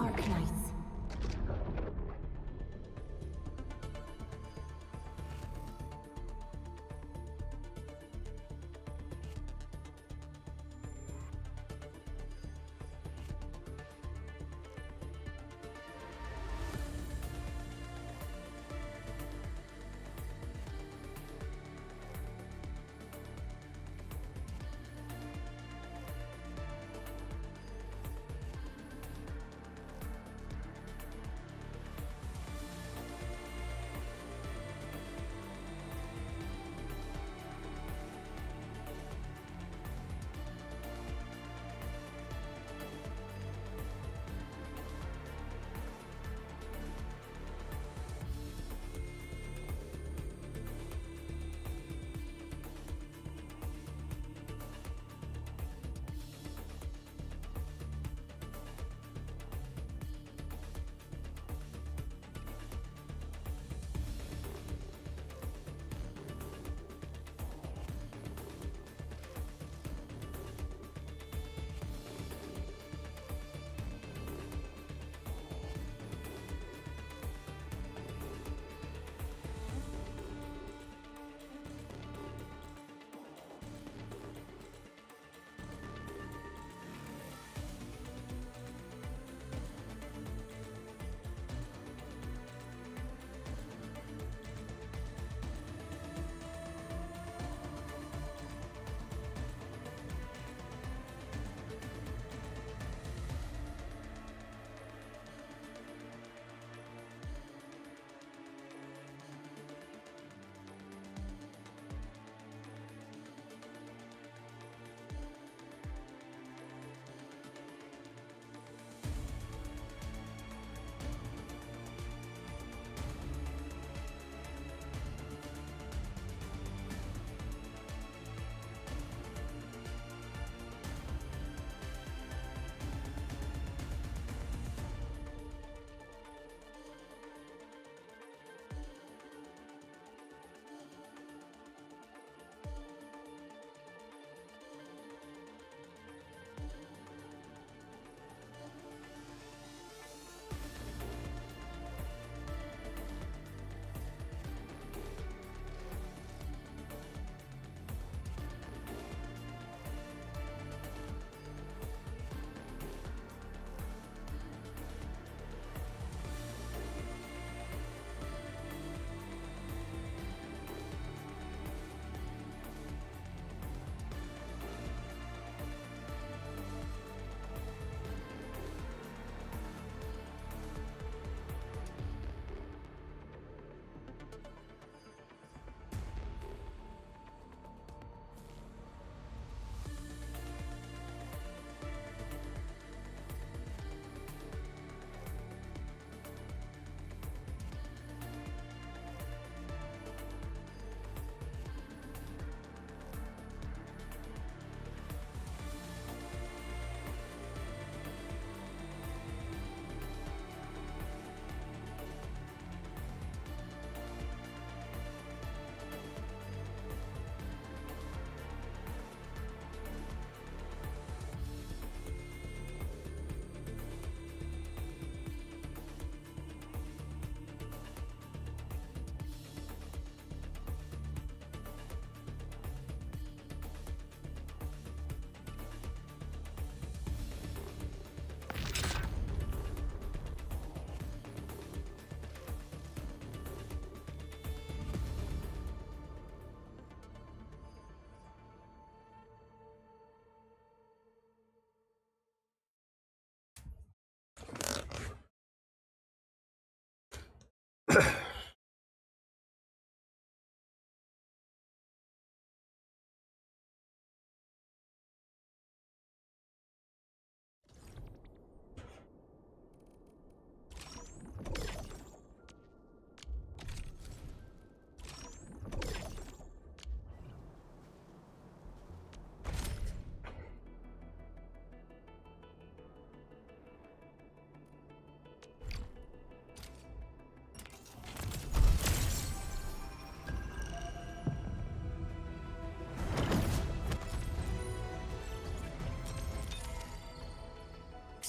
Arknights.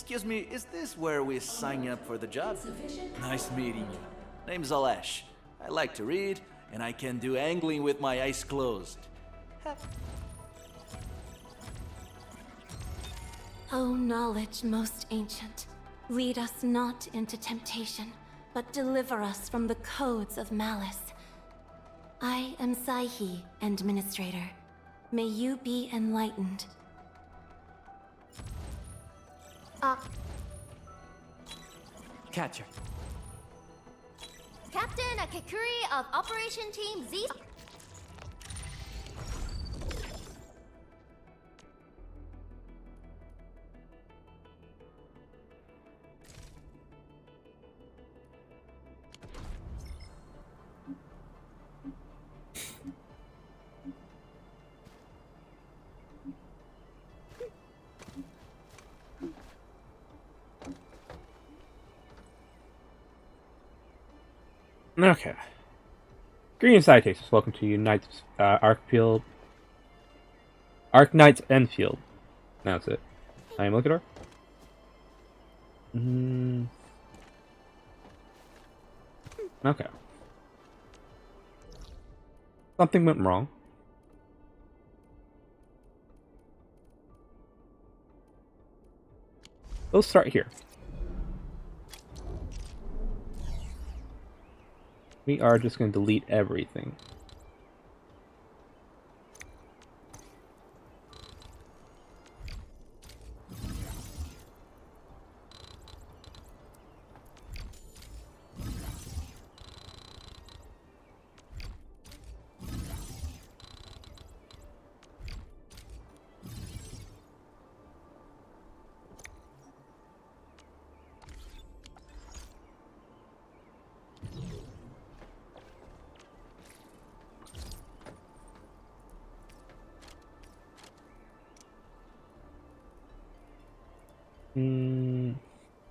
Excuse me, is this where we sign up for the job? Nice meeting you. Name's Alesh. I like to read, and I can do angling with my eyes closed. O knowledge most ancient, lead us not into temptation, but deliver us from the codes of malice. I am Saihi, Administrator. May you be enlightened. Catcher. Captain Akekuri of Operation Team Z. Okay. Greetings, Sidekicks. Welcome to Unite's Arknights Endfield. That's it. I am looking at her. Okay. Something went wrong. Let's start here. We are just going to delete everything.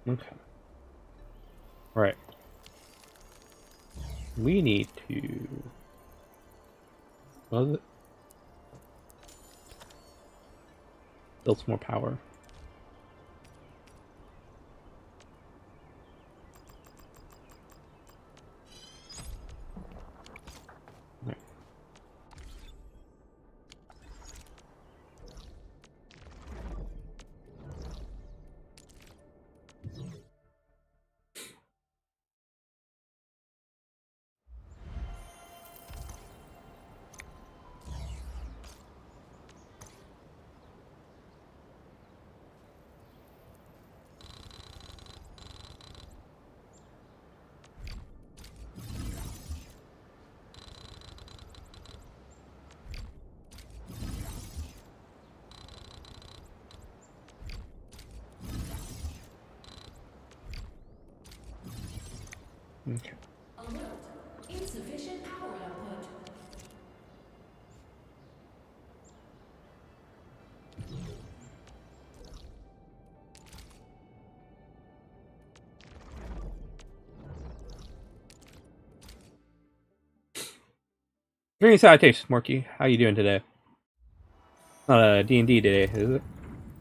Okay. Right. We need to... What was it? Build some more power. Right. Okay. Alert. Insufficient power output. Greetings, Salutations, Morky. How you doing today? Not a D&D today, is it?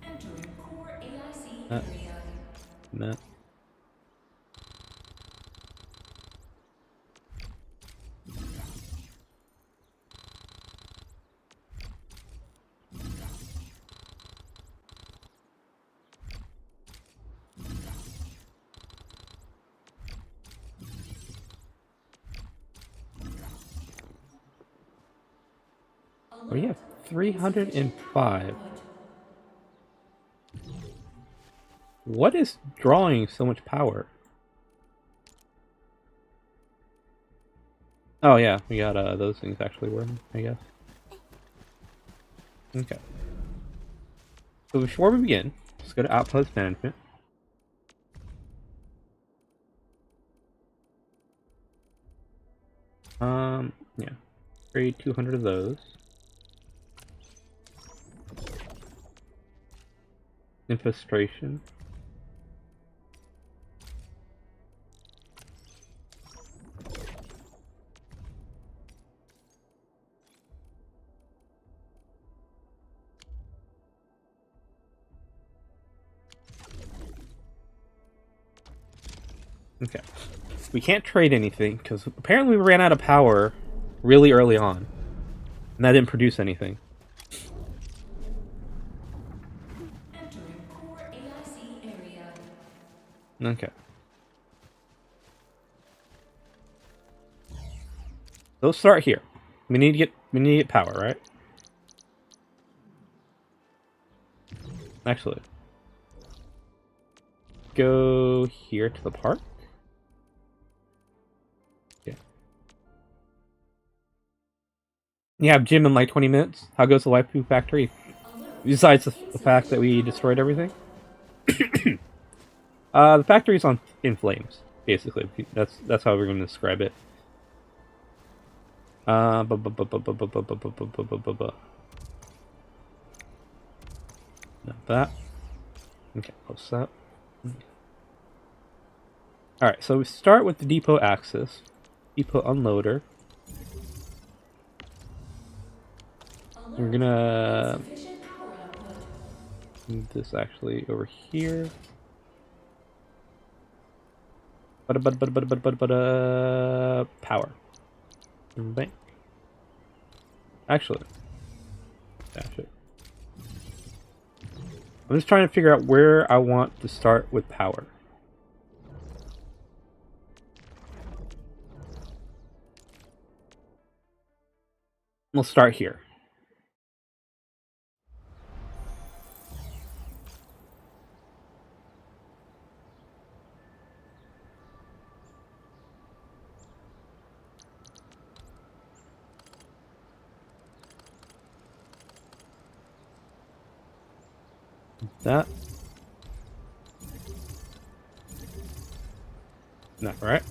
Entering core AIC Uh, area. No. We have 305. What is drawing so much power? Oh yeah, we got those things actually working, I guess. Okay. So before we begin, let's go to Outpost Management. Yeah. Trade 200 of those. Infestation. Okay. We can't trade anything, because apparently we ran out of power really early on. And that didn't produce anything. Entering core AIC area. Okay. So let's start here. We need to get power, right? Actually. Go here to the park. Yeah. You have gym in like 20 minutes. How goes the Waifu factory? Besides the fact that we destroyed everything. The factory's in flames, basically. That's how we're going to describe it. Not that. Okay, close that. Alright, so we start with the depot axis. Depot unloader. We're gonna Insufficient power output. move this actually over here. Power. Bank. Actually. Dash it. I'm just trying to figure out where I want to start with power. We'll start here. That. No, right?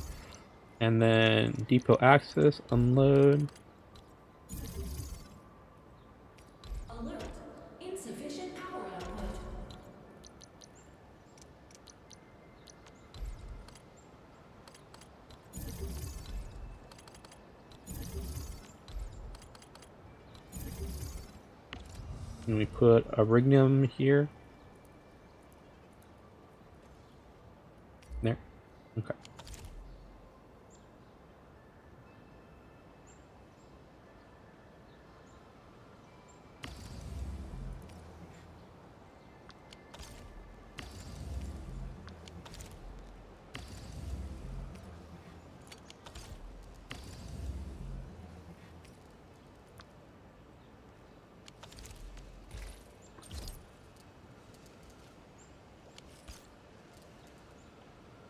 And then depot access, unload. Alert. Insufficient power output. And we put a Rignum here. There. Okay.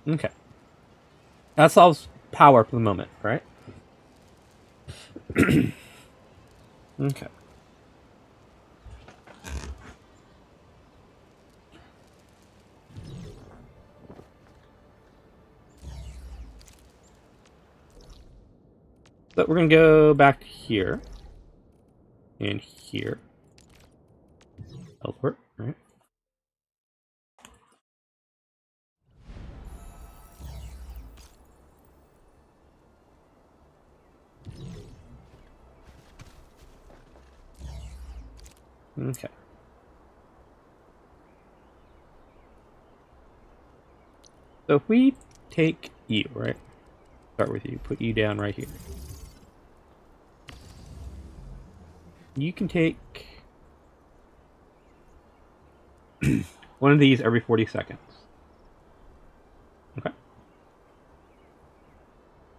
Okay. That solves power for the moment, right? Okay. So we're gonna go back to here. And here. Teleport, right? Okay. So if we take you, right? Start with you. Put you down right here. You can take one of these every 40 seconds. Okay.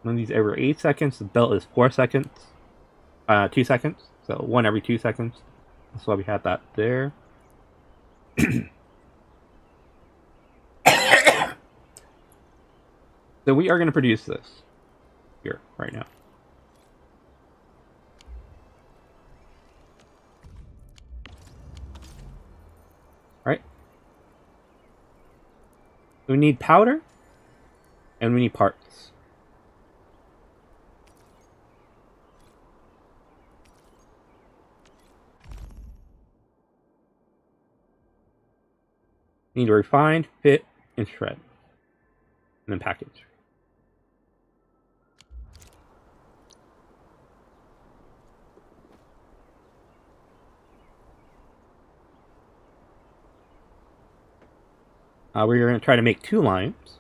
One of these every 8 seconds. The belt is 4 seconds. 2 seconds. So one every 2 seconds. That's why we had that there. So we are going to produce this here right now. Right? We need powder and we need parts. We need to refine, fit, and shred. And then package. We're going to try to make 2 lines.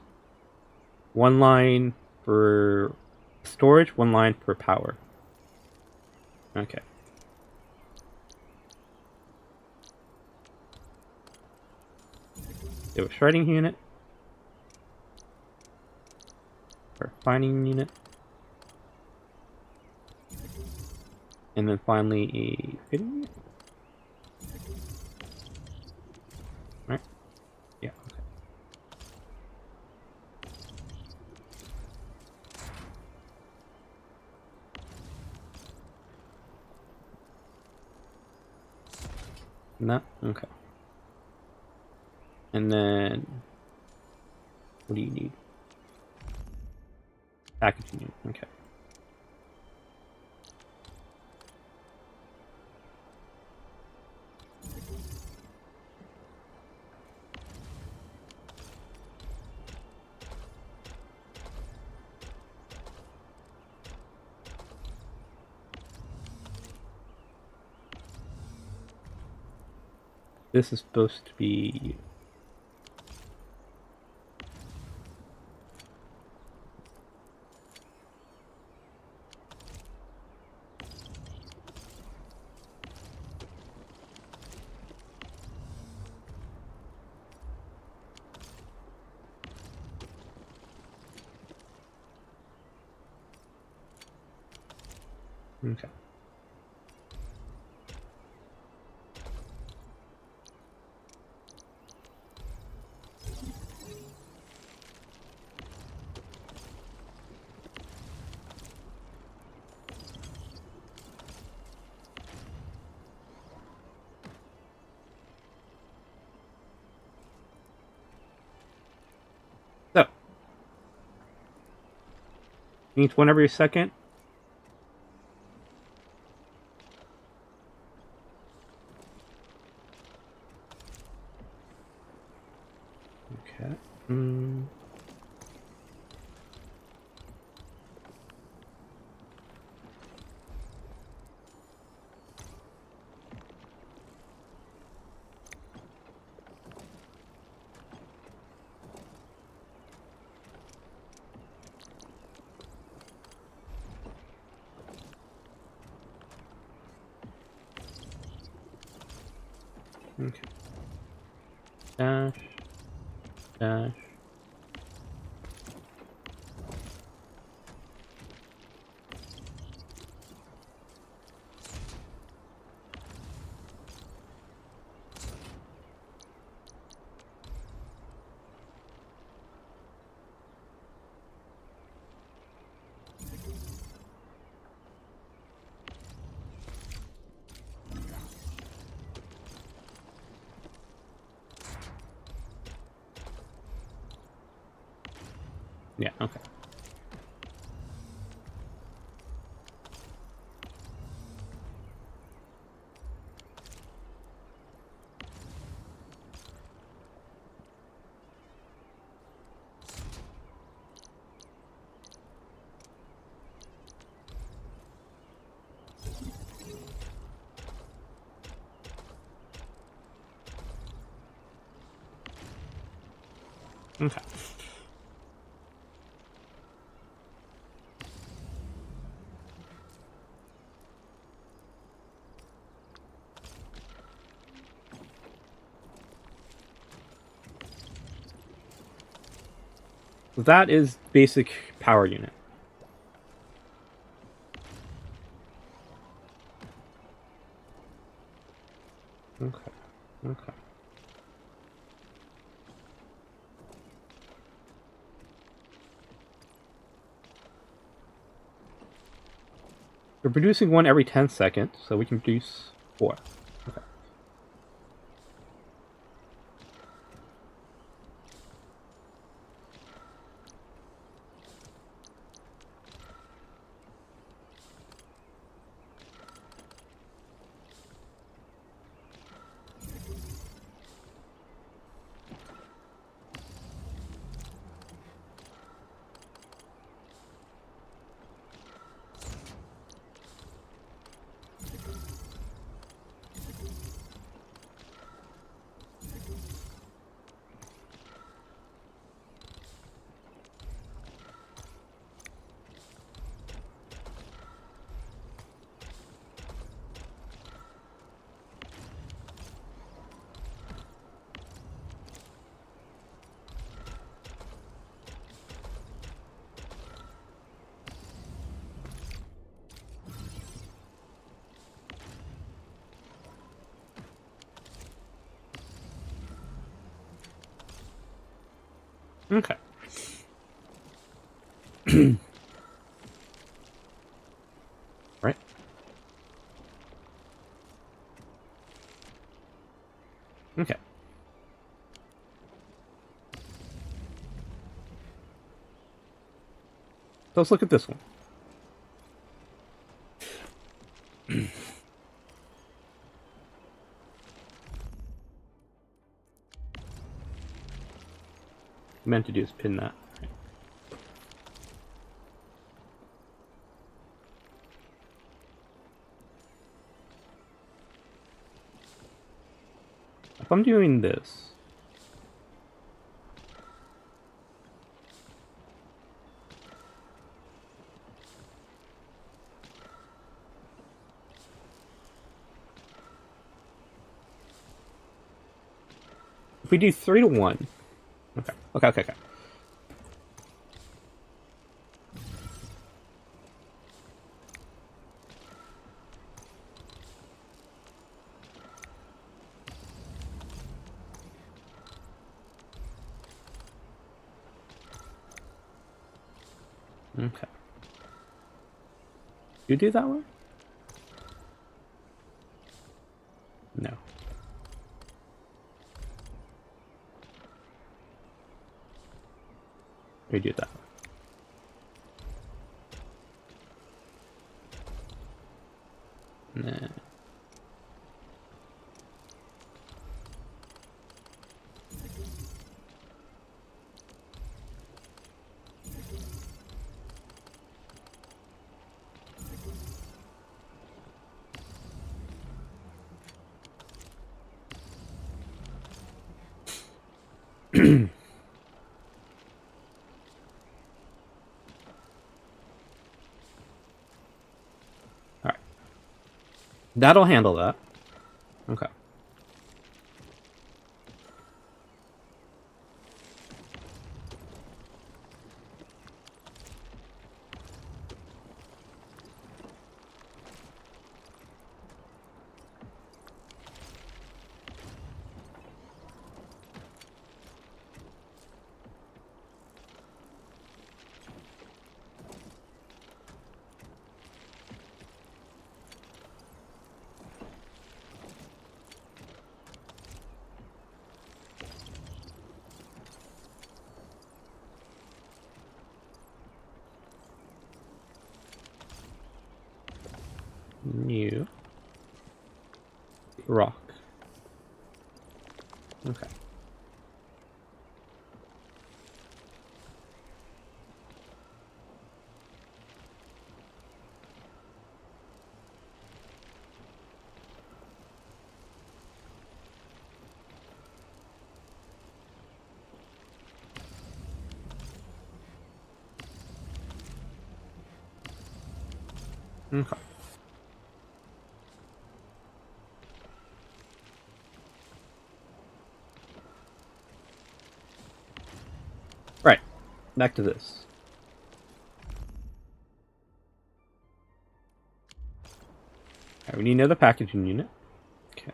one line for storage, one line for power. Okay. Do a shredding unit. Or refining unit. And then finally a fitting unit. Right? Yeah, okay. No? Okay. And then what do you need? Packaging unit, okay. This is supposed to be okay. So, needs one every second. Okay. Okay. Dash. Dash. Yeah, okay. Okay. So that is basic power unit. Okay. Okay. We're producing one every 10 seconds, so we can produce 4. Okay. Okay. Right. Okay. So let's look at this one. Meant to do is pin that. Right. If I'm doing this, if we do 3 to 1, okay, okay. Okay. You do that one? No. We do that one. Nah. Alright. That'll handle that. Okay. New rock. Okay. Okay. Right. Back to this. Alright, we need another packaging unit. Okay.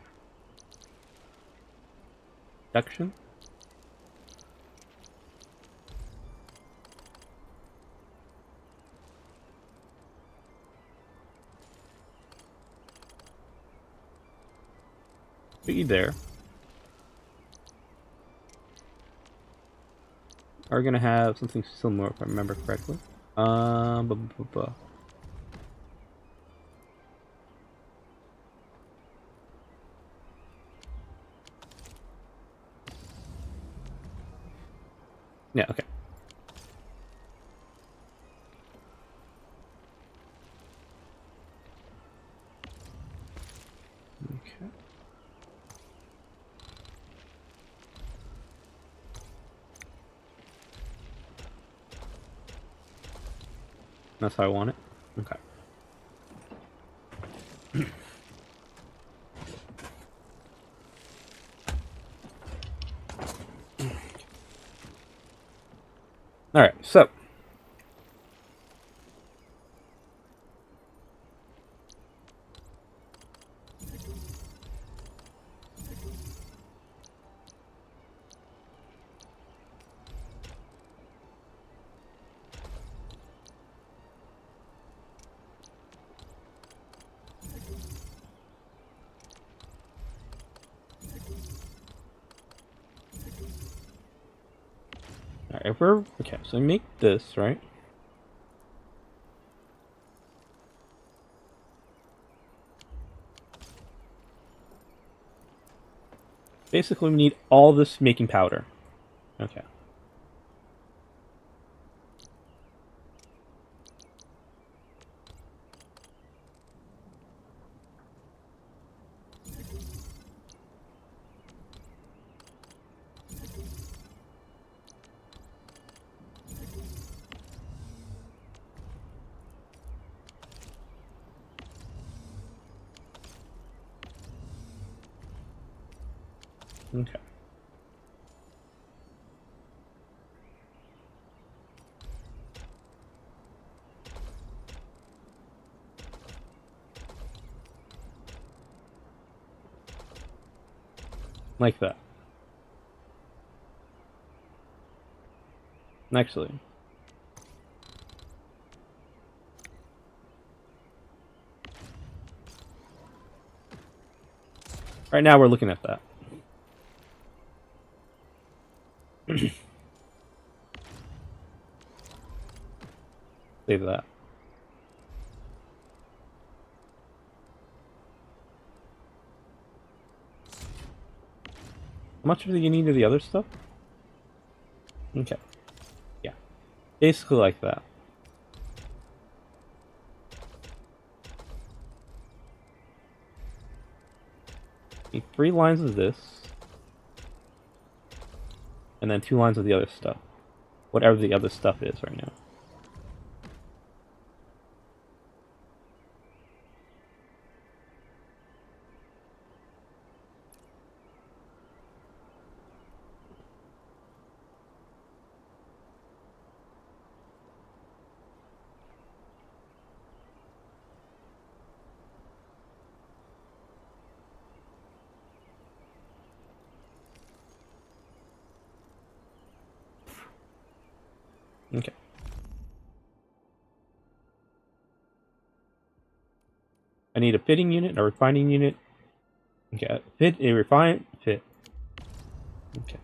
Production. Put you there. Are we gonna have something similar if I remember correctly? Blah, blah, blah, blah. Yeah, okay. Okay. That's how I want it? Okay. Alright, so. Alright, if we're... Okay, so we make this, right? Basically, we need all this making powder. Okay. Okay. Like that. Actually. Right now we're looking at that. Save that. How much do you need of the other stuff? Okay. Yeah. Basically like that. Need 3 lines of this. And then 2 lines of the other stuff. Whatever the other stuff is right now. Okay. I need a fitting unit, a refining unit. Okay, fit, a refine, fit. Okay.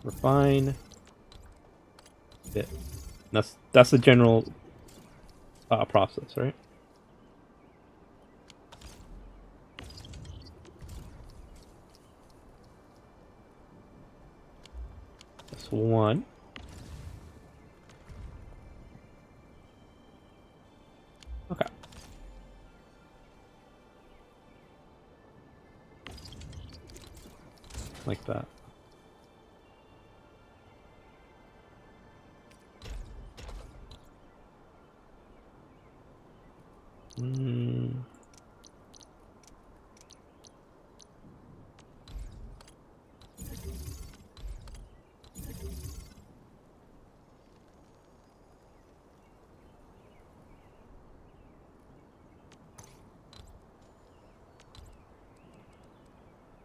Refine, fit. That's the general process, right? That's 1. Okay. Like that.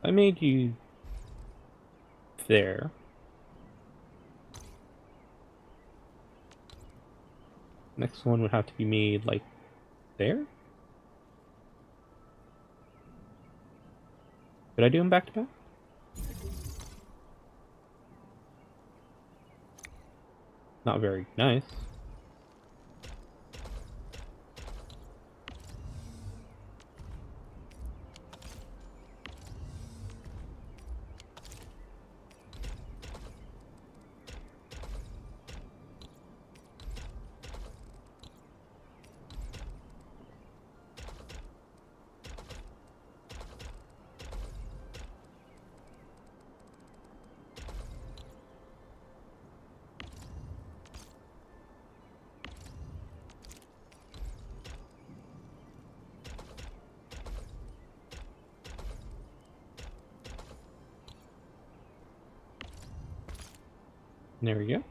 I made you there. Next one would have to be made like there. Did I do them back to back? Not very nice. There we go.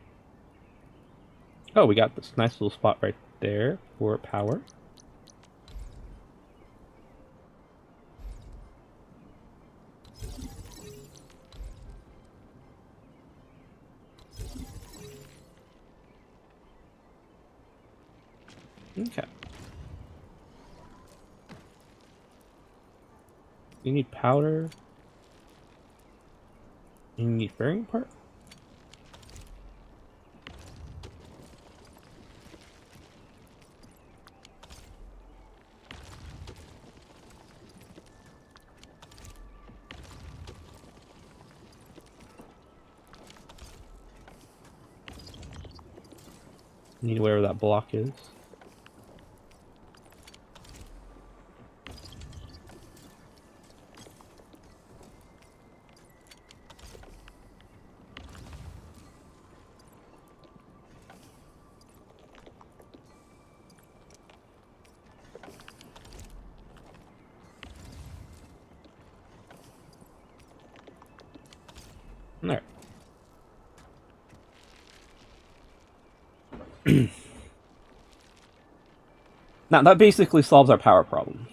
Oh, we got this nice little spot right there for power. Okay. You need powder. You need fairing part? Need wherever that block is. There. Now that basically solves our power problem.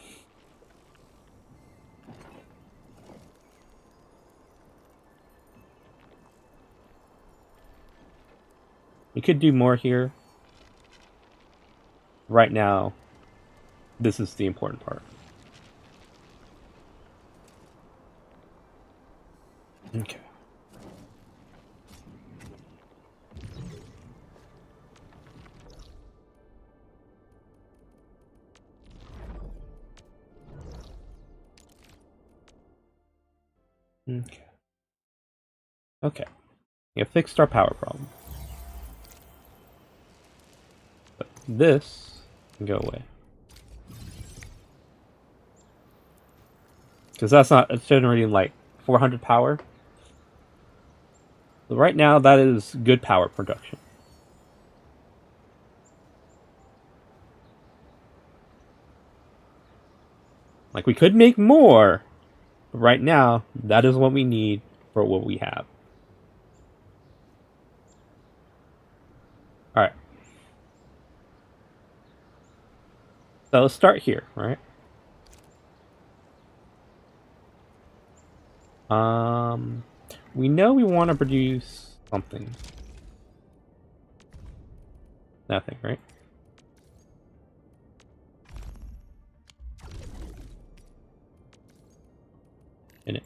We could do more here. Right now, this is the important part. Okay. Okay. Okay. We have fixed our power problem. But this can go away. Because it's generating like 400 power. So right now, that is good power production. Like, we could make more, but right now, that is what we need for what we have. Alright. So let's start here, right? We know we want to produce something. Nothing, right? In it.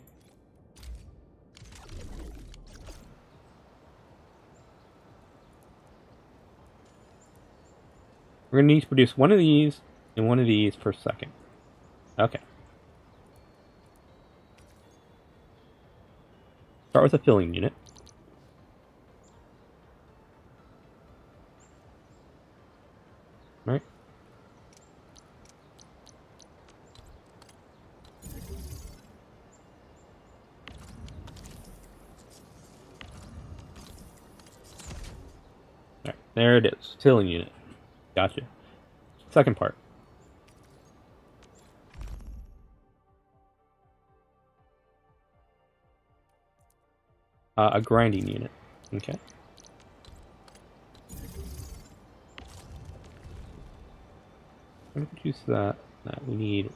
We're going to need to produce one of these and one of these per second. Okay. Start with a filling unit. Right? Alright, there it is. Filling unit. Gotcha. Second part. A grinding unit. Okay. I'm going to produce that. We need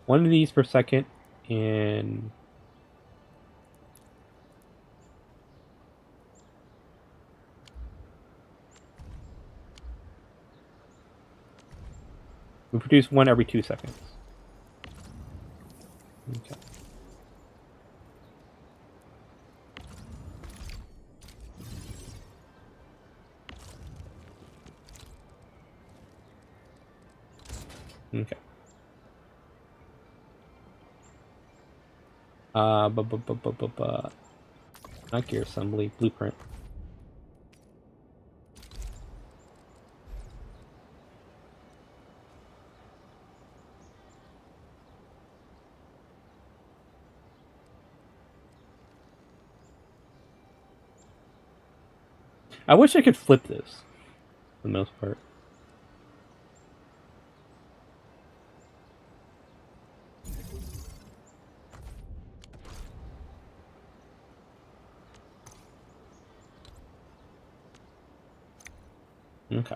one of these per second and we produce one every 2 seconds. Okay. Okay. Not gear assembly, blueprint. I wish I could flip this, for the most part. Okay.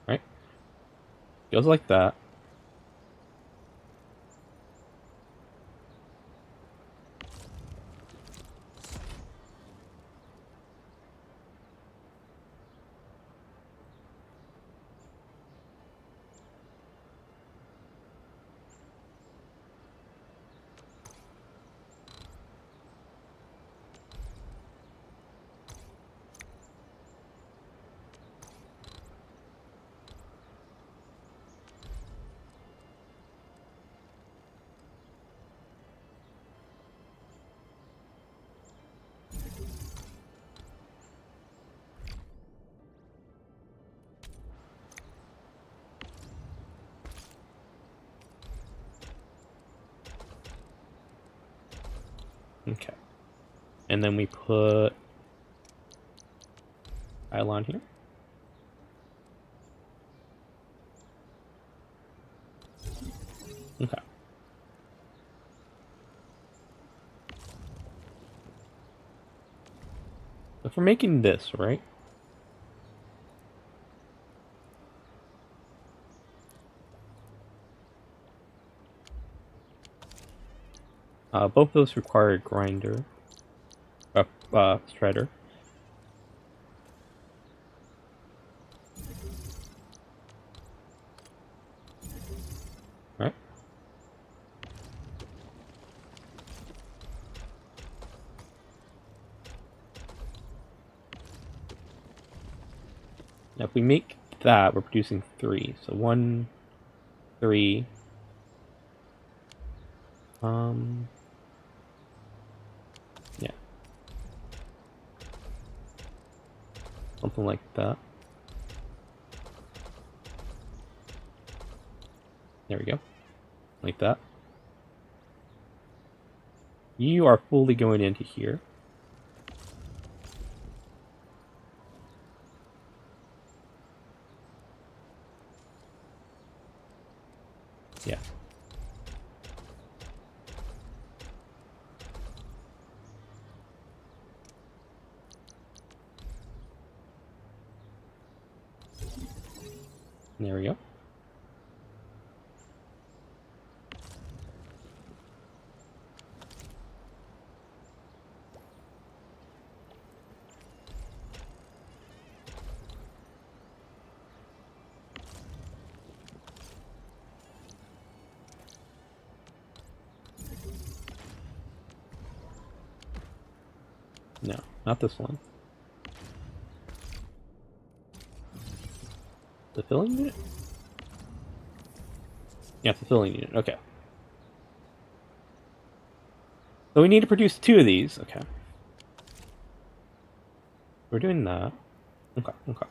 Right? Goes like that. Okay. And then we put pylon here. Okay. If we're making this, right? Both of those require a grinder. Shredder. Right? Now if we make that, we're producing 3. So 1, 3. Yeah. Something like that. There we go. Like that. You are fully going into here. Yeah. There we go. No, not this one. The filling unit? Yeah, it's the filling unit. Okay. So we need to produce 2 of these. Okay. We're doing that. Okay, okay.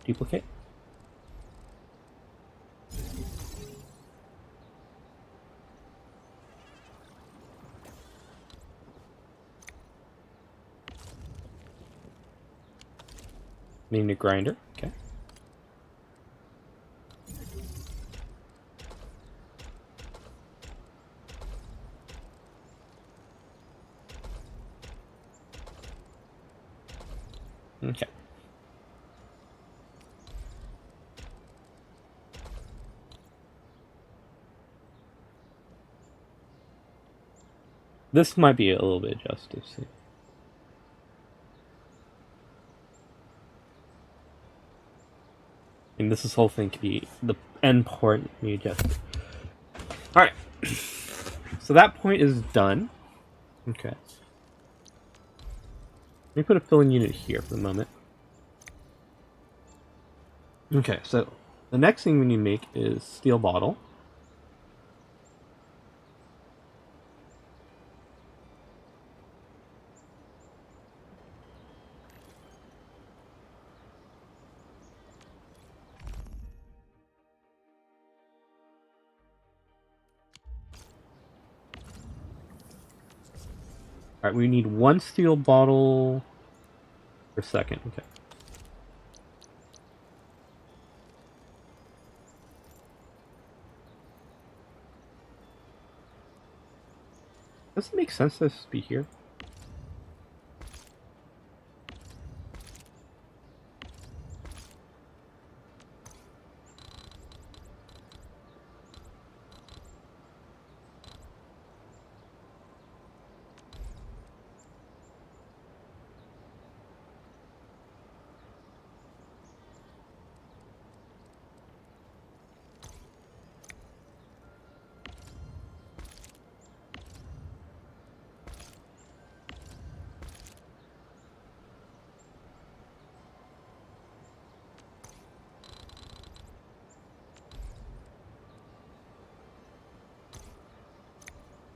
Duplicate. Need a grinder. Okay. Okay. This might be a little bit adjusted. See. And this whole thing could be the end part we adjusted. Alright. So that point is done. Okay. Let me put a filling unit here for the moment. Okay, so the next thing we need to make is steel bottle. Alright, we need 1 steel bottle per second. Okay. Does it make sense to this be here?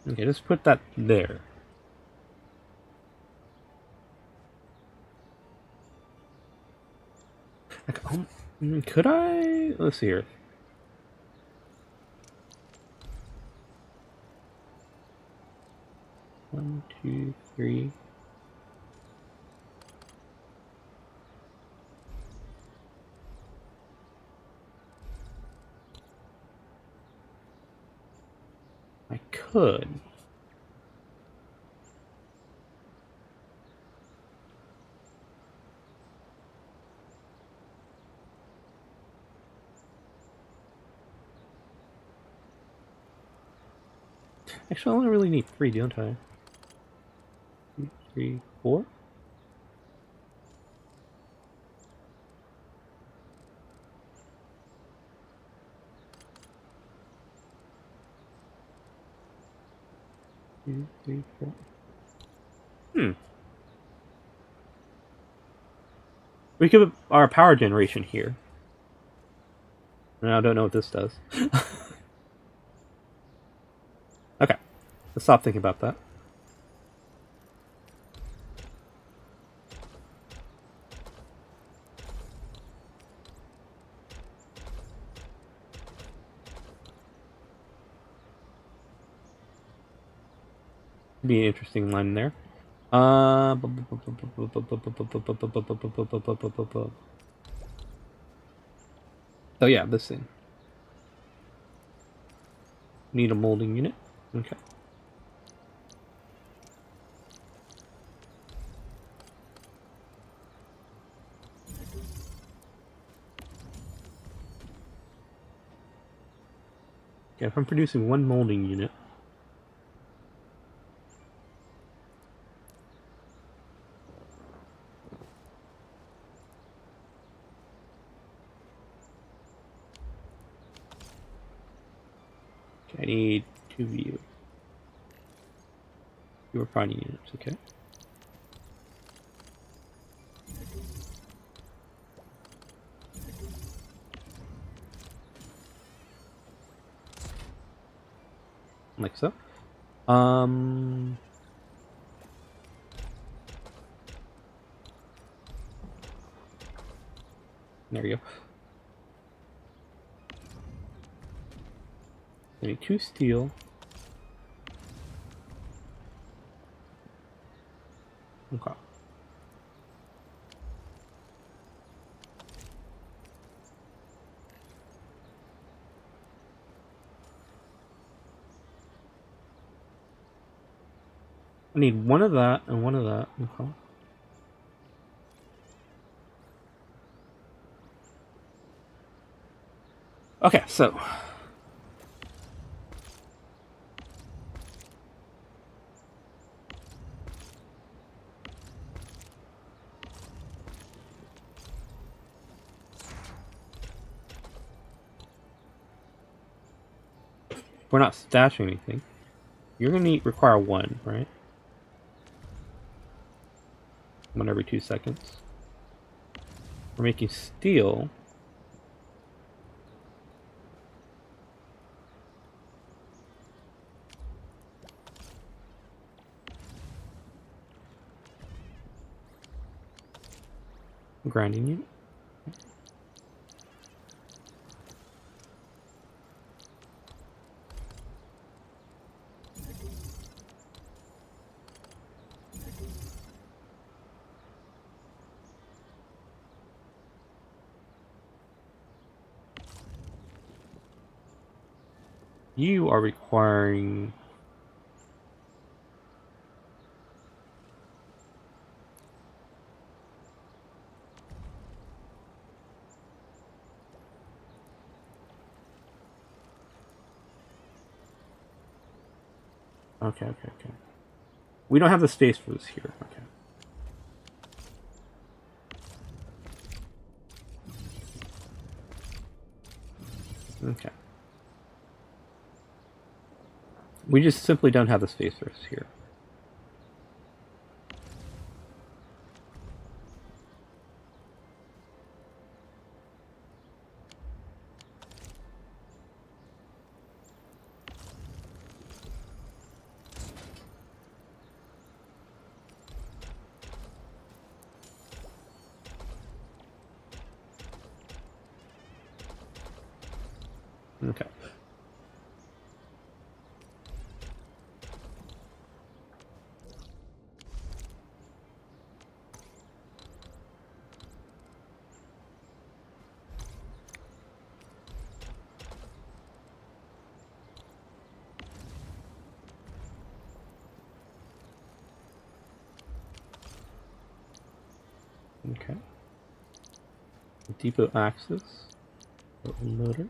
Okay, just put that there. Like, Could I? Let's see here. One, two, three. I could. Actually, I only really need 3, don't I? 2, 3, 4? Two, three, four. We could have our power generation here. And I don't know what this does. Okay. Let's stop thinking about that. Be an interesting line there. So yeah, this thing. Need a molding unit. Okay. Yeah, if I'm producing 1 molding unit. Okay, I need 2 view. You refining units, okay. Like so. There we go. I need 2 steel. Okay. I need 1 of that and 1 of that. Okay. Okay, so we're not stashing anything. You're gonna require 1, right? 1 every 2 seconds. We're making steel. Grinding unit. You are requiring okay. We don't have the space for this here. Okay. Okay. We just simply don't have the space for this here. Okay. Okay. Depot access. Loader.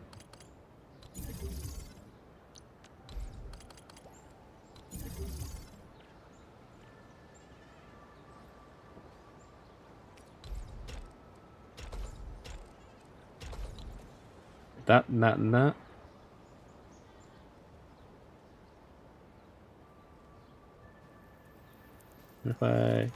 That, and that, and that. If I...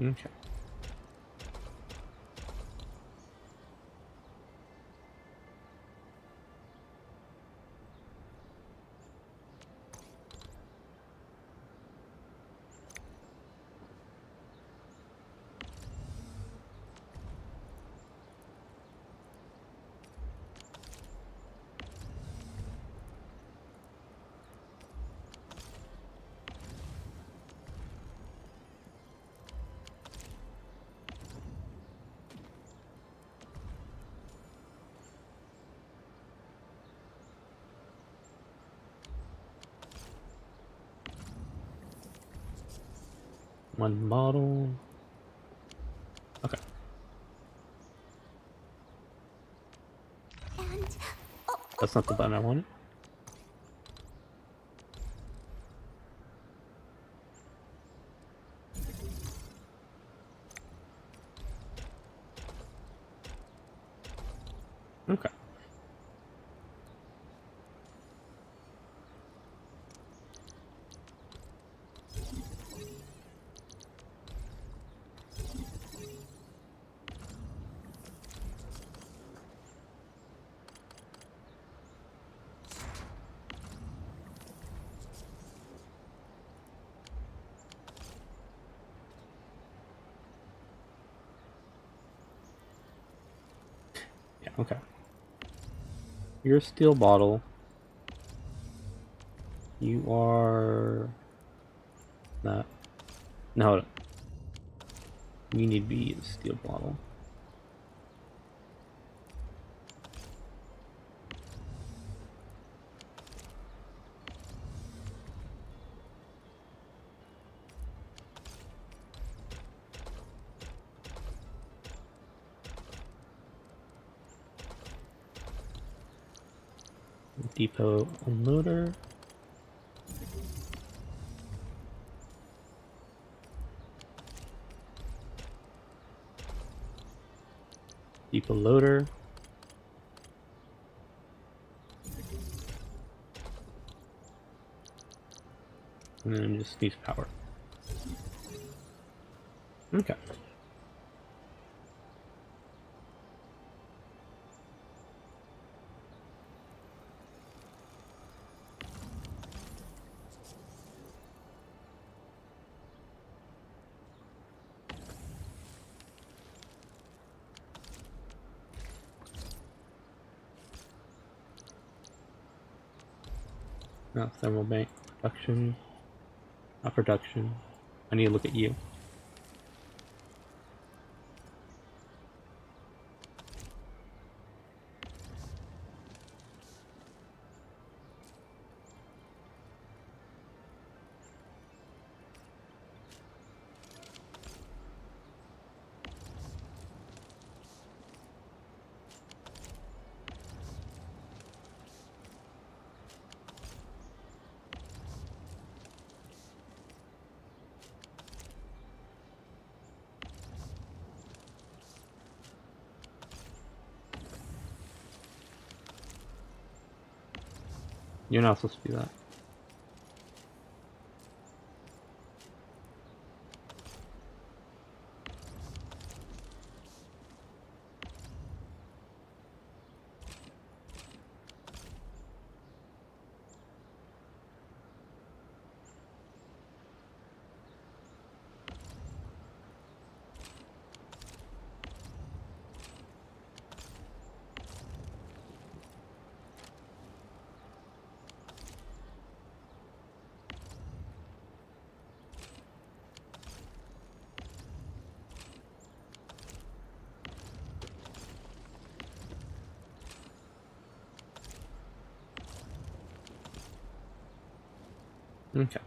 Okay. One bottle. Okay. And That's not the button I wanted. Okay. Yeah, okay. You're a steel bottle. You are... that. No, hold on. You need to be a steel bottle. Depot unloader. Depot loader. And then just needs power. Okay. Now thermal bank production. Not production. I need to look at you. You're not supposed to do that. Okay.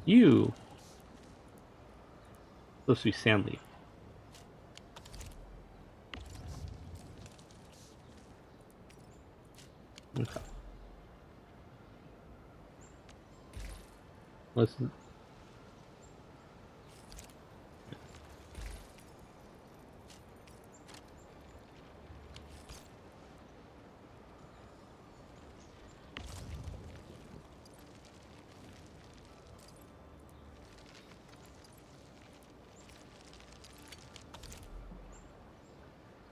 You supposed to be Sandy. Okay. Listen.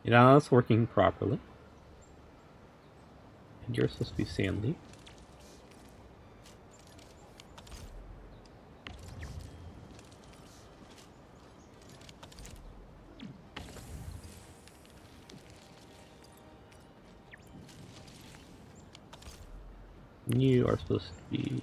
Yeah, that's working properly. And you're supposed to be Sandy. You are supposed to be...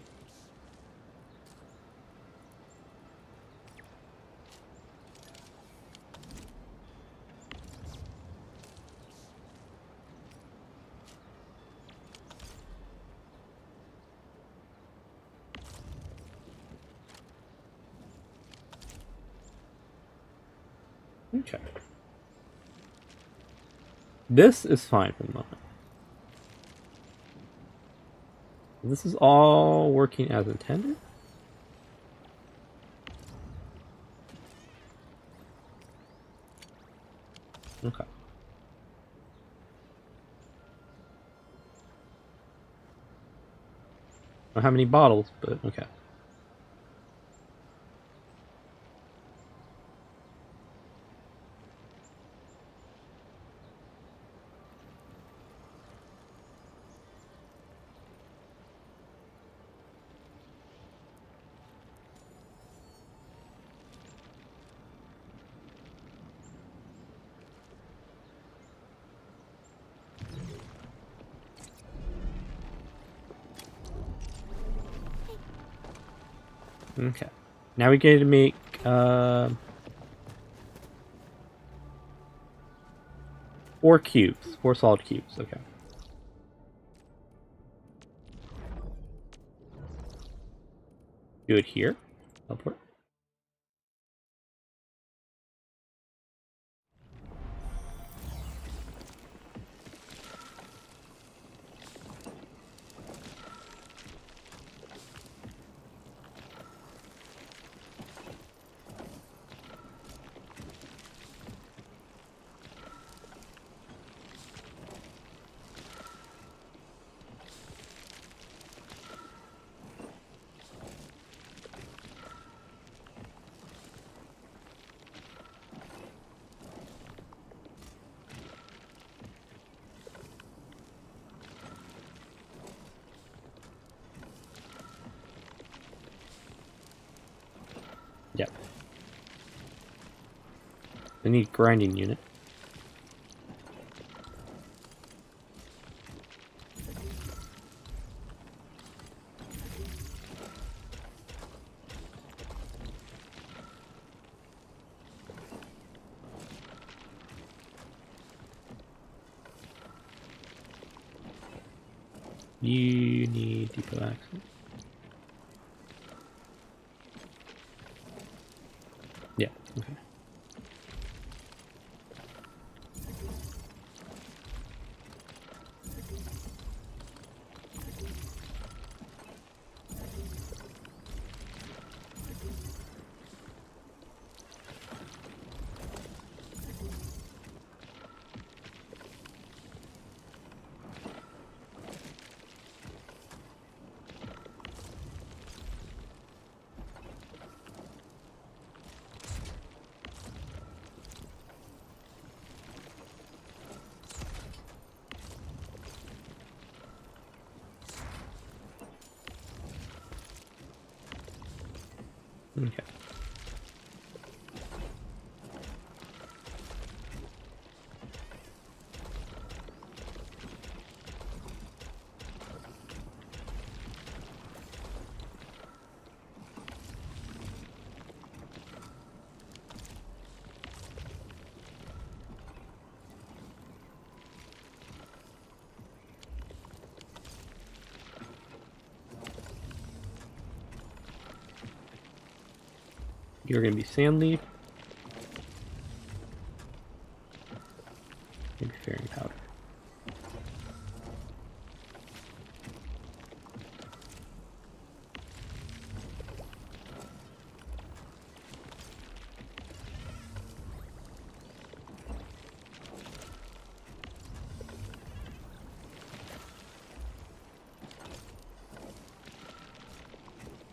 Okay. This is fine for the moment. This is all working as intended. Okay. I don't have any bottles, but okay. Okay. Now we get to make 4 cubes, 4 solid cubes. Okay. Do it here. Teleport. Yep. I need grinding unit. You need depot access. Yeah, okay. Okay. You're gonna be Sandleaf. Maybe Fairing Powder.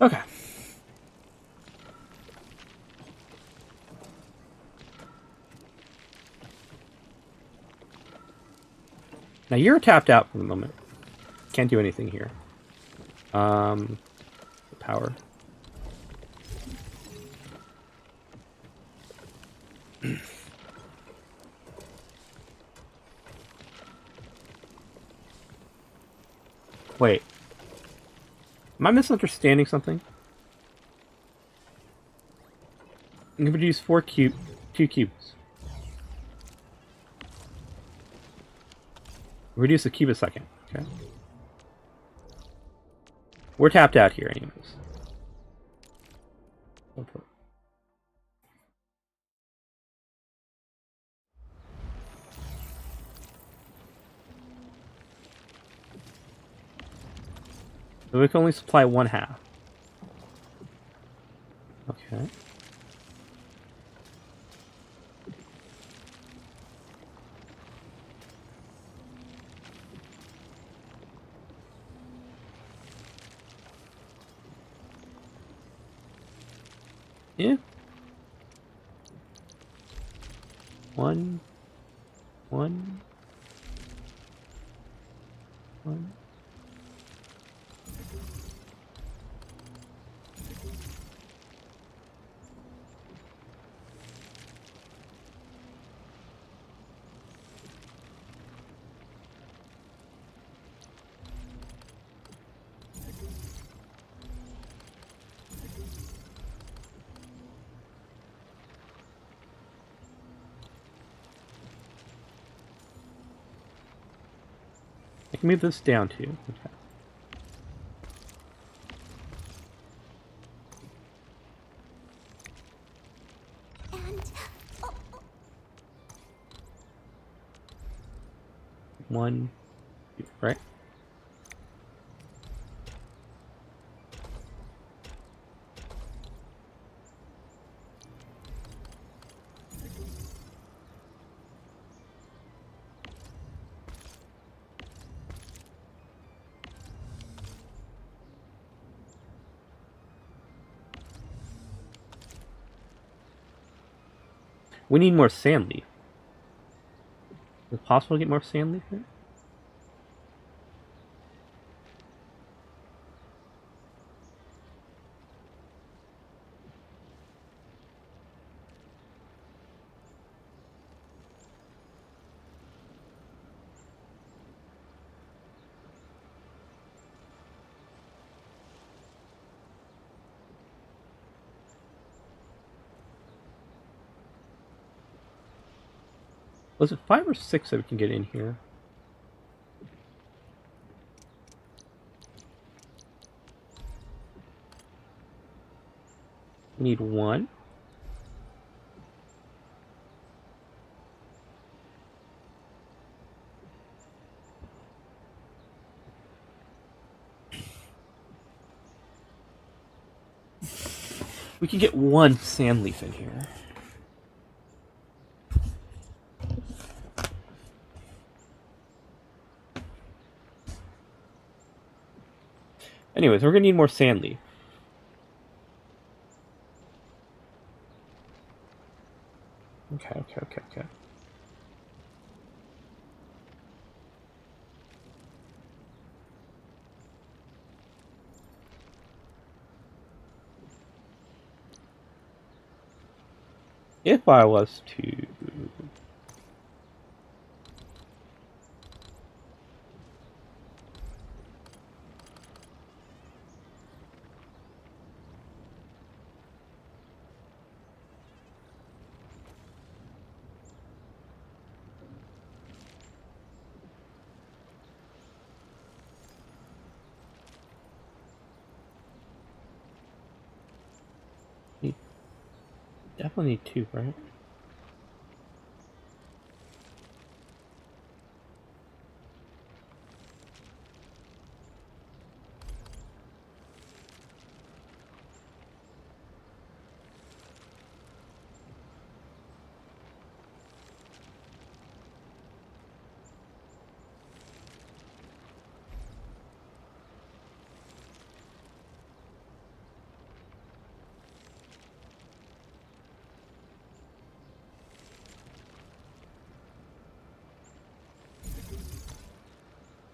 Okay. Now you're tapped out for the moment. Can't do anything here. Power. Wait. Am I misunderstanding something? You can produce 2 cubes. Reduce a cube a second. Okay. We're tapped out here, anyways. So we can only supply 1/2. Okay. Yeah. One. I can move this down too. Okay. And One, two, right? We need more sand leaf. Is it possible to get more sand leaf here? Was it 5 or 6 that we can get in here? We need 1. We can get 1 sand leaf in here. Anyways, we're gonna need more sand leaf. Okay. If I was to... Definitely need two, right?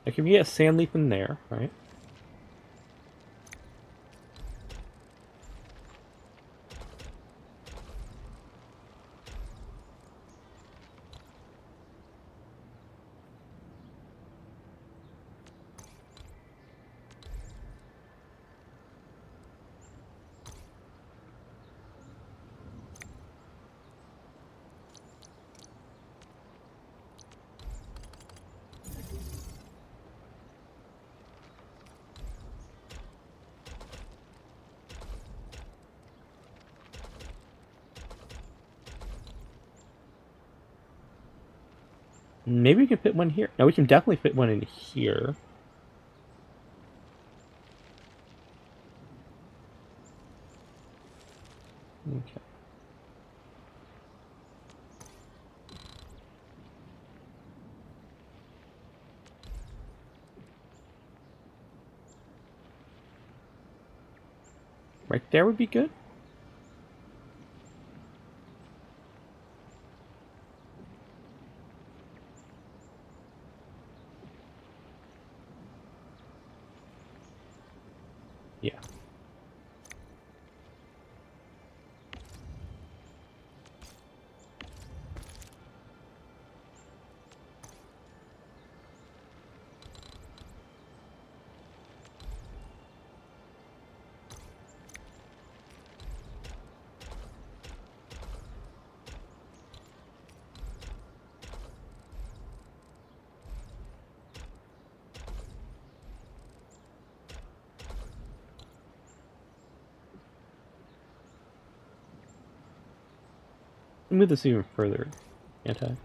Like if you get a sand leaf in there, right? Maybe we can fit one here. No, we can definitely fit one in here. Okay. Right there would be good. Yeah. Move this even further, can't I?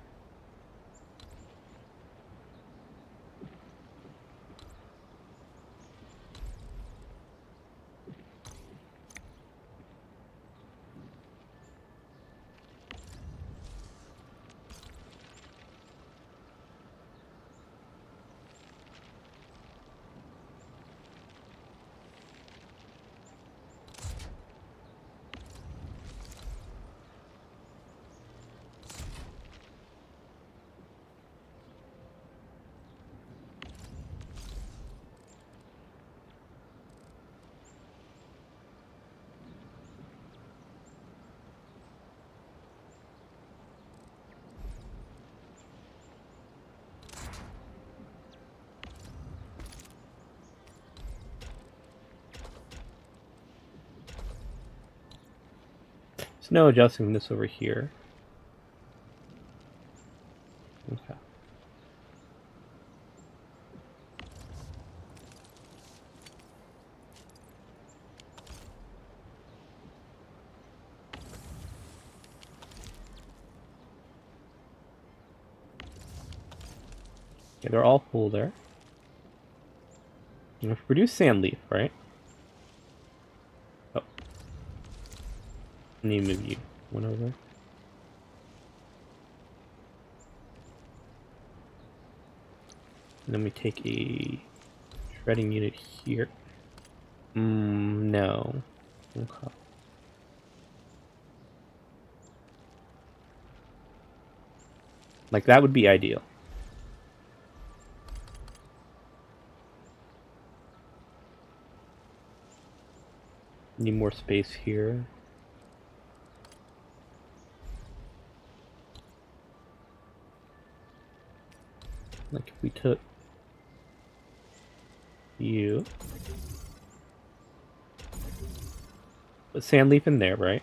There's no adjusting this over here. Okay. Okay, they're all full there. And if we produce sand leaf, right? Oh. I need to move you one over. And then we take a shredding unit here. No. Okay. Like that would be ideal. Need more space here. Like if we took you, put Sandleaf in there, right?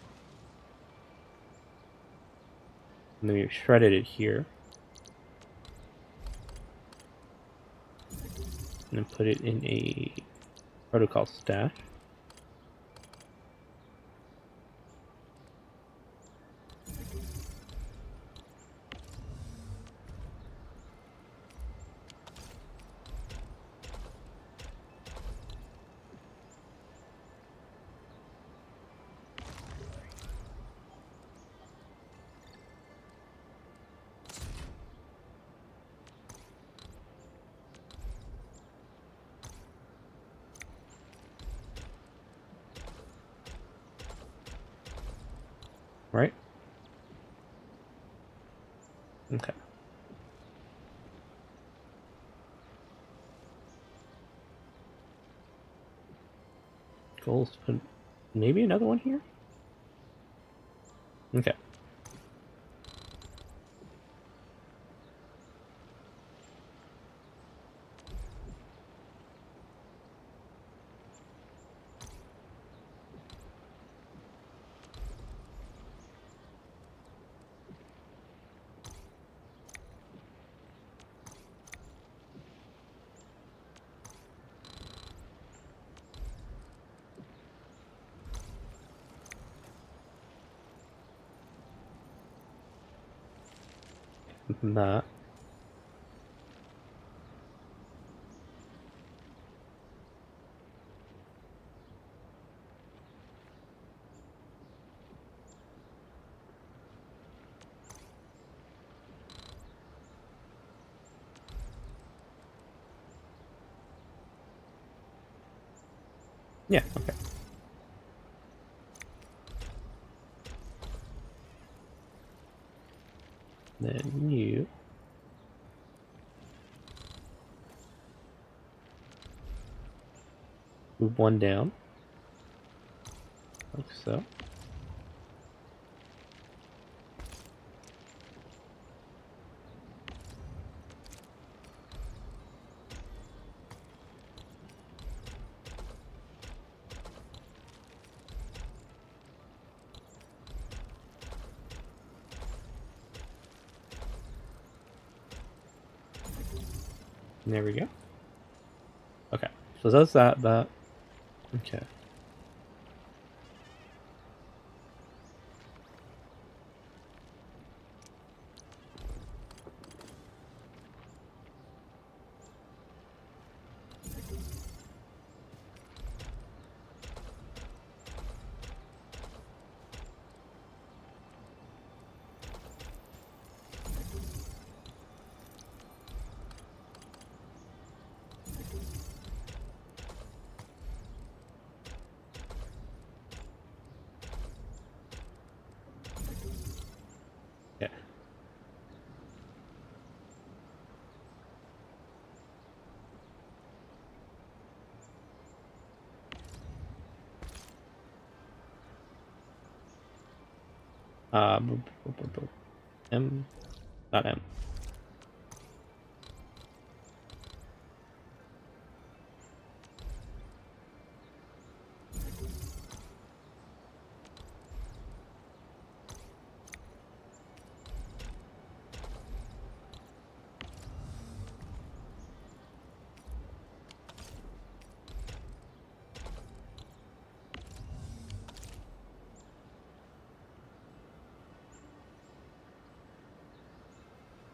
And then we shredded it here. And then put it in a protocol stash. Right? Okay. Goals. Put maybe another one here? Okay. That. Yeah, okay. Then you move one down, like so. And there we go. Okay, so that's that. Okay. Yeah. M, not M.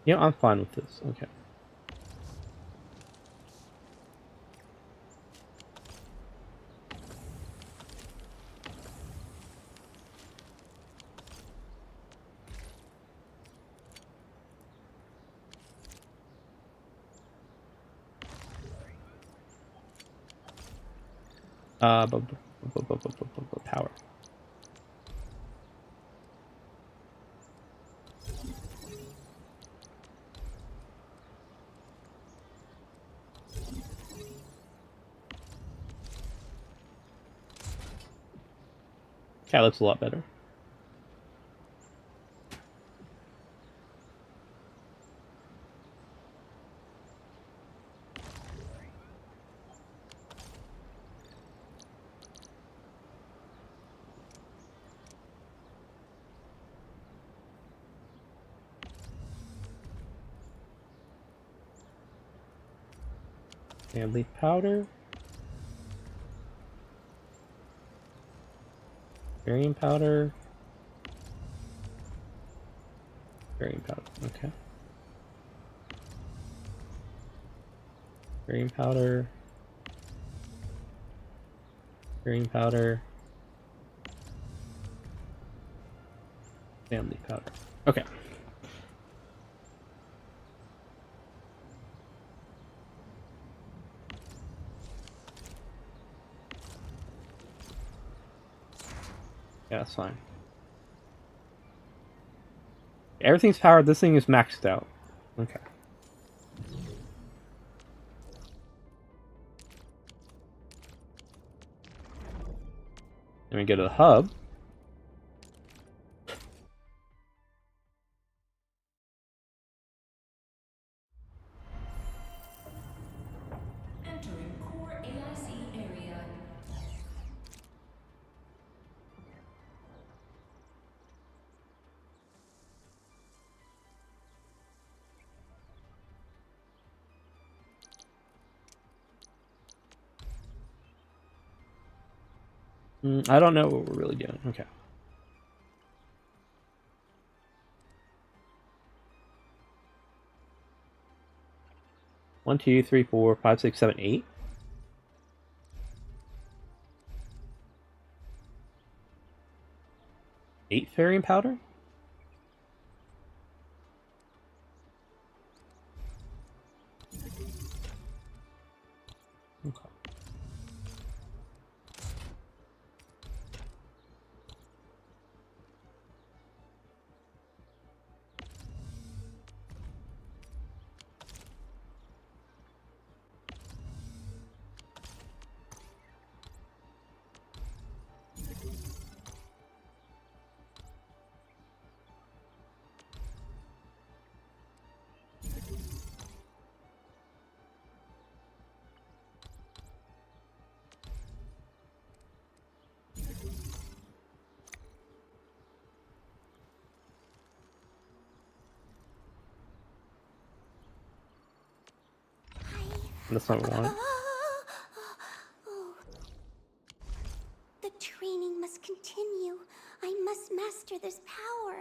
Yeah, I'm fine with this. Okay. Power. That looks a lot better. And leaf powder. Varium powder. Varium powder, okay. Varium powder. Varium powder. And leaf powder. Okay. Yeah, that's fine. Everything's powered. This thing is maxed out. Okay. Then we go to the hub. Entering core AIC area. I don't know what we're really doing. Okay. One, two, three, four, five, six, seven, eight. Eight Fairy powder? Okay. That's not what we want. The training must continue. I must master this power.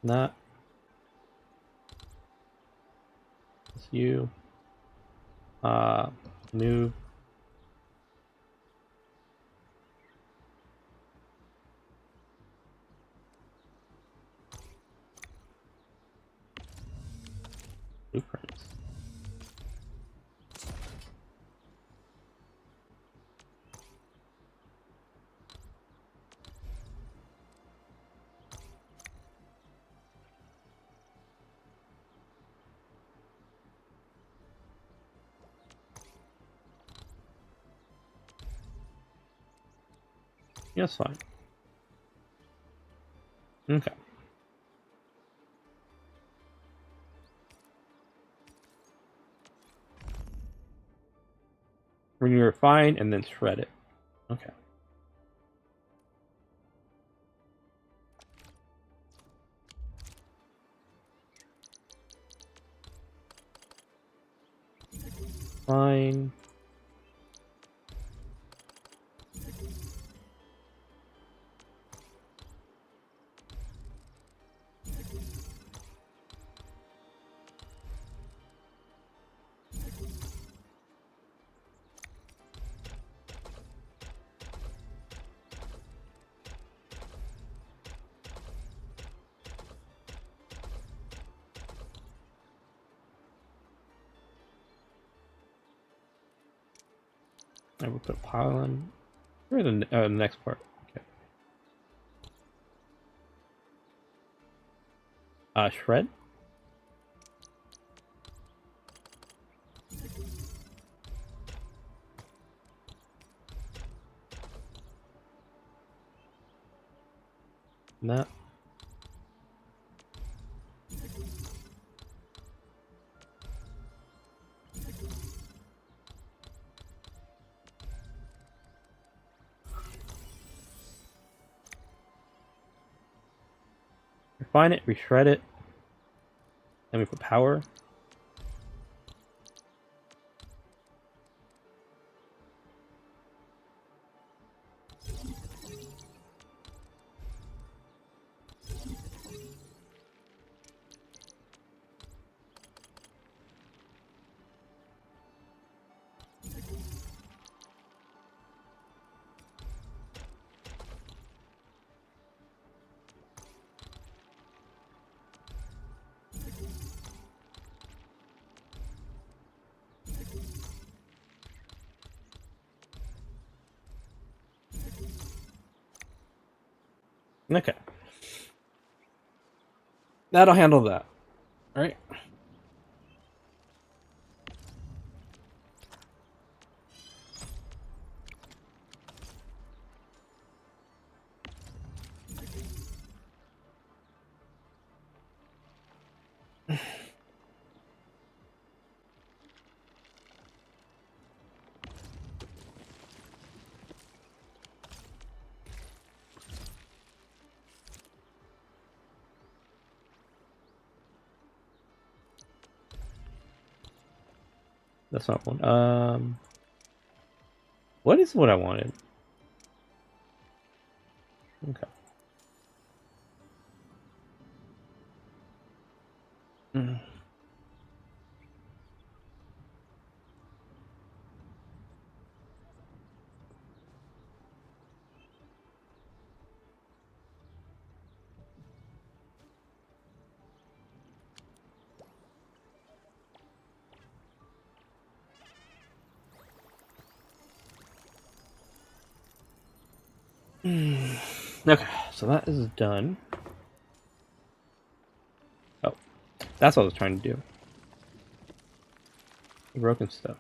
Not. It's you. Move. Blueprints. Yeah, that's fine. Okay. When you refine and then shred it. Okay. Fine. I will put a pile on. Where's the next part? Okay. Shred. That. Refine it, reshred it. Then we put power. Okay. That'll handle that. All right. That's not one. What is what I wanted? Okay. Mm. Okay, so that is done. Oh, that's what I was trying to do. The broken stuff.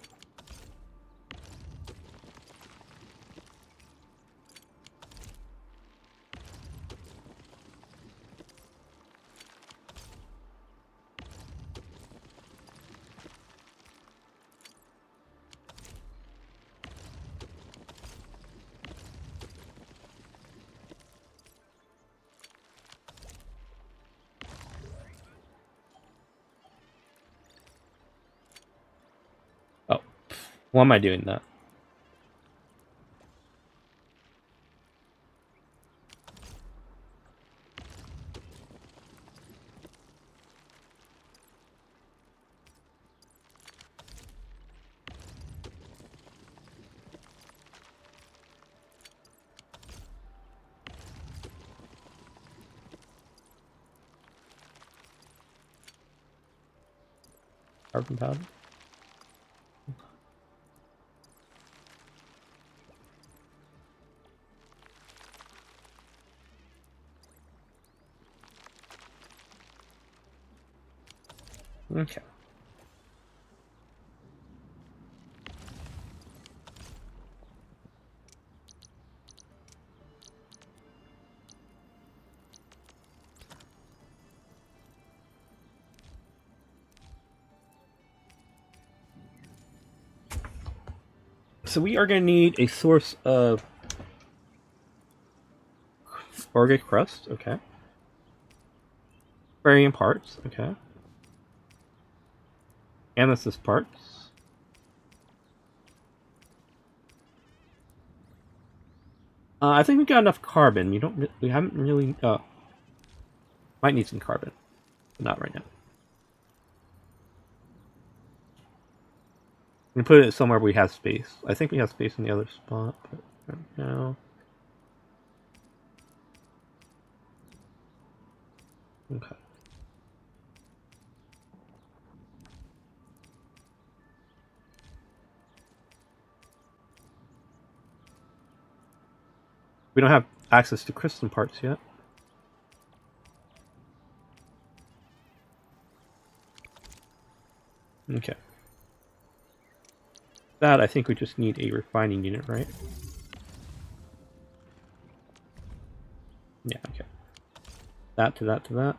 Oh, why am I doing that? Carbon powder? Okay. So we are going to need a source of organic crust, okay. Barium parts, okay. Amethyst parts. I think we got enough carbon. We haven't really. Might need some carbon, but not right now. We can put it somewhere we have space. I think we have space in the other spot, but right now. Okay. We don't have access to crystal parts yet. Okay. That, I think we just need a refining unit, right? Yeah, okay. That to that to that.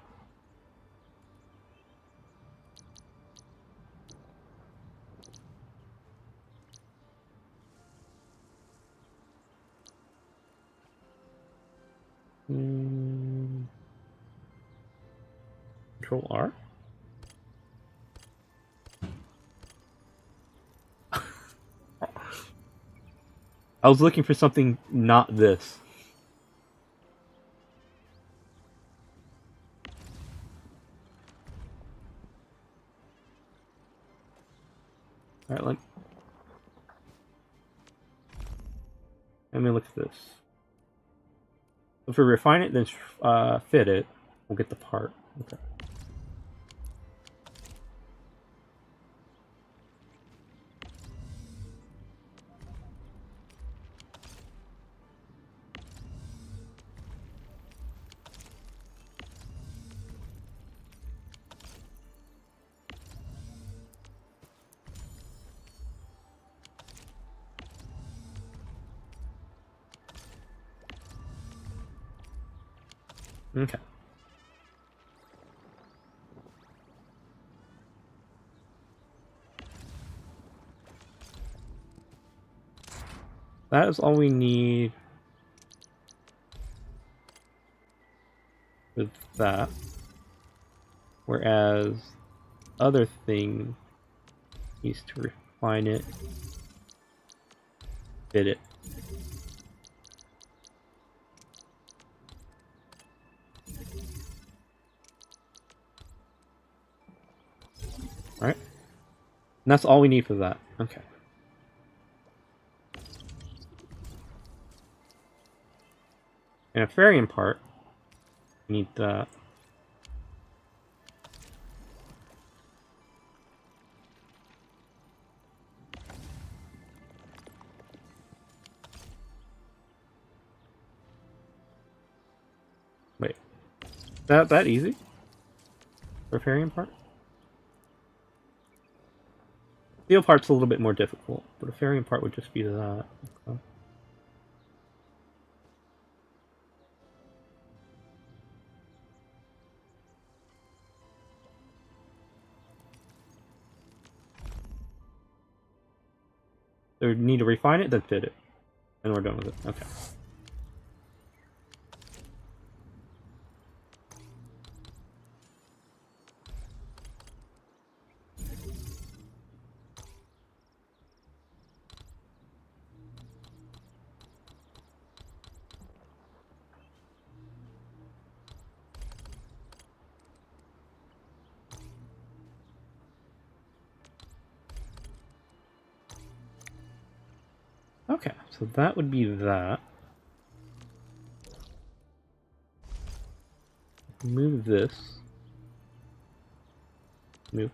Control R. I was looking for something not this. Alright, let me look at this. If we refine it, then fit it, we'll get the part. Okay. Okay. That is all we need with that. Whereas other thing needs to refine it, fit it. Alright. And that's all we need for that. Okay. And a Farian part, we need that. Wait. That easy? For a Farian part? Steel part's a little bit more difficult, but a Farian part would just be that. Okay. So we need to refine it, then fit it. And we're done with it. Okay. Okay, so that would be that. Move this. Move.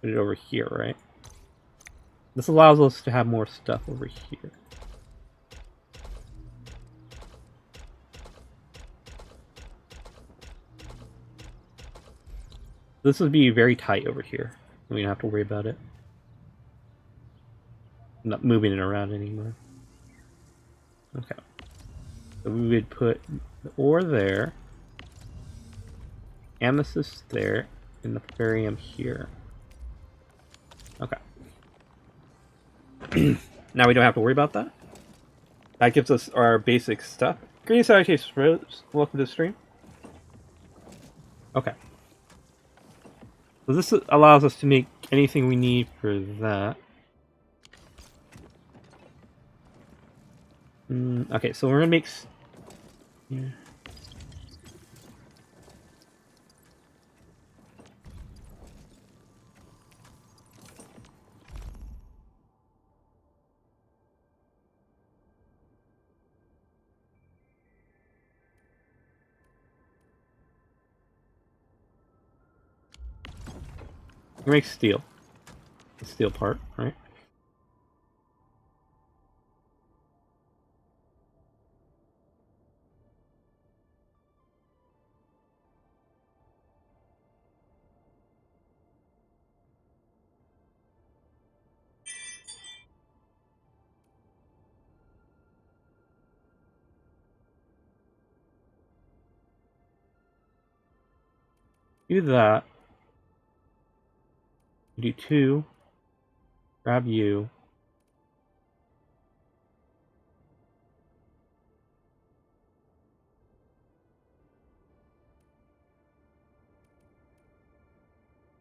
Put it over here, right? This allows us to have more stuff over here. This would be very tight over here. We don't have to worry about it. I'm not moving it around anymore. Okay. So we would put the ore there, amethyst there, and the barium here. Okay. Now we don't have to worry about that. That gives us our basic stuff. Greetings, salutations, Rose. Welcome to the stream. Okay. So this allows us to make anything we need for that. Okay, so we're gonna make... Yeah. We make steel. The steel part, right? Do that. Do 2. Grab you.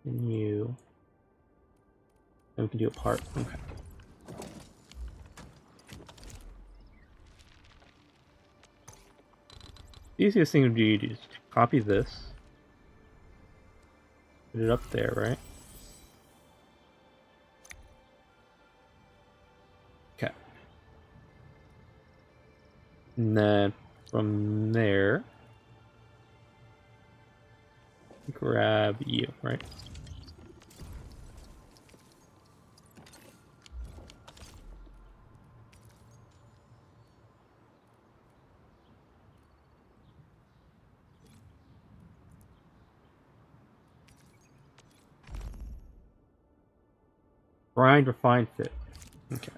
And you. And we can do a part. Okay. The easiest thing would be to just copy this. Put it up there, right? Okay. And then from there, grab you, right? Grind, refine, fit. Okay.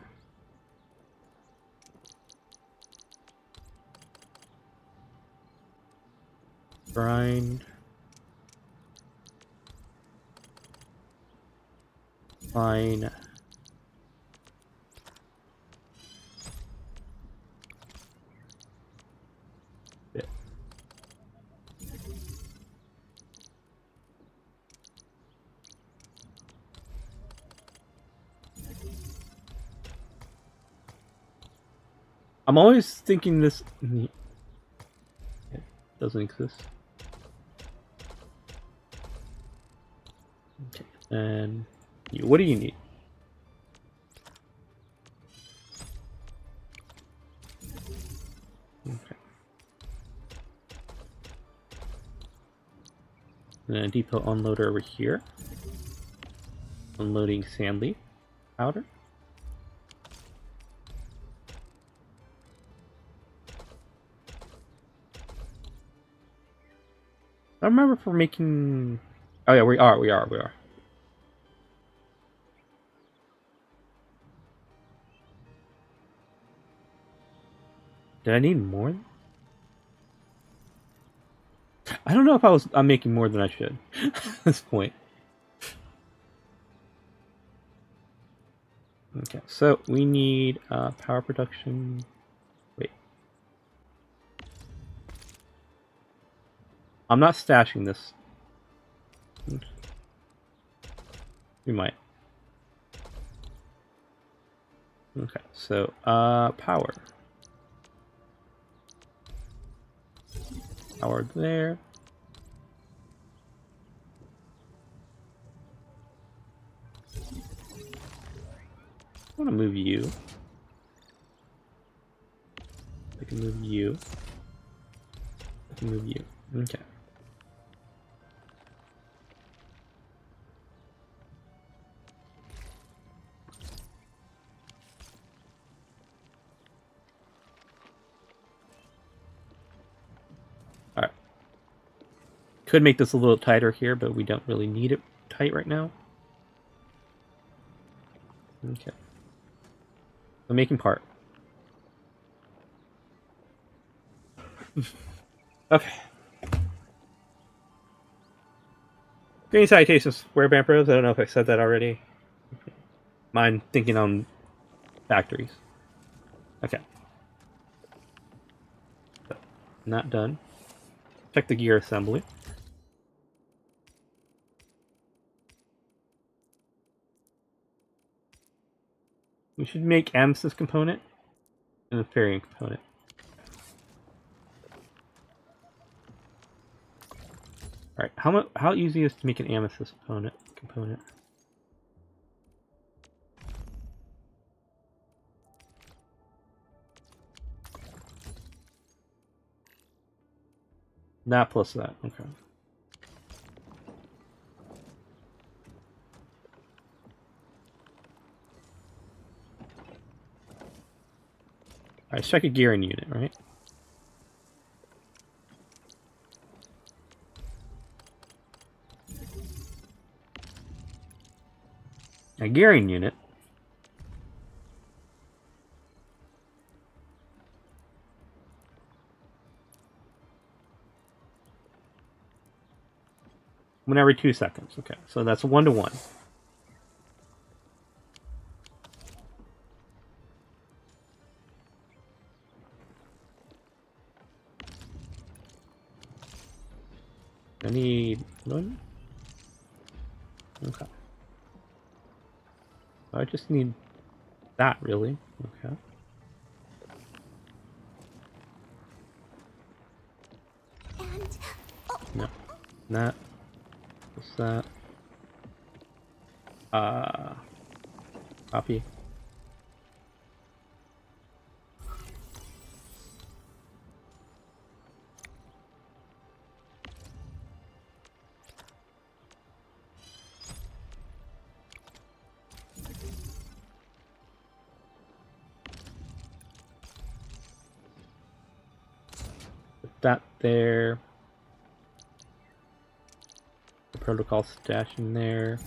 Grind. Fine. Fit. I'm always thinking this it doesn't exist. Okay, and you, what do you need? Okay. And then a depot unloader over here. Unloading sand leaf powder. I remember for making. Oh yeah, we are. Did I need more? I don't know if I'm making more than I should at this point. Okay, so we need power production. Wait. I'm not stashing this. We might. Okay, so power. Power there. I want to move you. I can move you. I can move you. Okay. Alright. Could make this a little tighter here, but we don't really need it tight right now. Okay. I'm making part. Okay. Green salutations, Wereband Pros. I don't know if I said that already. Mine thinking on factories. Okay. So, not done. Check the gear assembly. We should make Amethyst component and a Fairy component. Alright, how easy is it to make an Amethyst component? That plus that, okay. Alright, let's check a gearing unit, right? A gearing unit. One every 2 seconds. Okay, so that's 1 to 1. I need 1. Okay. I just need that, really. Okay. That. What's that? Copy. Put that there. The protocol stash in there.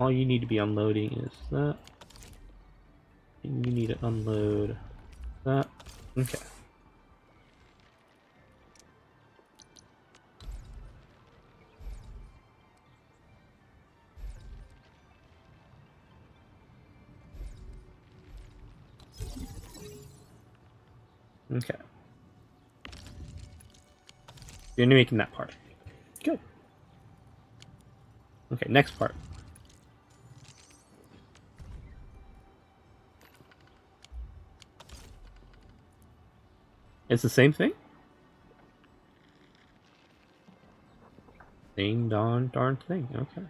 All you need to be unloading is that. And you need to unload that. Okay. Okay. You're making that part. Good. Okay, next part. It's the same thing? Same darn thing. Okay.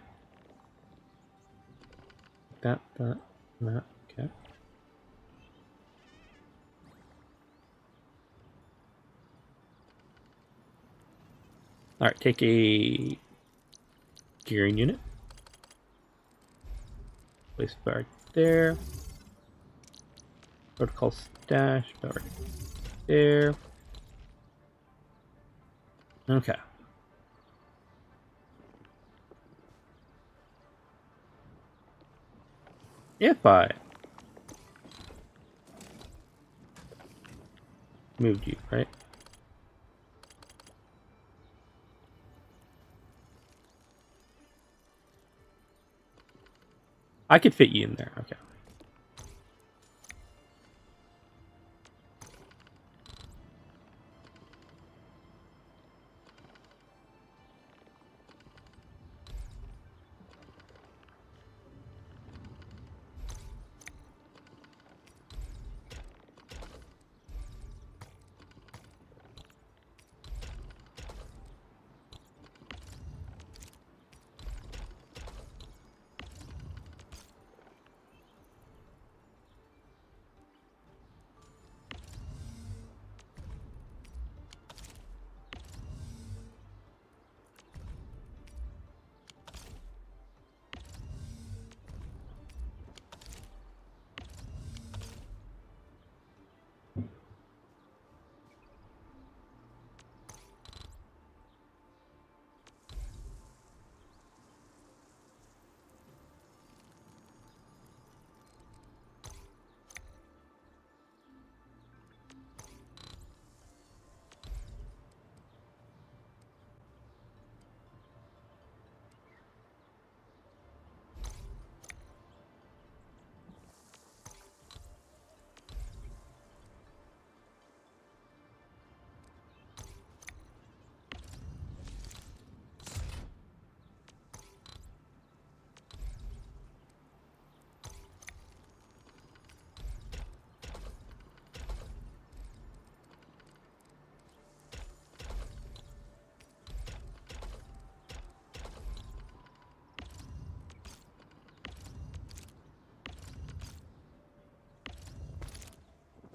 That, okay. Alright, take a gearing unit. Place it right there. Protocol stash, right there. Okay. If I moved you, right? I could fit you in there, okay.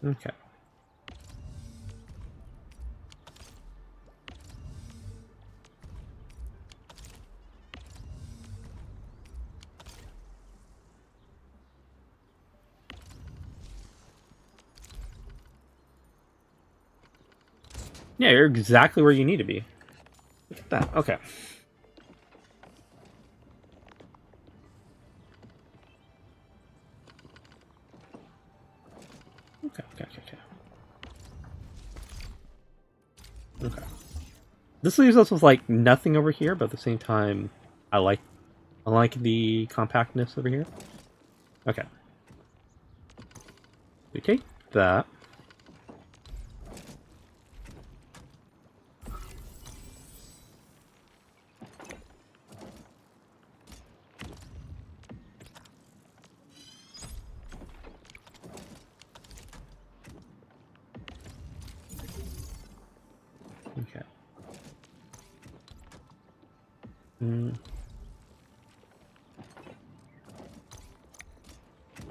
Okay. Yeah, you're exactly where you need to be. Look at that. Okay. Okay. This leaves us with like nothing over here, but at the same time, I like the compactness over here. Okay. We take that. Mm.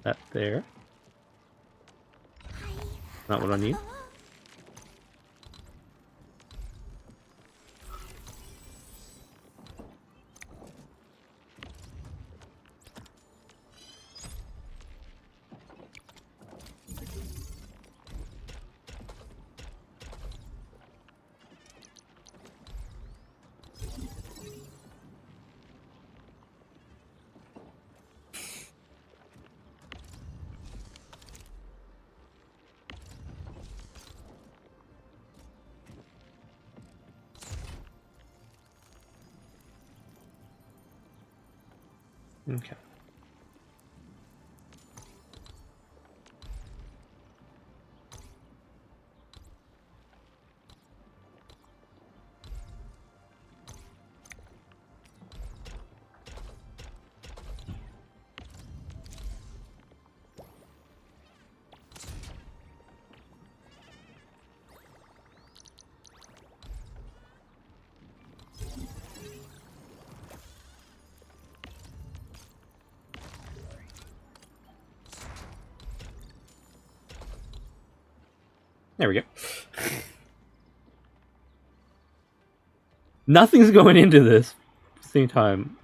That there. Not what I need. Okay. There we go. Nothing's going into this at the same time.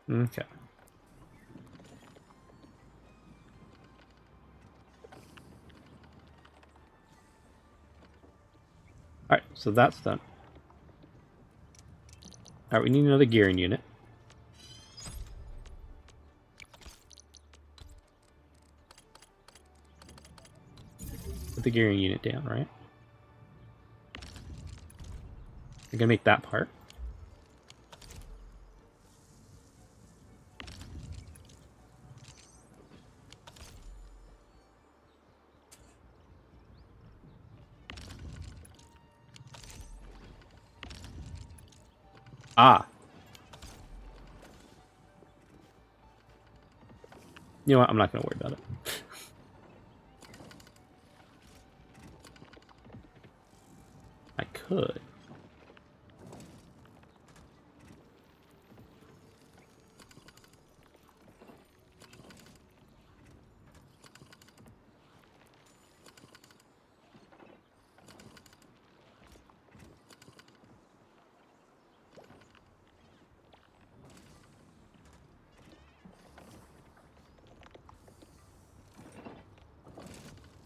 Okay. Alright, so that's done. Alright, we need another gearing unit. Put the gearing unit down, right? We're gonna make that part. Ah. You know what? I'm not going to worry about it. I could.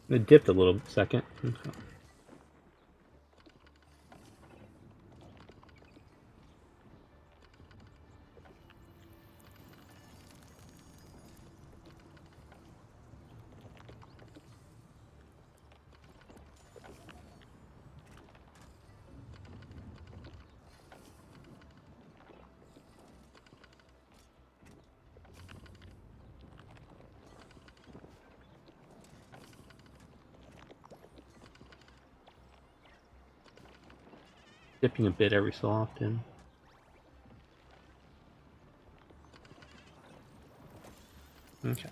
It dipped a little second. Okay. Dipping a bit every so often. Okay.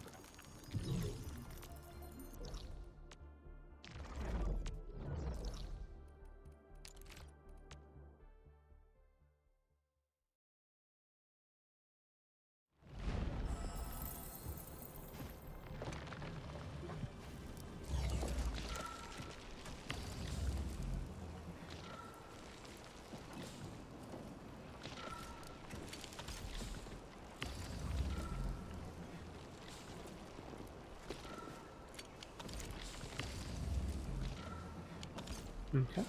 Okay.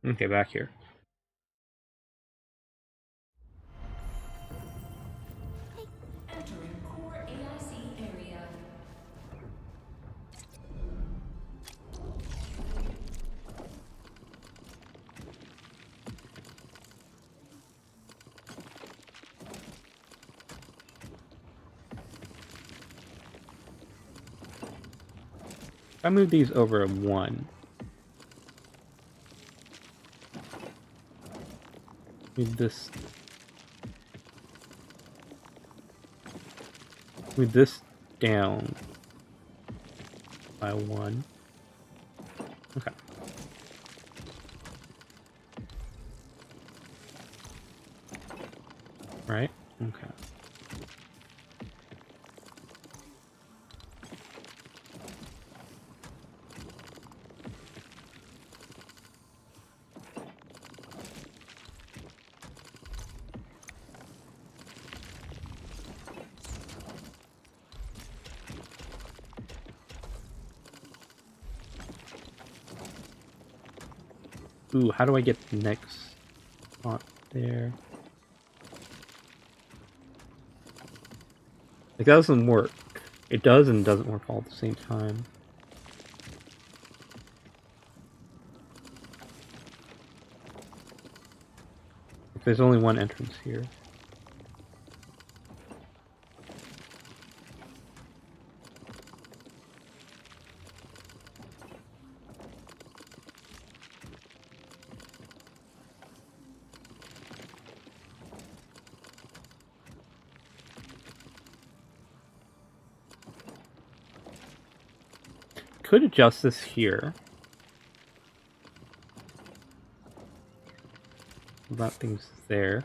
Okay, back here. Entering core AIC area. If I move these over 1. Move this. Move this down by 1. Okay. Right? Okay. Ooh, how do I get the next spot there? Like, that doesn't work. It does and doesn't work all at the same time. There's only one entrance here. Could adjust this here. That thing's there.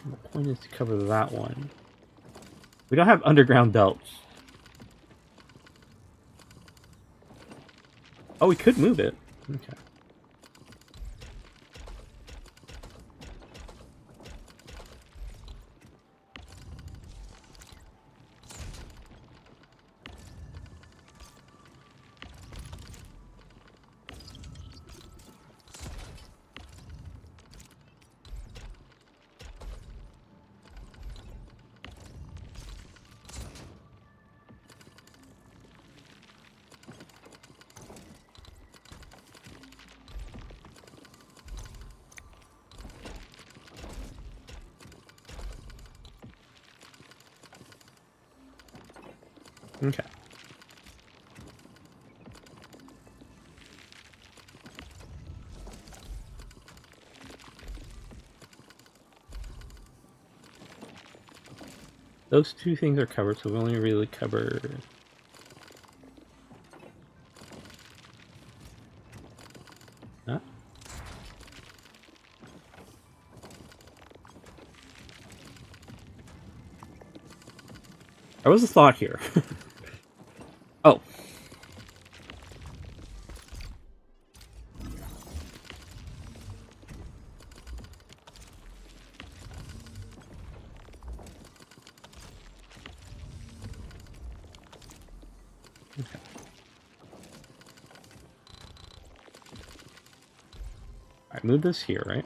The point is to cover that one. We don't have underground belts. Oh, we could move it. Okay. Okay. Those two things are covered, so we only really cover... That? There was a thought here. Oh. Okay. Alright, move this here, right?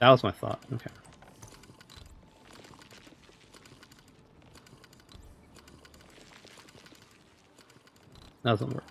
That was my thought. Okay. That doesn't work.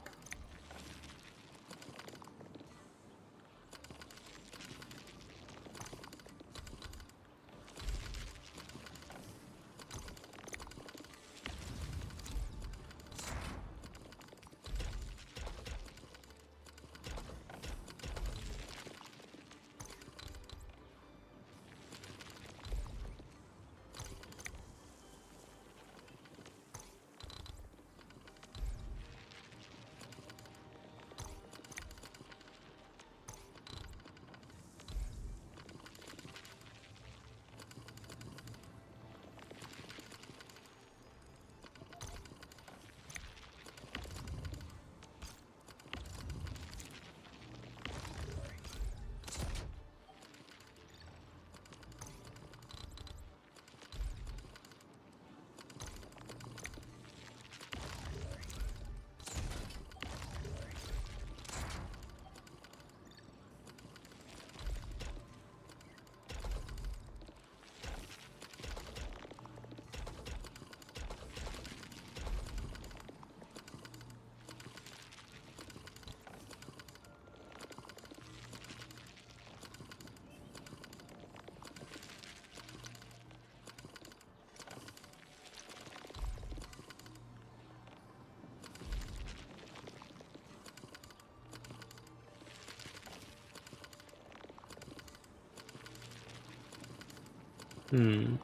Hmm.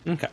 Okay.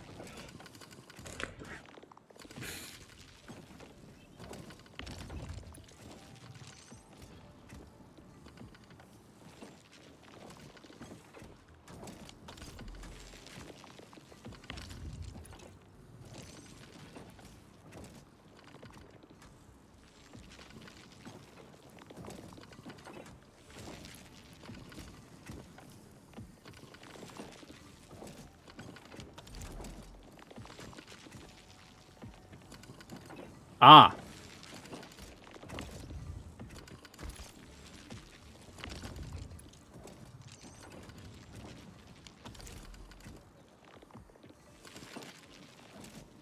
Ah.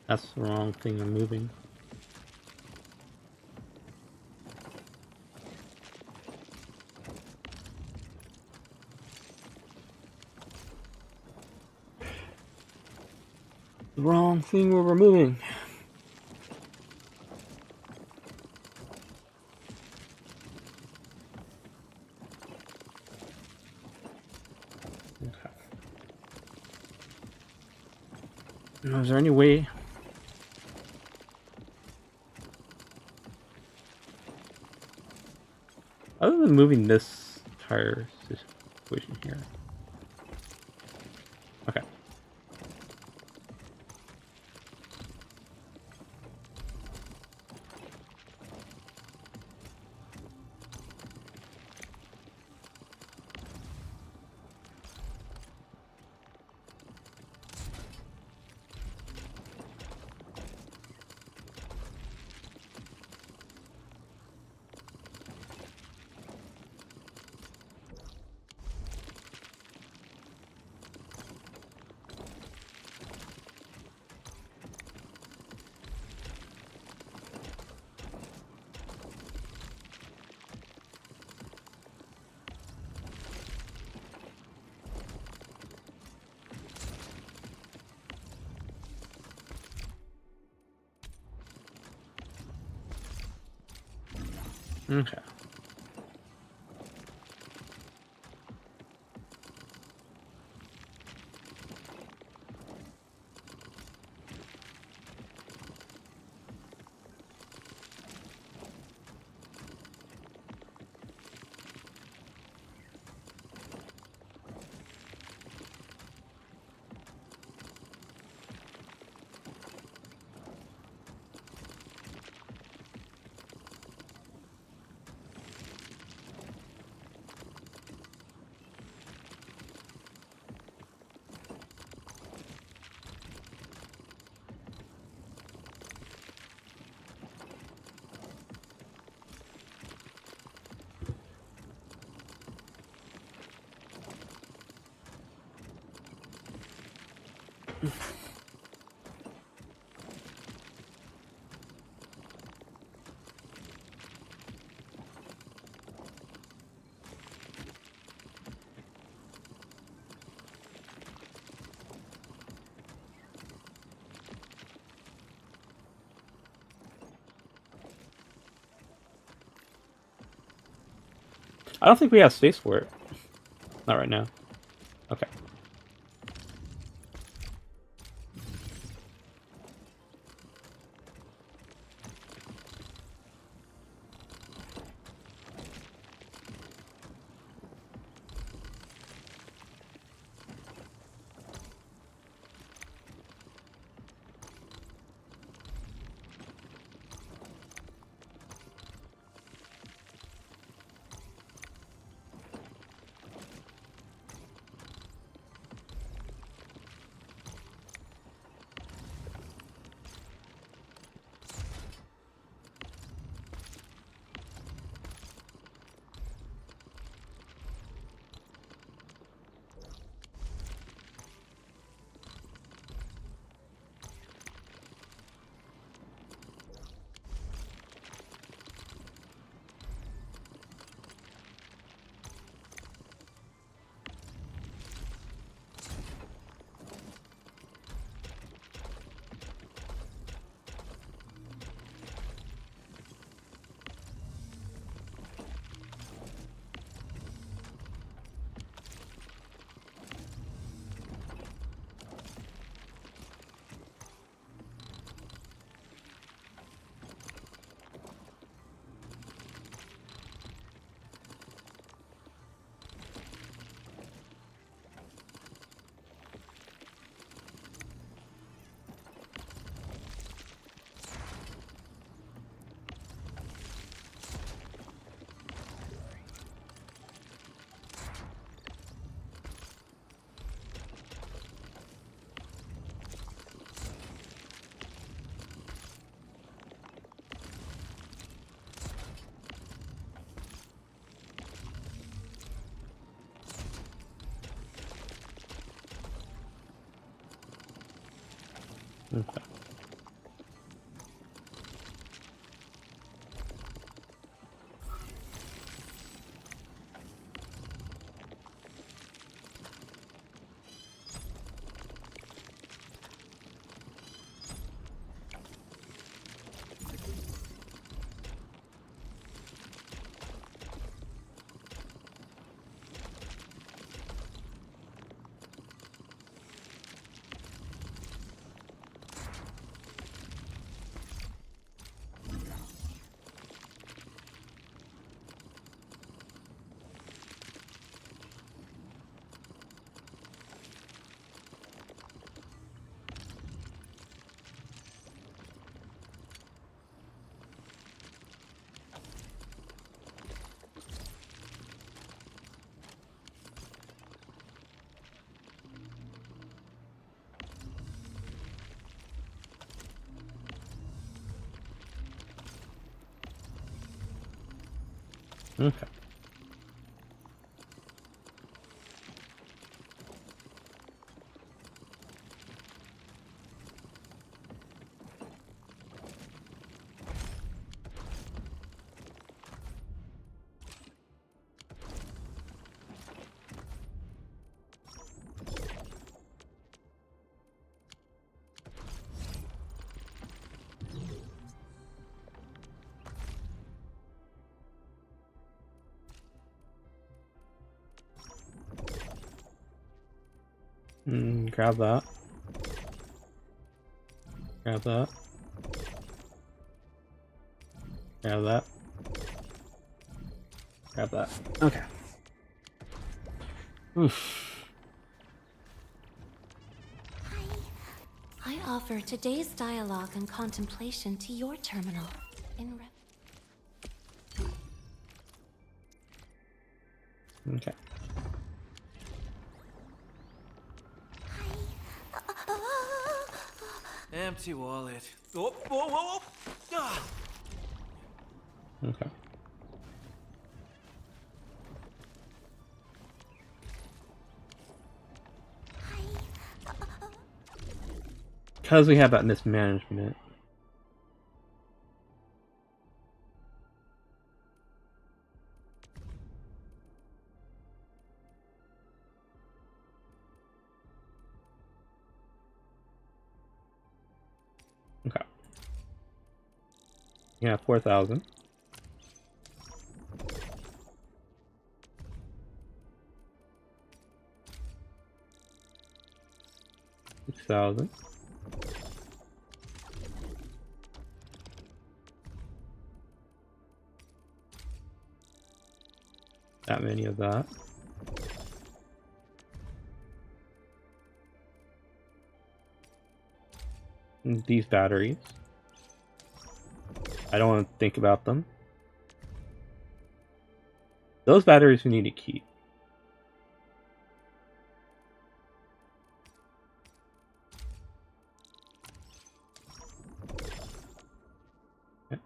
That's the wrong thing I'm moving. The wrong thing we're removing. Okay. Now, is there any way? Other than moving this entire situation here. Okay. Okay. I don't think we have space for it. Not right now. Okay. Okay. Okay. Grab that. Grab that. Grab that. Grab that. Okay. Oof. I offer today's dialogue and contemplation to your terminal. Okay. Empty wallet. Oh, whoa, whoa, whoa! Ah. Okay. because we have that mismanagement. Okay. Yeah, 4,000. 6,000. That many of that. And these batteries. I don't want to think about them. Those batteries we need to keep. Okay.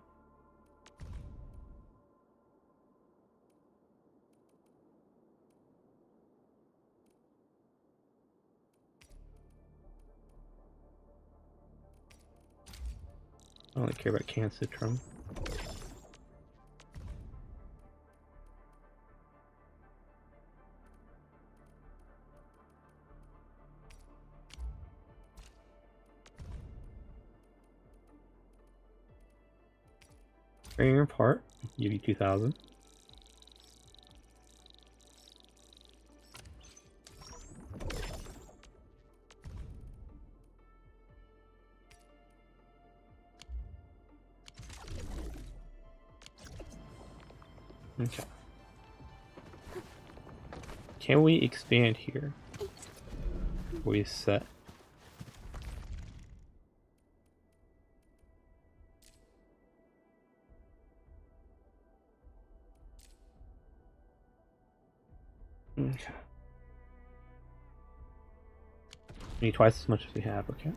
I don't really care about Cancitrum. Barrier part, give you 2,000. Okay. Can we expand here? We set. Okay. We need twice as much as we have, okay.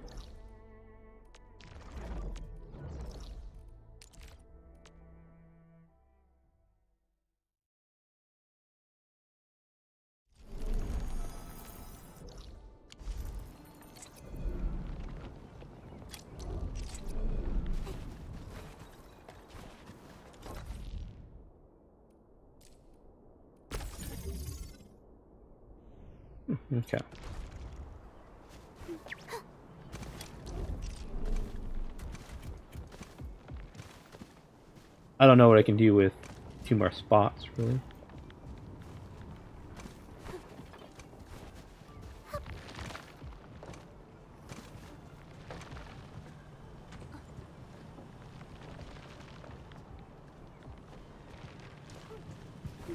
Okay. I don't know what I can do with 2 more spots, really.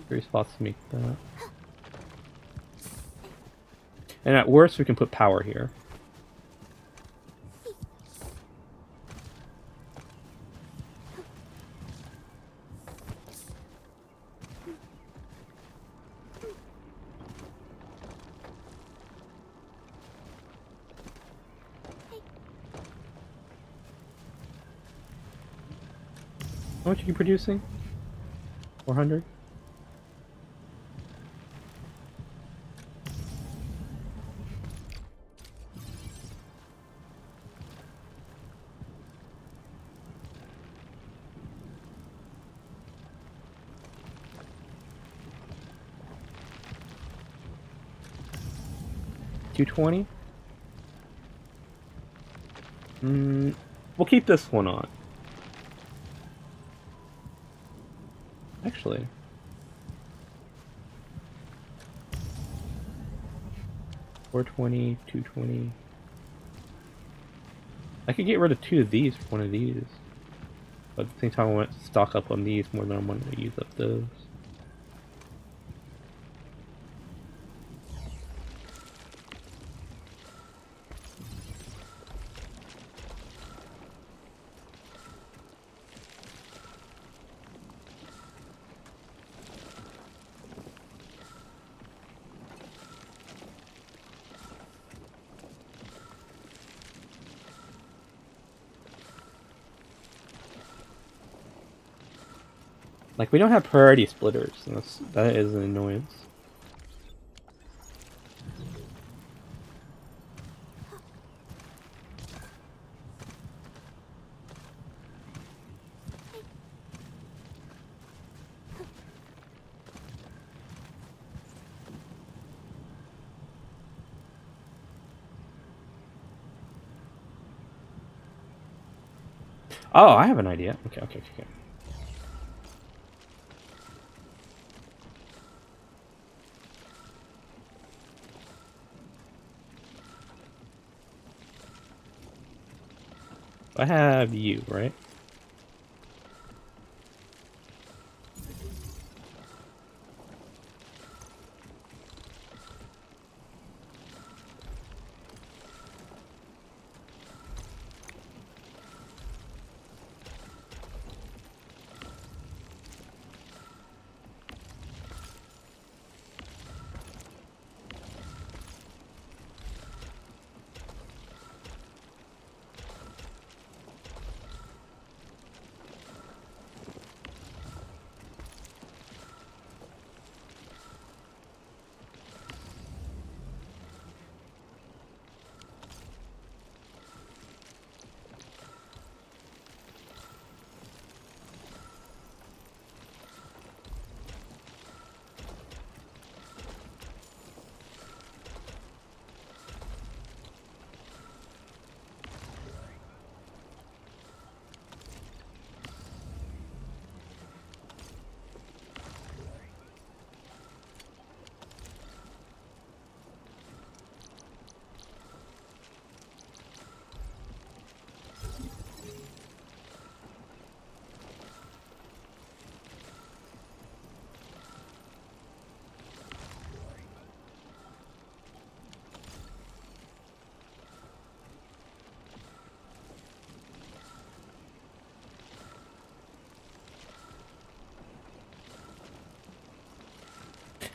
Three spots to make that. And at worst, we can put power here. How much are you producing? 400? $220? We'll keep this one on. Actually. $420, $220. I could get rid of 2 of these for one of these. But at the same time I want to stock up on these more than I want to use up those. Like, we don't have priority splitters, and that is an annoyance. Oh, I have an idea. Okay, okay, okay. I have you, right?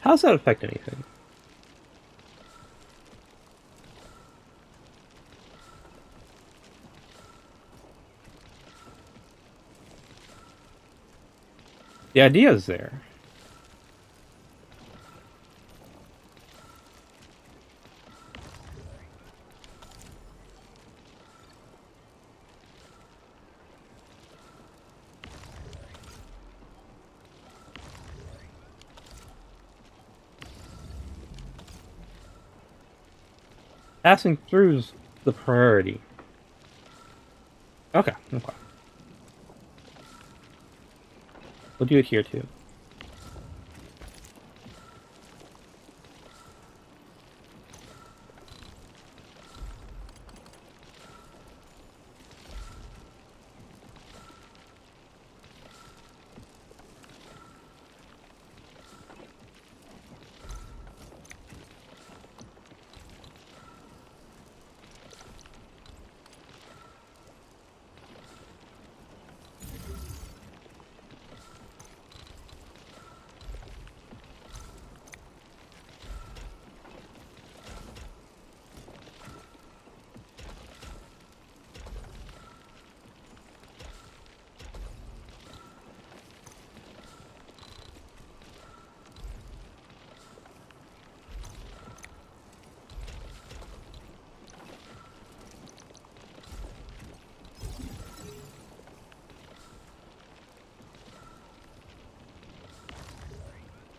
How does that affect anything? The idea is there. Passing through's the priority. Okay, okay. We'll do it here too.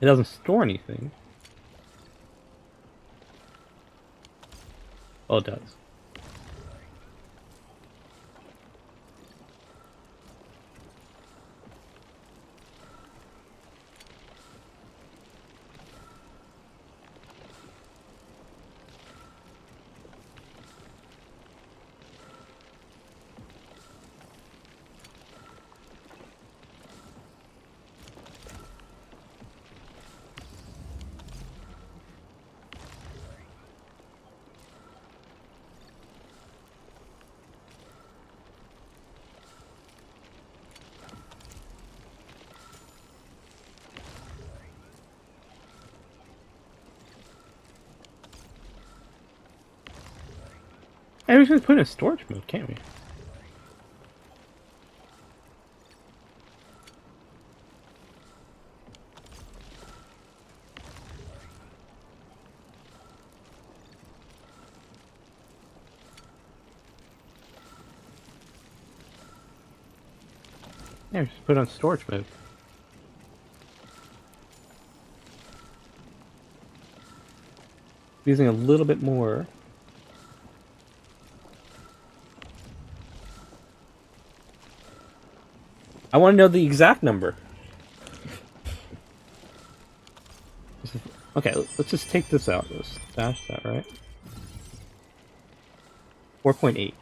It doesn't store anything. Oh, it does. Hey, we can put it in storage mode, can't we? Yeah, just put it on storage mode. Using a little bit more. I want to know the exact number. Okay, let's just take this out. Let's dash that, right? 4.8.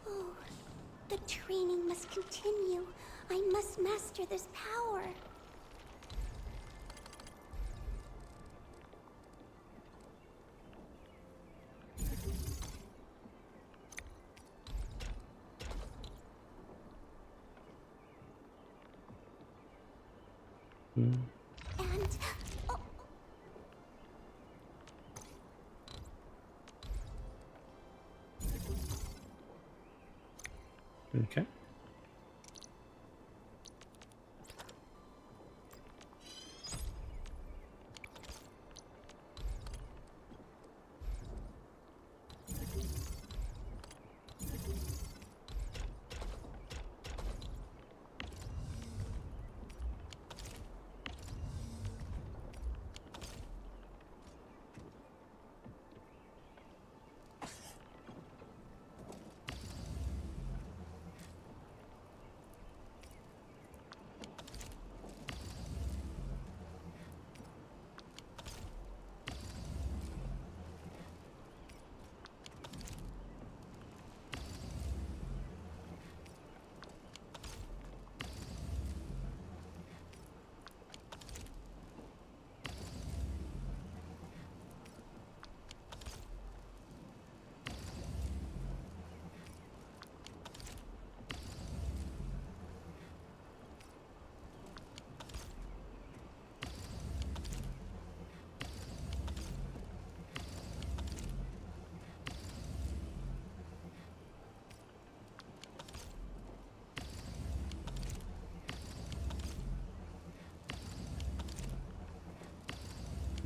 Oh, the training must continue. I must master this power. And oh, Okay.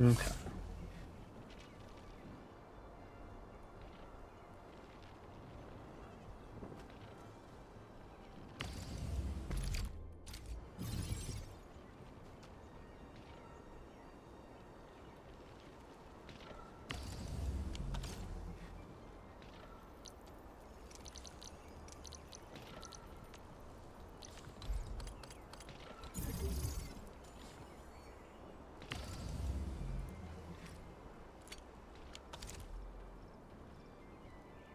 Okay.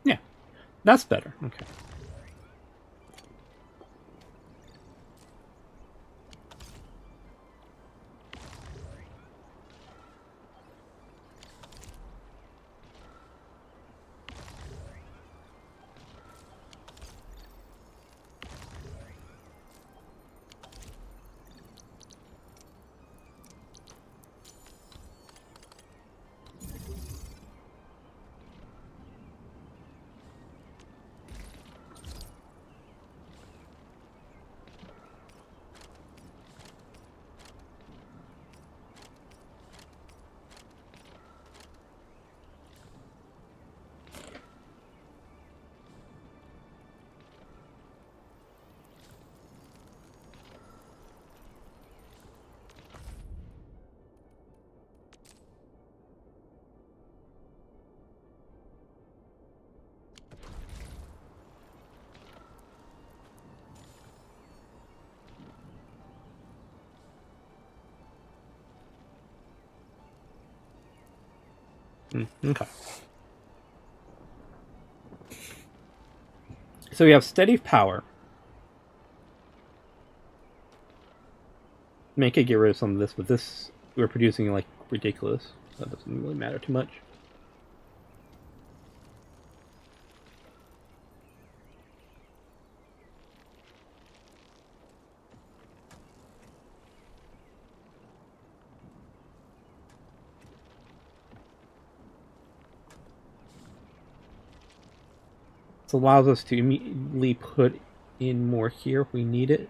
Yeah, that's better. Okay. Okay. So we have steady power. I mean, I could get rid of some of this, but this we're producing like ridiculous. That doesn't really matter too much. This allows us to immediately put in more here if we need it,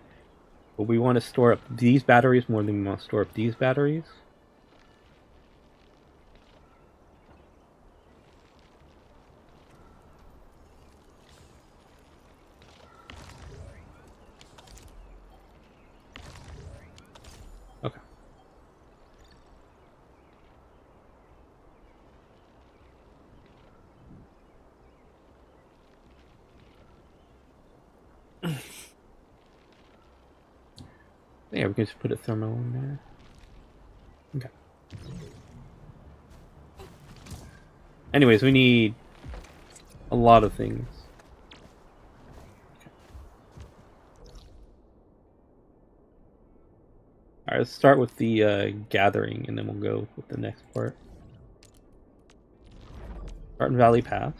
But we want to store up these batteries more than we want to store up these batteries. Okay. Yeah, we can just put a thermal in there. Okay. Anyways, we need a lot of things. Okay. Alright, let's start with the gathering, and then we'll go with the next part. Start in Valley Pass.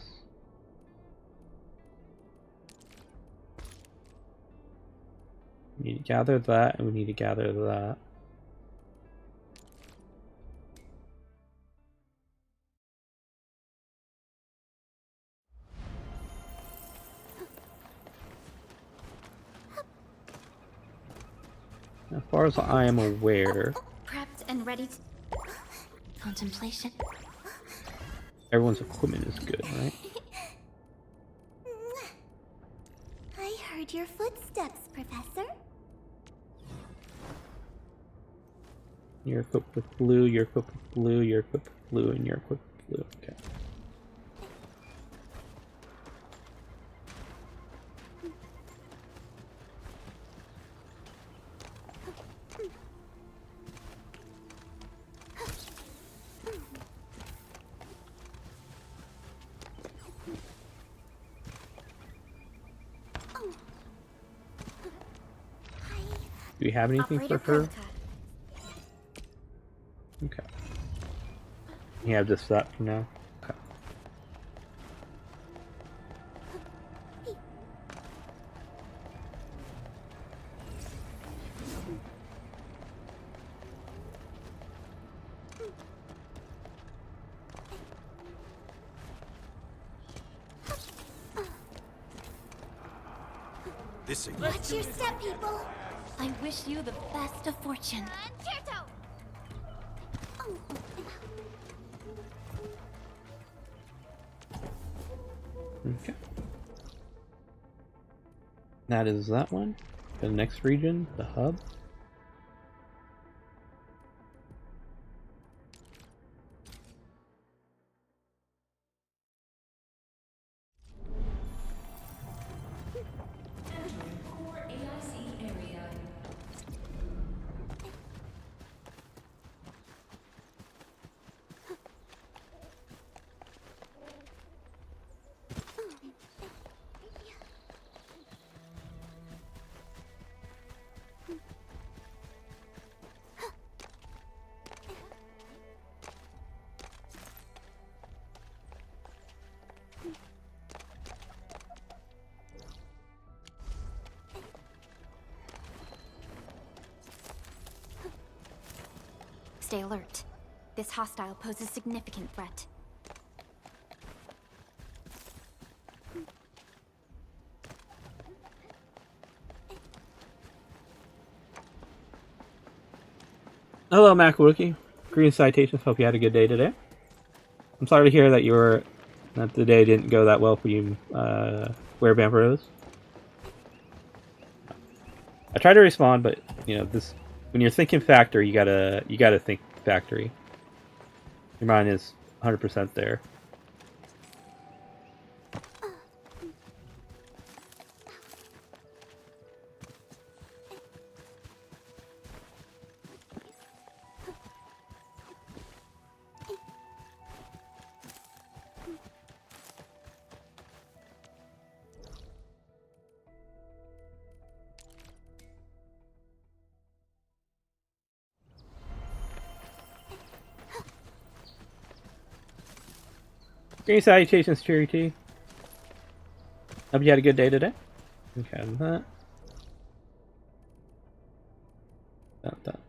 We need to gather that, and we need to gather that. As far as I am aware, Prepped and ready to... Contemplation. everyone's equipment is good, right? I heard your footsteps, Professor. You're equipped with blue, you're equipped with blue, you're equipped with blue, and you're equipped with blue. Okay. Do we have anything Operator for her? protocol. Okay. You have just that for now. Okay. Watch your step, people. I wish you the best of fortune. Concerto. Oh. Okay. That is that one. The next region, the hub. Core AIC area. Stay alert. This hostile poses significant threat. Hello, MacWookie. Green citations. Hope you had a good day today. I'm sorry to hear that that the day didn't go that well for you, Where Rose. I tried to respond, but you know this. When you're thinking factory, you gotta think factory. Your mind is 100% there. Green salutations, Charity. Hope you had a good day today. Okay, that.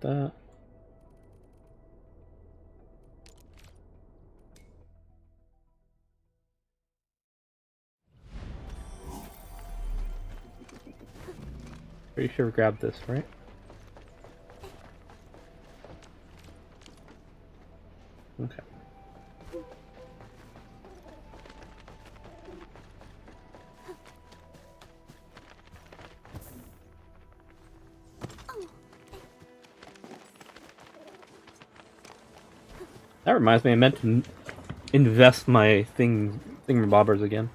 That. Pretty sure we grabbed this, right? That reminds me, I meant to invest my thingamabobbers again.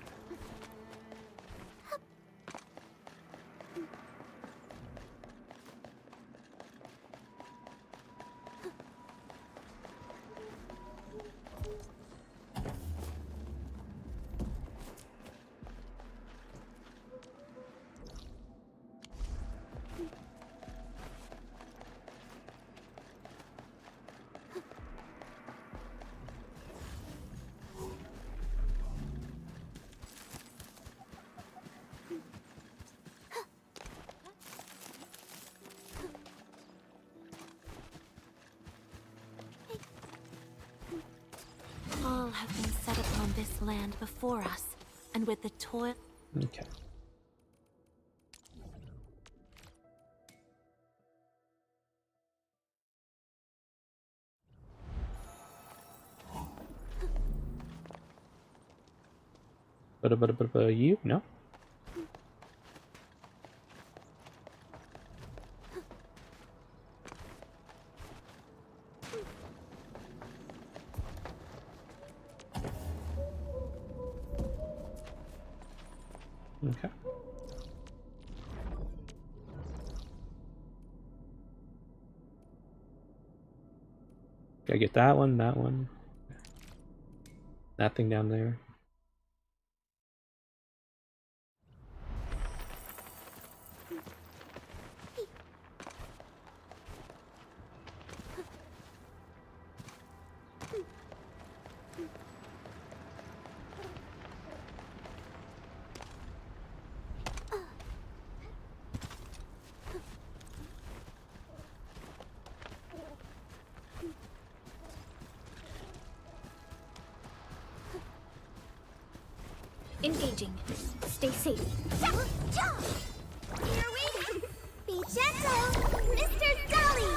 All have been set upon this land before us, and with the toil. Okay. But you? No? Okay. Gotta get that one, that thing down there. Engaging. Stay safe. Here we go. Be gentle, Mr. Dolly.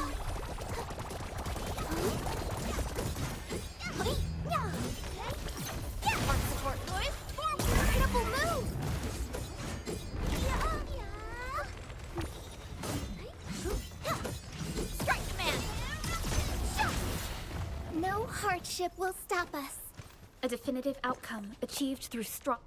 Want support, boys? Forward. Triple move. Strike command. No hardship will stop us. A definitive outcome achieved through strong.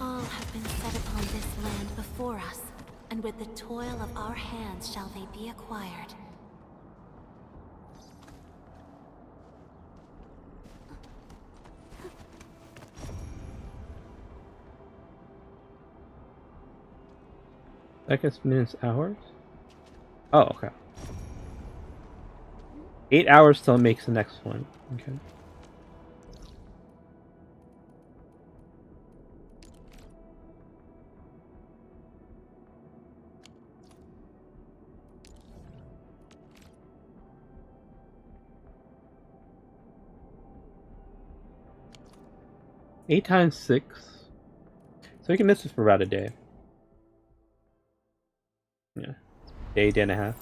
All have been set upon this land before us, and with the toil of our hands shall they be acquired. Seconds, minutes, hours? Oh, okay. 8 hours till it makes the next one. Okay. Eight times 6. So we can miss this for about a day. Yeah. Day and a half.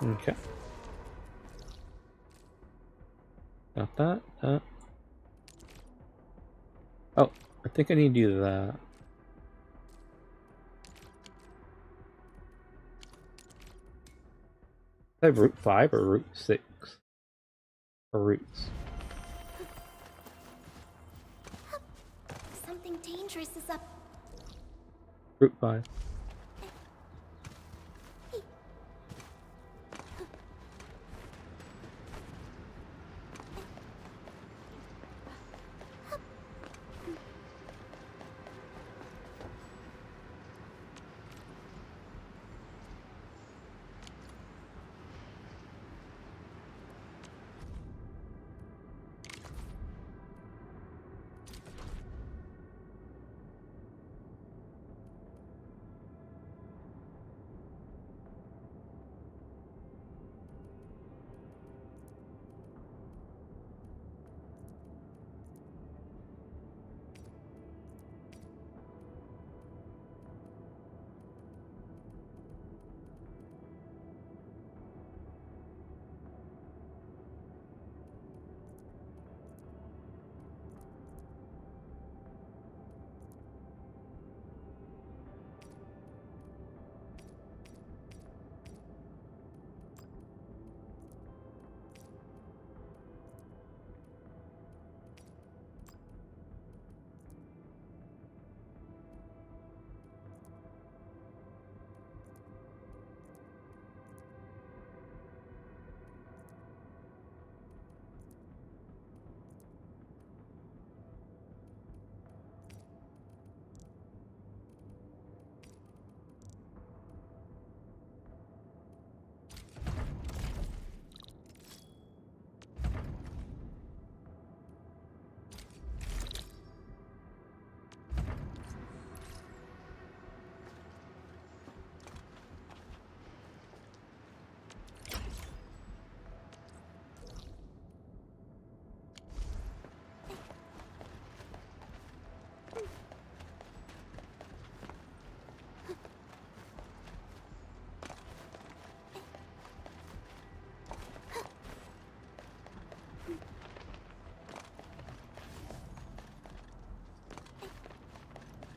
Okay. Oh, I think I need to do that. Is that Route 5 or Route 6? Or Routes? Something dangerous is up. Route 5.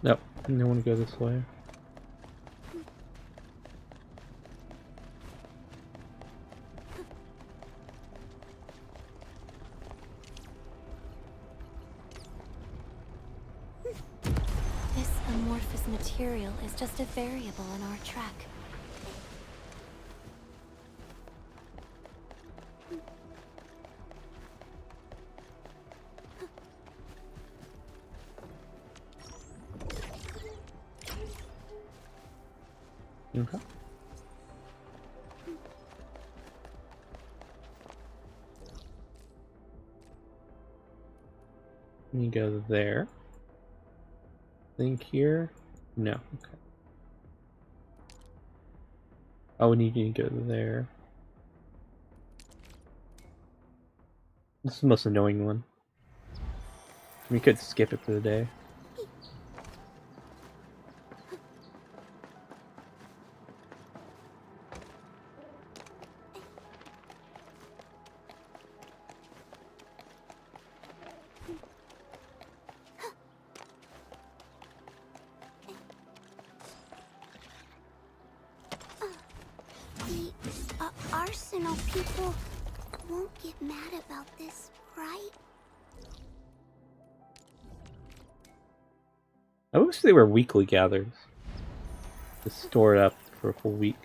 Nope, I don't want to go this way. This amorphous material is just a variable in our track. Okay. You go there. Think here? No. Okay. Oh, we need to go there. This is the most annoying one. We could skip it for the day. The Arsenal people won't get mad about this, right? I wish they were weekly gathers. To store it up for a full week.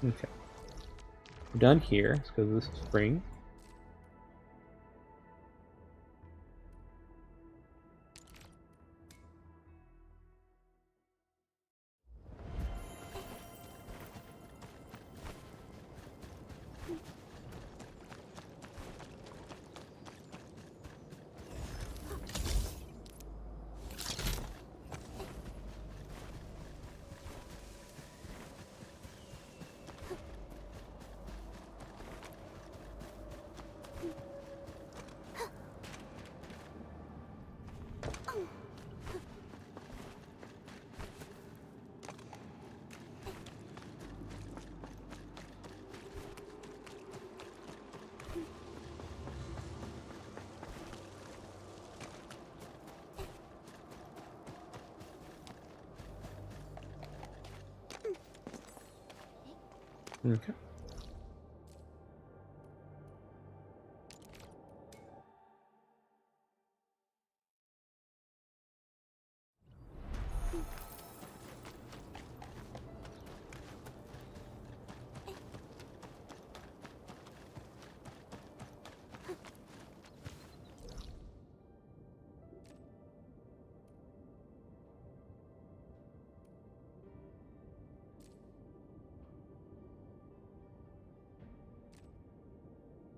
Okay. We're done here. Let's go to this spring. Okay.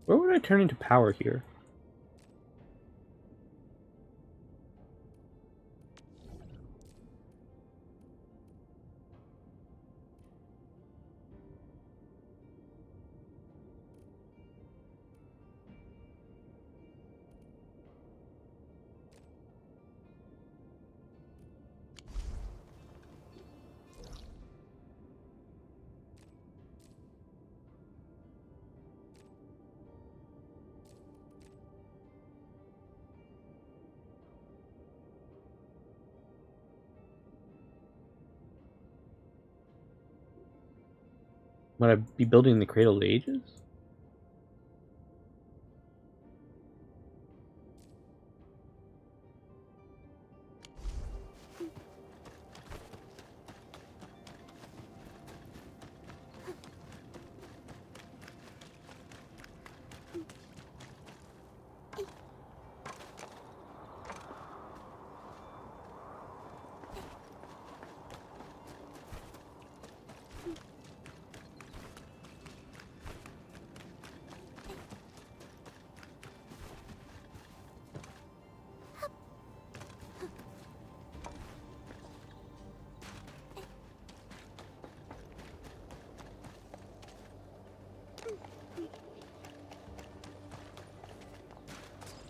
Where would I turn into power here? Would I be building the Cradle of Ages?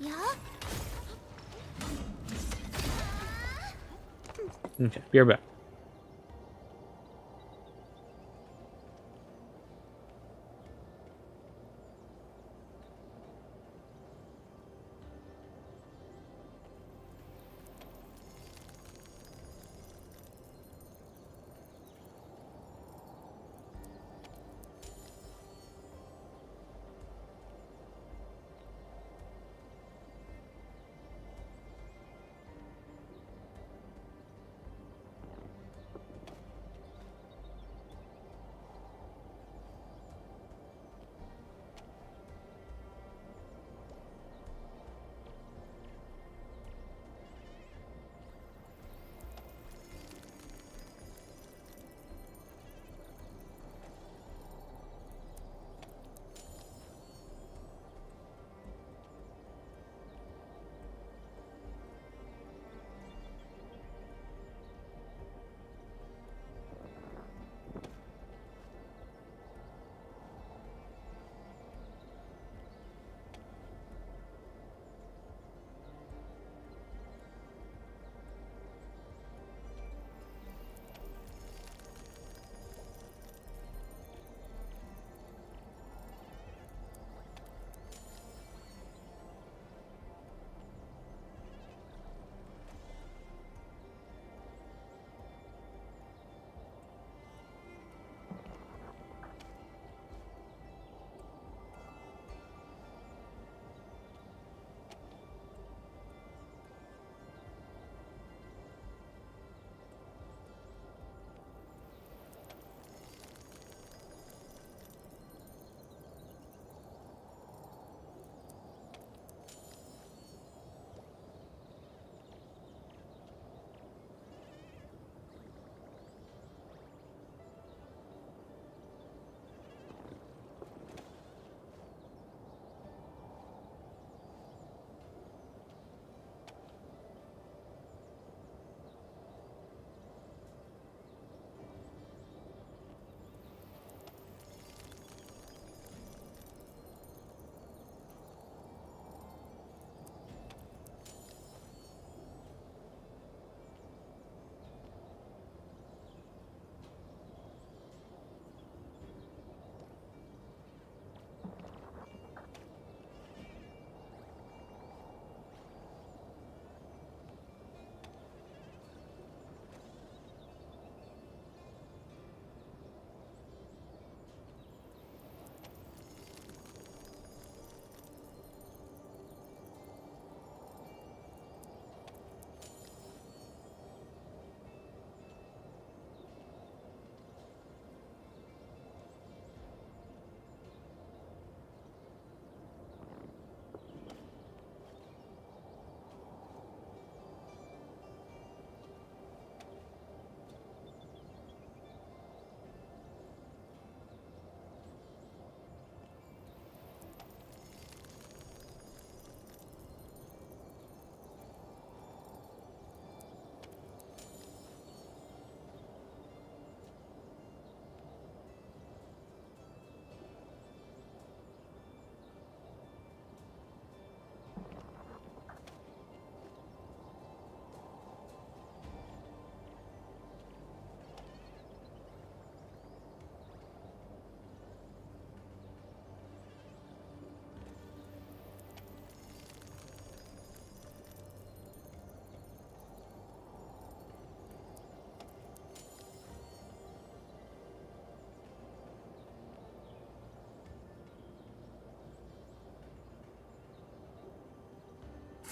Yeah? Okay, be right back.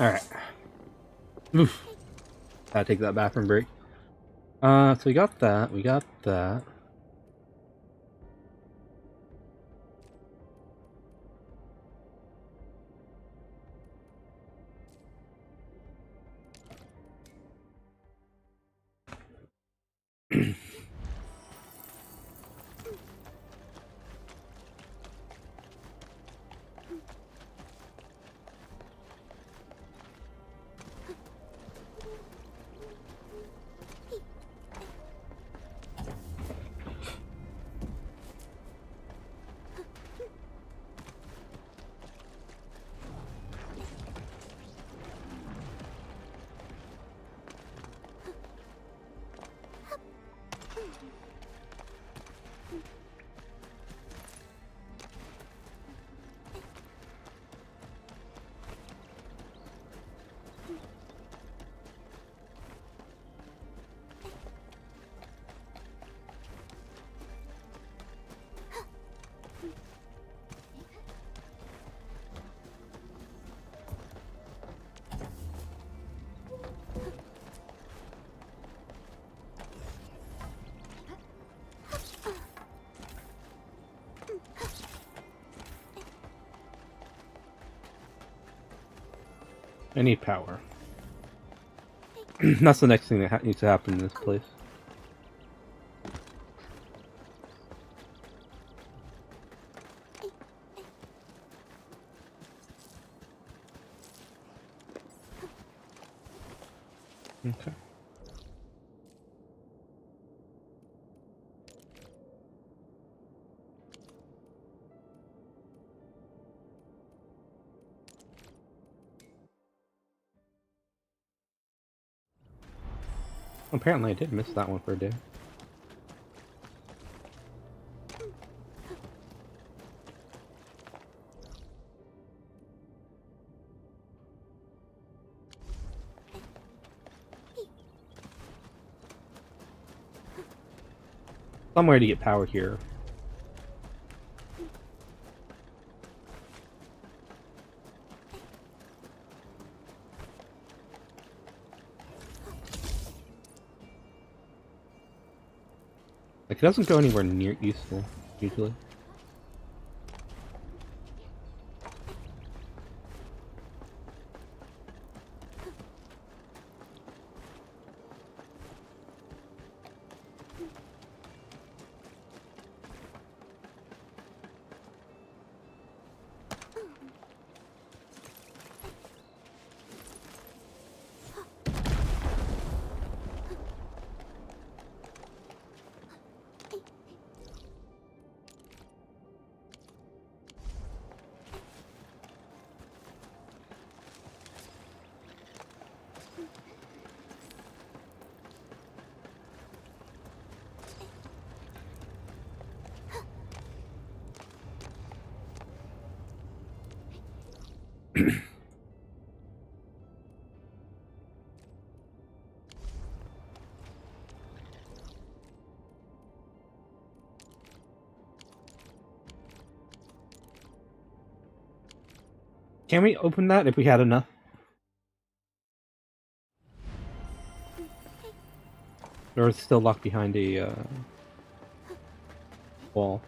Alright. Oof. Gotta take that bathroom break. So we got that, we got that. I need power. That's the next thing that needs to happen in this place. Okay. Apparently I did miss that one for a day. Somewhere to get power here. Like, it doesn't go anywhere near useful, usually. Can we open that if we had enough? Or is it still locked behind a wall?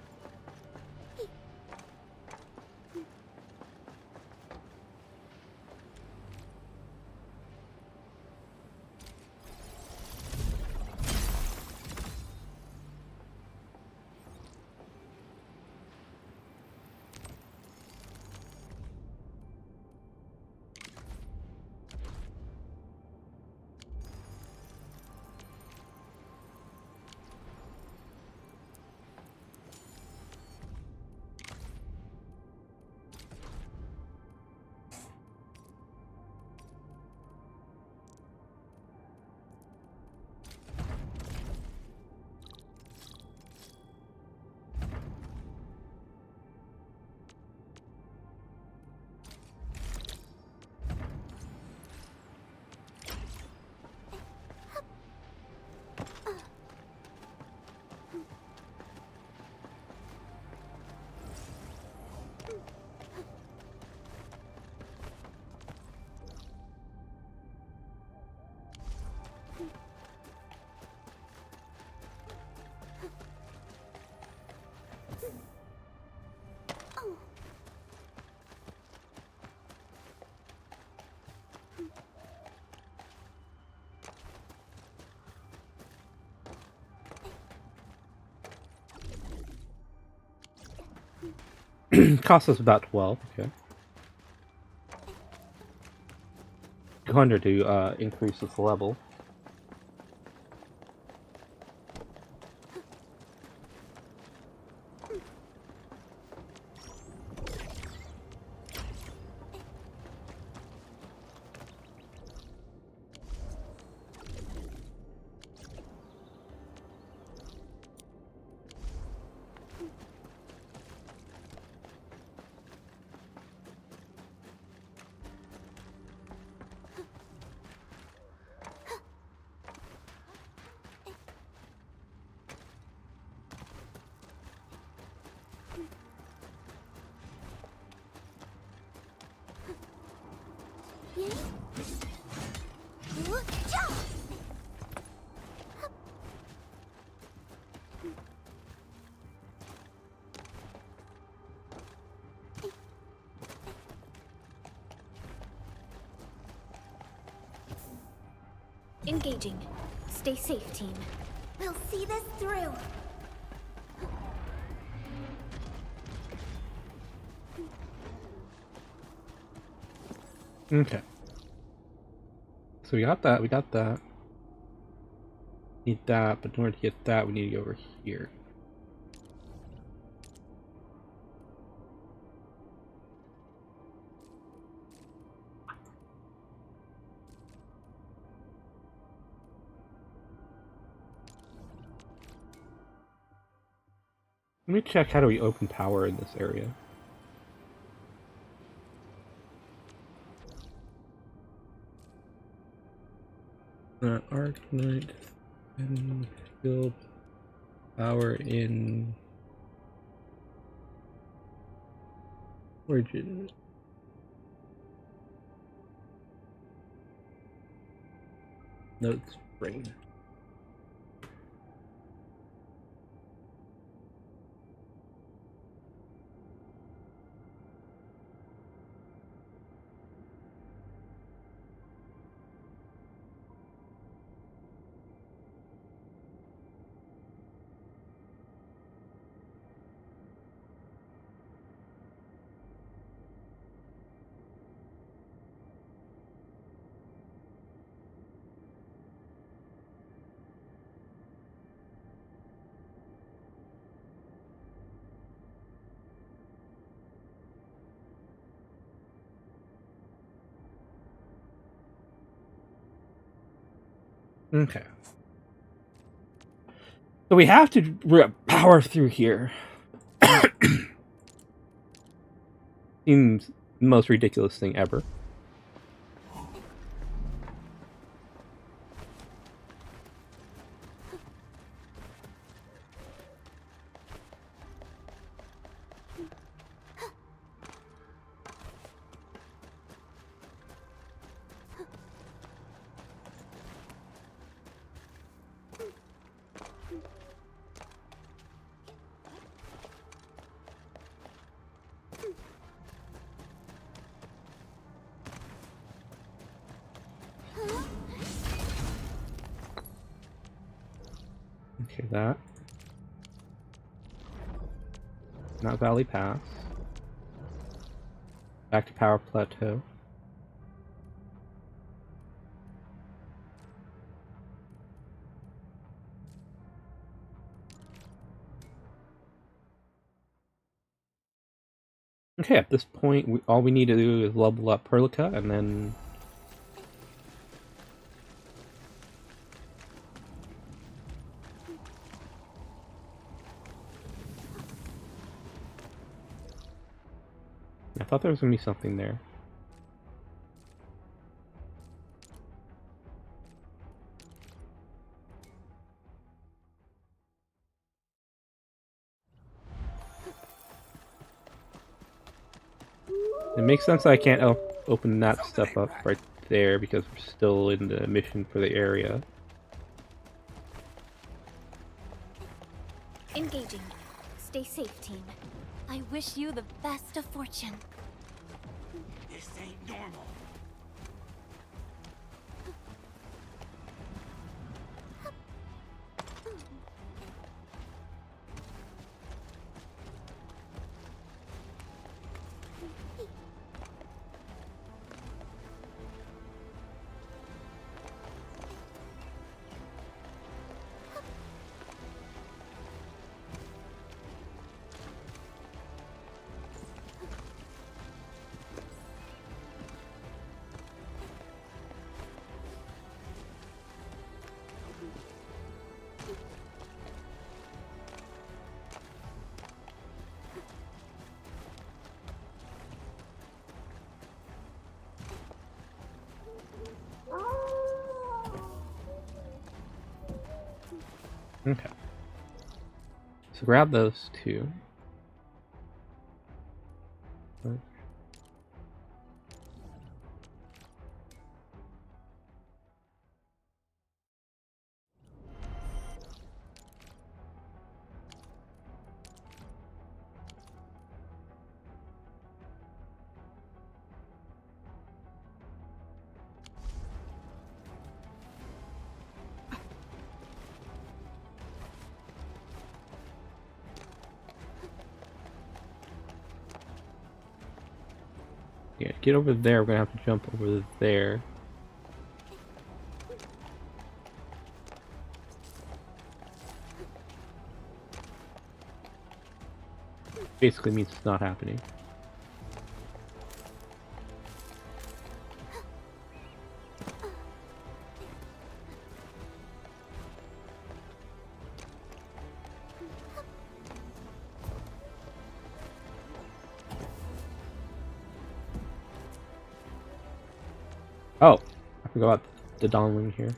Cost us about 12. Okay. 200 to increase its level. Engaging. Stay safe, team. We'll see this through. Okay. So we got that, Need that, but in order to get that, we need to go over here. Let me check how do we open power in this area. Arknights and build power in origin. Notes brain. Okay. So we have to power through here. Seems the most ridiculous thing ever. Okay, that. Not Valley Pass. Back to Power Plateau. Okay, at this point, all we need to do is level up Perlica, and then... I thought there was going to be something there. It makes sense that I can't open that stuff up right there because we're still in the mission for the area. Engaging. Stay safe, team. I wish you the best of fortune. This ain't normal. Okay. So grab those two. Right. Yeah, get over there. We're gonna have to jump over there. Basically means it's not happening. Oh, I forgot about the Donling here.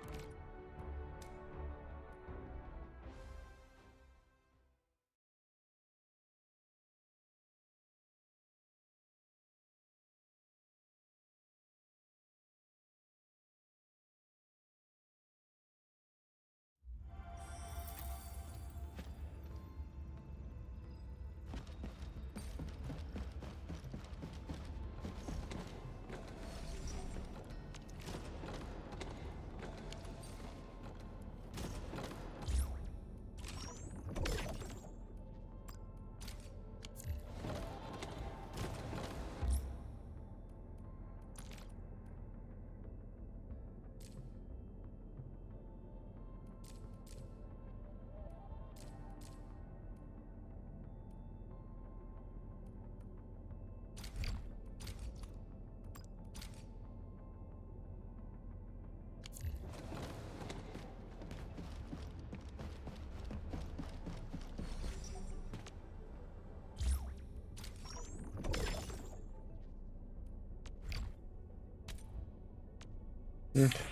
Okay.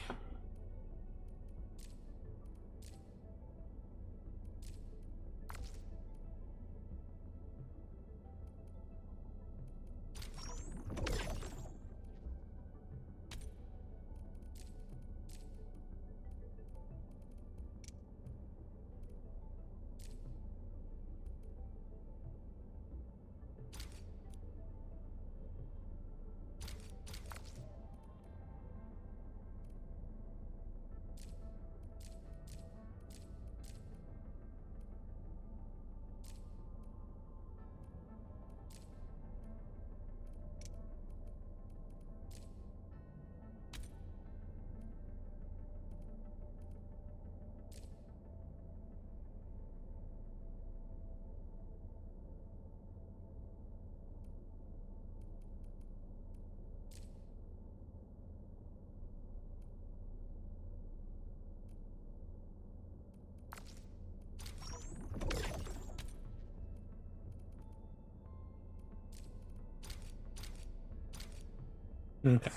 Okay.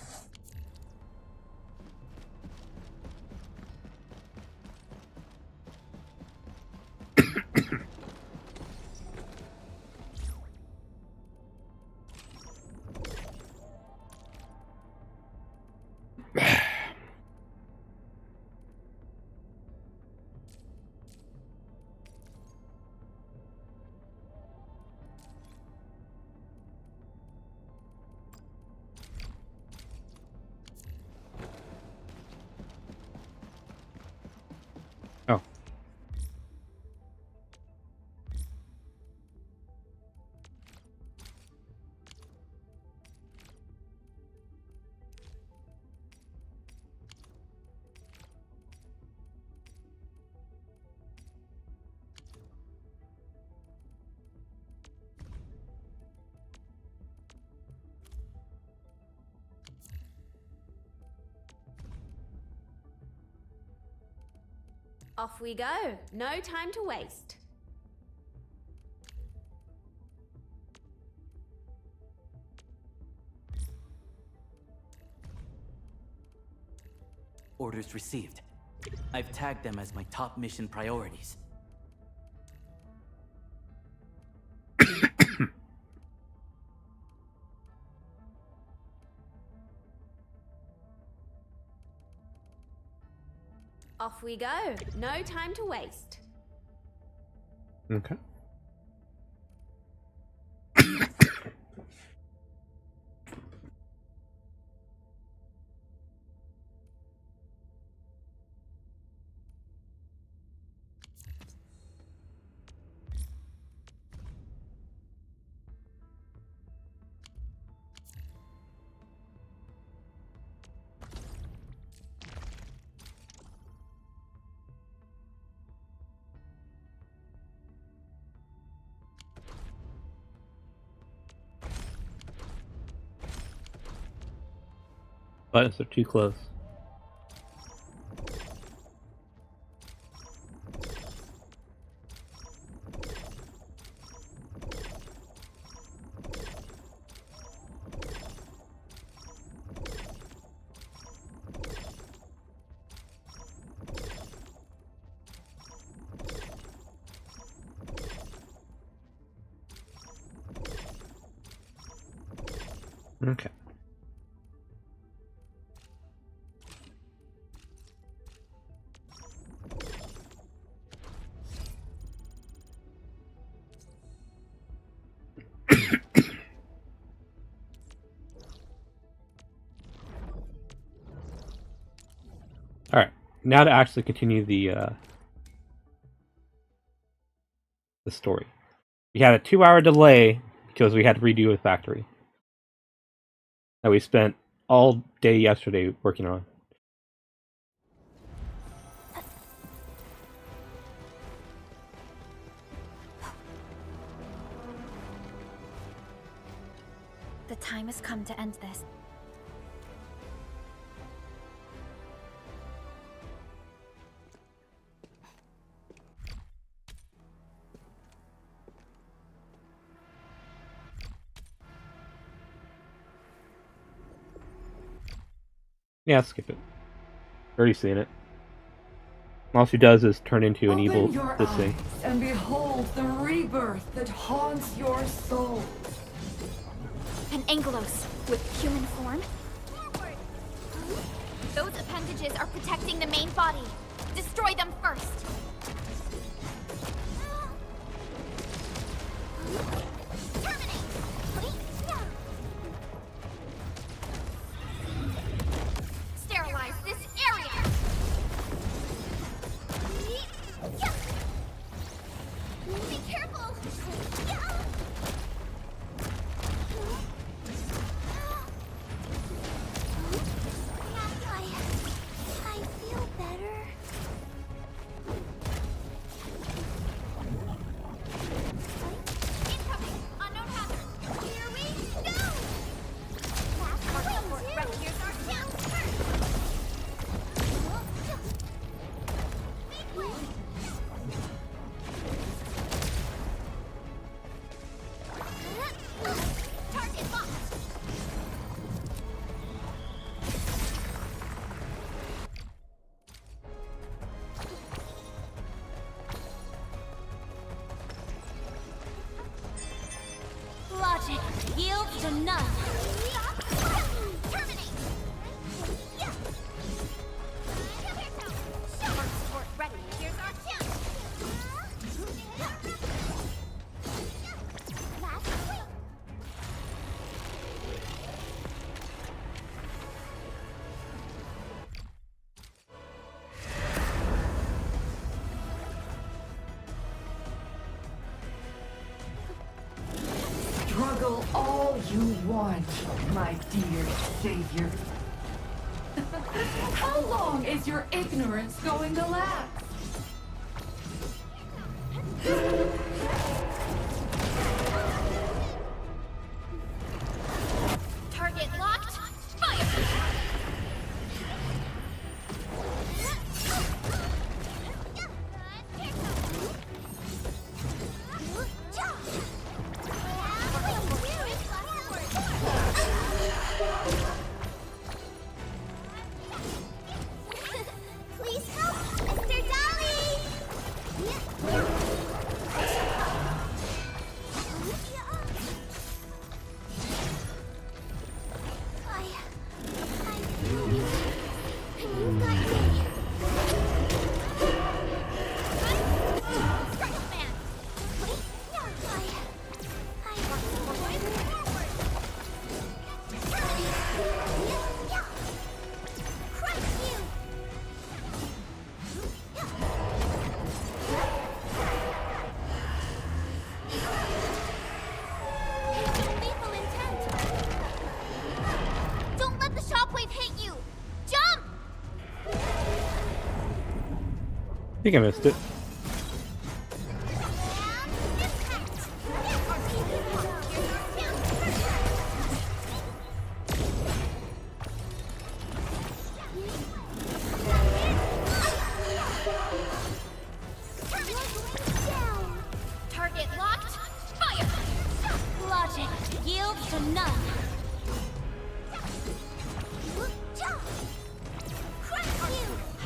Off we go. No time to waste. Orders received. I've tagged them as my top mission priorities. Off we go. No time to waste. Okay. Buttons are too close. Okay. All right. Now to actually continue the story. We had a 2-hour delay because we had to redo a factory that we spent all day yesterday working on. The time has come to end this. Yeah, skip it. Already seen it. All she does is turn into an evil this thing. And behold the rebirth that haunts your soul. An Angelos with human form? Forward! Those appendages are protecting the main body. Destroy them first. Terminate! Sterilize this area! Be careful! I feel better. Incoming! Unknown hazard! Here we go! Our support ready. Here's our chance! Target locked! Logic yields to none. Terminate! Our support ready. Here's our chance! Last point. Struggle all you want, my dear savior. How long is your ignorance going to last? Target locked! Fire! think I missed it. Target locked. Fire! Logic yields to none.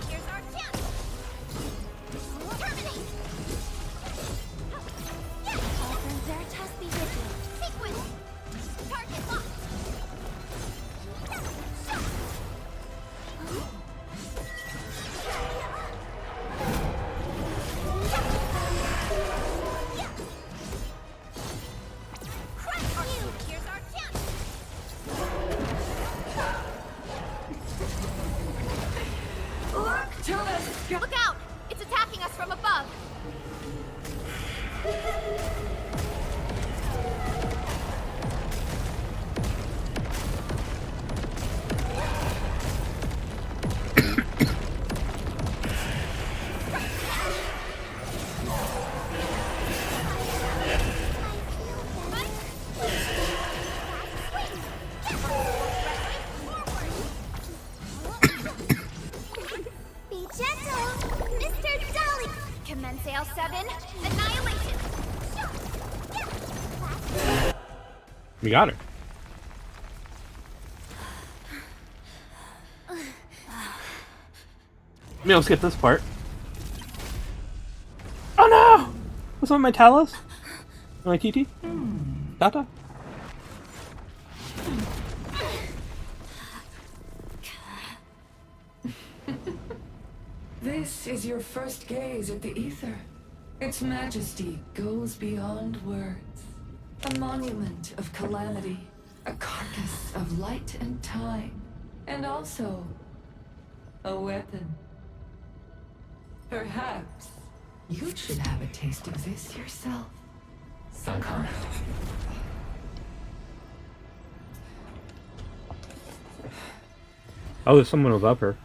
Here's our chance. Terminate. Sovereign Veritas be with you. Sequence. Target locked. Here's our chance. Look to the sky! Look out! It's attacking us from above. Be gentle, Mr. Dolly. Commence L7. Annihilation. We got her. Maybe I'll skip this part. Oh no! What's on my Talos? My TT? Data? This is your first gaze at the ether. Its majesty goes beyond words. A monument of calamity, a carcass of light and time, and also a weapon. Perhaps you should have a taste of this yourself, Sakana. Oh, there's someone above her.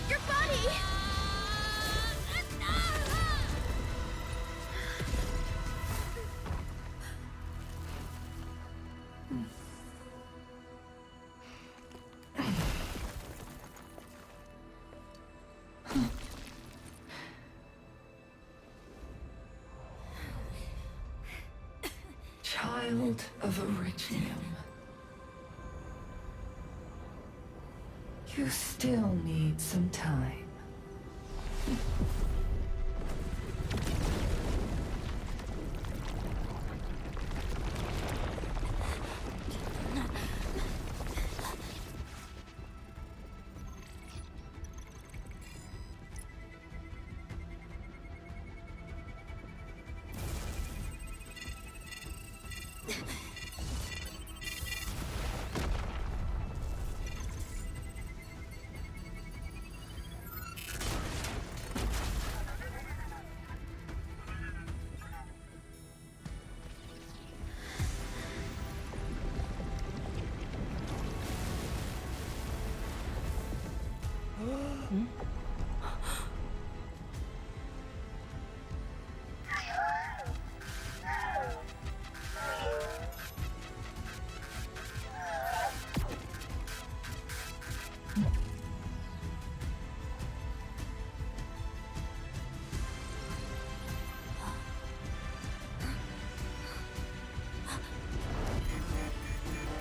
Your body! Child of Originum. You still need some time.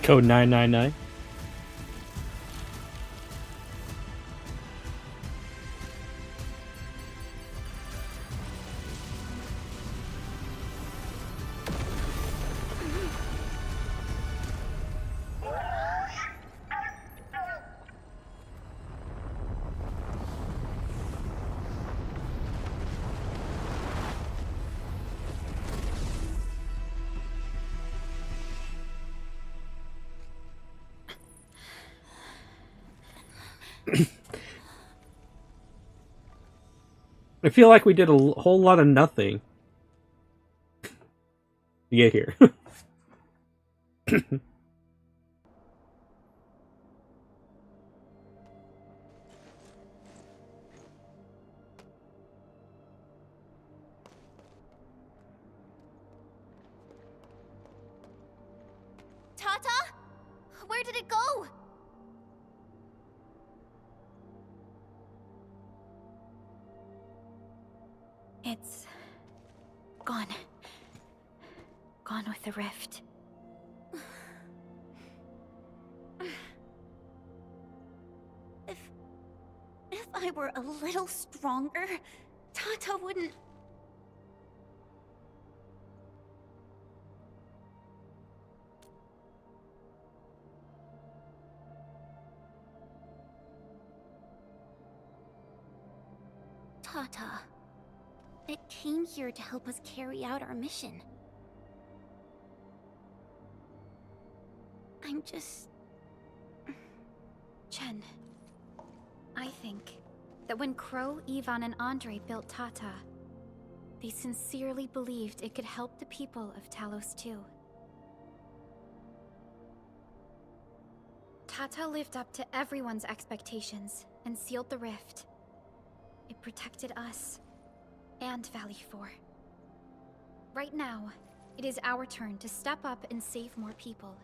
Code 999. I feel like we did a whole lot of nothing to get here. Tata? Where did it go? It's gone. Gone with the rift. If I were a little stronger, Tata wouldn't... Tata, it came here to help us carry out our mission. I'm just... Chen, I think that when Crow, Ivan, and Andre built Tata, they sincerely believed it could help the people of Talos too. Tata lived up to everyone's expectations and sealed the rift. It protected us and Valley 4. Right now, it is our turn to step up and save more people.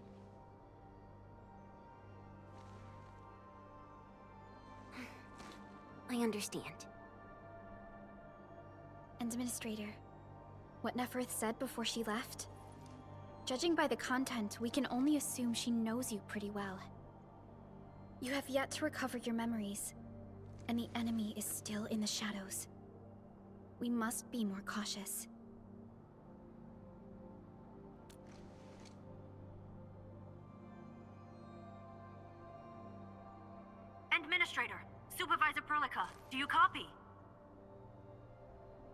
I understand. Administrator, what Neferth said before she left? Judging by the content, we can only assume she knows you pretty well. You have yet to recover your memories, and the enemy is still in the shadows. We must be more cautious. Administrator, Supervisor Perlica, do you copy?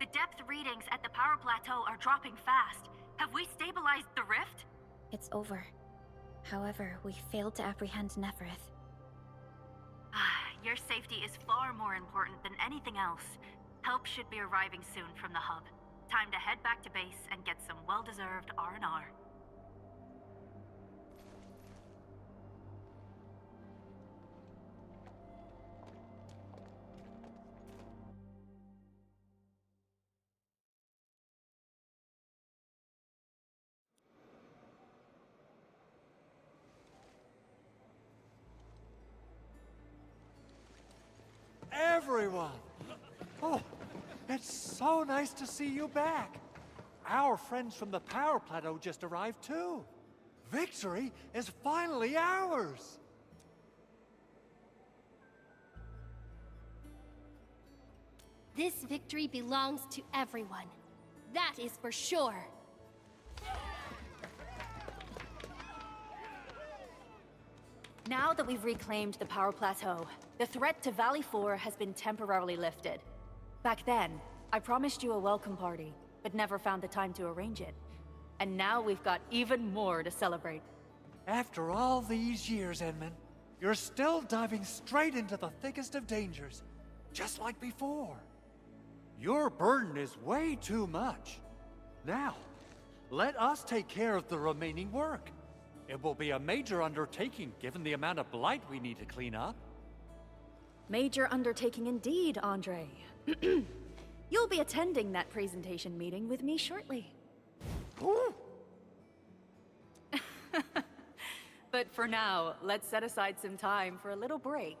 The depth readings at the power plateau are dropping fast. Have we stabilized the rift? It's over. However, we failed to apprehend Neferth. Your safety is far more important than anything else. Help should be arriving soon from the hub. Time to head back to base and get some well-deserved R&R. Everyone! Oh, it's so nice to see you back. Our friends from the power plateau just arrived too. Victory is finally ours! This victory belongs to everyone. That is for sure. Now that we've reclaimed the power plateau, the threat to Valley 4 has been temporarily lifted. Back then, I promised you a welcome party, but never found the time to arrange it. And now we've got even more to celebrate. After all these years, Edmund, you're still diving straight into the thickest of dangers, just like before. Your burden is way too much. Now, let us take care of the remaining work. It will be a major undertaking given the amount of blight we need to clean up. Major undertaking indeed, Andre. You'll be attending that presentation meeting with me shortly. But for now, let's set aside some time for a little break.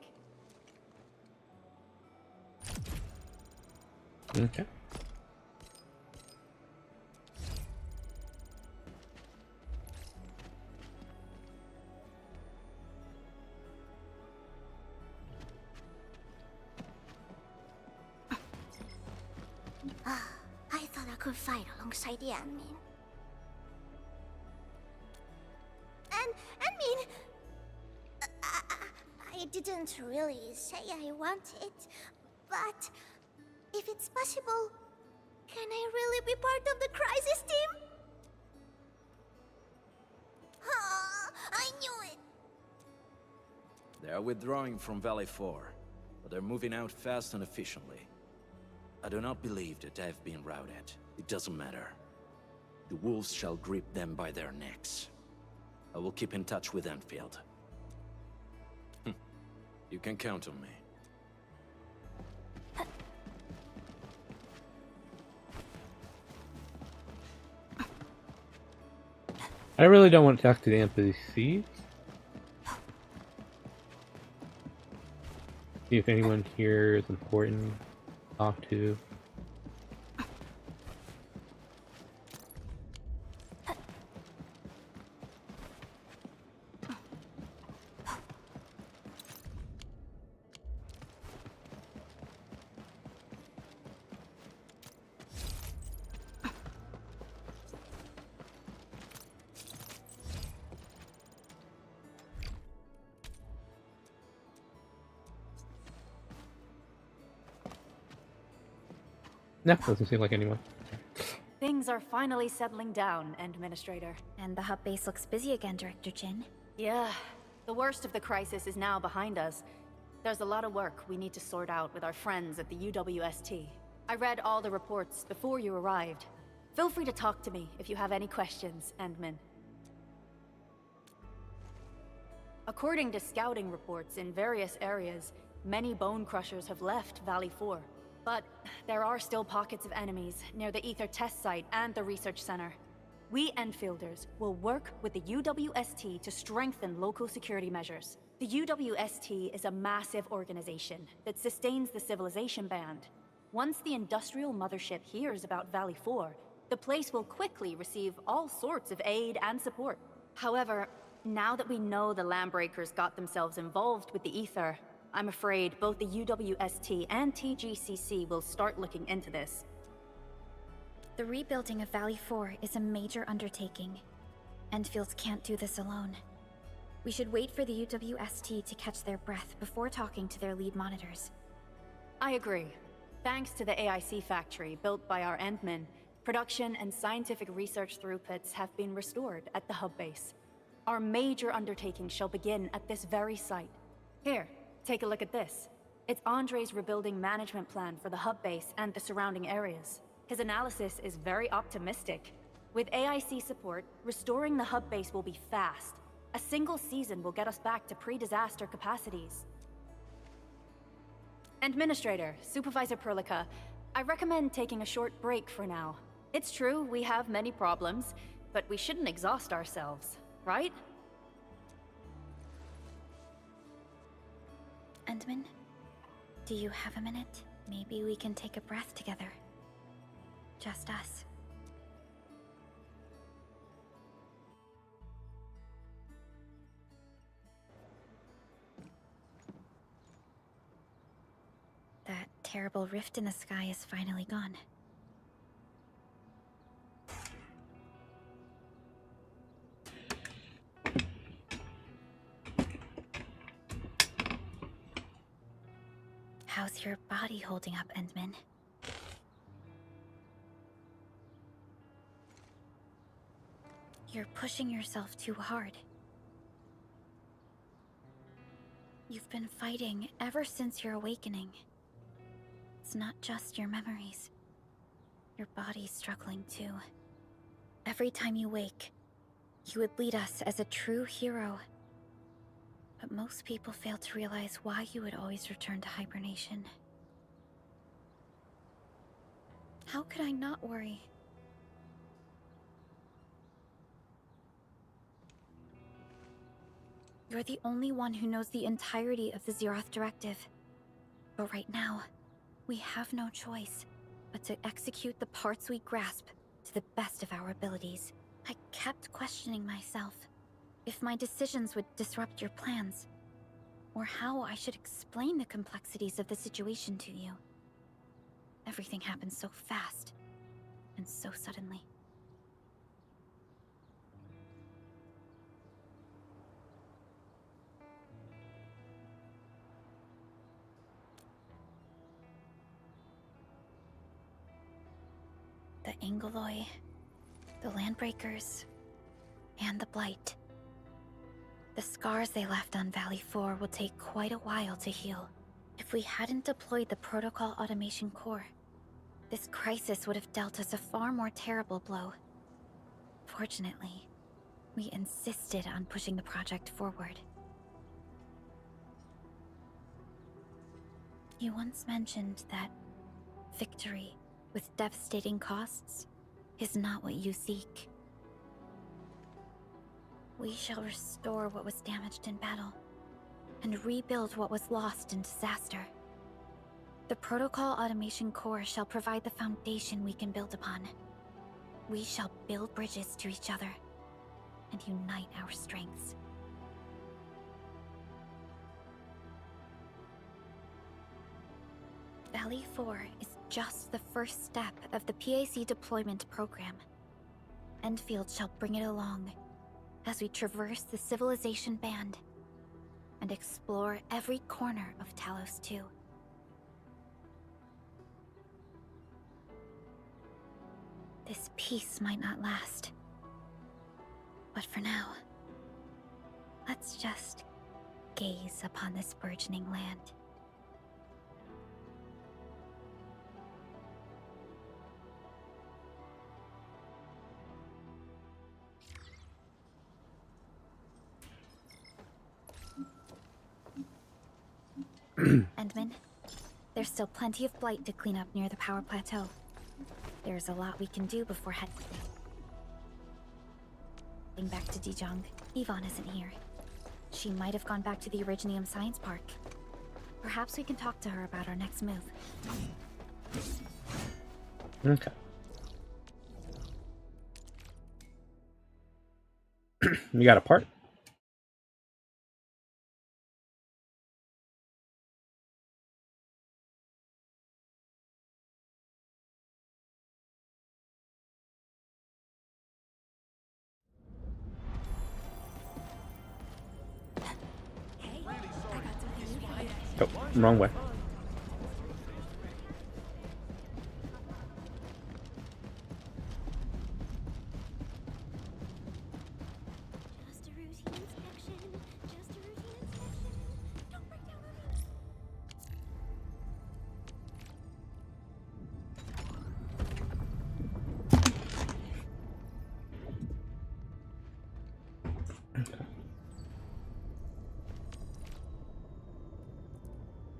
Okay. I thought I could fight alongside the admin. Admin! I didn't really say I want it, but if it's possible, can I really be part of the crisis team? I knew it! They are withdrawing from Valley 4. but they're moving out fast and efficiently. I do not believe that they've been routed. It doesn't matter. The wolves shall grip them by their necks. I will keep in touch with Endfield. You can count on me. I really don't want to talk to the NPCs. See if anyone here is important to talk to. No, doesn't seem like anyone. Things are finally settling down, Administrator. And the hub base looks busy again, Director Jin. Yeah, the worst of the crisis is now behind us. There's a lot of work we need to sort out with our friends at the UWST. I read all the reports before you arrived. Feel free to talk to me if you have any questions, Endman. According to scouting reports in various areas, many bone crushers have left Valley 4. But there are still pockets of enemies near the Ether test site and the research center. We Enfielders will work with the UWST to strengthen local security measures. The UWST is a massive organization that sustains the Civilization Band. Once the industrial mothership hears about Valley 4, the place will quickly receive all sorts of aid and support. However, now that we know the Landbreakers got themselves involved with the Ether, I'm afraid both the UWST and TGCC will start looking into this. The rebuilding of Valley 4 is a major undertaking. Endfields can't do this alone. We should wait for the UWST to catch their breath before talking to their lead monitors. I agree. Thanks to the AIC factory built by our Endmen, production and scientific research throughputs have been restored at the hub base. Our major undertaking shall begin at this very site. Here, take a look at this. It's Andre's rebuilding management plan for the hub base and the surrounding areas. His analysis is very optimistic. With AIC support, restoring the hub base will be fast. A single season will get us back to pre-disaster capacities. Administrator, Supervisor Perlica, I recommend taking a short break for now. It's true, we have many problems, but we shouldn't exhaust ourselves, right? Endman, do you have a minute? Maybe we can take a breath together. Just us. That terrible rift in the sky is finally gone. How's your body holding up, Endman? You're pushing yourself too hard. You've been fighting ever since your awakening. It's not just your memories. Your body's struggling too. Every time you wake, you would lead us as a true hero. But most people fail to realize why you would always return to hibernation. How could I not worry? You're the only one who knows the entirety of the Zeroth Directive. But right now, we have no choice but to execute the parts we grasp to the best of our abilities. I kept questioning myself if my decisions would disrupt your plans, or how I should explain the complexities of the situation to you. Everything happened so fast, and so suddenly. The Angeloi, the Landbreakers, and the Blight. The scars they left on Valley 4 will take quite a while to heal. If we hadn't deployed the Protocol Automation Core, this crisis would have dealt us a far more terrible blow. Fortunately, we insisted on pushing the project forward. You once mentioned that victory with devastating costs is not what you seek. We shall restore what was damaged in battle, and rebuild what was lost in disaster. The Protocol Automation Core shall provide the foundation we can build upon. We shall build bridges to each other, and unite our strengths. Valley 4 is just the first step of the PAC deployment program. Endfield shall bring it along as we traverse the Civilization Band and explore every corner of Talos 2. This peace might not last. But for now, let's just gaze upon this burgeoning land. Endman, there's still plenty of blight to clean up near the power plateau. There's a lot we can do before heading back to Dijong. Yvonne isn't here. She might have gone back to the Originium Science Park. Perhaps we can talk to her about our next move. Okay. We got a part. Oh, wrong way. Just a routine inspection. Just a routine inspection. Don't break down on me.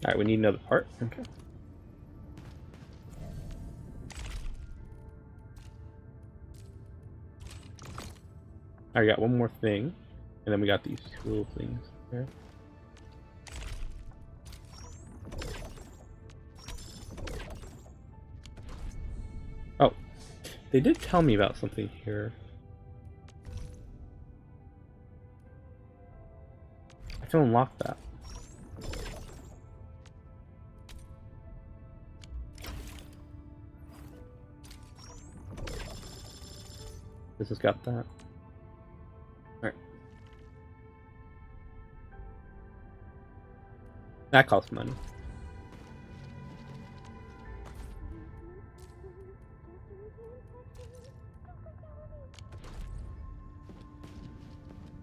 Alright, we need another part. Okay. I got one more thing, and then we got these two little things here. Oh, they did tell me about something here. I can unlock that. This has got that. Alright. That costs money.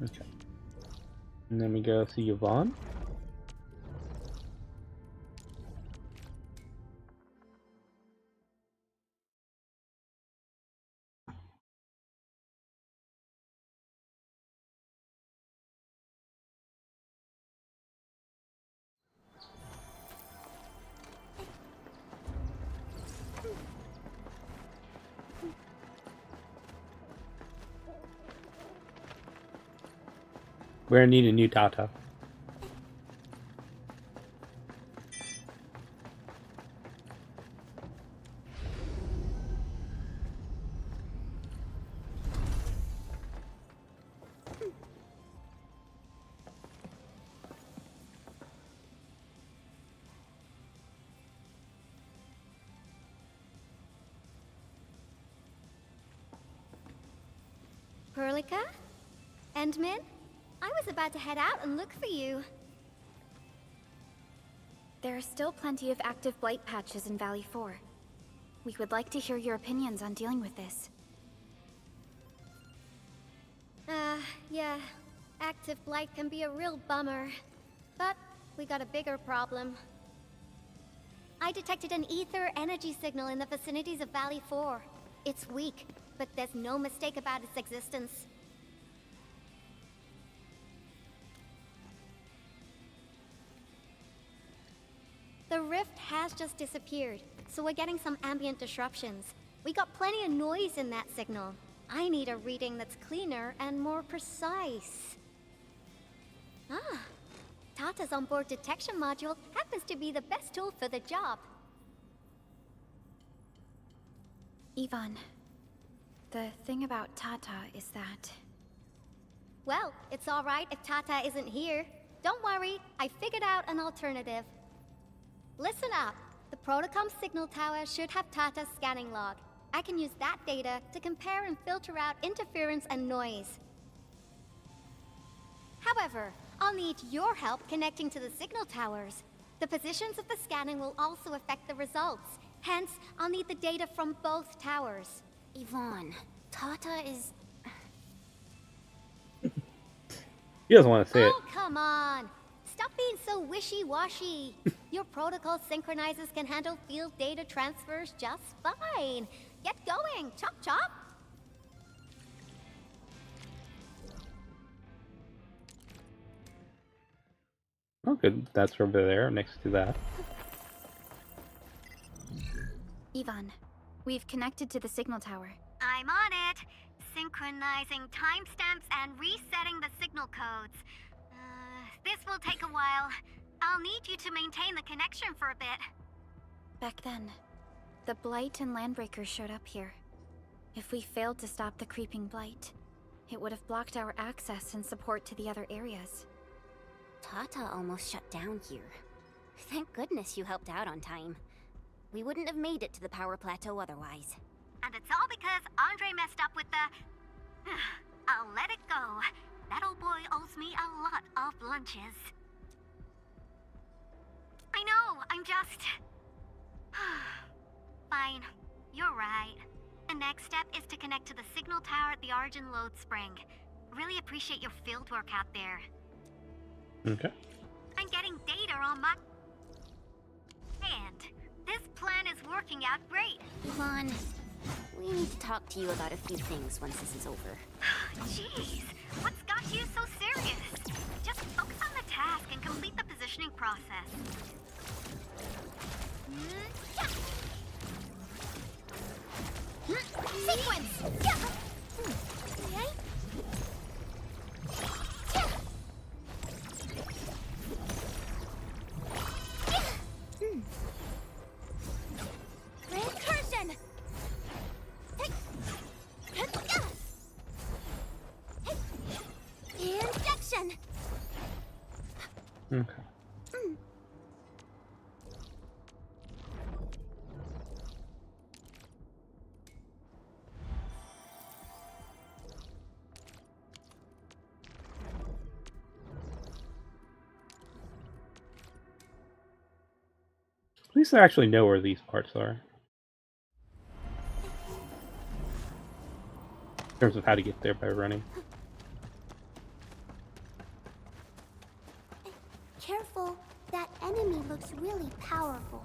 Okay. And then we go see Yvonne. We're gonna need a new Tata. Perlica? Endman? I was about to head out and look for you. There are still plenty of active blight patches in Valley 4. We would like to hear your opinions on dealing with this. Yeah. Active blight can be a real bummer. But we got a bigger problem. I detected an ether energy signal in the vicinities of Valley 4. It's weak, but there's no mistake about its existence. The rift has just disappeared, so we're getting some ambient disruptions. We got plenty of noise in that signal. I need a reading that's cleaner and more precise. Ah, Tata's onboard detection module happens to be the best tool for the job. Yvonne, the thing about Tata is that... Well, it's alright if Tata isn't here. Don't worry, I figured out an alternative. Listen up. The Protocom signal tower should have Tata's scanning log. I can use that data to compare and filter out interference and noise. However, I'll need your help connecting to the signal towers. The positions of the scanning will also affect the results. Hence, I'll need the data from both towers. Yvonne, Tata is... He doesn't want to say it. Oh, come on! Stop being so wishy-washy. Your protocol synchronizers can handle field data transfers just fine. Get going, chop chop! Oh, good. That's over there, next to that. Yvonne, we've connected to the signal tower. I'm on it. Synchronizing timestamps and resetting the signal codes. This will take a while. I'll need you to maintain the connection for a bit. Back then, the Blight and Landbreakers showed up here. If we failed to stop the creeping Blight, it would have blocked our access and support to the other areas. Tata almost shut down here. Thank goodness you helped out on time. We wouldn't have made it to the power plateau otherwise. And it's all because Andre messed up with the... I'll let it go. That old boy owes me a lot of lunches. I know, I'm just... Fine, you're right. The next step is to connect to the signal tower at the Origin Load Spring. Really appreciate your field work out there. Okay. I'm getting data on my... And this plan is working out great. Yvonne, we need to talk to you about a few things once this is over. Jeez, what's got you so serious? Just focus on the task and complete the positioning process. Sequence! Okay. Incursion! Injection! Okay. At least I actually know where these parts are. In terms of how to get there by running. Careful, that enemy looks really powerful.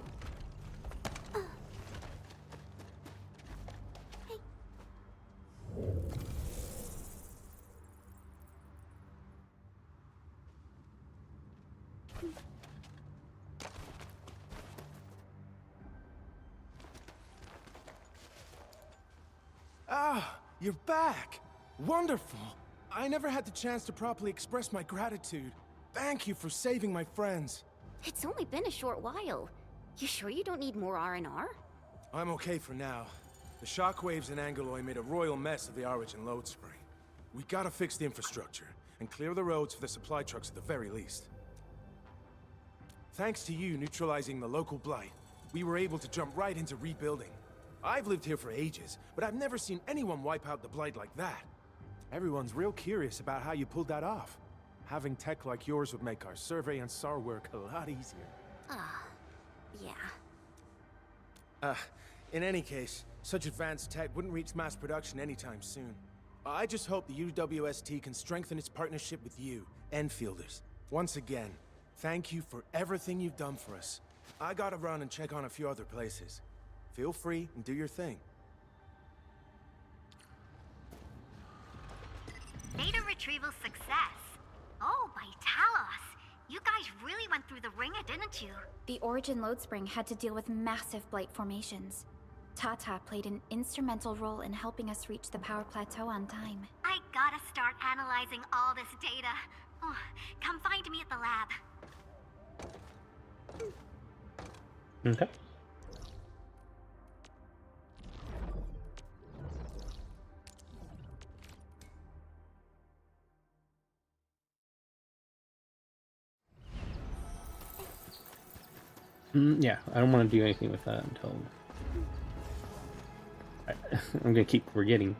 Ah, you're back! Wonderful! I never had the chance to properly express my gratitude. Thank you for saving my friends. It's only been a short while. You sure you don't need more R&R? I'm okay for now. The shockwaves in Angeloy made a royal mess of the Origin load spring. We gotta fix the infrastructure, and clear the roads for the supply trucks at the very least. Thanks to you neutralizing the local blight, we were able to jump right into rebuilding. I've lived here for ages, but I've never seen anyone wipe out the blight like that. Everyone's real curious about how you pulled that off. Having tech like yours would make our survey and SAR work a lot easier. Yeah. In any case, such advanced tech wouldn't reach mass production anytime soon. I just hope the UWST can strengthen its partnership with you, Enfielders. Once again, thank you for everything you've done for us. I gotta run and check on a few other places. Feel free and do your thing. Data retrieval success. Oh, by Talos. You guys really went through the ringer, didn't you? The Origin load spring had to deal with massive blight formations. Tata played an instrumental role in helping us reach the power plateau on time. I gotta start analyzing all this data. Oh, come find me at the lab. Okay. Yeah, I don't want to do anything with that until... I'm gonna keep forgetting.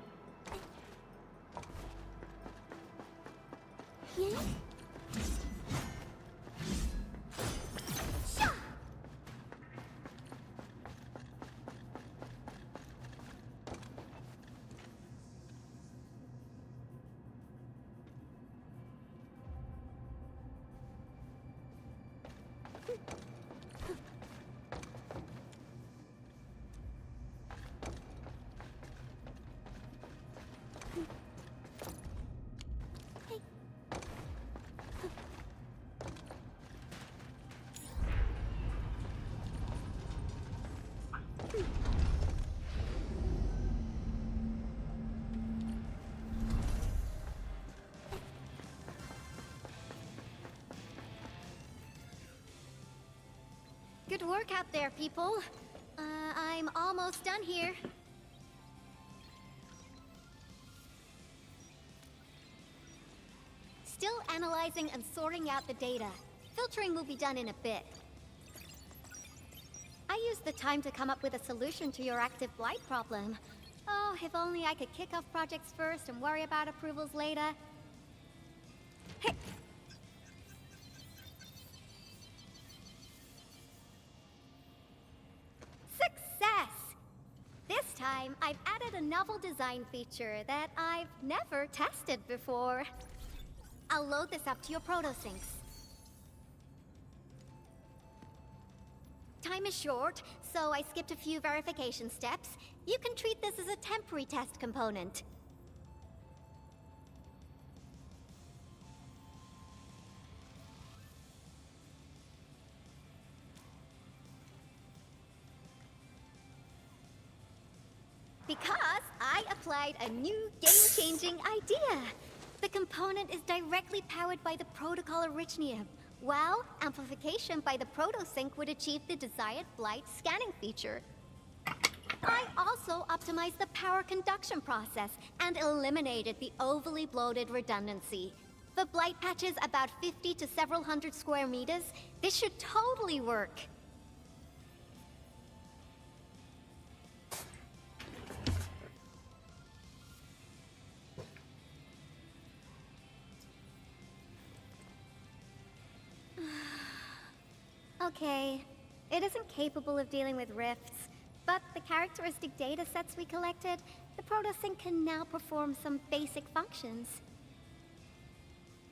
Good work out there, people. I'm almost done here. Still analyzing and sorting out the data. Filtering will be done in a bit. I used the time to come up with a solution to your active blight problem. Oh, if only I could kick off projects first and worry about approvals later. Hey! Success! This time, I've added a novel design feature that I've never tested before. I'll load this up to your proto-syncs. Time is short, so I skipped a few verification steps. You can treat this as a temporary test component. Because I applied a new game-changing idea. The component is directly powered by the protocol Arichnium, while amplification by the protosync would achieve the desired blight scanning feature. I also optimized the power conduction process and eliminated the overly bloated redundancy. For blight patches about 50 to several hundred square meters, this should totally work. Okay, it isn't capable of dealing with rifts, but the characteristic data sets we collected, the protosync can now perform some basic functions.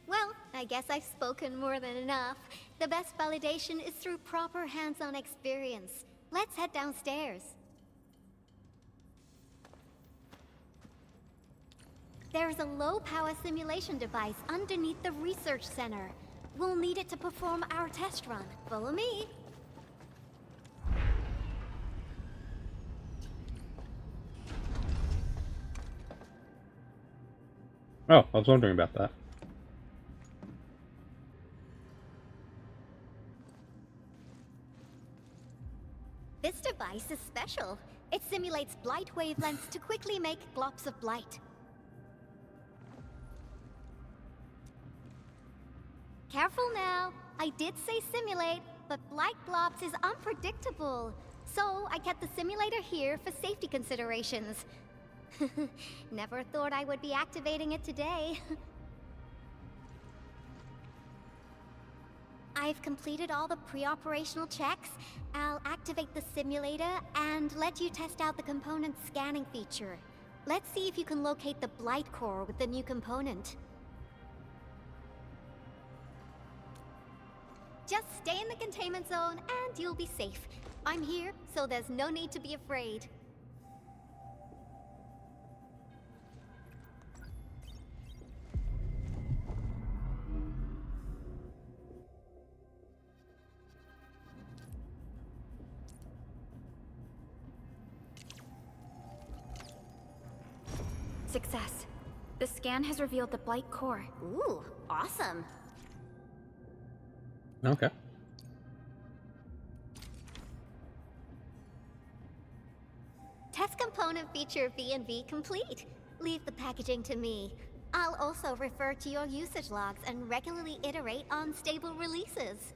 Well, I guess I've spoken more than enough. The best validation is through proper hands-on experience. Let's head downstairs. There's a low-power simulation device underneath the research center. We'll need it to perform our test run. Follow me. Oh, I was wondering about that. This device is special. It simulates blight wavelengths to quickly make glops of blight. Careful now. I did say simulate, but blight glops is unpredictable. So I kept the simulator here for safety considerations. Never thought I would be activating it today. I've completed all the pre-operational checks. I'll activate the simulator and let you test out the component scanning feature. Let's see if you can locate the blight core with the new component. Just stay in the containment zone and you'll be safe. I'm here, so there's no need to be afraid. Success. The scan has revealed the Blight core. Ooh, awesome. Okay. Test component feature V&V complete. Leave the packaging to me. I'll also refer to your usage logs and regularly iterate on stable releases.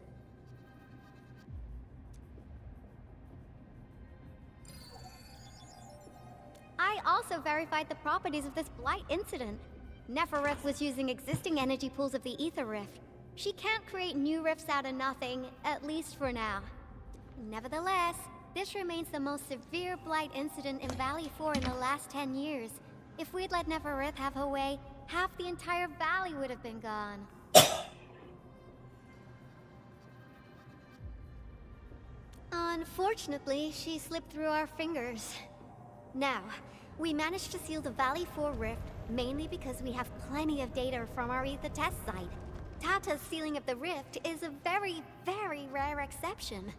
I also verified the properties of this Blight incident. Nefereth was using existing energy pools of the Ether Rift. She can't create new rifts out of nothing, at least for now. Nevertheless, this remains the most severe Blight incident in Valley 4 in the last 10 years. If we'd let Nefereth have her way, half the entire valley would have been gone. Unfortunately, she slipped through our fingers. Now, we managed to seal the Valley 4 rift, mainly because we have plenty of data from our Ether test site. Tata's sealing of the rift is a very, very rare exception.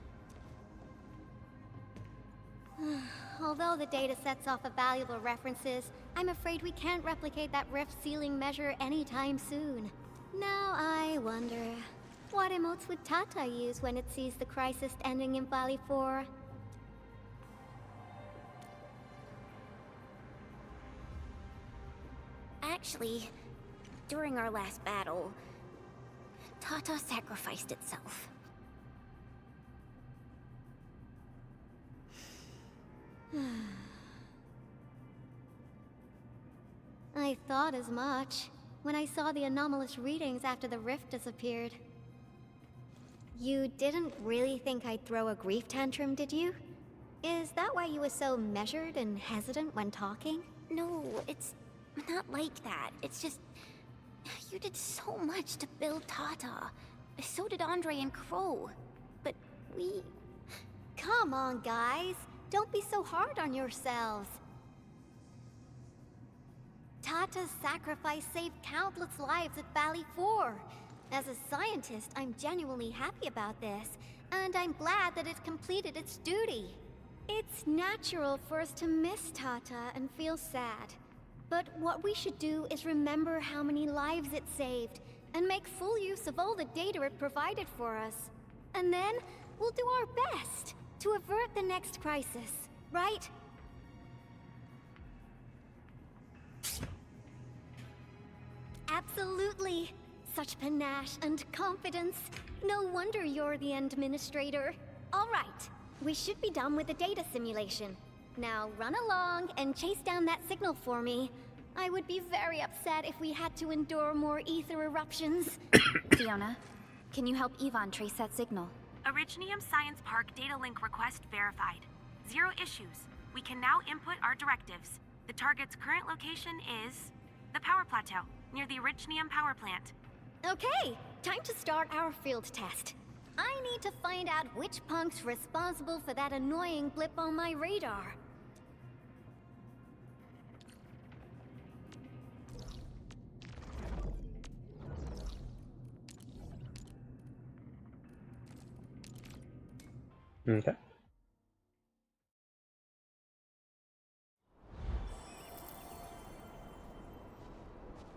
Although the data sets offer valuable references, I'm afraid we can't replicate that rift sealing measure anytime soon. Now I wonder, what emotes would Tata use when it sees the crisis ending in Valley 4? Actually, during our last battle, Tata sacrificed itself. I thought as much when I saw the anomalous readings after the rift disappeared. You didn't really think I'd throw a grief tantrum, did you? Is that why you were so measured and hesitant when talking? No, it's not like that. It's just... you did so much to build Tata. So did Andre and Crow. But we... Come on, guys. Don't be so hard on yourselves. Tata's sacrifice saved countless lives at Valley 4. As a scientist, I'm genuinely happy about this, and I'm glad that it completed its duty. It's natural for us to miss Tata and feel sad. But what we should do is remember how many lives it saved, and make full use of all the data it provided for us. And then, we'll do our best to avert the next crisis, right? Absolutely. Such panache and confidence. No wonder you're the administrator. All right, we should be done with the data simulation. Now run along and chase down that signal for me. I would be very upset if we had to endure more ether eruptions. Fiona, can you help Yvonne trace that signal? Originium Science Park data link request verified. 0 issues. We can now input our directives. The target's current location is the power plateau, near the Originium power plant. Okay, time to start our field test. I need to find out which punk's responsible for that annoying blip on my radar. Okay.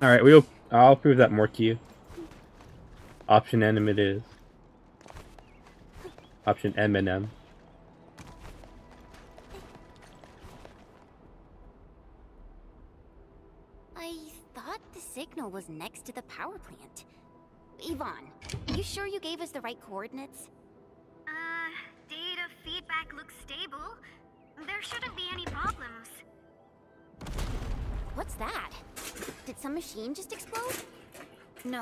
All right, I'll prove that more to you. Option M it is. Option M and M. I thought the signal was next to the power plant. Yvonne, you sure you gave us the right coordinates? Data feedback looks stable. There shouldn't be any problems. What's that? Did some machine just explode? No,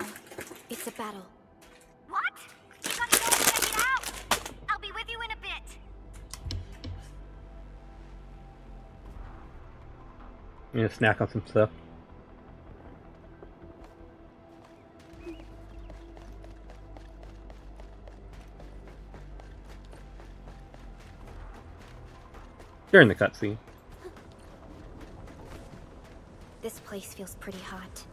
it's a battle. What? You gotta go and check it out! I'll be with you in a bit. I'm gonna snack on some stuff. during the cutscene. This place feels pretty hot.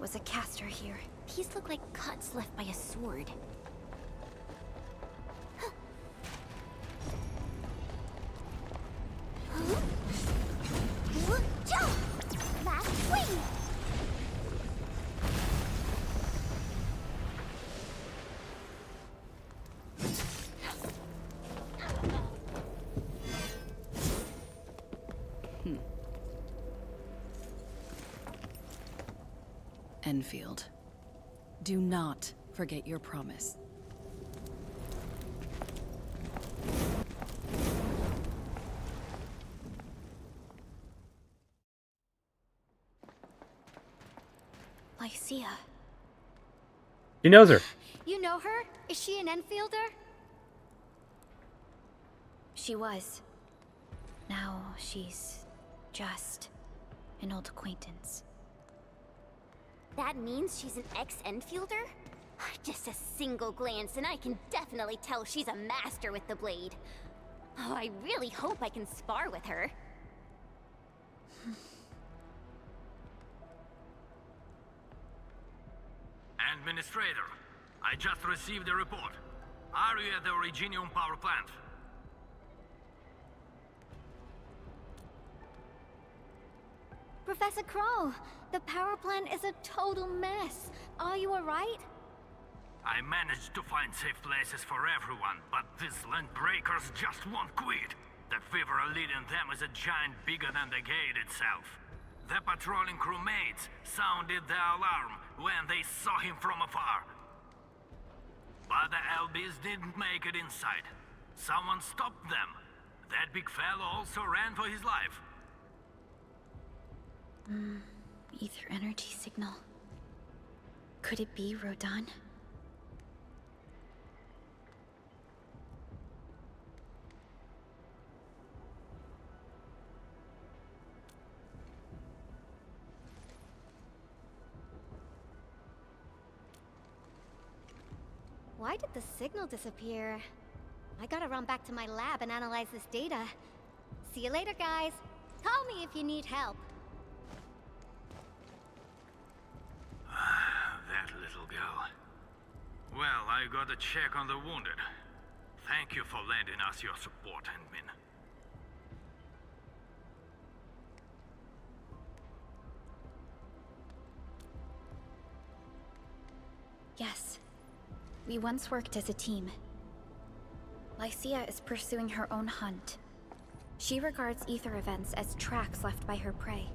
Was a caster here? These look like cuts left by a sword. Last swing! Endfield, do not forget your promise. Lycia. She knows her. You know her? Is she an Enfielder? She was. Now she's just an old acquaintance. That means she's an ex-Enfielder? Just a single glance and I can definitely tell she's a master with the blade. Oh, I really hope I can spar with her. Administrator, I just received a report. Are you at the Originium power plant? Professor Crow, the power plant is a total mess. Are you alright? I managed to find safe places for everyone, but these land breakers just won't quit. The fever leading them is a giant bigger than the gate itself. The patrolling crewmates sounded the alarm when they saw him from afar. But the LBs didn't make it inside. Someone stopped them. That big fellow also ran for his life. Ether energy signal. Could it be Rodan? Why did the signal disappear? I gotta run back to my lab and analyze this data. See you later, guys. Call me if you need help. That little girl. Well, I gotta check on the wounded. Thank you for lending us your support, Endmin. Yes. We once worked as a team. Lycia is pursuing her own hunt. She regards ether events as tracks left by her prey.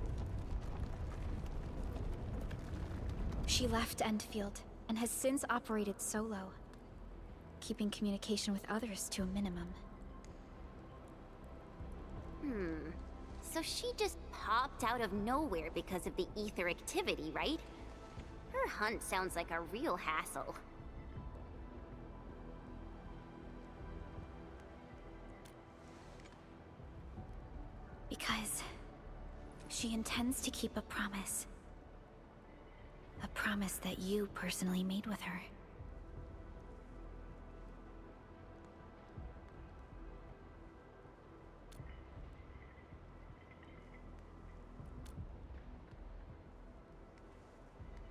She left Endfield and has since operated solo, keeping communication with others to a minimum. So she just popped out of nowhere because of the ether activity, right? Her hunt sounds like a real hassle. Because she intends to keep a promise. A promise that you personally made with her.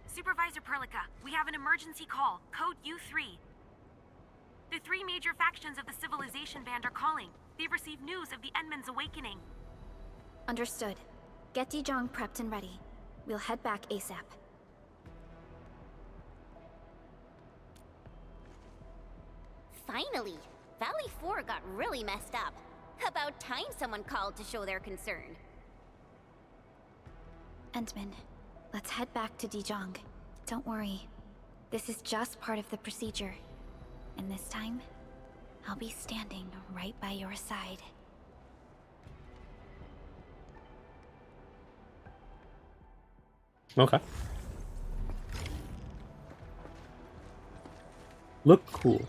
Supervisor Perlica, we have an emergency call, code U3. The three major factions of the Civilization Band are calling. They've received news of the Endman's awakening. Understood. Get Dijong prepped and ready. We'll head back ASAP. Finally! Valley 4 got really messed up. About time someone called to show their concern. Endman, let's head back to Dijong. Don't worry. This is just part of the procedure. And this time, I'll be standing right by your side. Okay. Look cool.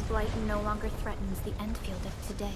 Blight no longer threatens the Endfield of today.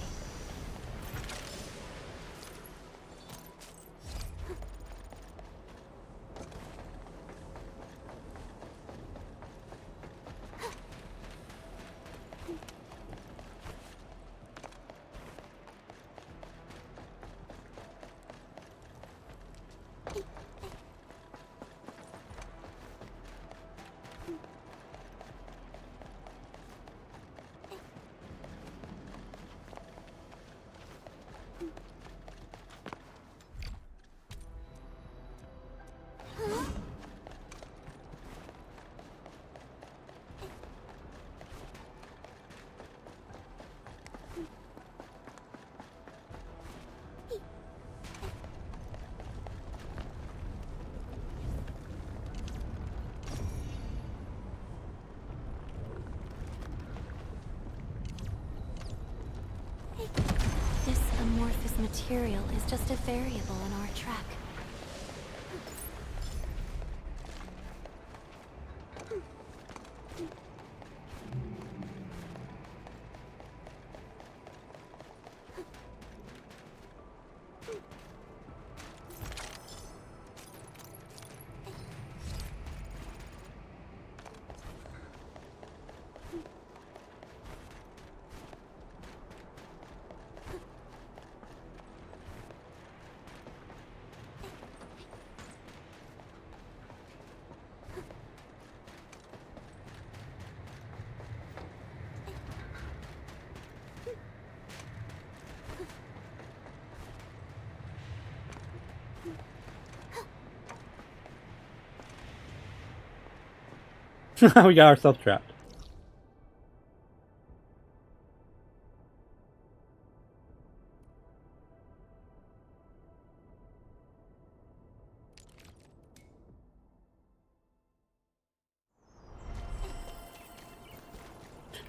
This amorphous material is just a variable in our track. We got ourselves trapped.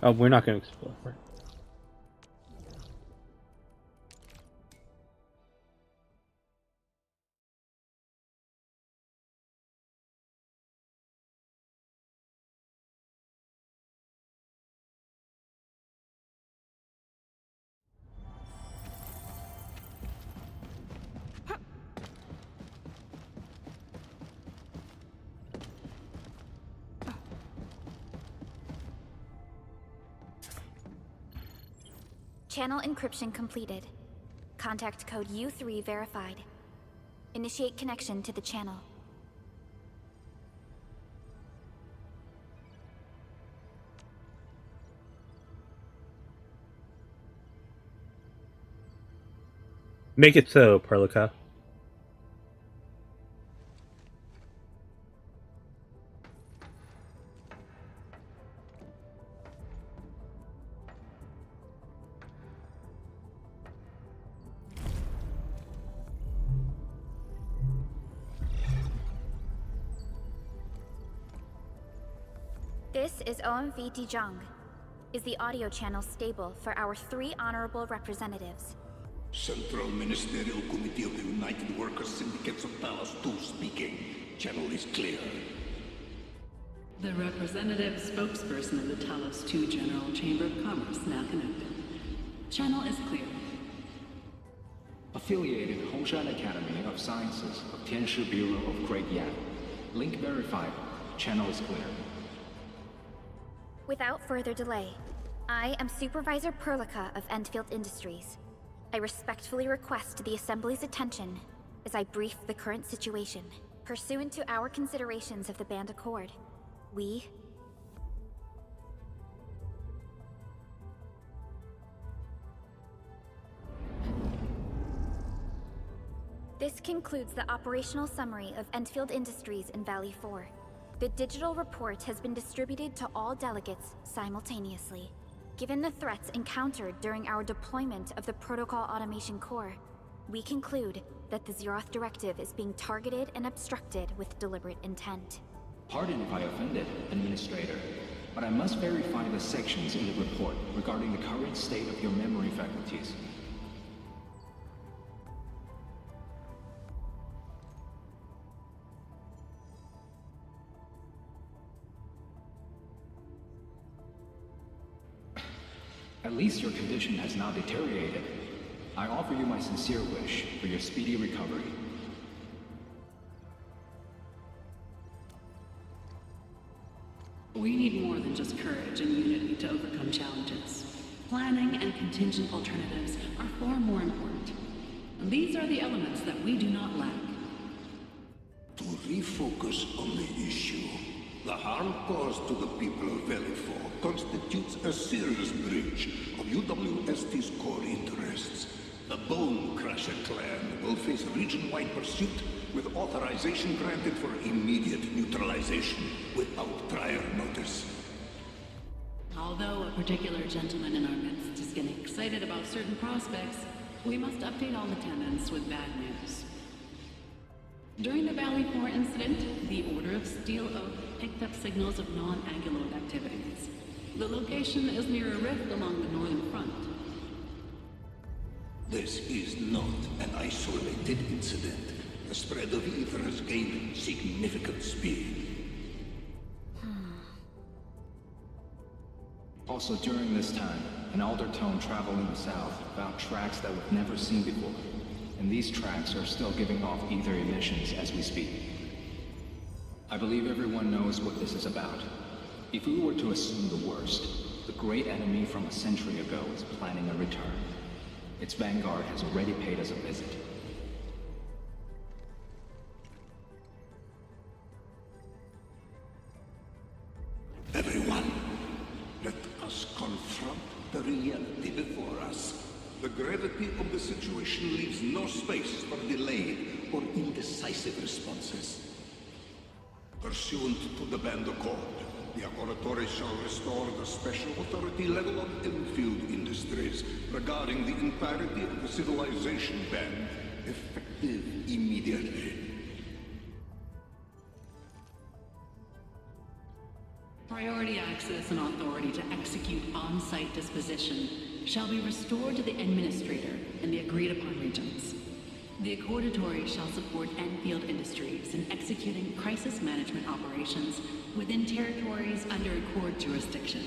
Oh, we're not going to explore. Right? Channel encryption completed. Contact code U3 verified. Initiate connection to the channel. Make it so, Perlica. This is OMV Dijong. Is the audio channel stable for our 3 honorable representatives? Central Ministerial Committee of the United Workers Syndicates of Talos 2 speaking. Channel is clear. The representative spokesperson of the Talos 2 General Chamber of Commerce now connected. Channel is clear. Affiliated Hongshan Academy of Sciences of Tianshi Bureau of Great Yan. Link verified. Channel is clear. Without further delay, I am Supervisor Perlica of Endfield Industries. I respectfully request the Assembly's attention as I brief the current situation. Pursuant to our considerations of the Band Accord, we... This concludes the operational summary of Endfield Industries in Valley 4. The digital report has been distributed to all delegates simultaneously. Given the threats encountered during our deployment of the Protocol Automation Core, we conclude that the Zeroth Directive is being targeted and obstructed with deliberate intent. Pardon if I offended, Administrator, but I must verify the sections in the report regarding the current state of your memory faculties. At least your condition has not deteriorated. I offer you my sincere wish for your speedy recovery. We need more than just courage and unity to overcome challenges. Planning and contingent alternatives are far more important. These are the elements that we do not lack. To refocus on the issue, the harm caused to the people of Valley 4 constitutes a serious breach of UWST's core interests. The Bone Crusher clan will face region-wide pursuit with authorization granted for immediate neutralization without prior notice. Although a particular gentleman in our midst is getting excited about certain prospects, we must update all attendants with bad news. During the Valley 4 incident, the Order of Steel Oath picked up signals of non-Anguloid activities. The location is near a rift along the northern front. This is not an isolated incident. The spread of ether has gained significant speed. Also during this time, an Aldertone traveling south found tracks that we've never seen before. And these tracks are still giving off ether emissions as we speak. I believe everyone knows what this is about. If we were to assume the worst, the great enemy from a century ago is planning a return. Its vanguard has already paid us a visit. Everyone, let us confront the reality before us. The gravity of the situation leaves no space for delayed or indecisive responses. Pursuant to the Band Accord, the Accordatore shall restore the special authority level of Endfield Industries regarding the entirety of the civilization band, effective immediately. Priority access and authority to execute on-site disposition shall be restored to the Administrator in the agreed-upon regions. The Accordatore shall support Endfield Industries in executing crisis management operations within territories under Accord jurisdiction.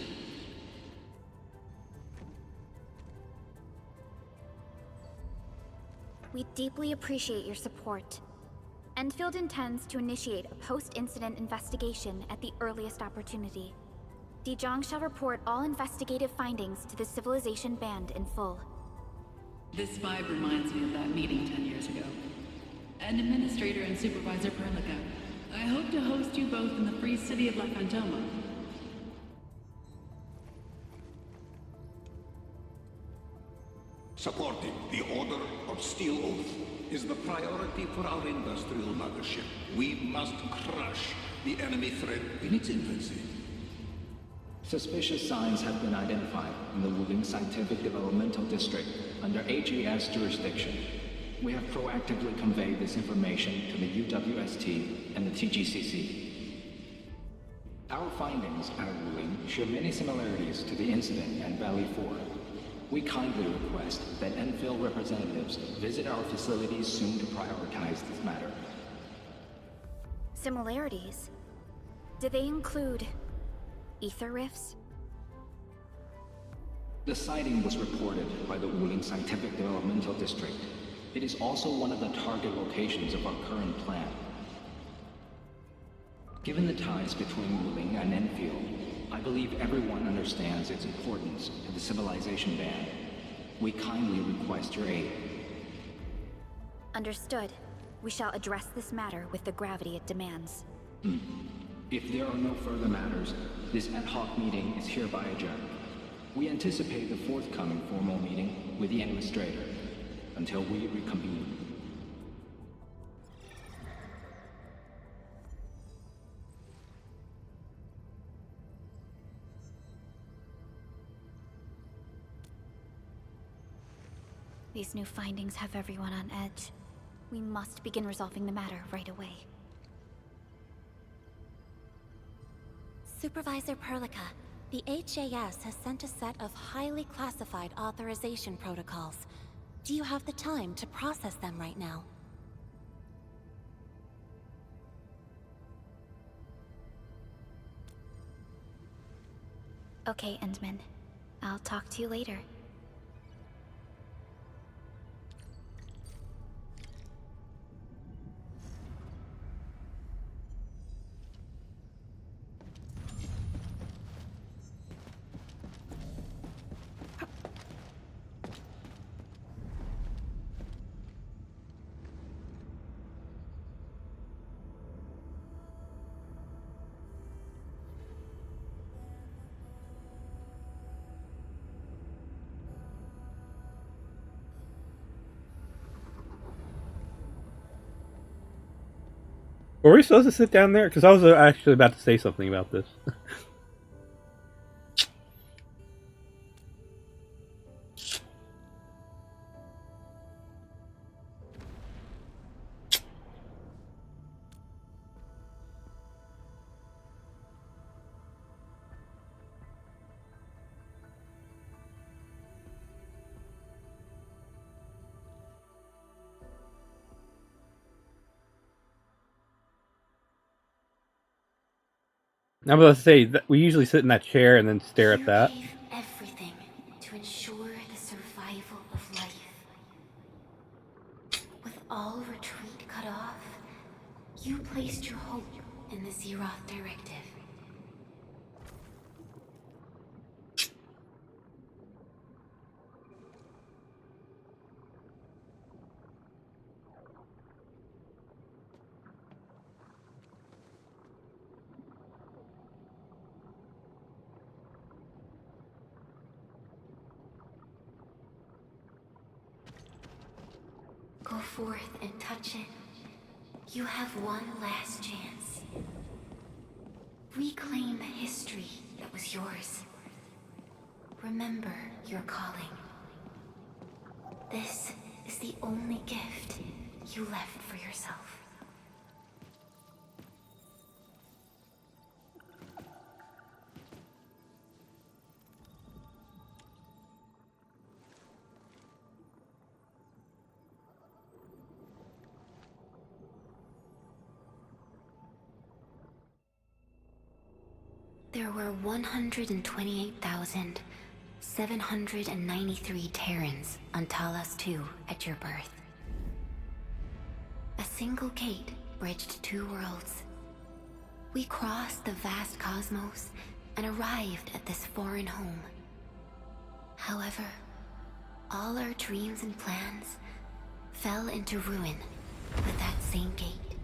We deeply appreciate your support. Endfield intends to initiate a post-incident investigation at the earliest opportunity. Dijong shall report all investigative findings to the Civilization Band in full. This vibe reminds me of that meeting 10 years ago. Administrator and Supervisor Perlica, I hope to host you both in the free city of La Fantoma. Supporting the Order of Steel Oath is the priority for our industrial mothership. We must crush the enemy threat in its infancy. Suspicious signs have been identified in the Wuling Scientific Developmental District under AGS jurisdiction. We have proactively conveyed this information to the UWST and the TGCC. Our findings at Wuling share many similarities to the incident at Valley 4. We kindly request that Endfield representatives visit our facilities soon to prioritize this matter. Similarities? Do they include ether rifts? The sighting was reported by the Wuling Scientific Developmental District. It is also one of the target locations of our current plan. Given the ties between Wuling and Endfield, I believe everyone understands its importance to the Civilization Band. We kindly request your aid. Understood. We shall address this matter with the gravity it demands. If there are no further matters, this ad hoc meeting is hereby adjourned. We anticipate the forthcoming formal meeting with the Administrator until we reconvene. These new findings have everyone on edge. We must begin resolving the matter right away. Supervisor Perlica, the HAS has sent a set of highly classified authorization protocols. Do you have the time to process them right now? Okay, Endman. I'll talk to you later. Were we supposed to sit down there? Because I was actually about to say something about this. I was about to say that we usually sit in that chair and then stare at that. You gave everything to ensure the survival of life. With all retreat cut off, you placed your hope in the Zeroth Directive. Go forth and touch it. You have one last chance. Reclaim the history that was yours. Remember your calling. This is the only gift you left for yourself. There were 128,793 Terrans on Talos II at your birth. A single gate bridged two worlds. We crossed the vast cosmos and arrived at this foreign home. However, all our dreams and plans fell into ruin with that same gate.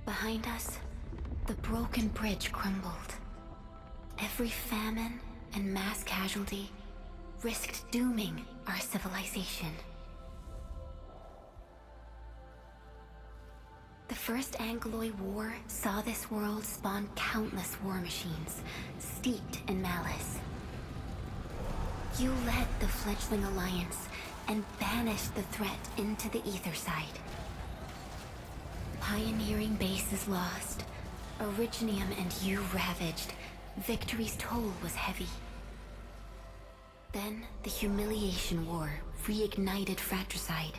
Behind us, the broken bridge crumbled. Every famine and mass casualty risked dooming our civilization. The First Angloid War saw this world spawn countless war machines, steeped in malice. You led the fledgling alliance and banished the threat into the ether side. Pioneering bases lost, Originium and you ravaged. Victory's toll was heavy. Then the Humiliation War reignited fratricide,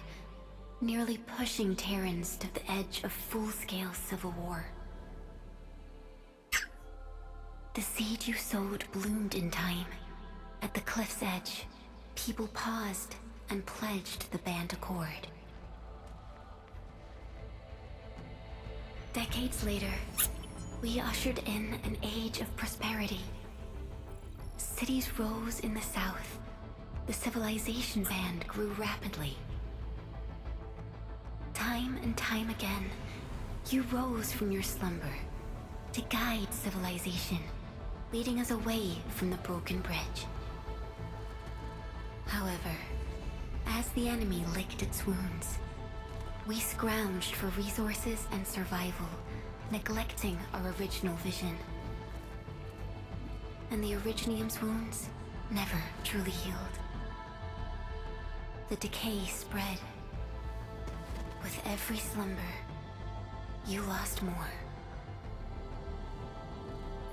nearly pushing Terrans to the edge of full-scale civil war. The seed you sowed bloomed in time. At the cliff's edge, people paused and pledged the Band Accord. Decades later, we ushered in an age of prosperity. Cities rose in the south. The civilization band grew rapidly. Time and time again, you rose from your slumber to guide civilization, leading us away from the broken bridge. However, as the enemy licked its wounds, we scrounged for resources and survival, neglecting our original vision. And the Originium's wounds never truly healed. The decay spread. With every slumber, you lost more.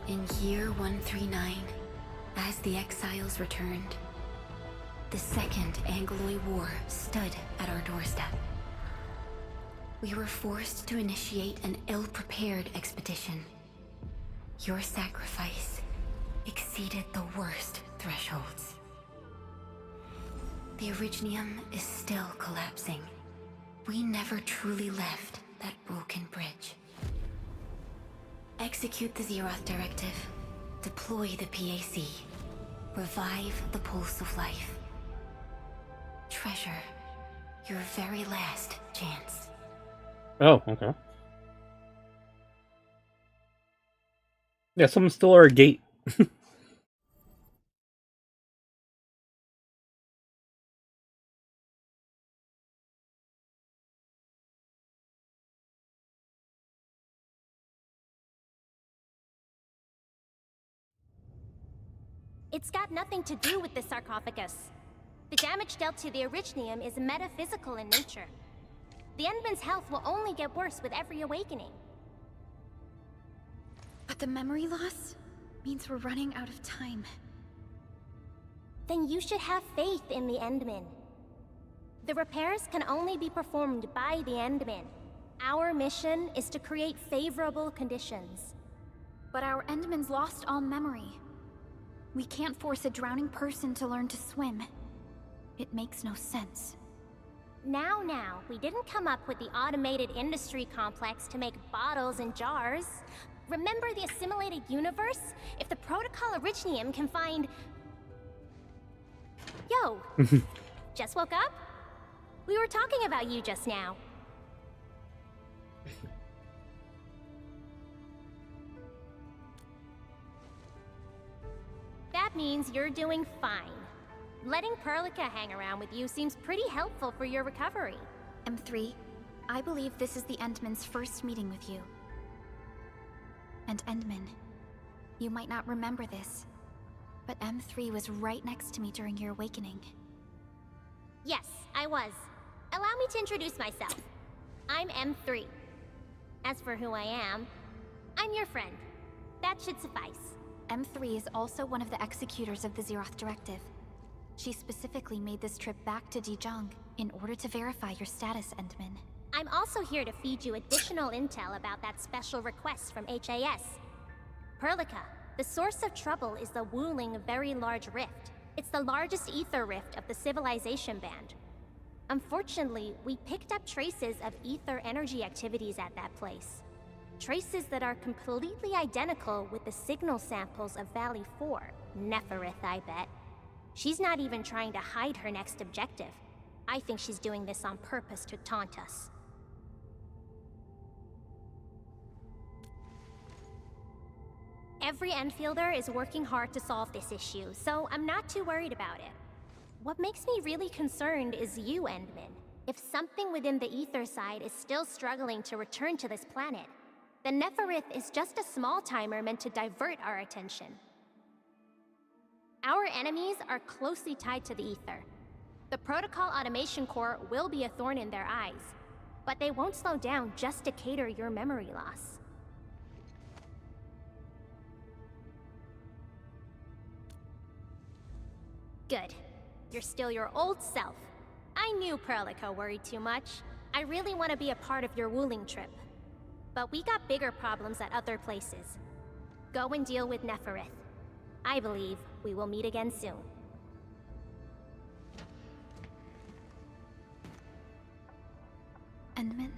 In year 139, as the exiles returned, the Second Angloid War stood at our doorstep. We were forced to initiate an ill-prepared expedition. Your sacrifice exceeded the worst thresholds. The Originium is still collapsing. We never truly left that broken bridge. Execute the Zeroth Directive. Deploy the PAC. Revive the Pulse of Life. Treasure your very last chance. Oh, okay. Yeah, someone stole our gate. It's got nothing to do with the sarcophagus. The damage dealt to the Originium is metaphysical in nature. The Endman's health will only get worse with every awakening. But the memory loss means we're running out of time. Then you should have faith in the Endman. The repairs can only be performed by the Endman. Our mission is to create favorable conditions. But our Endman's lost all memory. We can't force a drowning person to learn to swim. It makes no sense. Now, we didn't come up with the automated industry complex to make bottles and jars. Remember the assimilated universe? If the Protocol Originium can find... Yo! Just woke up? We were talking about you just now. That means you're doing fine. Letting Perlica hang around with you seems pretty helpful for your recovery. M3, I believe this is the Endman's first meeting with you. And Endman, you might not remember this, but M3 was right next to me during your awakening. Yes, I was. Allow me to introduce myself. I'm M3. As for who I am, I'm your friend. That should suffice. M3 is also one of the executors of the Zeroth Directive. She specifically made this trip back to Dijiang in order to verify your status, Endman. I'm also here to feed you additional intel about that special request from HAS. Perlica, the source of trouble is the Wuling Very Large Rift. It's the largest ether rift of the Civilization Band. Unfortunately, we picked up traces of ether energy activities at that place. Traces that are completely identical with the signal samples of Valley 4. Neferith, I bet. She's not even trying to hide her next objective. I think she's doing this on purpose to taunt us. Every Enfielder is working hard to solve this issue, so I'm not too worried about it. What makes me really concerned is you, Endman. If something within the ether side is still struggling to return to this planet, the Neferith is just a small timer meant to divert our attention. Our enemies are closely tied to the ether. The Protocol Automation Core will be a thorn in their eyes, but they won't slow down just to cater your memory loss. Good. You're still your old self. I knew Perlica worried too much. I really want to be a part of your Wuling trip. But we got bigger problems at other places. Go and deal with Neferith. I believe we will meet again soon. Endman?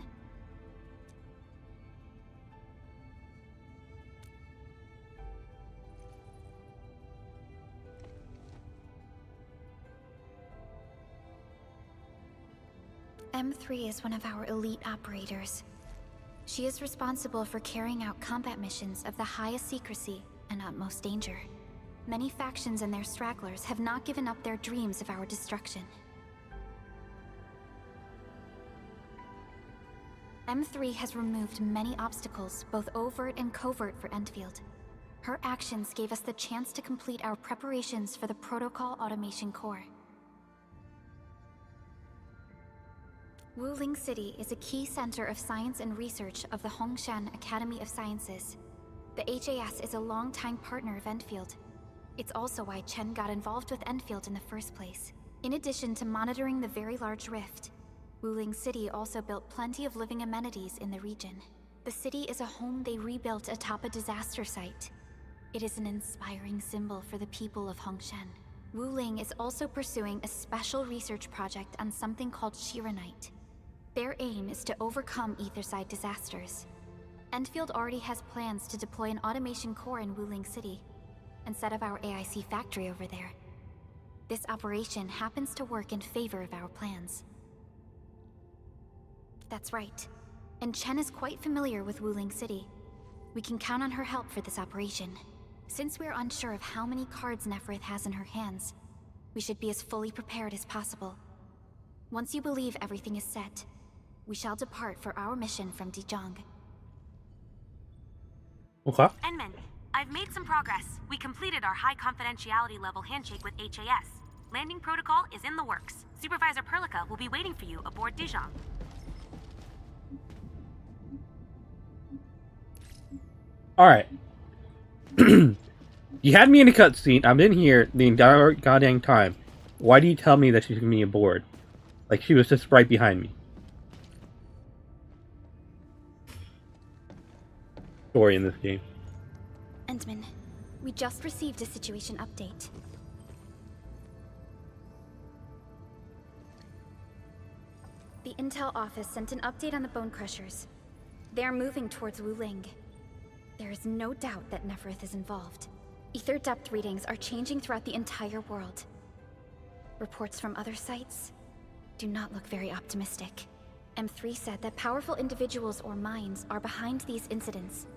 M3 is one of our elite operators. She is responsible for carrying out combat missions of the highest secrecy and utmost danger. Many factions and their stragglers have not given up their dreams of our destruction. M3 has removed many obstacles, both overt and covert, for Endfield. Her actions gave us the chance to complete our preparations for the Protocol Automation Core. Wuling City is a key center of science and research of the Hongshan Academy of Sciences. The HAS is a longtime partner of Endfield. It's also why Chen got involved with Endfield in the first place. In addition to monitoring the Very Large Rift, Wuling City also built plenty of living amenities in the region. The city is a home they rebuilt atop a disaster site. It is an inspiring symbol for the people of Hongshan. Wuling is also pursuing a special research project on something called Shiranite. Their aim is to overcome Etherside disasters. Endfield already has plans to deploy an automation core in Wuling City and set up our AIC factory over there. This operation happens to work in favor of our plans. That's right. And Chen is quite familiar with Wuling City. We can count on her help for this operation. Since we're unsure of how many cards Neferith has in her hands, we should be as fully prepared as possible. Once you believe everything is set, we shall depart for our mission from Dijong. Okay. Enman, I've made some progress. We completed our high confidentiality level handshake with HAS. Landing protocol is in the works. Supervisor Perlica will be waiting for you aboard Dijong. Alright. You had me in a cutscene. I've been here the entire goddamn time. Why do you tell me that she's gonna be aboard? Like she was just right behind me. Story in this game. Endman, we just received a situation update. The Intel office sent an update on the Bone Crushers. They are moving towards Wuling. There is no doubt that Neferith is involved. Ether depth readings are changing throughout the entire world. Reports from other sites do not look very optimistic. M3 said that powerful individuals or minds are behind these incidents.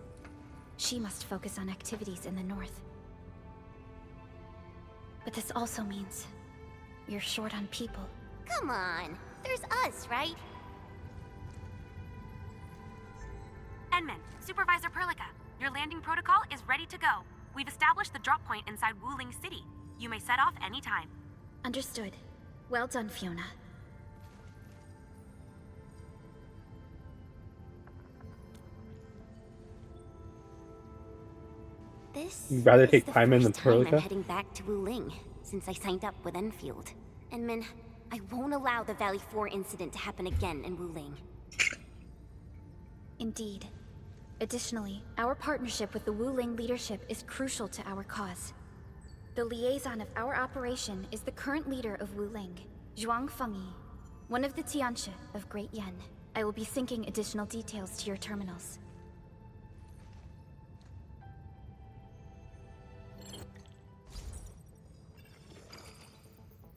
She must focus on activities in the north. But this also means we're short on people. Come on, there's us, right? Enman, Supervisor Perlica, your landing protocol is ready to go. We've established the drop point inside Wuling City. You may set off anytime. Understood. Well done, Fiona. This You'd rather is take the Paimon than first time Perlica? I'm heading back to Wuling since I signed up with Enfield. Enman, I won't allow the Valley 4 incident to happen again in Wuling. Indeed. Additionally, our partnership with the Wuling leadership is crucial to our cause. The liaison of our operation is the current leader of Wuling, Zhuang Fengyi, one of the Tianxia of Great Yen. I will be syncing additional details to your terminals.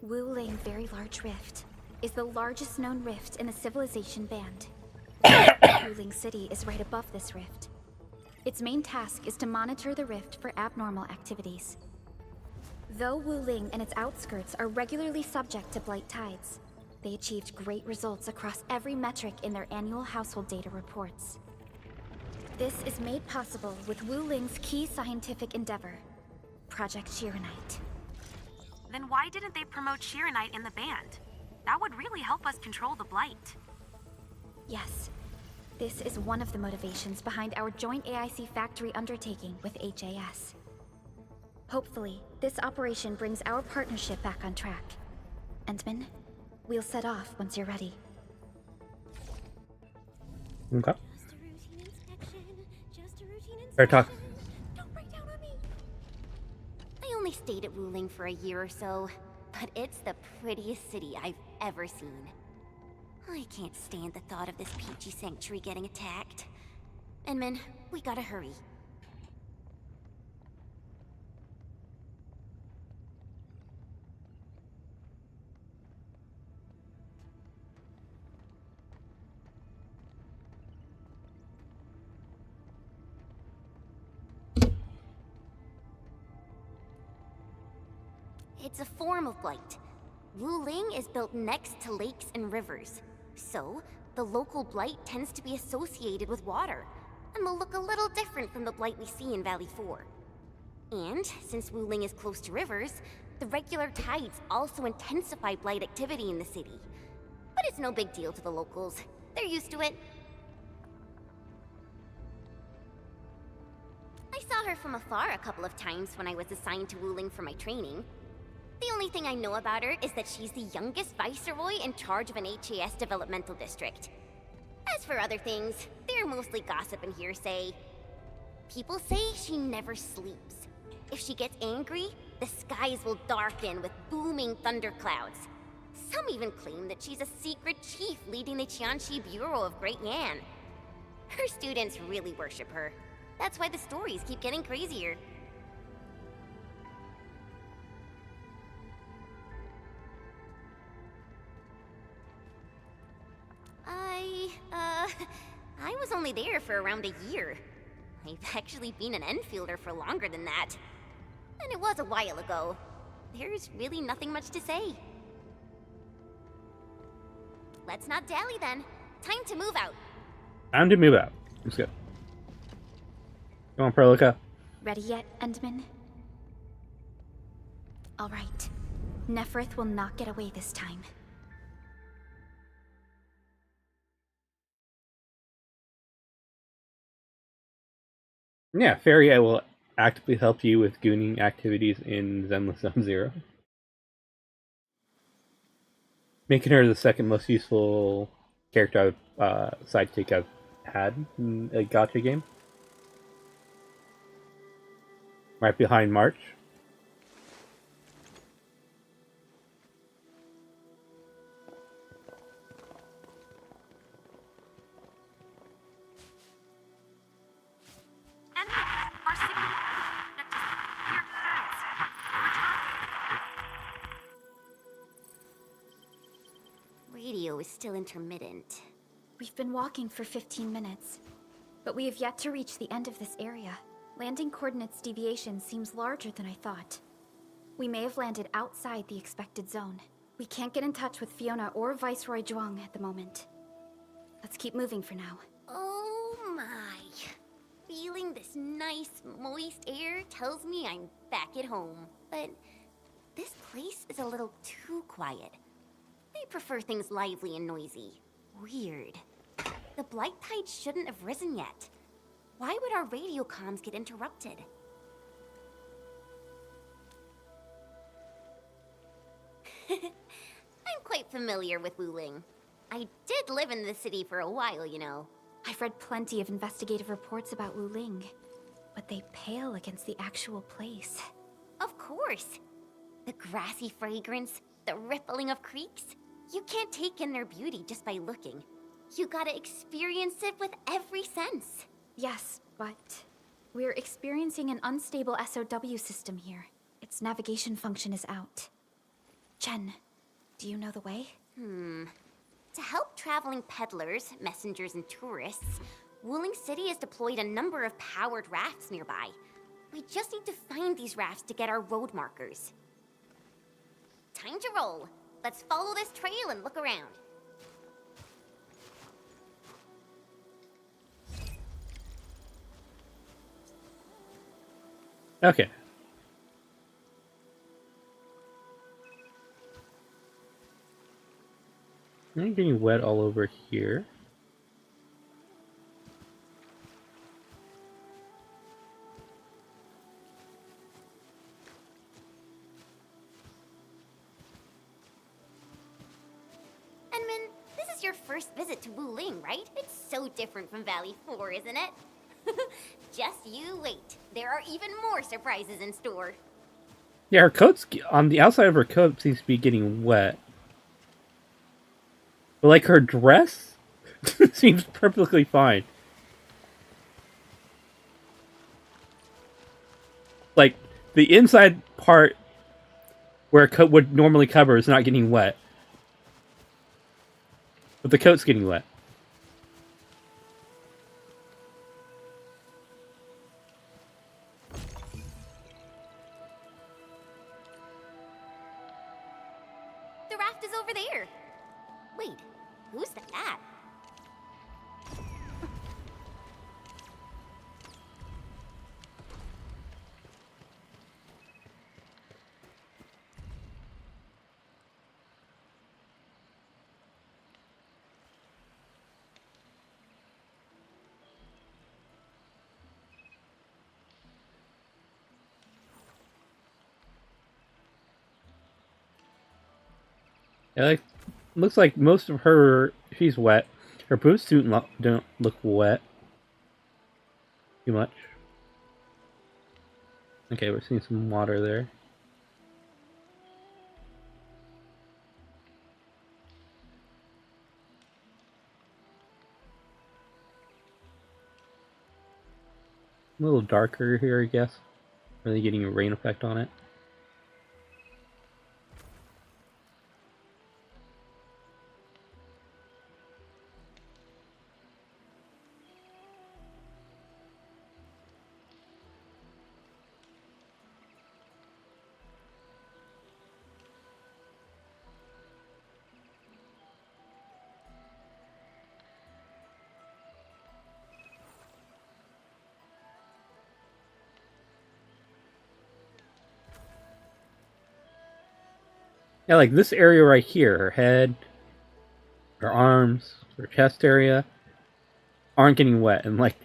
Wuling Very Large Rift is the largest known rift in the Civilization Band. Wuling City is right above this rift. Its main task is to monitor the rift for abnormal activities. Though Wuling and its outskirts are regularly subject to blight tides, they achieved great results across every metric in their annual household data reports. This is made possible with Wuling's key scientific endeavor, Project Shiranite. Then why didn't they promote Shiranite in the band? That would really help us control the blight. Yes, this is one of the motivations behind our joint AIC factory undertaking with HAS. Hopefully, this operation brings our partnership back on track. Endman, we'll set off once you're ready. Okay. Fair talk. I only stayed at Wuling for a year or so, but it's the prettiest city I've ever seen. I can't stand the thought of this peachy sanctuary getting attacked. Enman, we gotta hurry. It's a form of blight. Wuling is built next to lakes and rivers. So, the local blight tends to be associated with water, and will look a little different from the blight we see in Valley 4. And, since Wuling is close to rivers, the regular tides also intensify blight activity in the city. But it's no big deal to the locals. They're used to it. I saw her from afar a couple of times when I was assigned to Wuling for my training. The only thing I know about her is that she's the youngest viceroy in charge of an HAS developmental district. As for other things, they're mostly gossip and hearsay. People say she never sleeps, If she gets angry, the skies will darken with booming thunderclouds. Some even claim that she's a secret chief leading the Qianxi Bureau of Great Yan. Her students really worship her. That's why the stories keep getting crazier. I was only there for around a year. I've actually been an Enfielder for longer than that. And it was a while ago. There's really nothing much to say. Let's not dally then. Time to move out. Time to move out. Let's go. Come on, Perlica. Ready yet, Endman? All right. Neferth will not get away this time. Yeah, Fairy I will actively help you with gooning activities in Zenless Zone Zero. Making her the second most useful character sidekick I've had in a gacha game. Right behind March. Radio is still intermittent. We've been walking for 15 minutes, but we have yet to reach the end of this area. Landing coordinates deviation seems larger than I thought. We may have landed outside the expected zone. We can't get in touch with Fiona or Viceroy Zhuang at the moment. Let's keep moving for now. Oh my. Feeling this nice, moist air tells me I'm back at home. But this place is a little too quiet. I prefer things lively and noisy. Weird. The Blight Tide shouldn't have risen yet. Why would our radio comms get interrupted? I'm quite familiar with Wuling. I did live in the city for a while, you know. I've read plenty of investigative reports about Wuling, but they pale against the actual place. Of course. The grassy fragrance, the rippling of creeks. You can't take in their beauty just by looking. You gotta experience it with every sense. Yes, but we're experiencing an unstable SOW system here. Its navigation function is out. Chen, do you know the way? To help traveling peddlers, messengers, and tourists, Wuling City has deployed a number of powered rafts nearby. We just need to find these rafts to get our road markers. Time to roll. Let's follow this trail and look around. Okay. I'm getting wet all over here. Enman, this is your first visit to Wuling, right? It's so different from Valley 4, isn't it? Just you wait. There are even more surprises in store. Yeah, her coat's on the outside of her coat seems to be getting wet. But like her dress seems perfectly fine. Like the inside part where a coat would normally cover is not getting wet. But the coat's getting wet. The raft is over there. Wait, who's that? Yeah, like, looks like most of her, she's wet. Her boots don't look wet too much. Okay, we're seeing some water there. A little darker here, I guess. Really getting a rain effect on it. Yeah, like this area right here, her head, her arms, her chest area, aren't getting wet. And like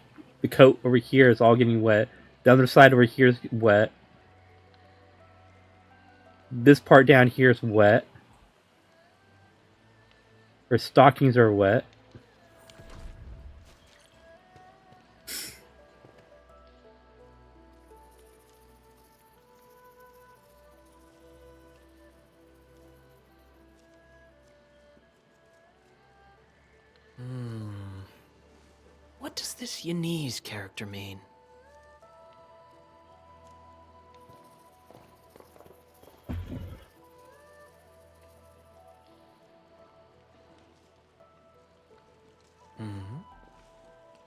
the coat over here is all getting wet. The other side over here is wet. This part down here is wet. Her stockings are wet. What does this Yanese character mean?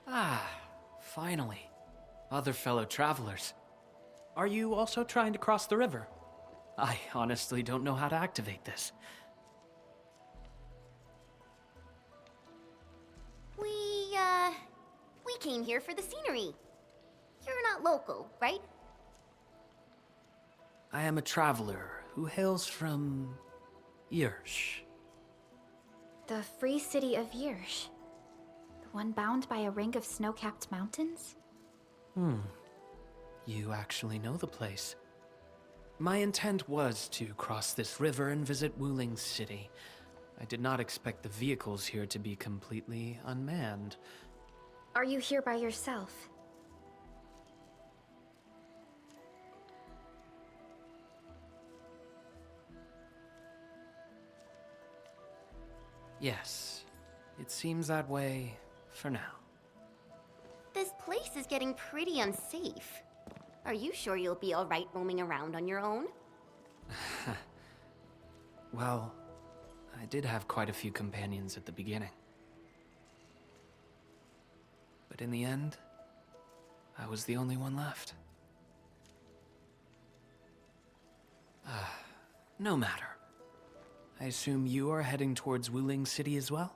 Ah, finally. Other fellow travelers. Are you also trying to cross the river? I honestly don't know how to activate this. We came here for the scenery. You're not local, right? I am a traveler who hails from Yirsch. The free city of Yirsch. The one bound by a ring of snow-capped mountains? You actually know the place. My intent was to cross this river and visit Wuling City. I did not expect the vehicles here to be completely unmanned. Are you here by yourself? Yes, it seems that way for now. This place is getting pretty unsafe. Are you sure you'll be alright roaming around on your own? Well, I did have quite a few companions at the beginning. But in the end, I was the only one left. No matter. I assume you are heading towards Wuling City as well?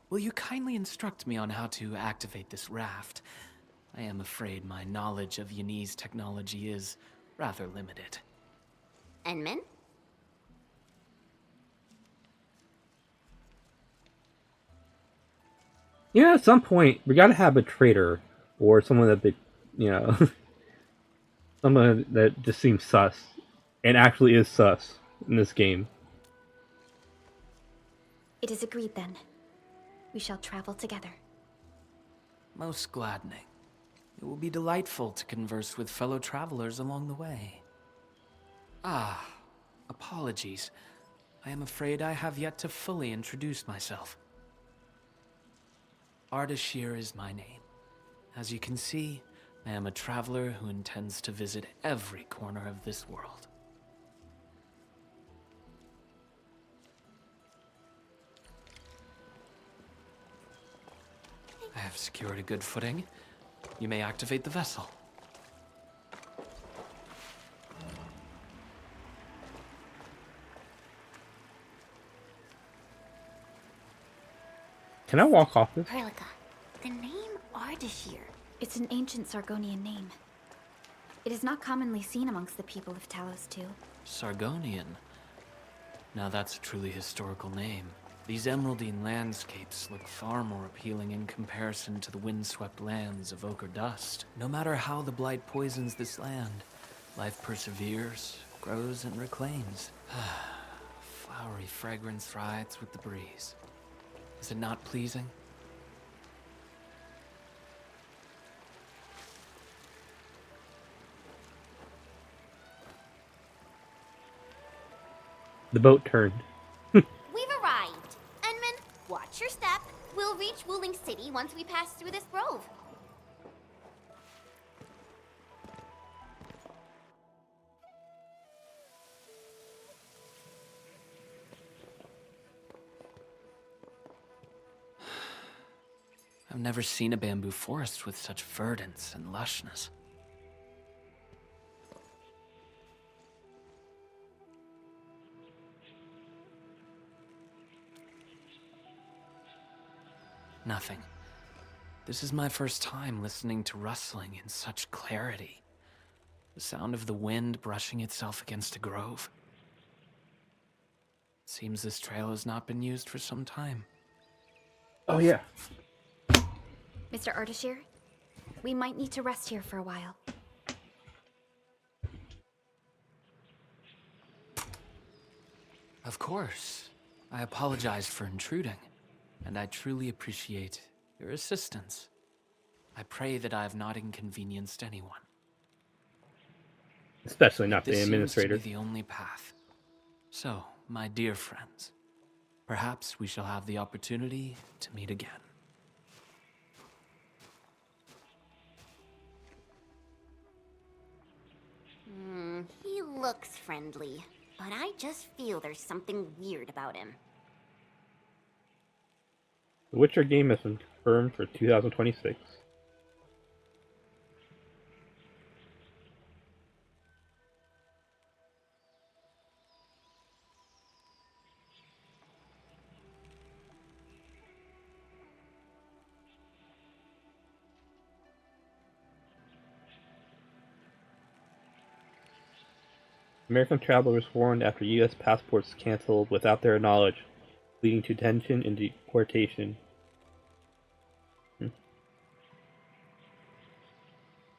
Will you kindly instruct me on how to activate this raft? I am afraid my knowledge of Yanese technology is rather limited. Enman? Yeah, at some point, we gotta have a traitor, or someone that they, someone that just seems sus, and actually is sus in this game. It is agreed then. We shall travel together. Most gladdening. It will be delightful to converse with fellow travelers along the way. Apologies. I am afraid I have yet to fully introduce myself. Ardashir is my name. As you can see, I am a traveler who intends to visit every corner of this world. I have secured a good footing. You may activate the vessel. Can I walk off this? Perlica, the name Ardashir. It's an ancient Sargonian name. It is not commonly seen amongst the people of Talos II. Sargonian. Now that's a truly historical name. These emeraldine landscapes look far more appealing in comparison to the windswept lands of ochre dust. No matter how the blight poisons this land, life perseveres, grows, and reclaims. Flowery fragrance rides with the breeze. Is it not pleasing? The boat turned. We've arrived. Enman, watch your step. We'll reach Wuling City once we pass through this grove. I've never seen a bamboo forest with such verdance and lushness. Nothing. This is my first time listening to rustling in such clarity. The sound of the wind brushing itself against a grove. It seems this trail has not been used for some time. Oh yeah. Mr. Ardashir, we might need to rest here for a while. Of course. I apologize for intruding, and I truly appreciate your assistance. I pray that I have not inconvenienced anyone. Especially not the This administrator. seems to be the only path. So, my dear friends, perhaps we shall have the opportunity to meet again. He looks friendly, but I just feel there's something weird about him. The Witcher game has been confirmed for 2026. American travelers warned after U.S. passports canceled without their knowledge, leading to detention and deportation.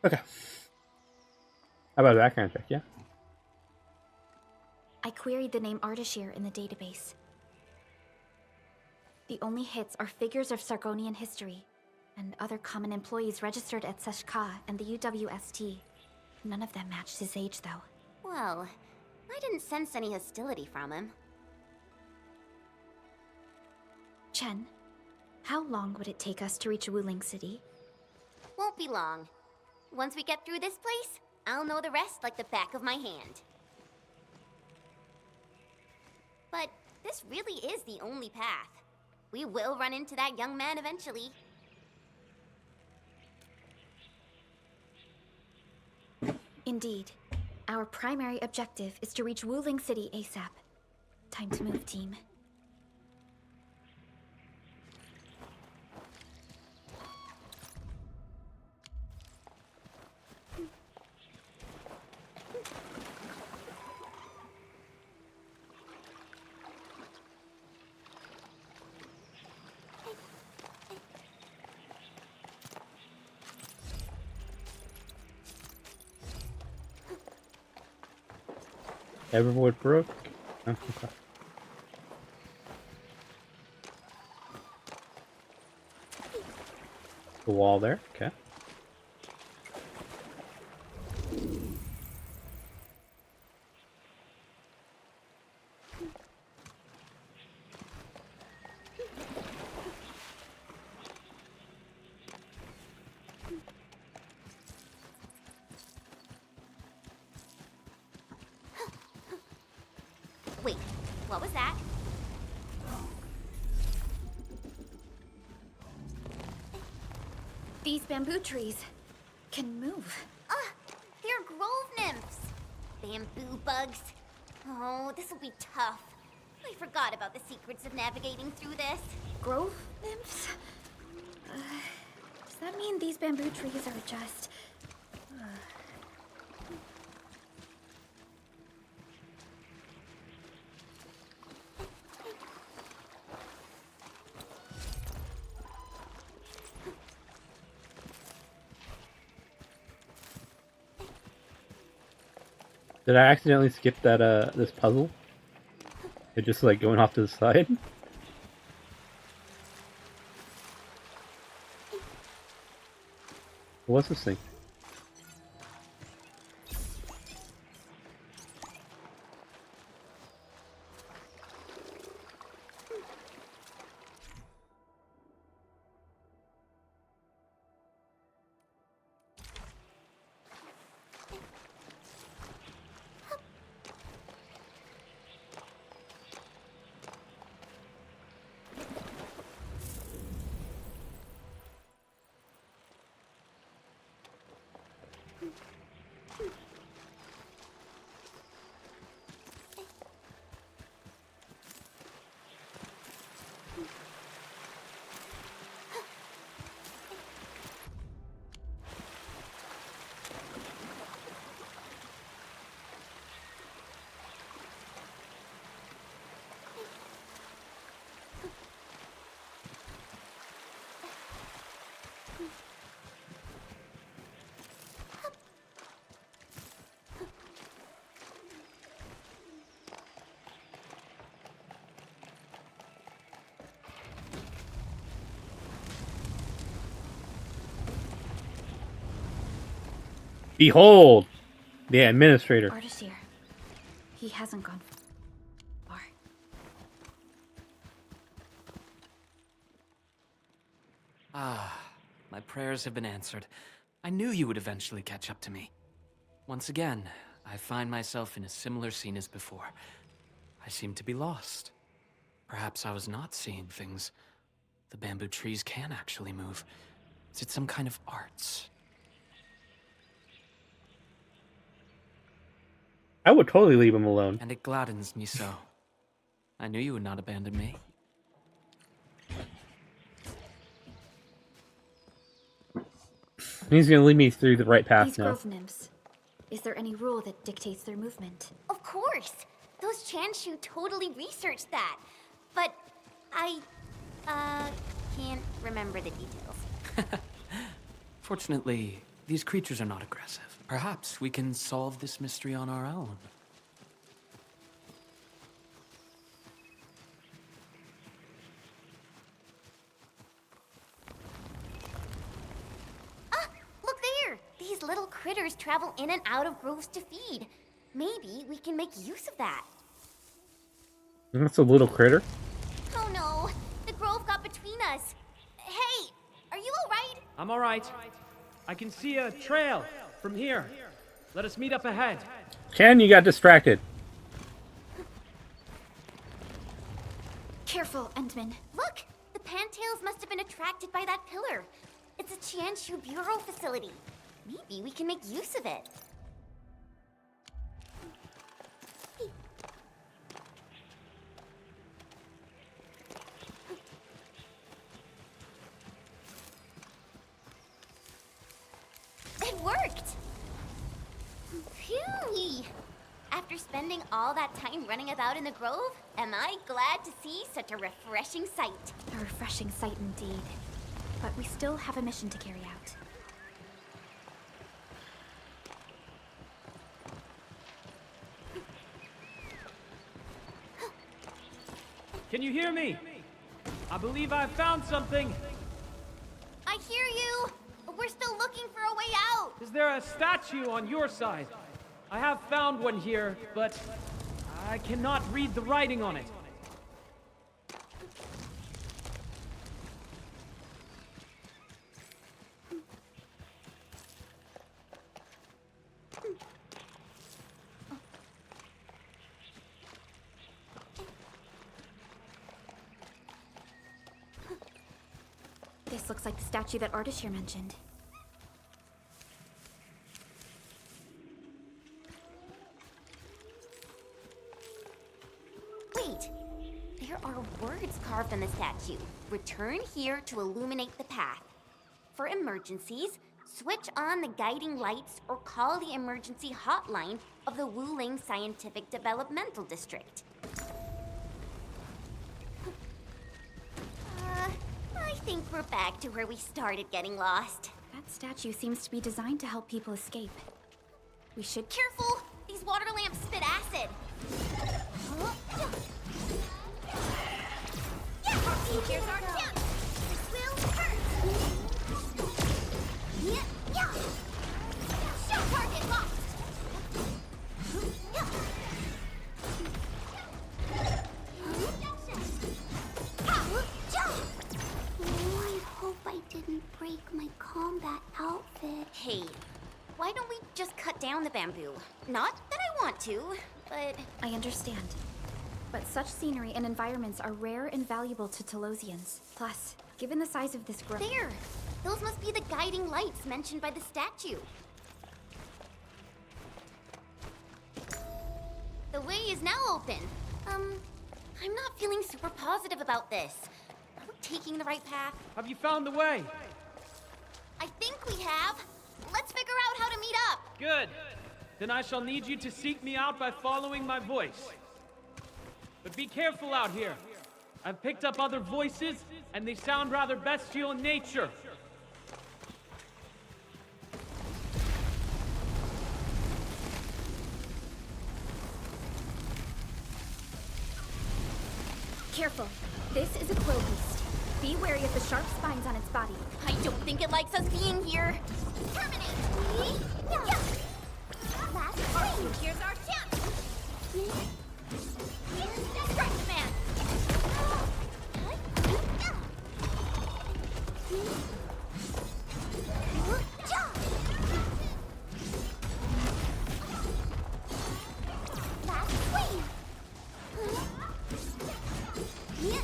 Okay. How about a background check, yeah? I queried the name Ardashir in the database. The only hits are figures of Sargonian history, and other common employees registered at Seshka and the UWST. None of them matched his age, though. Well, I didn't sense any hostility from him. Chen, how long would it take us to reach Wuling City? Won't be long. Once we get through this place, I'll know the rest like the back of my hand. But this really is the only path. We will run into that young man eventually. Indeed. Our primary objective is to reach Wuling City ASAP. Time to move, team. Everwood Brook. Oh, okay. The wall there, okay. Wait, what was that? These bamboo trees can move. They're grove nymphs. Bamboo bugs. Oh, this will be tough. I forgot about the secrets of navigating through this. Grove nymphs? Does that mean these bamboo trees are just... Did I accidentally skip that this puzzle? It just like going off to the side? What's this thing? Behold, the administrator. Ardashir. He hasn't gone far. Ah, my prayers have been answered. I knew you would eventually catch up to me. Once again, I find myself in a similar scene as before. I seem to be lost. Perhaps I was not seeing things. The bamboo trees can actually move. Is it some kind of arts? I would totally leave him alone. And it gladdens me so. I knew you would not abandon me. He's gonna lead me through the right path These now. grove nymphs. Is there any rule that dictates their movement? Of course! Those Chanshu totally researched that. But I, can't remember the details. Fortunately, these creatures are not aggressive. Perhaps we can solve this mystery on our own. Ah! Look there! These little critters travel in and out of groves to feed. Maybe we can make use of that. That's a little critter. Oh no! The grove got between us. Hey! Are you alright? I'm alright. I can see a trail from here. Let us meet up ahead. Ken, you got distracted. Careful, Endman. Look! The Pantails must have been attracted by that pillar. It's a Chanshu Bureau facility. Maybe we can make use of it. It worked! Phew! After spending all that time running about in the grove, am I glad to see such a refreshing sight. A refreshing sight indeed. But we still have a mission to carry out. Can you hear me? I believe I've found something. I hear you! We're still looking for a way out! Is there a statue on your side? I have found one here, but I cannot read the writing on it. This looks like the statue that Ardashir mentioned. Wait! There are words carved on the statue. Return here to illuminate the path. For emergencies, switch on the guiding lights or call the emergency hotline of the Wuling Scientific Developmental District. I think we're back to where we started getting lost. That statue seems to be designed to help people escape. We should... Careful! These water lamps spit acid! Here's our chance! This will hurt! Show target lost! I hope I didn't break my combat outfit. Hey, why don't we just cut down the bamboo? Not that I want to, but... I understand. But such scenery and environments are rare and valuable to Telosians. Plus, given the size of this grove... There! Those must be the guiding lights mentioned by the statue. The way is now open. I'm not feeling super positive about this. Are we taking the right path? Have you found the way? I think we have. Let's figure out how to meet up. Good. Then I shall need you to seek me out by following my voice. But be careful out here. I've picked up other voices, and they sound rather bestial in nature. Careful. This is a crow beast. Be wary of the sharp spines on its body. I don't think it likes us being here. Terminate! Yeah. Last swing! Here's our chance! Stretch man! Last swing! Your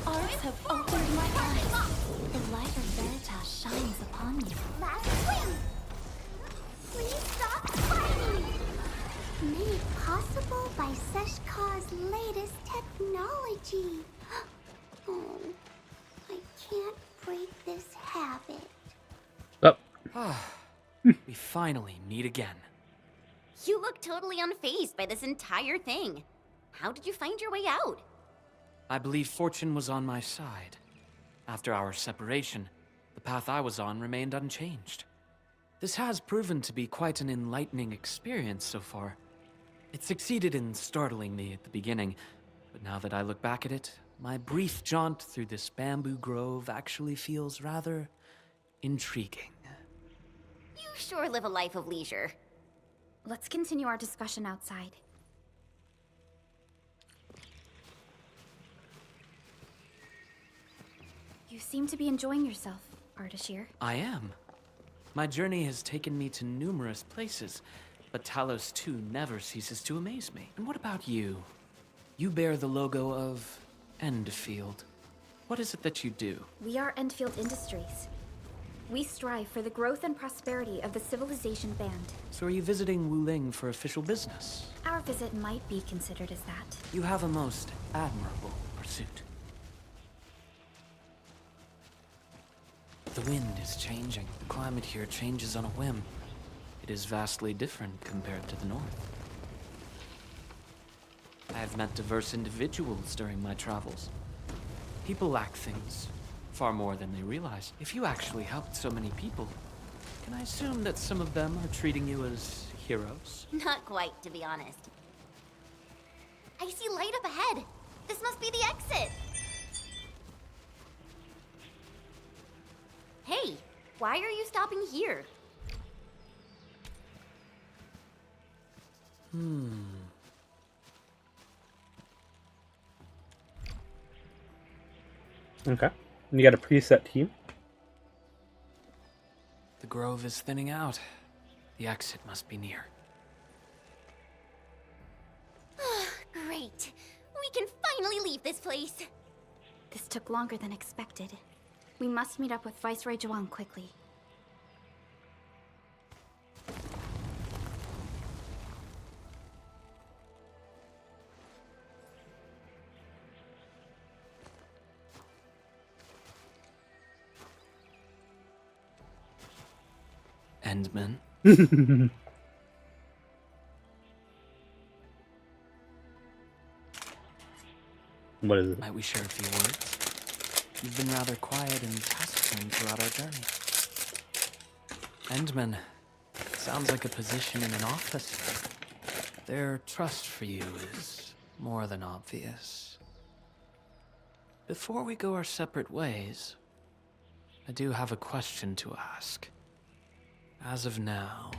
arts have opened my eyes. The light of Veritas shines upon you. Last swing! Please stop fighting! Made possible by Seshka's latest technology. Oh, I can't break this habit. We finally meet again. You look totally unfazed by this entire thing. How did you find your way out? I believe fortune was on my side. After our separation, the path I was on remained unchanged. This has proven to be quite an enlightening experience so far. It succeeded in startling me at the beginning, but now that I look back at it, my brief jaunt through this bamboo grove actually feels rather intriguing. You sure live a life of leisure. Let's continue our discussion outside. You seem to be enjoying yourself, Ardashir. I am. My journey has taken me to numerous places, but Talos 2 never ceases to amaze me. And what about you? You bear the logo of Endfield. What is it that you do? We are Endfield Industries. We strive for the growth and prosperity of the Civilization Band. So are you visiting Wuling for official business? Our visit might be considered as that. You have a most admirable pursuit. The wind is changing. The climate here changes on a whim. It is vastly different compared to the north. I have met diverse individuals during my travels. People lack things far more than they realize. If you actually helped so many people, can I assume that some of them are treating you as heroes? Not quite, to be honest. I see light up ahead. This must be the exit. Hey, why are you stopping here? Okay. And you got a preset team. The grove is thinning out. The exit must be near. Great. We can finally leave this place. This took longer than expected. We must meet up with Viceroy Zhuang quickly. Endman. What is it? Might we share a few words? You've been rather quiet and taciturn throughout our journey. Endman, sounds like a position in an office. Their trust for you is more than obvious. Before we go our separate ways, I do have a question to ask. As of now...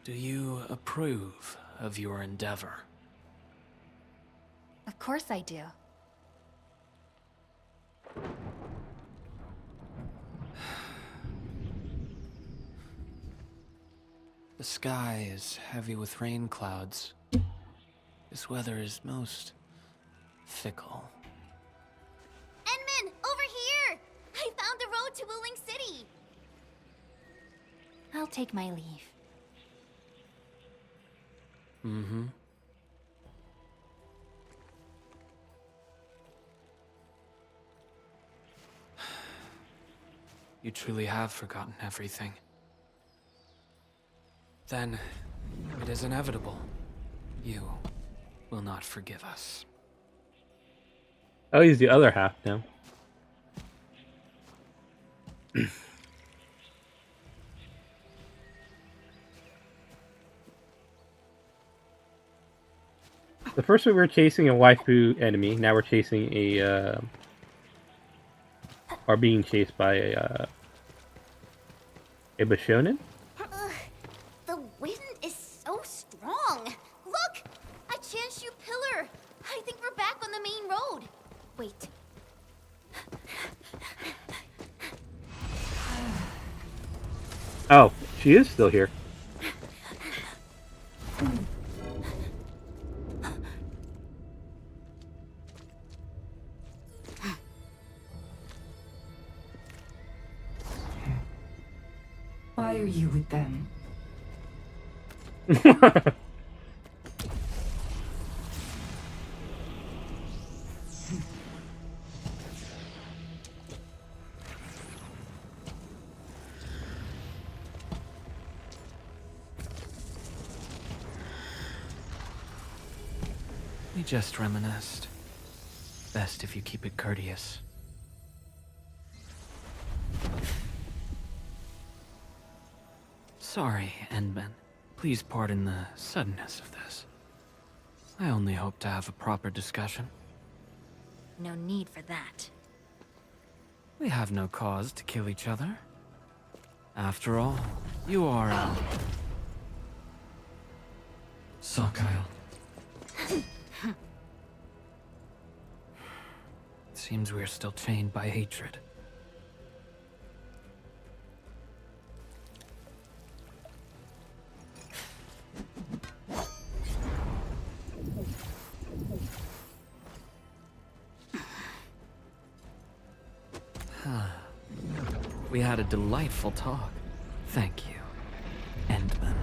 Do you approve of your endeavor? Of course I do. The sky is heavy with rain clouds. This weather is most fickle. Enman, over here! I found the road to Wuling City! I'll take my leave. You truly have forgotten everything. Then, it is inevitable. You will not forgive us. I'll use the other half now. The first we were chasing a waifu enemy. Now we're chasing a are being chased by a Bishonen? The wind is so strong. Look! I chanced you pillar. I think we're back on the main road. Wait. Oh, she is still here. Why are you with them? We just reminisced. Best if you keep it courteous. Sorry, Endman. Please pardon the suddenness of this. I only hope to have a proper discussion. No need for that. We have no cause to kill each other. After all, you are Sakyle. Seems we're still chained by hatred. We had a delightful talk. Thank you, Endman.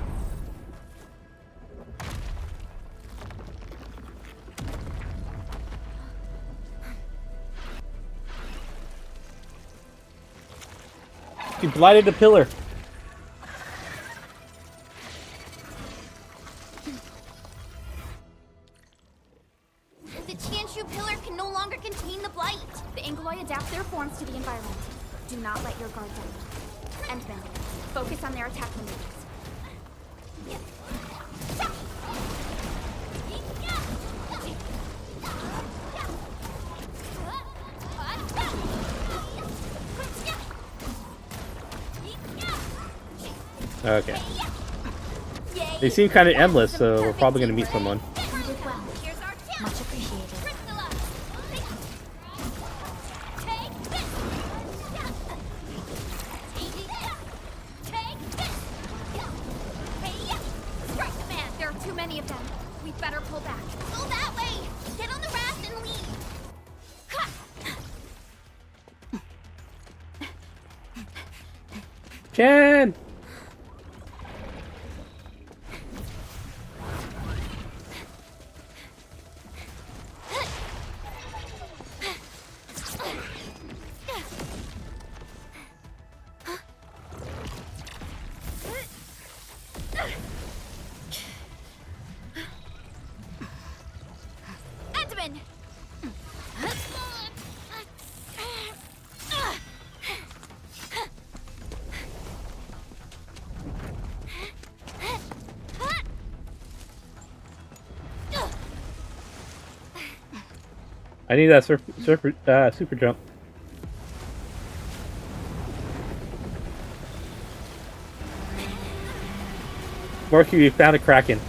She blighted the pillar. The Chanshu pillar can no longer contain the blight. The Angoloi adapt their forms to the environment. Do not let your guard down. Endman, focus on their attack maneuvers. Okay. They seem kind of endless, so we're probably going to meet someone. You did well. Much appreciated. There are too many of them. We better pull back. Go that way. Get on the raft and leave. Chen! Endman! I need that super jump. Marky, we found a Kraken.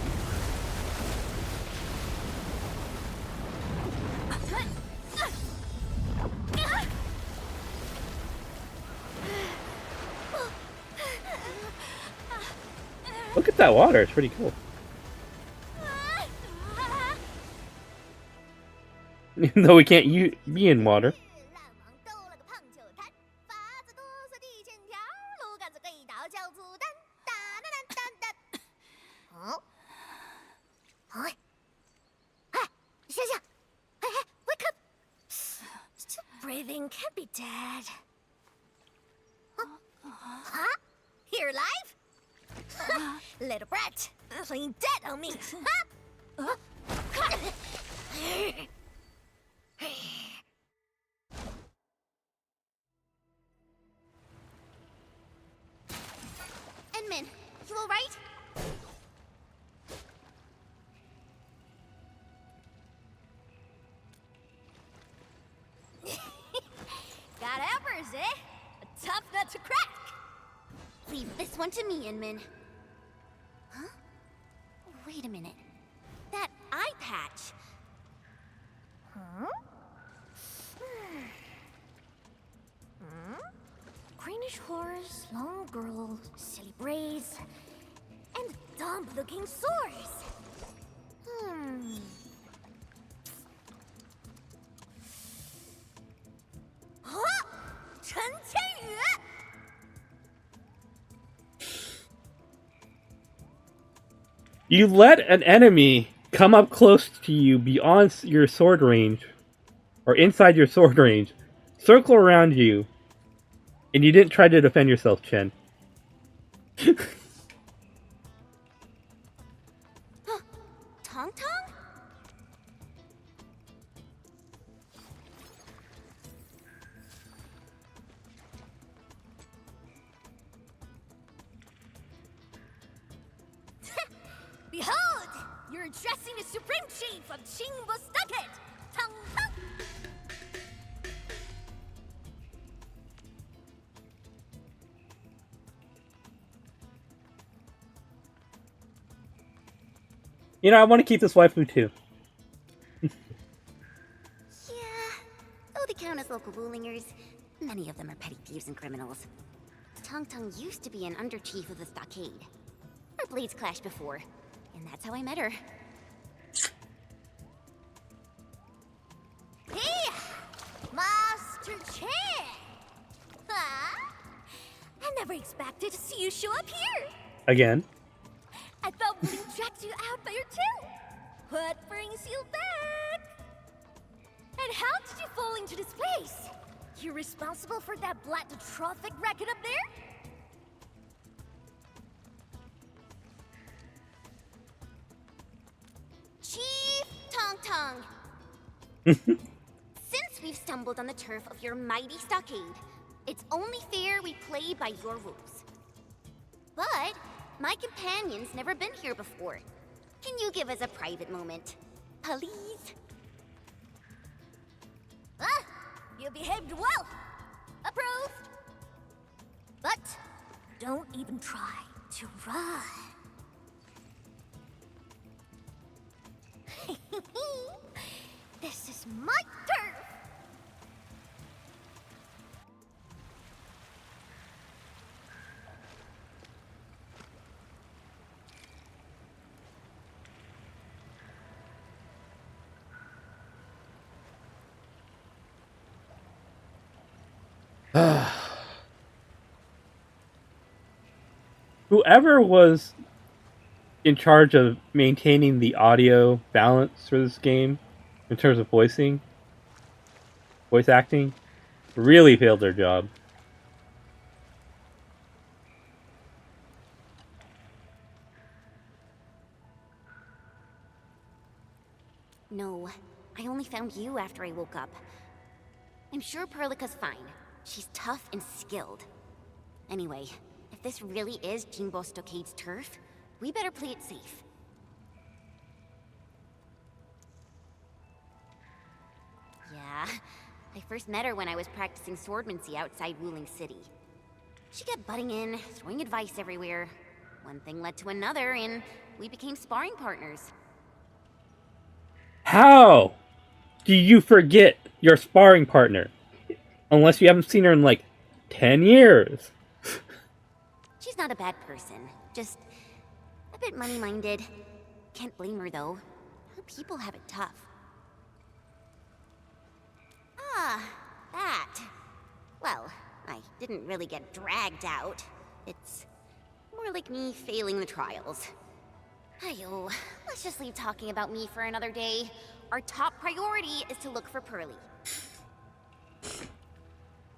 Look at that water, it's pretty cool. Even though we can't be in water. Breathing can't be dead. Huh? You're alive? Little brat, playing dead on me. Huh? Endman, you alright? Leave this one to me, Inman. Huh? Wait a minute. That eye patch. Huh? Greenish horse, long girl, silly braids, and dumb-looking sores. Huh? Chen Qianyu! You let an enemy come up close to you beyond your sword range, or inside your sword range, circle around you, and you didn't try to defend yourself, Chen. Tong Tong? Behold! You're addressing the Supreme Chief of Qingbo Stockade! Tang Tang! You know, I want to keep this waifu too. Yeah. Though they count as local Woolingers, many of them are petty thieves and criminals. Tong Tong used to be an under-chief of the stockade. Our blades clashed before, and that's how I met her. Hey! Master Chen! Huh? I never expected to see you show up here! Again. I thought Wooling tracked you out by your tail! What brings you back? And how did you fall into this place? You're responsible for that black traffic racket up there? Chief Tong Tong! Since we've stumbled on the turf of your mighty stockade, it's only fair we play by your rules. But my companion's never been here before. Can you give us a private moment? Please? Ah! You behaved well! Approved! But don't even try to run. This is my turf! Whoever was in charge of maintaining the audio balance for this game, in terms of voice acting, really failed their job. No, I only found you after I woke up. I'm sure Perlica's fine. She's tough and skilled. Anyway, if this really is Qingbo Stockade's turf, we better play it safe. Yeah, I first met her when I was practicing swordmancy outside Wuling City. She kept butting in, throwing advice everywhere. One thing led to another, and we became sparring partners. How do you forget your sparring partner? Unless you haven't seen her in like 10 years. She's not a bad person, just a bit money-minded. Can't blame her, though. Her people have it tough. Ah, that. Well, I didn't really get dragged out. It's more like me failing the trials. Ayo, let's just leave talking about me for another day. Our top priority is to look for Pearly.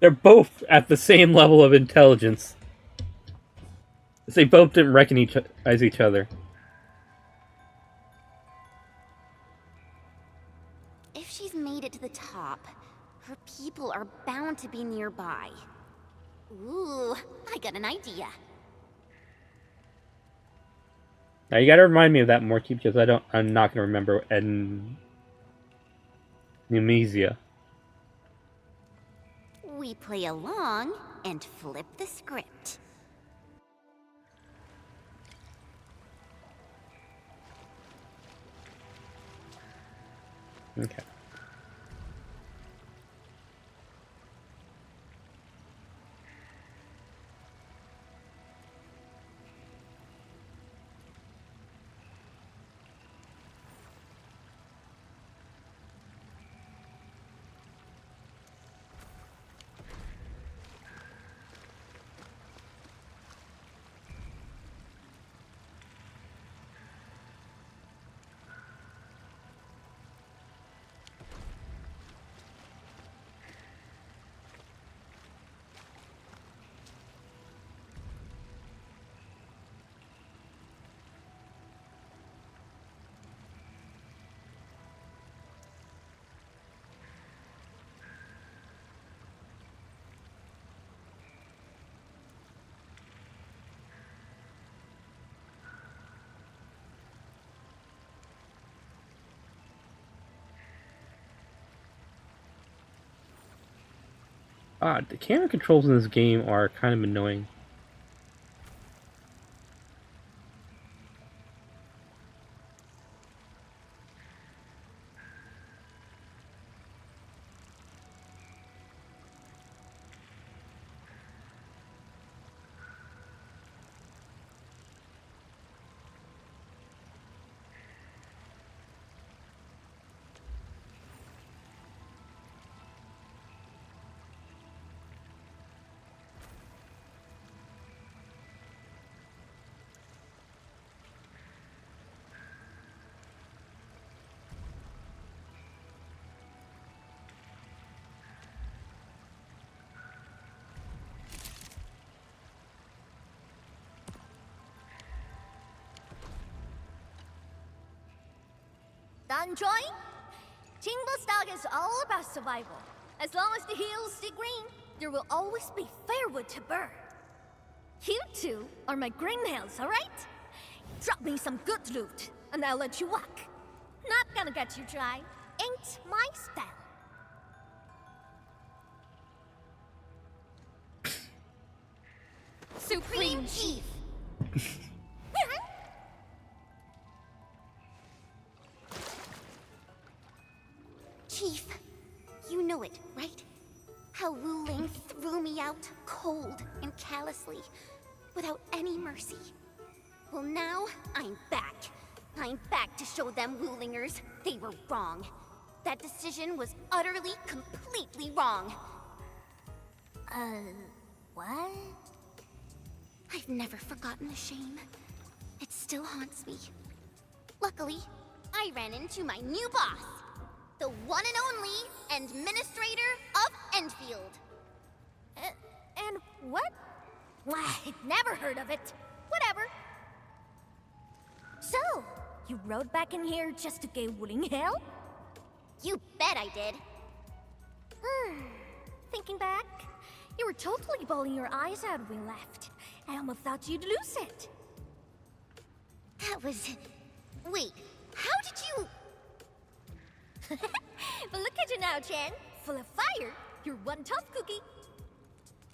They're both at the same level of intelligence. They both didn't recognize each other. If she's made it to the top, her people are bound to be nearby. Ooh, I got an idea. Now you gotta remind me of that more, because I'm not gonna remember Amnesia. We play along and flip the script. Okay. The camera controls in this game are kind of annoying. Done, Troy? Tinglestog is all about survival. As long as the hills stay green, there will always be firewood to burn. You two are my greennails, alright? Drop me some good loot, and I'll let you walk. Not gonna get you dry. Ain't my style. Supreme Chief! Chief, you know it, right? How Wu Ling threw me out cold and callously, without any mercy. Well, now I'm back. I'm back to show them Wu Lingers they were wrong. That decision was utterly, completely wrong. What? I've never forgotten the shame. It still haunts me. Luckily, I ran into my new boss, the one and only Administrator of Endfield. And what? I'd never heard of it. Whatever. So, you rode back in here just to give Wu Ling hell? You bet I did. Thinking back, you were totally bawling your eyes out when we left. I almost thought you'd lose it. That was... Wait, how did you... But look at you now, Chen. Full of fire. You're one tough cookie.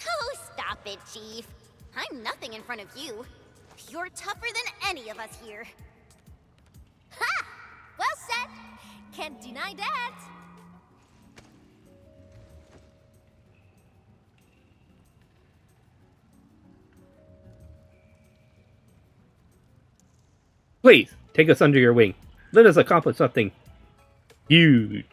Oh, stop it, Chief. I'm nothing in front of you. You're tougher than any of us here. Ha! Well said. Can't deny that. Please, take us under your wing. Let us accomplish something huge.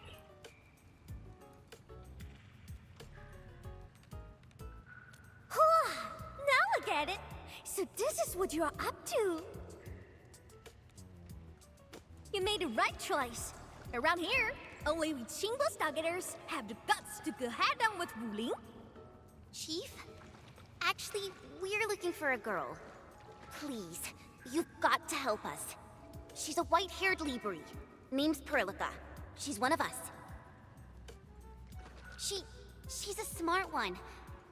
Now I get it. So this is what you're up to. You made the right choice. Around here, only we Chingle Stargatters have the guts to go head on with Wu Ling. Chief? Actually, we're looking for a girl. Please, you've got to help us. She's a white-haired Libri. Name's Perlica. She's one of us. She's a smart one.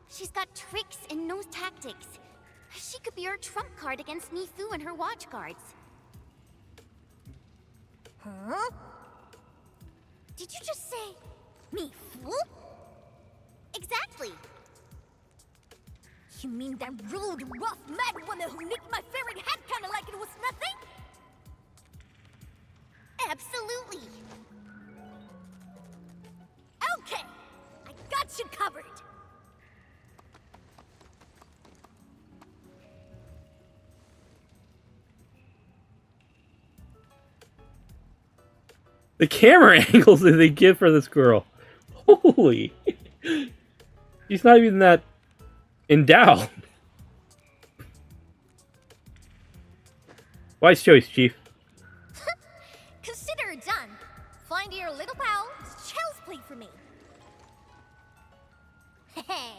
She's got tricks and knows tactics. She could be our trump card against Mifu and her watch guards. Huh? Did you just say Mifu? Exactly. You mean that rude, rough, mad woman who nicked my favorite hat kinda like it was nothing? Absolutely. The camera angles that they give for this girl. Holy. She's not even that endowed. Wise choice, Chief. Consider it done. Find your little pal, child's play for me. Hey,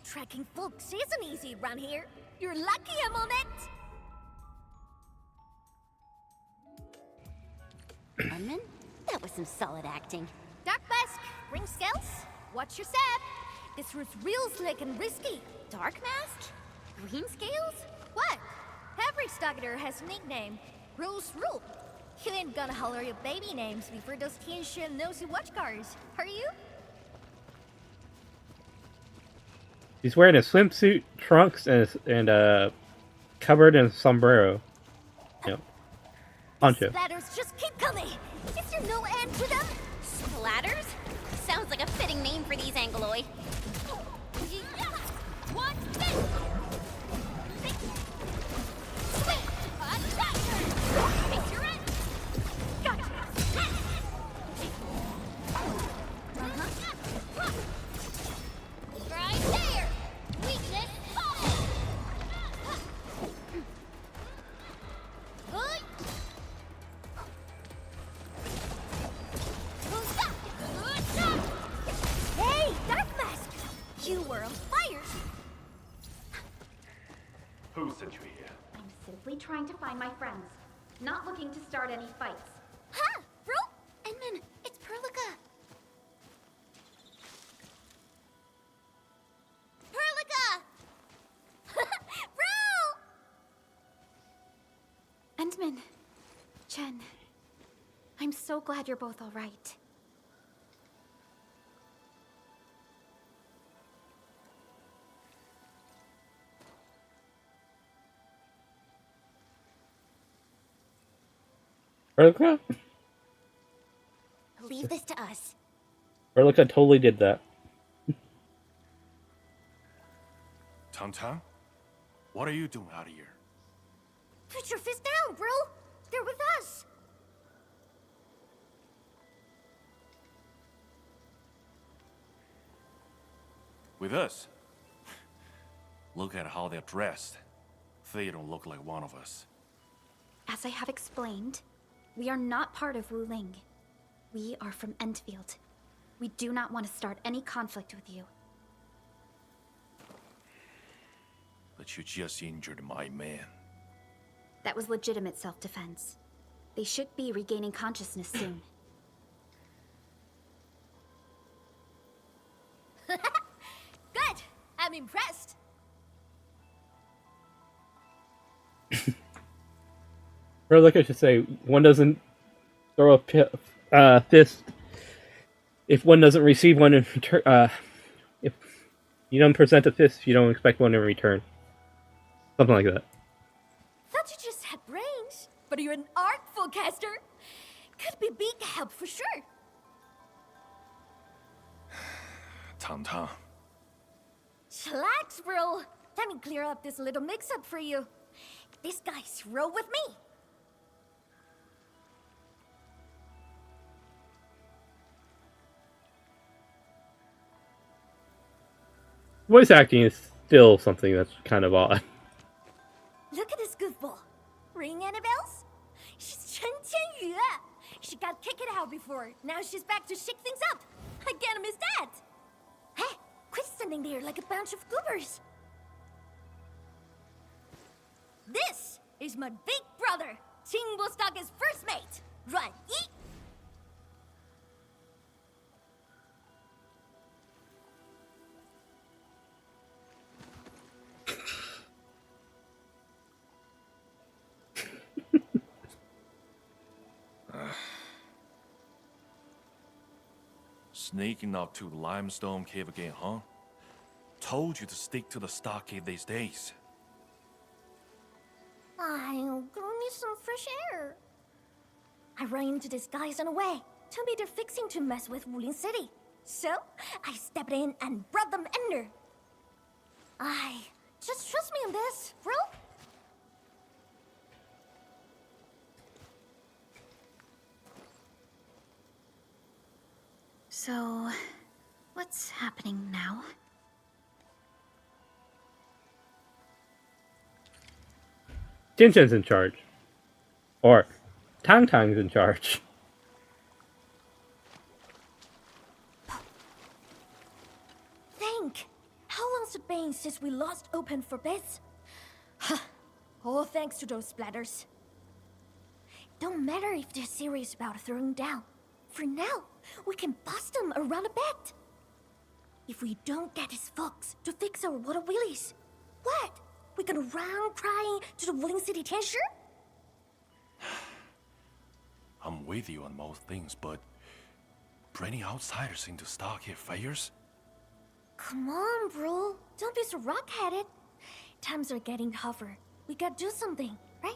tracking folks isn't easy around here. You're lucky I'm on it. Armin, that was some solid acting. Dark Mask, ring scales, watch your step. This route's real slick and risky. Dark Mask? Green scales? What? Every stalker has a nickname. Rules rule. You ain't gonna holler your baby names before those teen nosy watch cars, are you? He's wearing a swimsuit, trunks, and covered in a sombrero. Yep. Poncho. Splatters just keep coming. Is there no end to them? Splatters? Sounds like a fitting name for these Angloid. What's this? Right there! Weakness, Hey, Dark Mask! You were on fire! Who sent you here? I'm simply trying to find my friends. Not looking to start any fights. Ha! Bro! Edmund, it's Perlica! Perlica! Bro! Endman. Chen. I'm so glad you're both alright. Erlica? Leave this to us. Erlica totally did that. Tang, what are you doing out here? Put your fist down, bro! They're with us! With us? Look at how they're dressed. They don't look like one of us. As I have explained, we are not part of Wu Ling. We are from Endfield. We do not want to start any conflict with you. But you just injured my man. That was legitimate self-defense. They should be regaining consciousness soon. Good! I'm impressed! Erlica should say, one doesn't throw a fist if one doesn't receive one in return. If you don't present a fist, you don't expect one in return. Something like that. Thought you just had brains, but you're an artful caster. Could be big help for sure. Tang. Chillax, bro. Let me clear up this little mix-up for you. This guy's roll with me. Voice acting is still something that's kind of odd. Look at this goofball. Ring any bells? She's Chen Qianyu. She got kicked out before. Now she's back to shake things up. I can't miss that. Hey, quit standing there like a bunch of goobers. This is my big brother, Qing Bostock's first mate, Ruan Yi. Sneaking up to the limestone cave again, huh? Told you to stick to the stockade these days. I'll go need some fresh air. I ran into these guys on the way. Told me they're fixing to mess with Wuling City. So, I stepped in and brought them under. Just trust me on this, bro. So, what's happening now? Jinshin's in charge. Or Tang Tang's in charge. Think! How long's it been since we last opened for bids? All thanks to those splatters. Don't matter if they're serious about throwing down. For now, we can bust them around a bit. If we don't get these folks to fix our water wheelies, what? We gonna run crying to the Wooling City Tianshi? I'm with you on most things, but bringing outsiders into Stargate fires? Come on, bro. Don't be so rock-headed. Times are getting tougher. We gotta do something, right?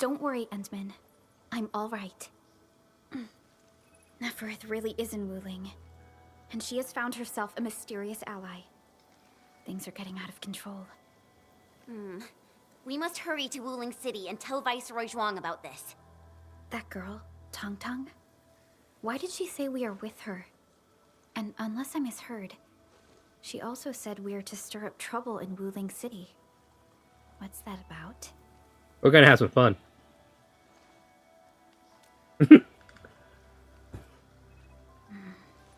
Don't worry, Endman. I'm all right. Neferth really is in Wuling, and she has found herself a mysterious ally. Things are getting out of control. We must hurry to Wuling City and tell Viceroy Zhuang about this. That girl, Tang Tang? Why did she say we are with her? And unless I misheard, she also said we are to stir up trouble in Wuling City. What's that about? We're gonna have some fun.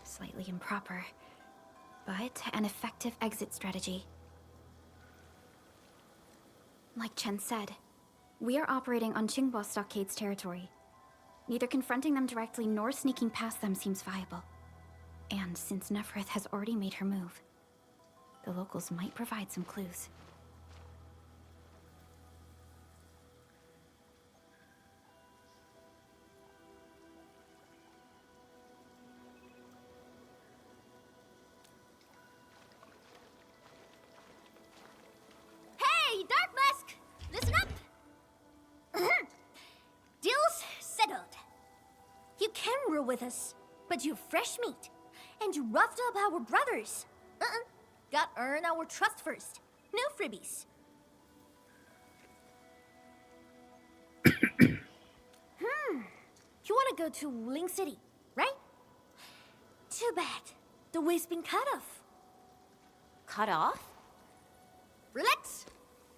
Slightly improper, but an effective exit strategy. Like Chen said, we are operating on Qinghua Stockade's territory. Neither confronting them directly nor sneaking past them seems viable. And since Neferth has already made her move, the locals might provide some clues. Hey, Dark Mask! Listen up! Deal's settled. You can rule with us, but you're fresh meat. And you roughed up our brothers. Got earn our trust first. No freebies. You wanna go to Wuling City, right? Too bad. The way's been cut off. Cut off? Relax.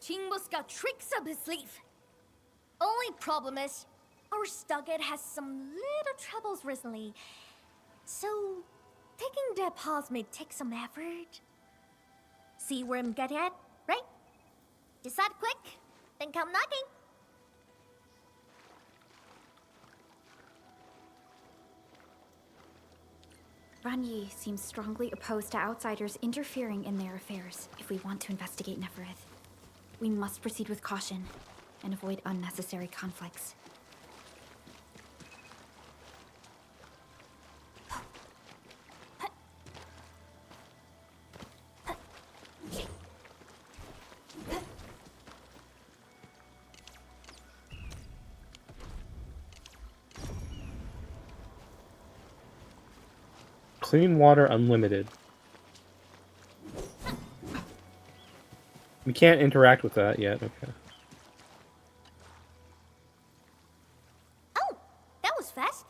Qingbo's got tricks up his sleeve. Only problem is, our Stargate has some little troubles recently. So, taking that pause may take some effort. See where I'm getting at, right? Decide quick, then come knocking. Ranyi seems strongly opposed to outsiders interfering in their affairs if we want to investigate Neferth. We must proceed with caution and avoid unnecessary conflicts. Clean water unlimited. We can't interact with that yet, okay. Oh, that was fast.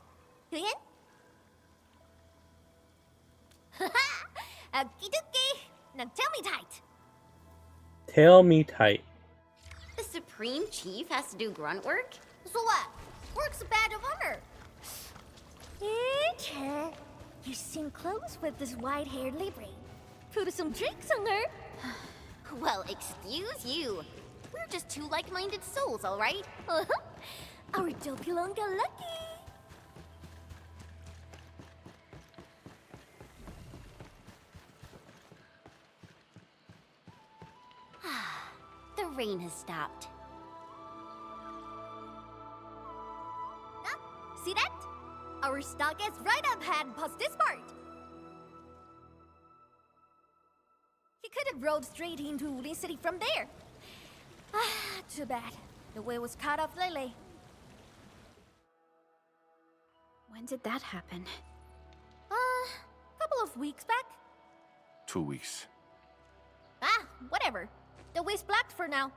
You in? Haha! Okie dokie. Now tell me tight. Tell me tight. The Supreme Chief has to do grunt work? So what? Work's a badge of honor. Hey, you seem close with this white-haired Libre. Put some tricks on her. Well, excuse you. We're just two like-minded souls, all right? Our Dopulon got lucky. The rain has stopped. See that? Our stock is right up ahead past this part. He could have rode straight into Wuling City from there. Too bad. The way was cut off lately. When did that happen? Couple of weeks back. 2 weeks. Ah, whatever. The way's blocked for now.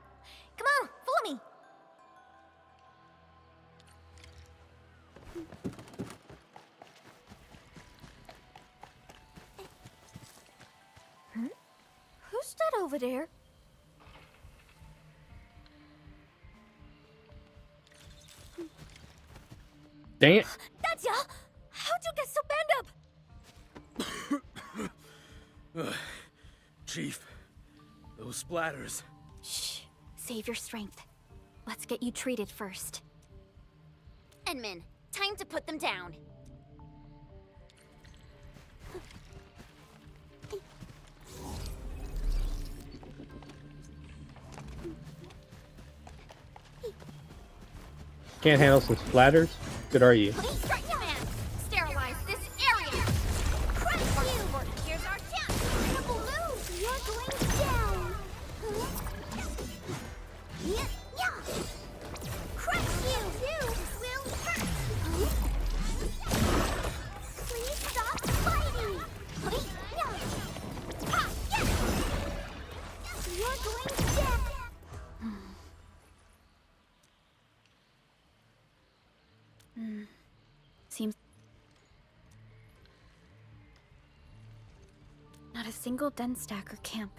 Come on, follow me. Hmm? Who's that over there? Dang it. That's ya! How'd you get so banged up? Chief, those splatters. Shh. Save your strength. Let's get you treated first. Enmin, time to put them down. Can't handle some splatters? Good are you? Sterilize this area. Crush you. Here's our chance. Double move. You're going down. Yeah, yeah. Crush you. This will hurt. Please stop fighting. Ha, yeah. You're going down. Seems... Not a single den stack or camp.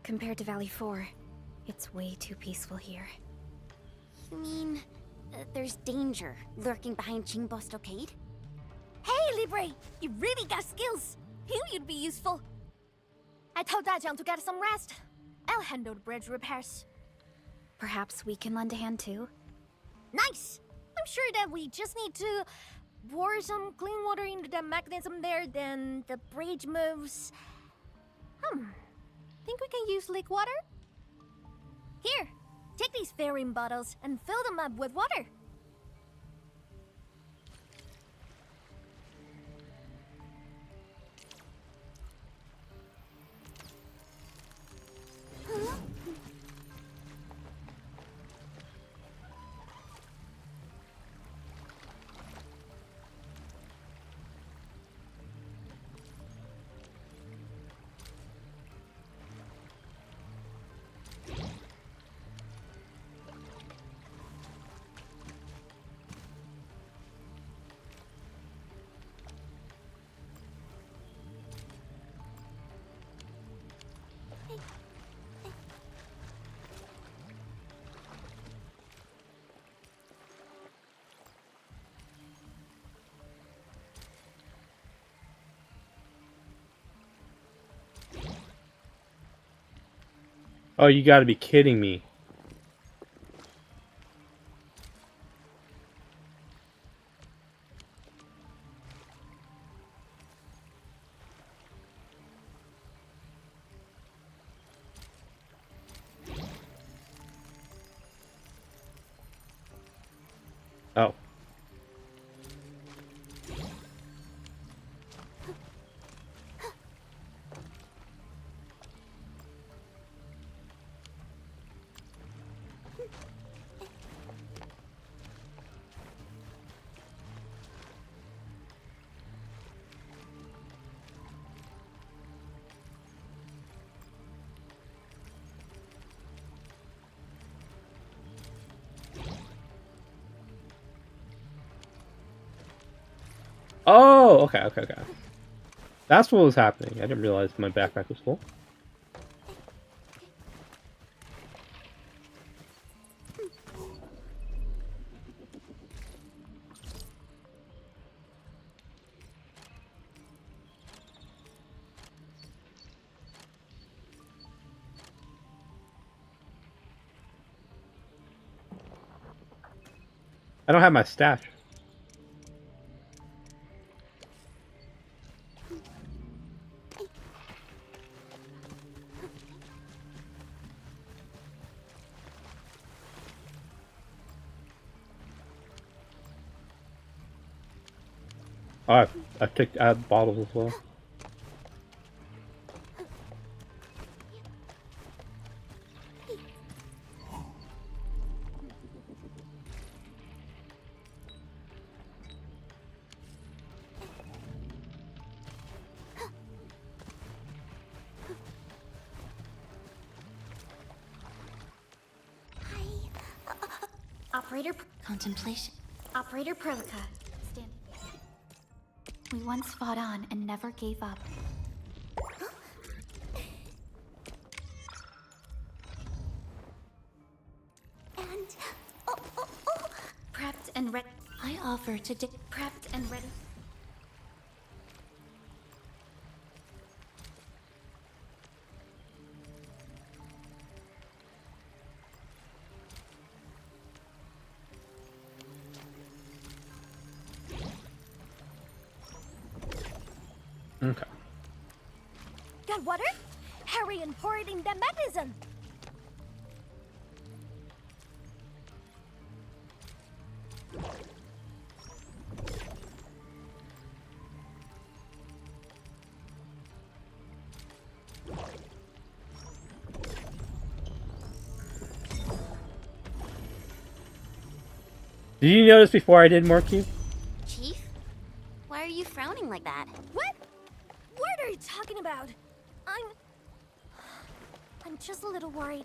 Compared to Valley 4, it's way too peaceful here. You mean there's danger lurking behind Qingbo Stockade? Hey, Libre! You really got skills. Knew you'd be useful. I told Dajiang to get some rest. I'll handle the bridge repairs. Perhaps we can lend a hand too? Nice! I'm sure that we just need to pour some clean water into the mechanism there, then the bridge moves. Think we can use leak water? Here, take these fairing bottles and fill them up with water. Oh, you gotta be kidding me. Oh. Oh, okay. That's what was happening. I didn't realize my backpack was full. I don't have my stash. Oh, I have bottles as well. Contemplation. Operator Perlica, stand. We once fought on and never gave up. And... Prepped and ready. I offer to Prepped and ready. Okay. Got water? Hurry and pour it in the mechanism! Did you notice before I did Morky? Chief? Why are you frowning like that? What? What are you talking about? I'm just a little worried.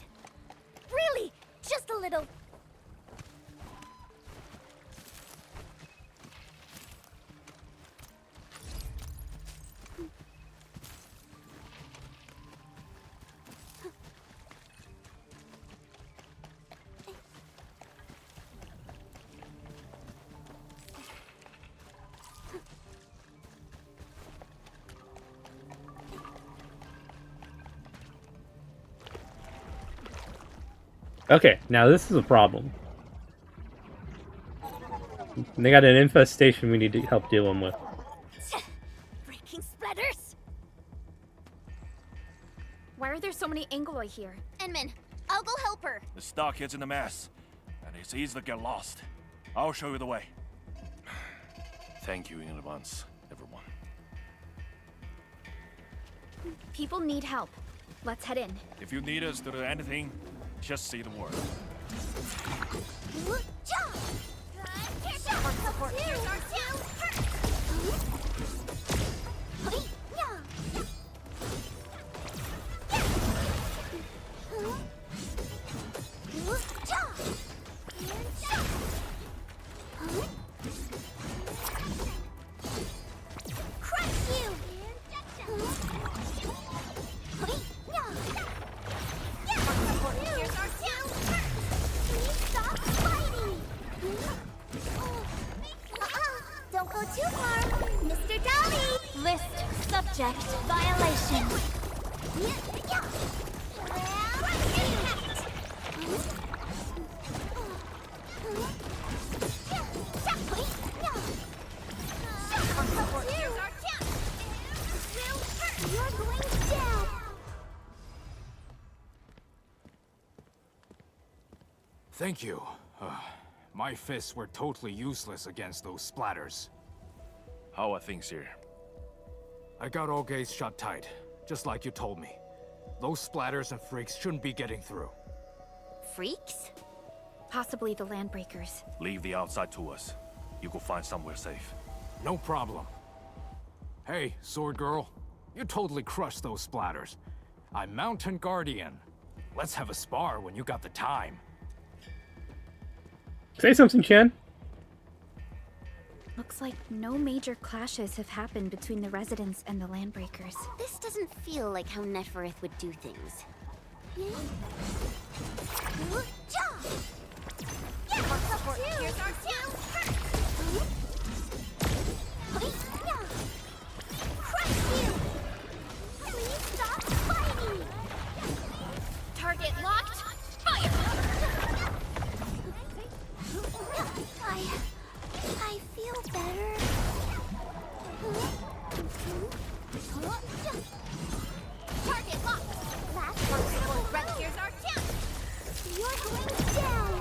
Really, just a little. Okay, now this is a problem. They got an infestation we need to help deal them with. Freaking splatters! Why are there so many Angoloi here? Enman, I'll go help her. The stockhead's in a mess, and it's easy to get lost. I'll show you the way. Thank you in advance, everyone. People need help. Let's head in. If you need us to do anything, just say the word. Don't go too far, Mr. Dolly! List subject violation. You're going down! Thank you. My fists were totally useless against those splatters. How are things here? I got all gates shut tight, just like you told me. Those splatters and freaks shouldn't be getting through. Freaks? Possibly the Landbreakers. Leave the outside to us. You go find somewhere safe. No problem. Hey, Sword Girl. You totally crushed those splatters. I'm Mountain Guardian. Let's have a spar when you got the time. Say something, Chen. Looks like no major clashes have happened between the residents and the Landbreakers. This doesn't feel like how Neferith would do things. Here's our Please stop fighting! Target locked. Fire! I feel better. Target locked. Last one support ready. Here's our chance. You're going down.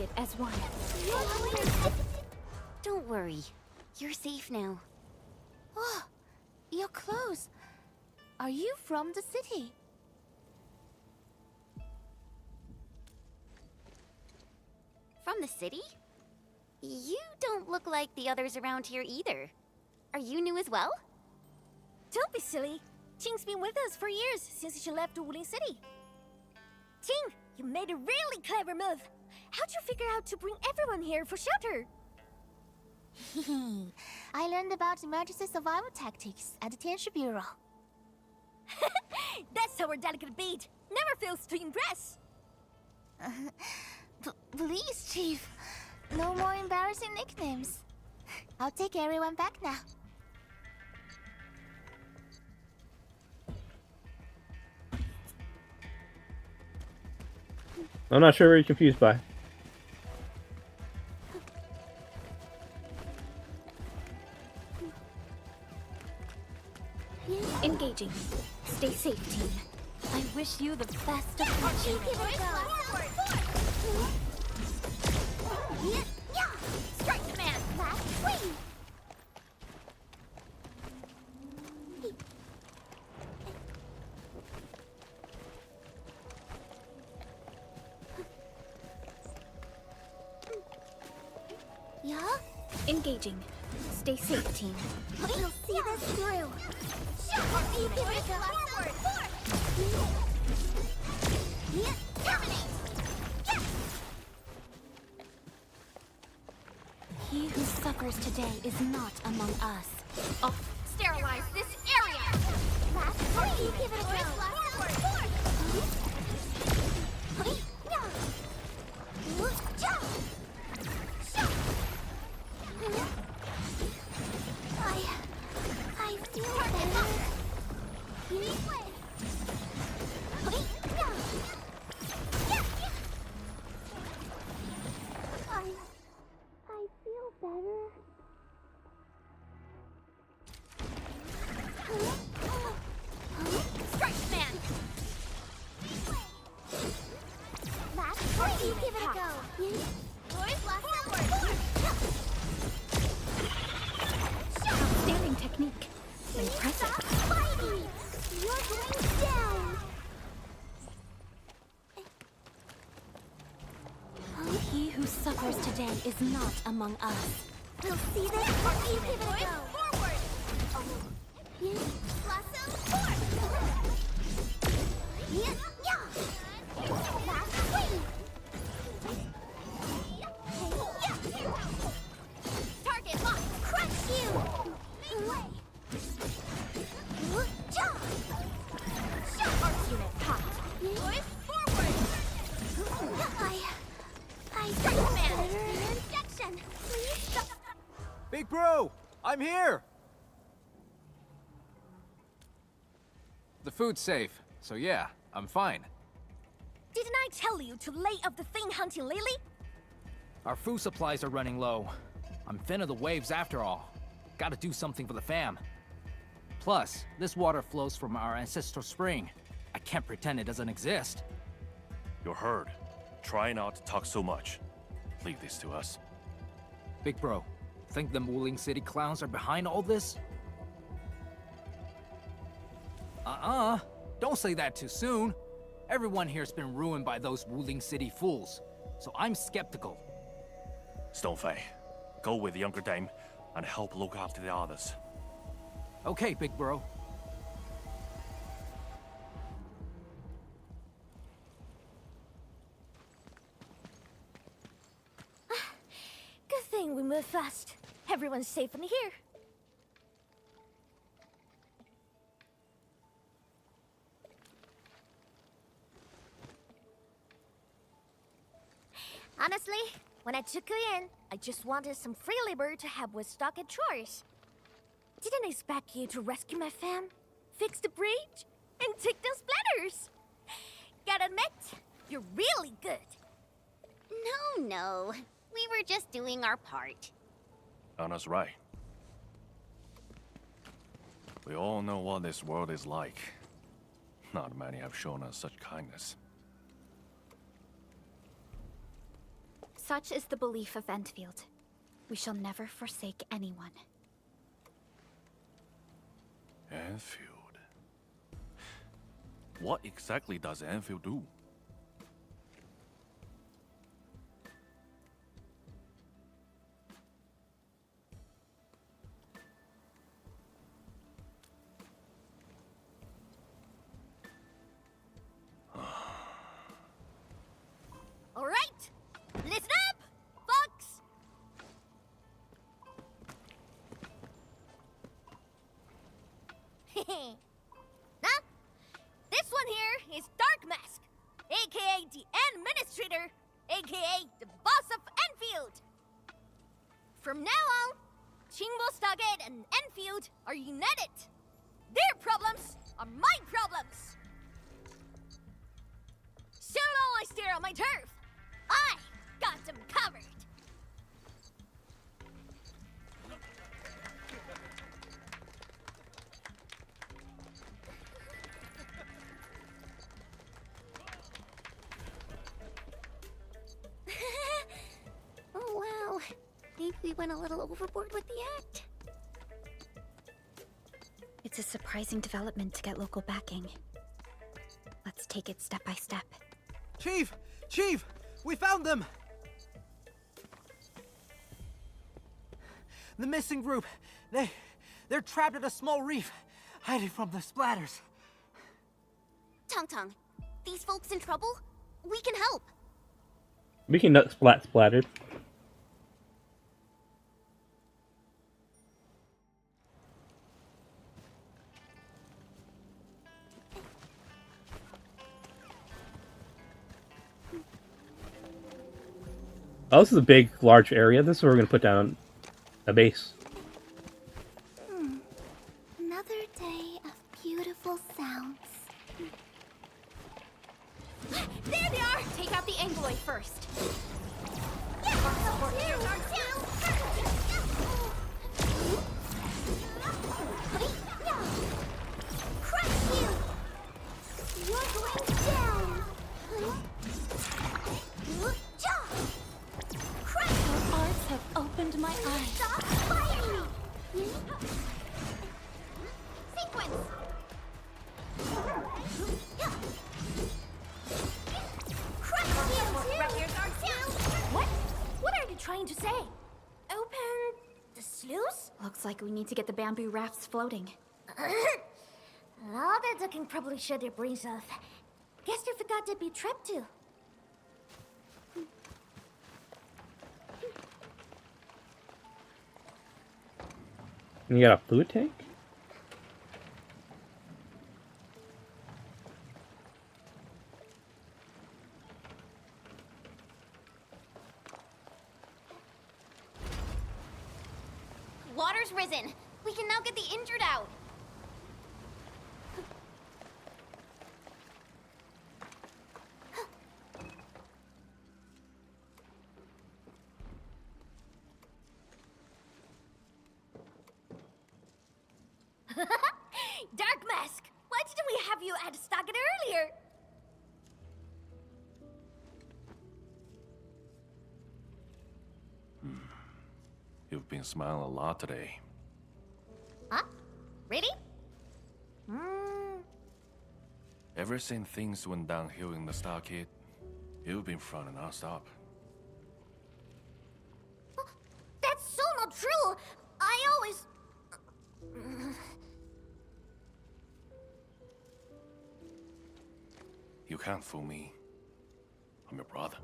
united as one. Don't worry. You're safe now. Oh, your clothes. Are you from the city? From the city? You don't look like the others around here either. Are you new as well? Don't be silly. Qing's been with us for years, since she left Wuling City. Qing, you made a really clever move. How'd you figure out to bring everyone here for shelter? I learned about emergency survival tactics at the Tianshi Bureau. That's our delicate beat. Never fails to impress. Please, Chief. No more embarrassing nicknames. I'll take everyone back now. I'm not sure what you're confused by. Engaging. Stay safe, team. I wish you the best of fortune. Strike command! Last swing! Yeah? Engaging. Stay safe, team. We'll see this through. Terminate! He who suffers today is not among us. Oh, sterilize this area! Last three! Give it a go! I feel better. I feel better. Strike command! Last three! Give it a go! Outstanding technique. Impressive. You're going down! He who suffers today is not among us. We'll see this. You give it a go. Forward! Lasso, forward! Last swing! Target locked! Crush you! Arts unit popped. Forward! I strike command! Injection! Please stop! Big bro, I'm here! The food's safe, so yeah, I'm fine. Didn't I tell you to lay off the thing hunting Lily? Our food supplies are running low. I'm fin of the waves after all. Gotta do something for the fam. Plus, this water flows from our ancestral spring. I can't pretend it doesn't exist. You're heard. Try not to talk so much. Leave this to us. Big bro, think them Wuling City clowns are behind all this? Don't say that too soon. Everyone here's been ruined by those Wuling City fools, so I'm skeptical. Stonefei, go with the younger dame and help look after the others. Okay, big bro. Good thing we moved fast. Everyone's safe in here. Honestly, when I took you in, I just wanted some free labor to help with stock and chores. Didn't expect you to rescue my fam, fix the bridge, and take those splatters. Gotta admit, you're really good. No. We were just doing our part. Anna's right. We all know what this world is like. Not many have shown us such kindness. Such is the belief of Endfield. We shall never forsake anyone. Endfield. What exactly does Endfield do? All right, listen up, folks. Now, this one here is Dark Mask, aka the Administrator, aka the boss of Enfield. From now on, Chingo Stargate and Enfield are united. Their problems are my problems. So long I stare on my turf, I got them covered. Oh wow, maybe we went a little overboard with the act. It's a surprising development to get local backing. Let's take it step by step. Chief! Chief! We found them! The missing group. They're trapped at a small reef, hiding from the splatters. Tong, these folks in trouble? We can help. We can nut splattered. Oh, this is a big, large area. This is where we're going to put down a base. Another day of beautiful sounds. There they are! Take out the Angloid first. Crush you! You're going down! Your arts have opened my eyes. Stop fighting me! Sequence! Crush you! What? What are you trying to say? Open the sluice? Looks like we need to get the bamboo rafts floating. All that ducking probably shut their brains off. Guess they forgot to be trapped too. You got a fluid tank? Water's risen. We can now get the injured out. Dark Mask! Why didn't we have you at Stargate earlier? You've been smiling a lot today. Huh? Really? Ever since things went downhill in the Stargate, you've been frowning nonstop. That's so not true! I always... You can't fool me. I'm your brother.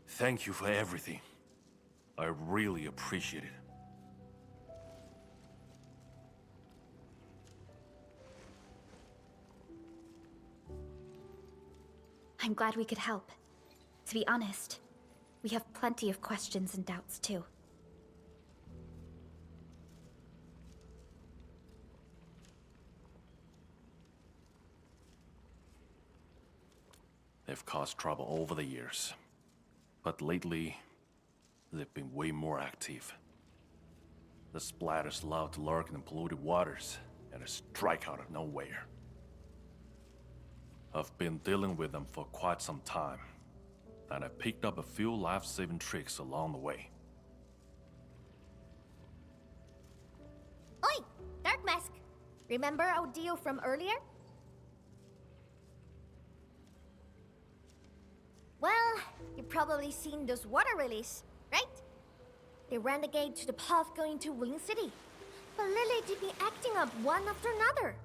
Thank you for everything. I really appreciate it. I'm glad we could help. To be honest, we have plenty of questions and doubts too. They've caused trouble over the years. But lately, they've been way more active. The splatters love to lurk in the polluted waters, and they strike out of nowhere. I've been dealing with them for quite some time, and I picked up a few life-saving tricks along the way. Oi! Dark Mask! Remember our deal from earlier? Well, you've probably seen those water lilies, right? They ran the gate to the path going to Wooling City. But Lily did be acting up one after another.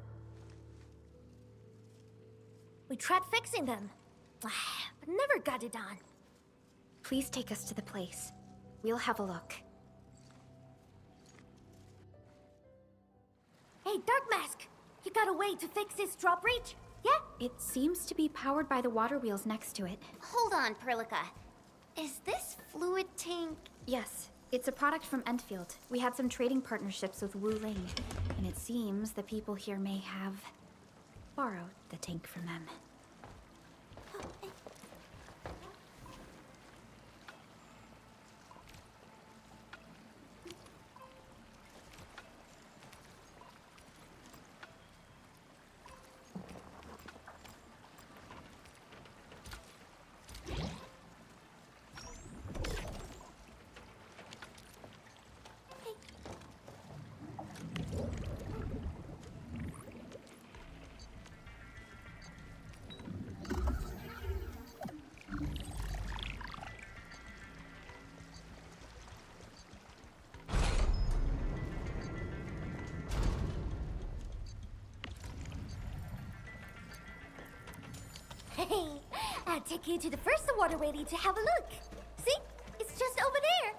We tried fixing them, but never got it done. Please take us to the place. We'll have a look. Hey, Dark Mask! You got a way to fix this drawbridge? Yeah? It seems to be powered by the water wheels next to it. Hold on, Perlica. Is this fluid tank? Yes, it's a product from Endfield. We had some trading partnerships with Wu Ling, and it seems the people here may have borrowed the tank from them. Hey, I'll take you to the first water lily to have a look. See? It's just over there.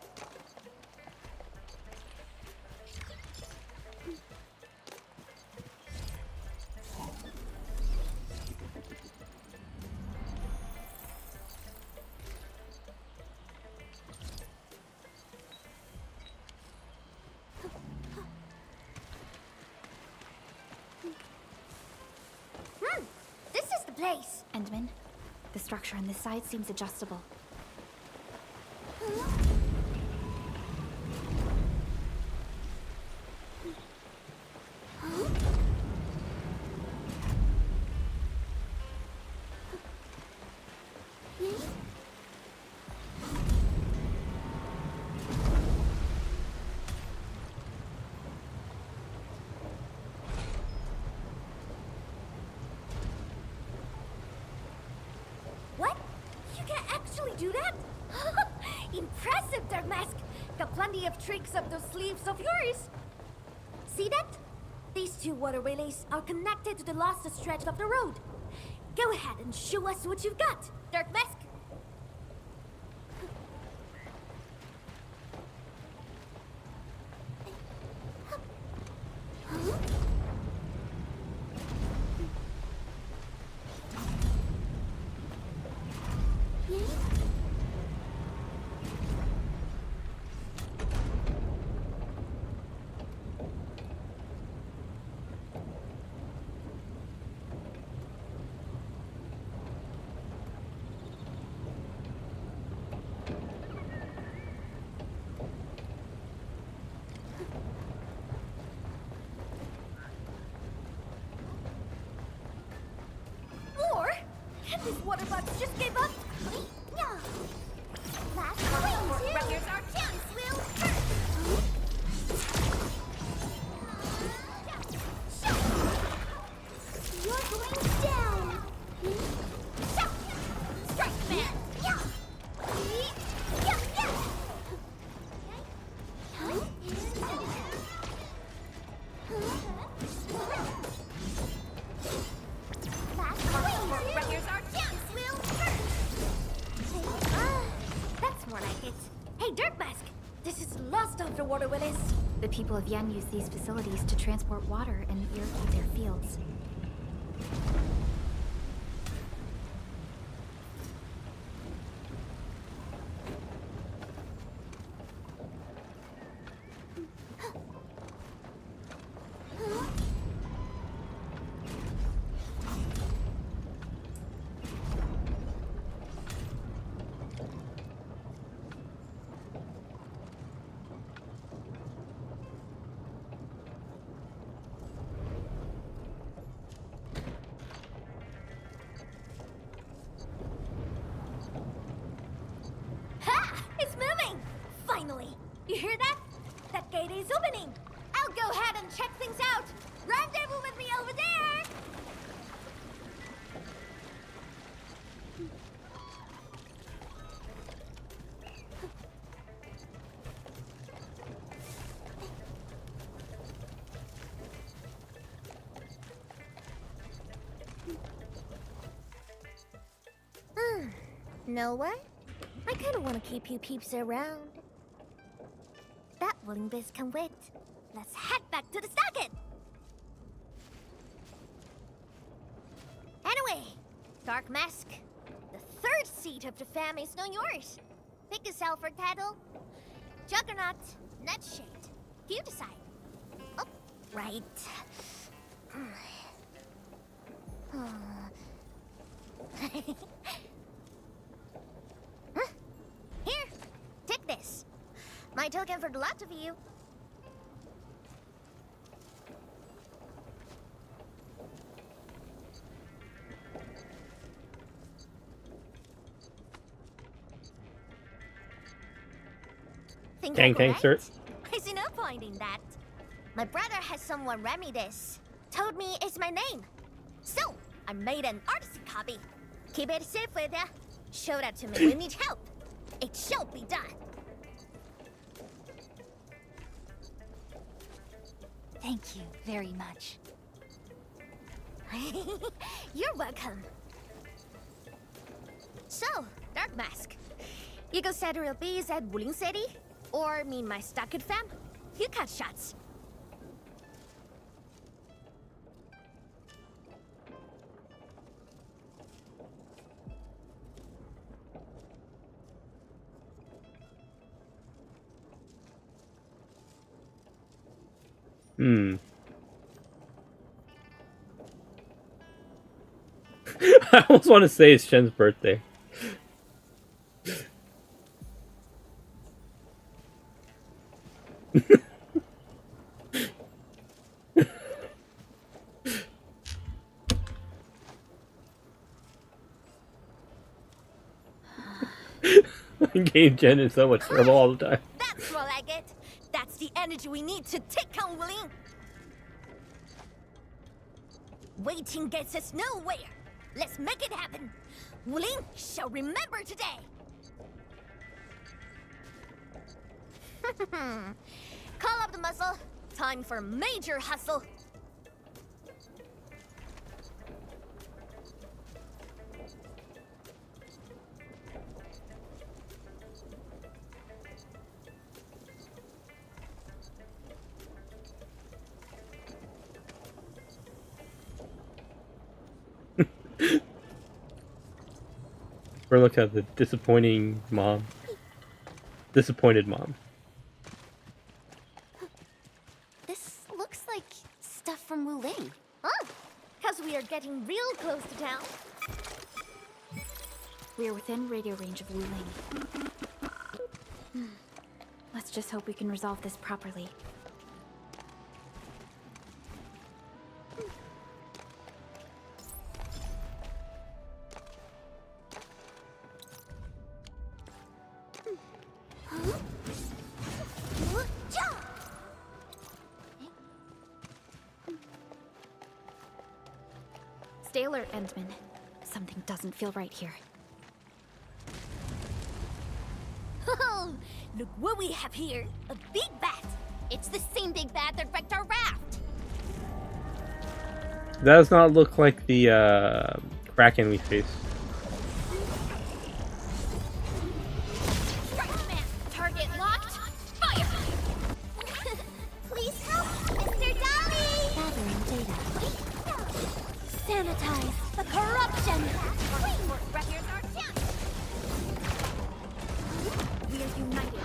This is the place. Endman, the structure on this side seems adjustable. What? You can actually do that? Impressive, Dark Mask. Got plenty of tricks up those sleeves of yours. See that? These two water relays are connected to the last stretch of the road. Go ahead and show us what you've got, Dark Mask. Or, can these water bugs just give up? Yeah. Last wing, here's our chance, Will. You're going down. Strike, man. Yeah. Yeah, yeah. Here's our chance, Will. That's more like it. Hey, Dirt Mask! This is lost of the water, Willis. The people of Yen use these facilities to transport water and irrigate their fields. things out! Rendezvous with me over there! Know what? I kind of want to keep you peeps around. That willing biz can wait. Let's head back to the socket! Anyway, Dark Mask, the third seat of the fam is now yours. Pick a Selford title. Juggernaut, Nightshade. You decide. Oh, right. Here, take this. My token for the lot of you. Think Gang, I'm sir. correct? I see no point in that. My brother has someone read me this. Told me it's my name. So, I made an artisan copy. Keep it safe with ya. Show that to me when you need help. It shall be done. Thank you very much. You're welcome. So, Dark Mask. You go set real bees at Wuling City? Or mean my Stockard fam? You cut shots. I almost want to say it's Shen's birthday. Game Jen is so much trouble all the time. That's more like it. That's the energy we need to take on Wuling. Waiting gets us nowhere. Let's make it happen. Wuling shall remember today. Call up the muscle. Time for major hustle. We're looking at the disappointing mom. Disappointed mom. This looks like stuff from Wuling. Oh, because we are getting real close to town. We are within radio range of Wuling. Let's just hope we can resolve this properly. Stay alert, Endman. Something doesn't feel right here. Oh, look what we have here. A big bat. It's the same big bat that wrecked our raft. That does not look like the Kraken we faced. Target locked. Fire! Please help, Mr. Dolly! Gathering data. Sanitize the corruption! Here's our chance. We are united.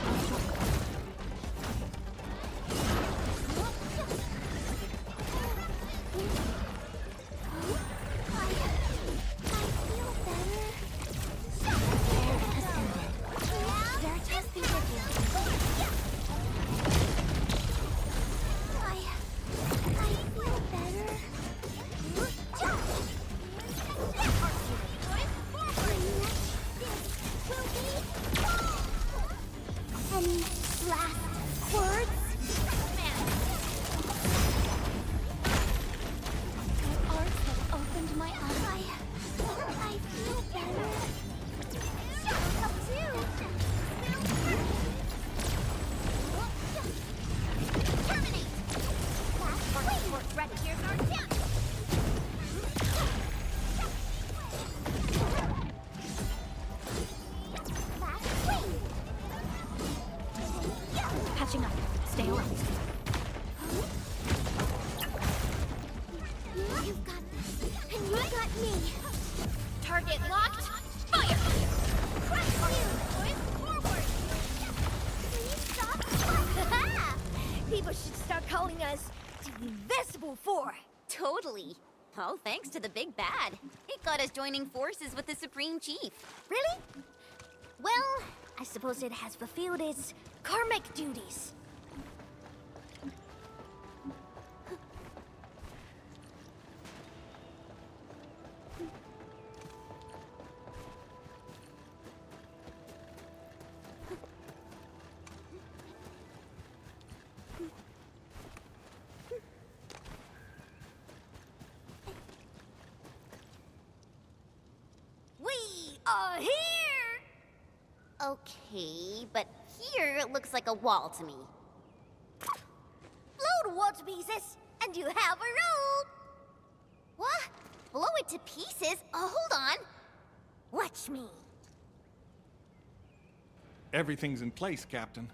invisible for? Totally. All thanks to the big bad. It got us joining forces with the Supreme Chief. Really? Well, I suppose it has fulfilled its karmic duties. We are here! Okay, but here it looks like a wall to me. Blow the wall to pieces, and you have a road! What? Blow it to pieces? Hold on. Watch me. Everything's in place, Captain.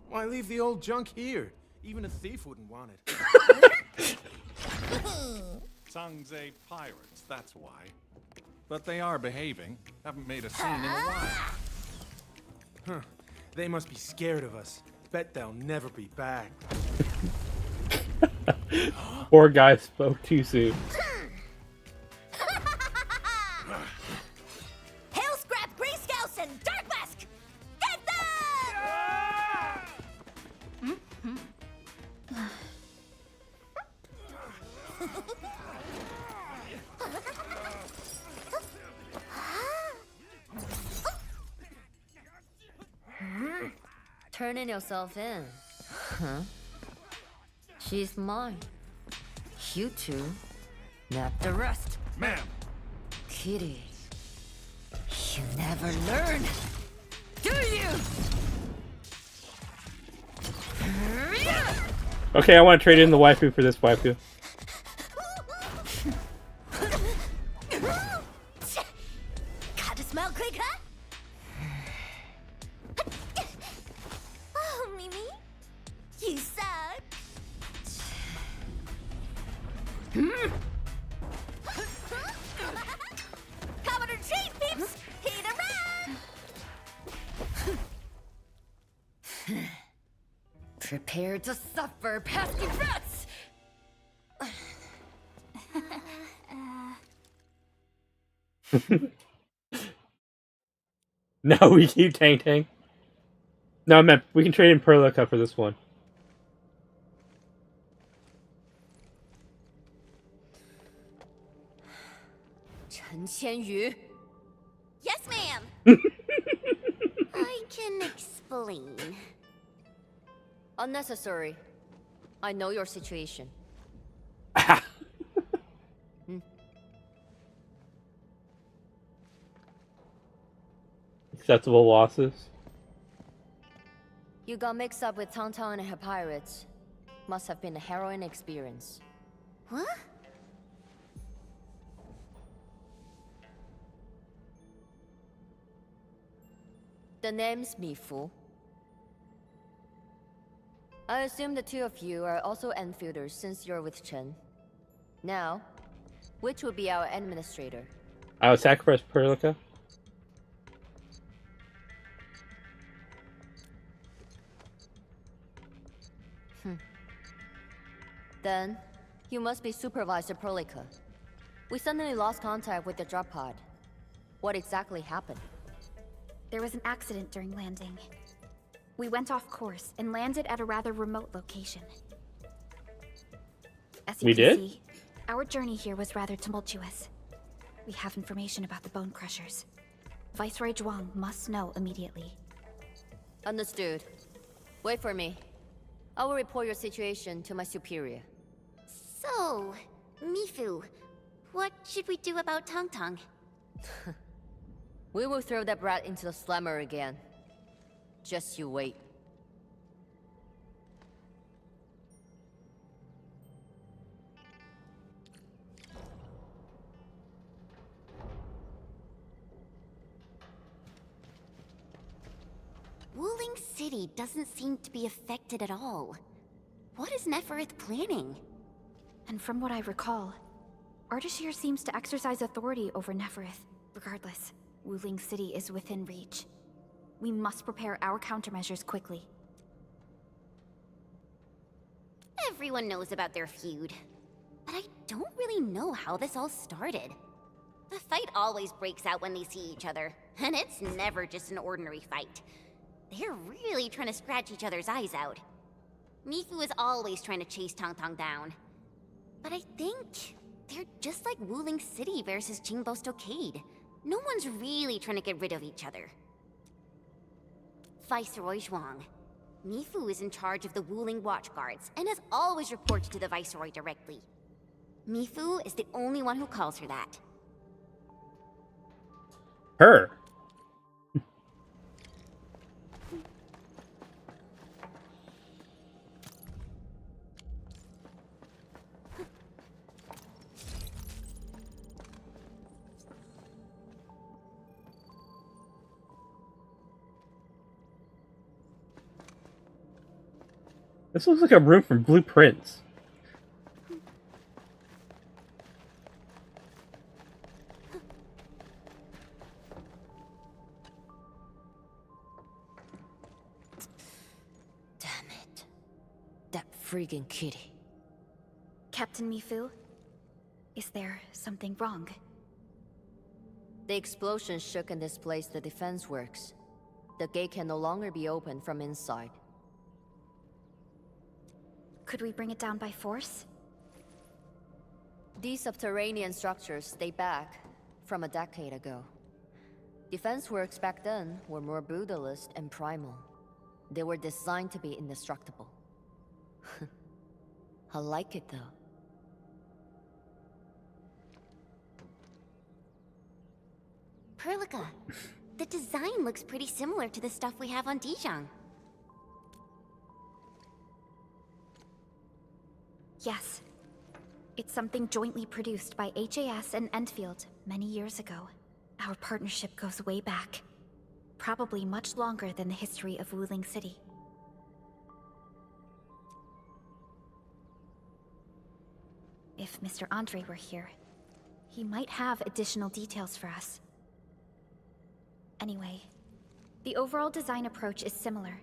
Why leave the old junk here? Even a thief wouldn't want it. Sangze pirates, that's why. But they are behaving. Haven't made a scene in a while. Huh. They must be scared of us. Bet they'll never be back. Poor guy spoke too soon. Hail Scrap, Grey Scouts, and Dark Mask! Get them! Turning yourself in. Huh? She's mine. You two, not the rest. Ma'am! Kitty, you never learn, do you? Okay, I want to trade in the waifu for this waifu. Got a smell quick, huh? Oh, Mimi, you suck. Cover the chain, peeps! Hit a run! Prepare to suffer, pesky rats! No, we keep Tang Tang. No, man, we can trade in Perlica for this one. Chen Qianyu. Yes, ma'am. I can explain. Unnecessary. I know your situation. Acceptable losses. You got mixed up with Tang Tang and her pirates. Must have been a harrowing experience. What? The name's Mifu. I assume the two of you are also Enfielders since you're with Chen. Now, which would be our administrator? I would sacrifice Perlica. Then, you must be Supervisor Perlica. We suddenly lost contact with the drop pod. What exactly happened? There was an accident during landing. We went off course and landed at a rather remote location. As you can see, our journey here was rather tumultuous. We have information about the Bone Crushers. Viceroy Zhuang must know immediately. Understood. Wait for me. I will report your situation to my superior. So, Mifu, what should we do about Tang Tang? We will throw that brat into the slammer again. Just you wait. Wuling City doesn't seem to be affected at all. What is Neferith planning? And from what I recall, Ardashir seems to exercise authority over Neferith. Regardless, Wuling City is within reach. We must prepare our countermeasures quickly. everyone knows about their feud. But I don't really know how this all started. The fight always breaks out when they see each other, and it's never just an ordinary fight. They're really trying to scratch each other's eyes out. Mifu is always trying to chase Tong Tong down. But I think they're just like Wuling City versus Qingbo Stockade. No one's really trying to get rid of each other. Viceroy Zhuang. Mifu is in charge of the Wuling Watch Guards and has always reported to the Viceroy directly. Mifu is the only one who calls her that. Her. This looks like a room from Blueprints. Damn it. That freaking kitty. Captain Mifu? Is there something wrong? The explosion shook and displaced the defense works. The gate can no longer be opened from inside. Could we bring it down by force? These subterranean structures date back from a decade ago. Defense works back then were more brutalist and primal. They were designed to be indestructible. I like it though. Perlica, the design looks pretty similar to the stuff we have on Dijiang. Yes. It's something jointly produced by HAS and Endfield many years ago. Our partnership goes way back. Probably much longer than the history of Wuling City. If Mr. Andre were here, he might have additional details for us. Anyway, the overall design approach is similar.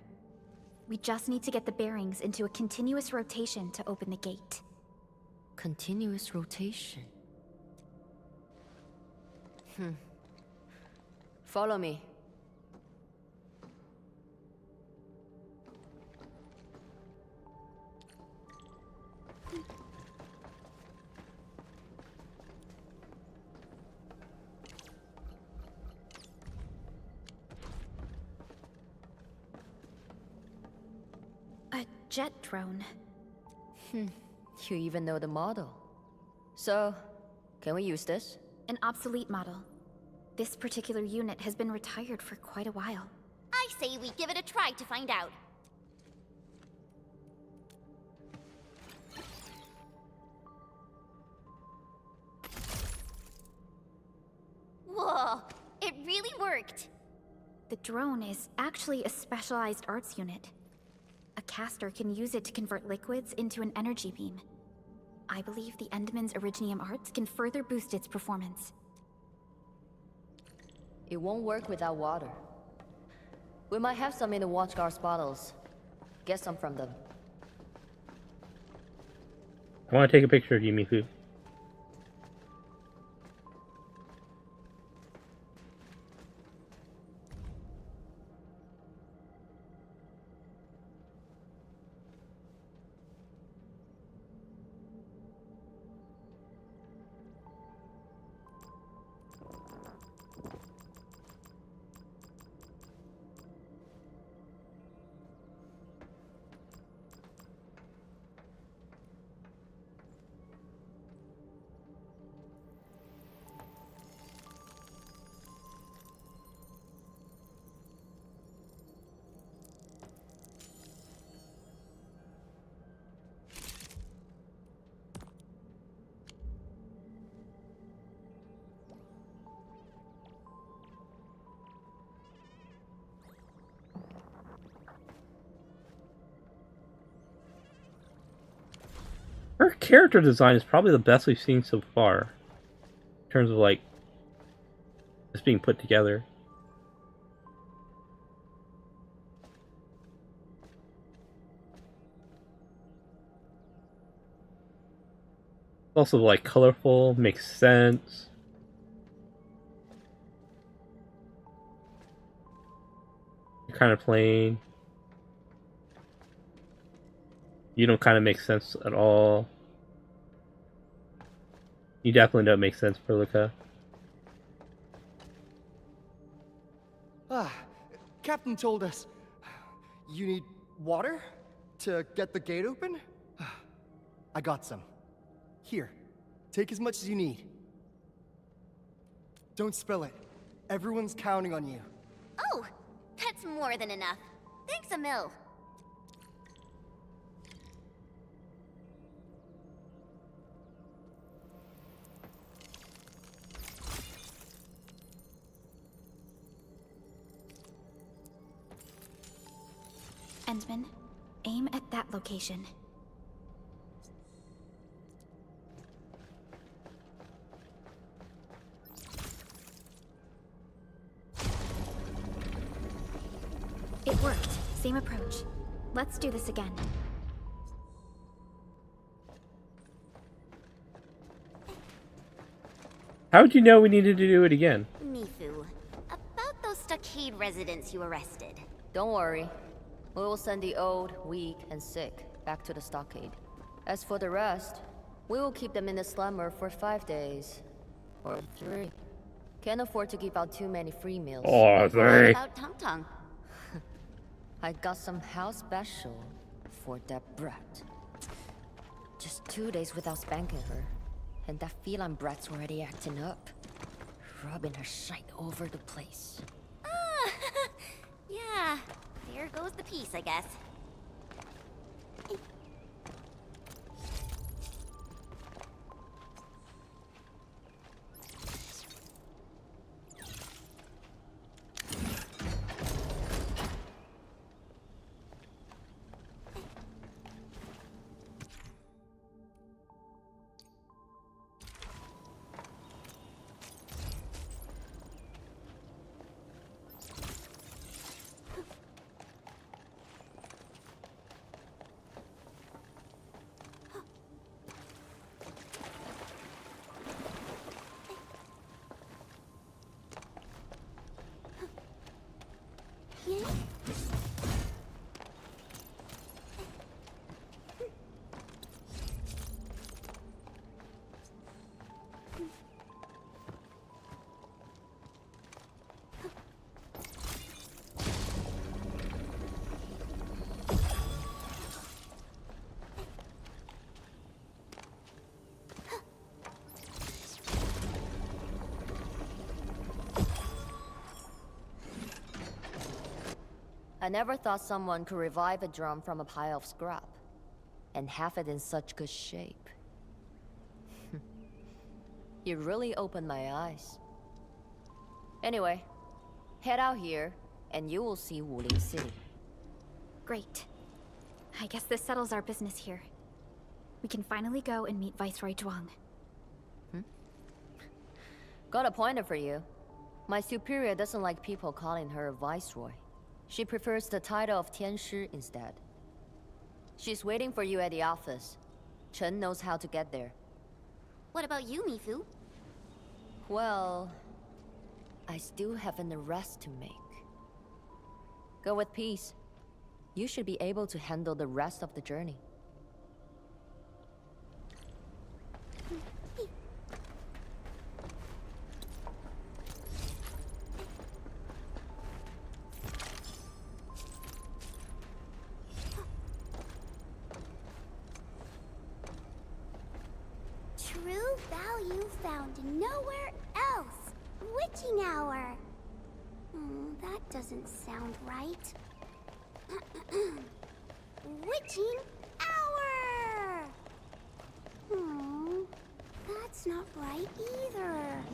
We just need to get the bearings into a continuous rotation to open the gate. Continuous rotation? Follow me. A jet drone. You even know the model. So, can we use this? An obsolete model. This particular unit has been retired for quite a while. I say we give it a try to find out. Whoa, it really worked. The drone is actually a specialized arts unit. A caster can use it to convert liquids into an energy beam. I believe the Endman's Originium arts can further boost its performance. It won't work without water. We might have some in the Watchguard's bottles. Get some from them. I want to take a picture of you, Mifu. Her character design is probably the best we've seen so far. In terms of, like, just being put together. Also, like, colorful, makes sense. Kind of plain. You don't kind of make sense at all. You definitely don't make sense, Perlica. Captain told us you need water to get the gate open? I got some. Here, take as much as you need. Don't spill it. Everyone's counting on you. Oh, that's more than enough. Thanks, Emil. Endman, aim at that location. It worked. Same approach. Let's do this again. How would you know we needed to do it again? Mifu, about those stockade residents you arrested. Don't worry. We will send the old, weak, and sick back to the stockade. As for the rest, we will keep them in the slumber for 5 days. Or 3. Can't afford to give out too many free meals. Oh, 3. What about Tung Tung? I got some house special for that brat. Just 2 days without spanking her, and that feline brat's already acting up. Rubbing her shite over the place. Yeah, there goes the peace, I guess. I never thought someone could revive a drum from a pile of scrap. And have it in such good shape. You really opened my eyes. Anyway, head out here, and you will see Wuling City. Great. I guess this settles our business here. We can finally go and meet Viceroy Zhuang. Got a pointer for you. My superior doesn't like people calling her a Viceroy. She prefers the title of Tianshi instead. She's waiting for you at the office. Chen knows how to get there. What about you, Mifu? Well, I still have an arrest to make. Go with peace. You should be able to handle the rest of the journey. True value found nowhere else. Witching hour. That doesn't sound right. Witching hour! That's not right either.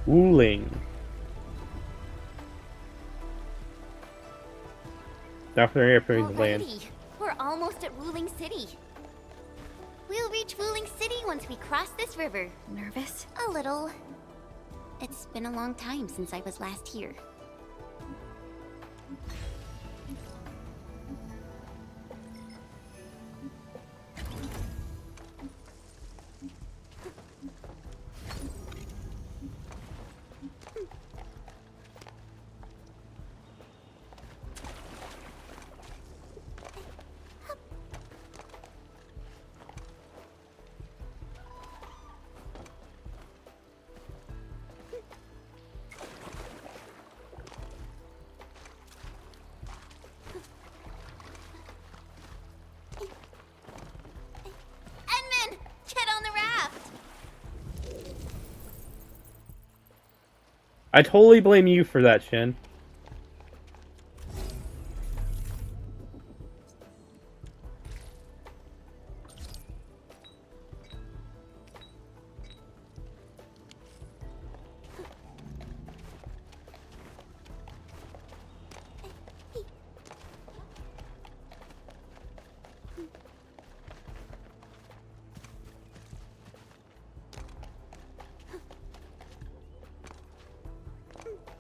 Wuling. After airplanes land. Alrighty, we're almost at Wuling City. We'll reach Wuling City once we cross this river. Nervous? A little. It's been a long time since I was last here. Edmund, get on the raft! I totally blame you for that, Shin.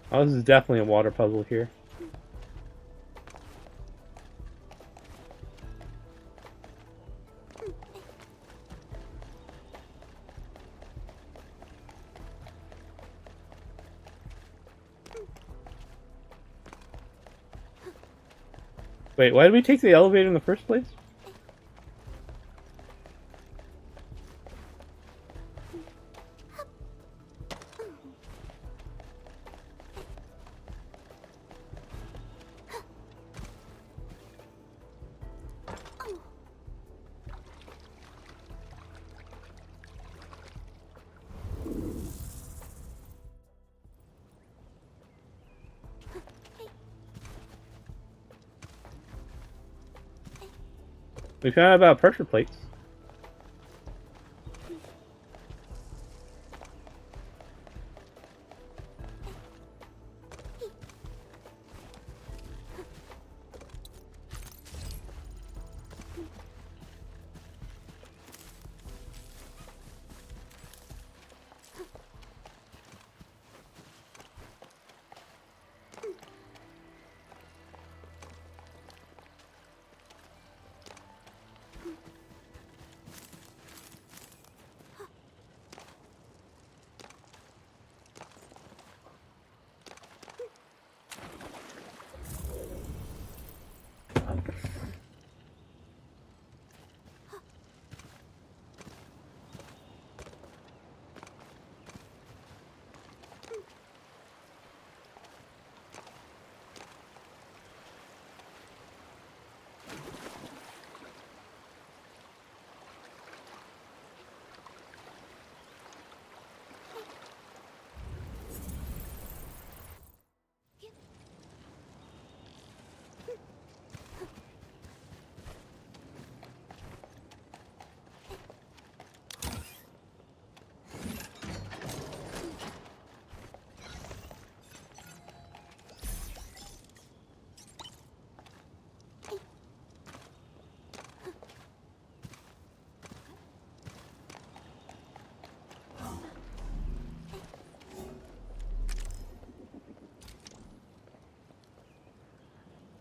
Oh, this is definitely a water puzzle here. Wait, why did we take the elevator in the first place? We found out about pressure plates.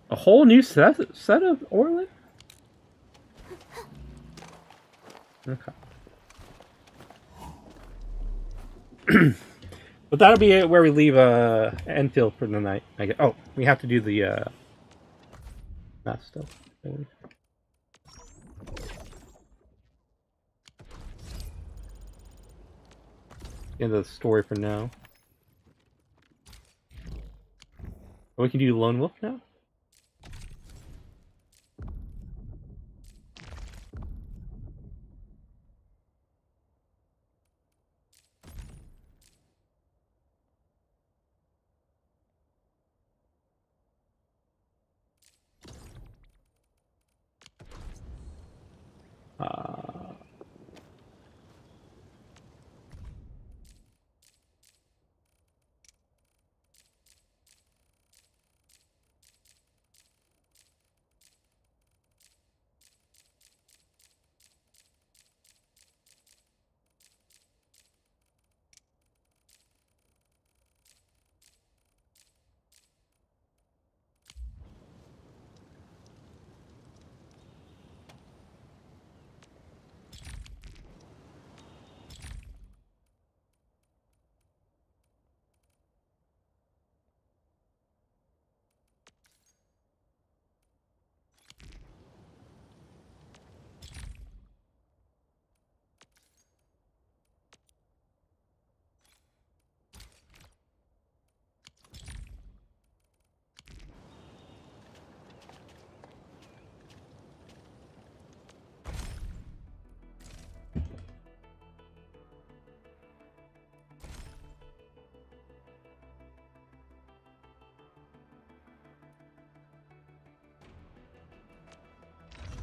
A whole new set of Orlin? Okay. But that'll be it where we leave Enfield for the night. I guess. Oh, we have to do the that stuff. End of the story for now. Oh, we can do Lone Wolf now?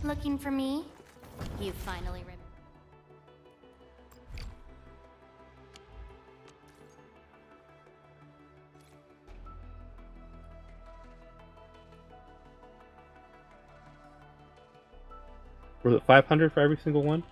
Looking for me? You finally remember. Was it 500 for every single one?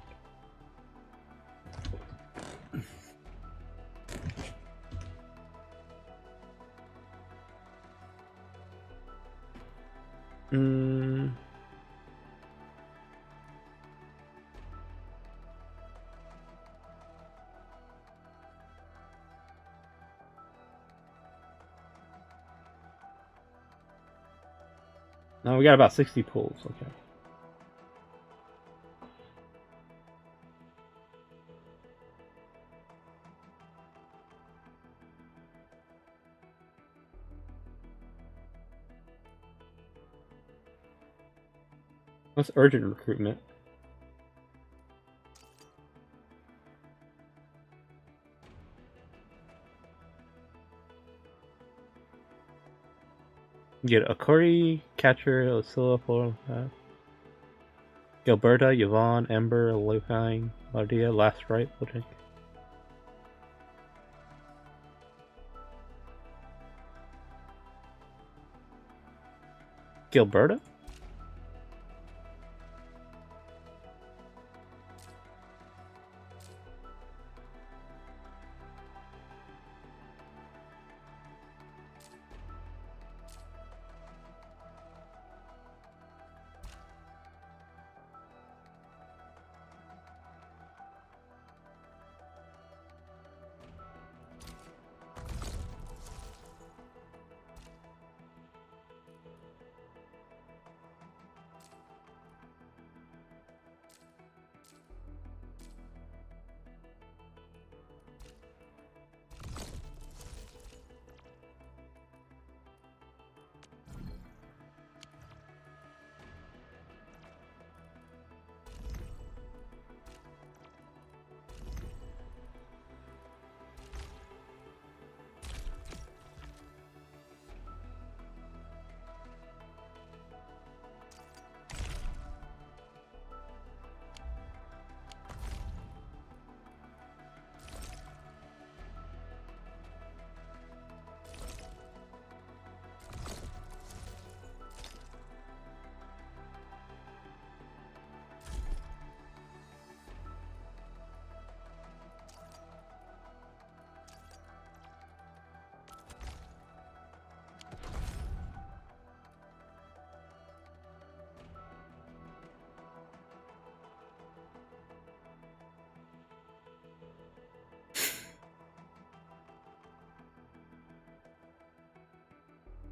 No, we got about 60 pulls. Okay. That's urgent recruitment. Get Akori, Catcher, Lucilla, Gilberta, Yvonne, Ember, Lefine, Mardia, Last Right, we'll take. Gilberta?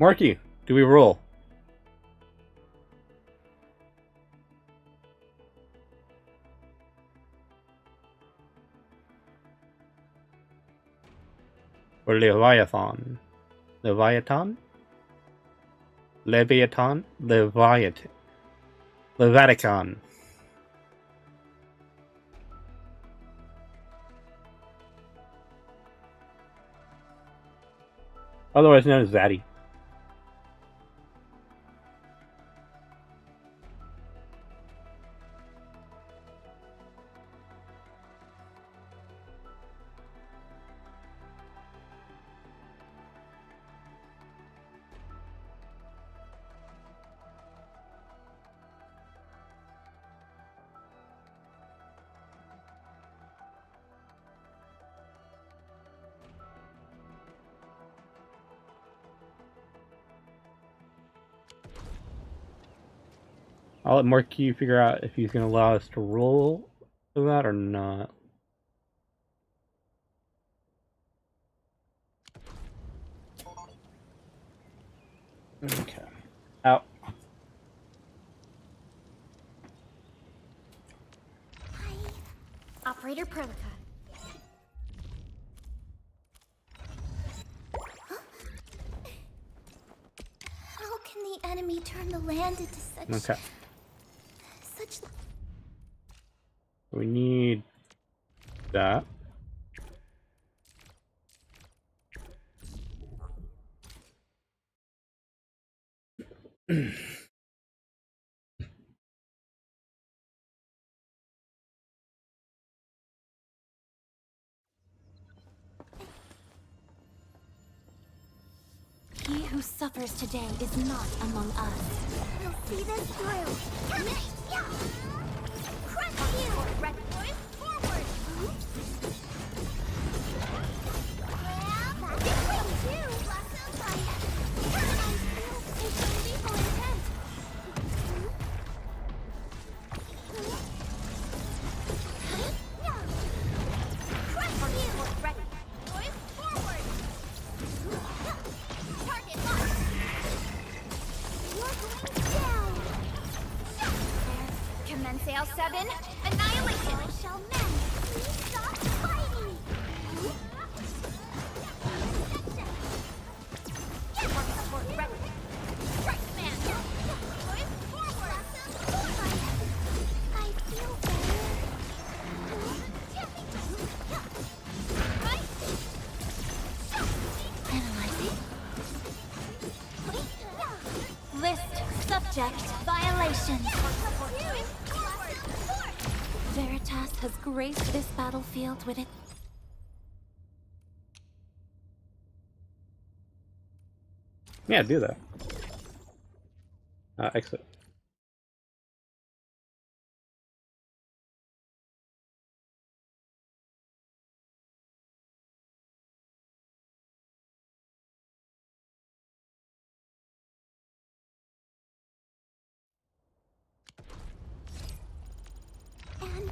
Marky, do we roll? Or Leviathan? Leviathan? Leviathan? Leviathan. Leviathan. Otherwise known as Zaddy. I'll let Marky figure out if he's going to allow us to roll for that or not. Okay. Out. Operator Perlica. How can the enemy turn the land into such... Okay. such... We need that. who suffers today is not among us. We'll see this through. Crush you! Ready, boys? Forward! Well, that's way too. Blossom fire. It's a lethal intent. Crush you! Ready, boys? Forward! Target locked. You're going down. Commence L7. Annihilation. All shall mend. Please stop fighting. Support ready. Strike command. Boys, forward. I feel better. Right. Analyzing. List subject violation. Veritas has graced this battlefield with it. Yeah, do that. Exit. And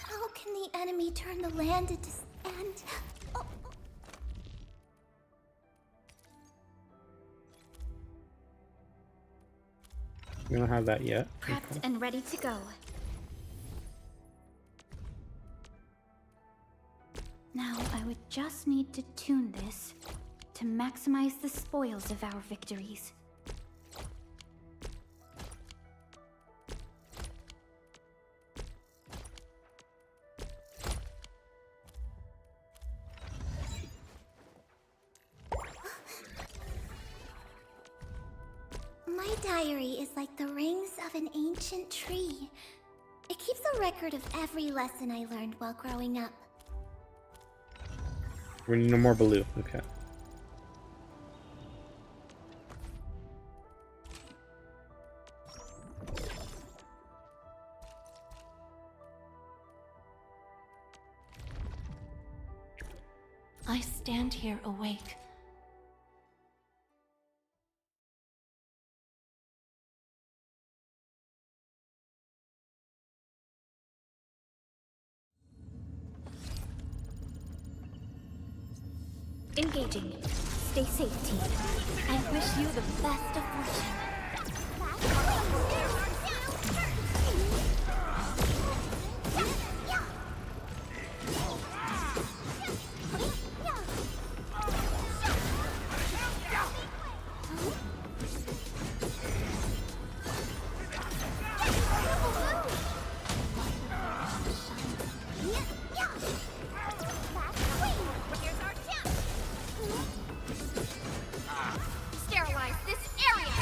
how can the enemy turn the land into sand? We don't have that yet. Prepped and ready to go. Now, I would just need to tune this to maximize the spoils of our victories. My diary is like the rings of an ancient tree. It keeps a record of every lesson I learned while growing up. We need no more blue. Okay. I stand here awake. Engaging. Stay safe, team. I wish you the best of fortune. Sterilize this area!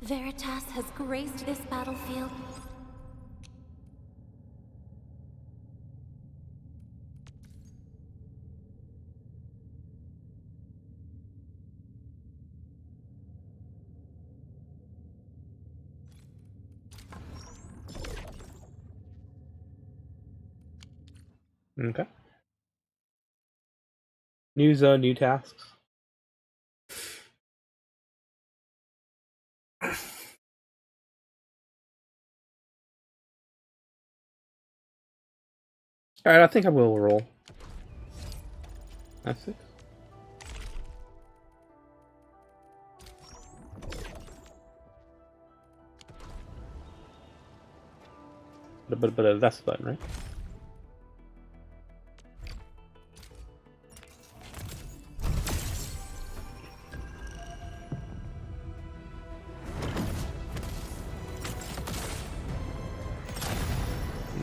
Veritas has graced this battlefield. Okay. New zone, new tasks. Alright, I think I will roll. That's it. But that's the button, right?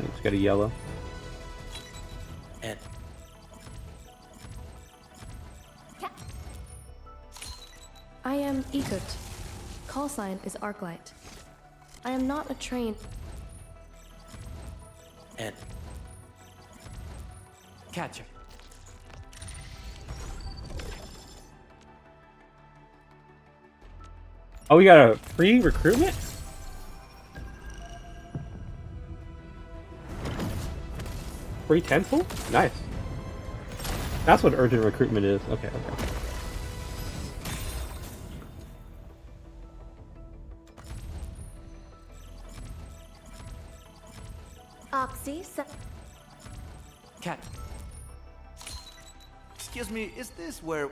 It's got a yellow. And I am Ikut. Call sign is Arklight. I am not a trained... and catcher. Oh, we got a free recruitment? Free tensile? Nice. That's what urgent recruitment is. Okay, okay. Oxy, Cat. Excuse me, is this where...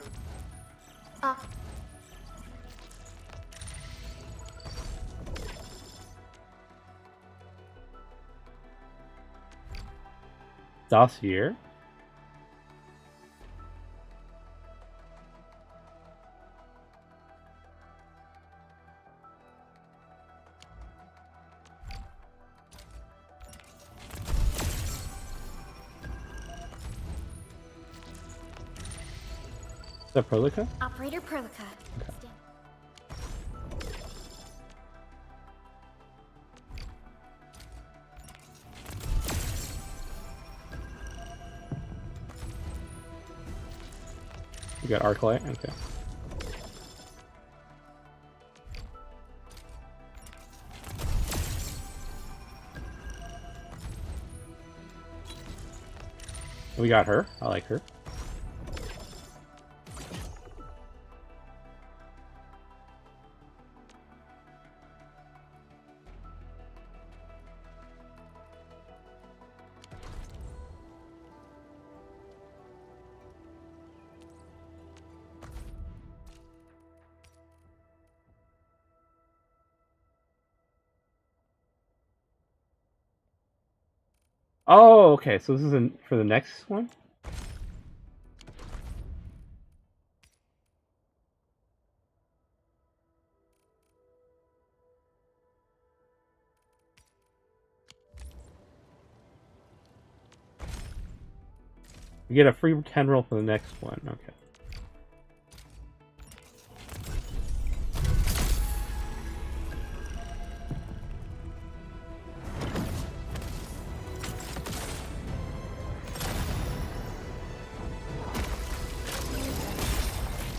Dossier? Is that Prolica? Operator Perlica. You got Arclight? Okay. We got her. I like her. Oh, okay. So this is for the next one? You get a free 10 roll for the next one. Okay.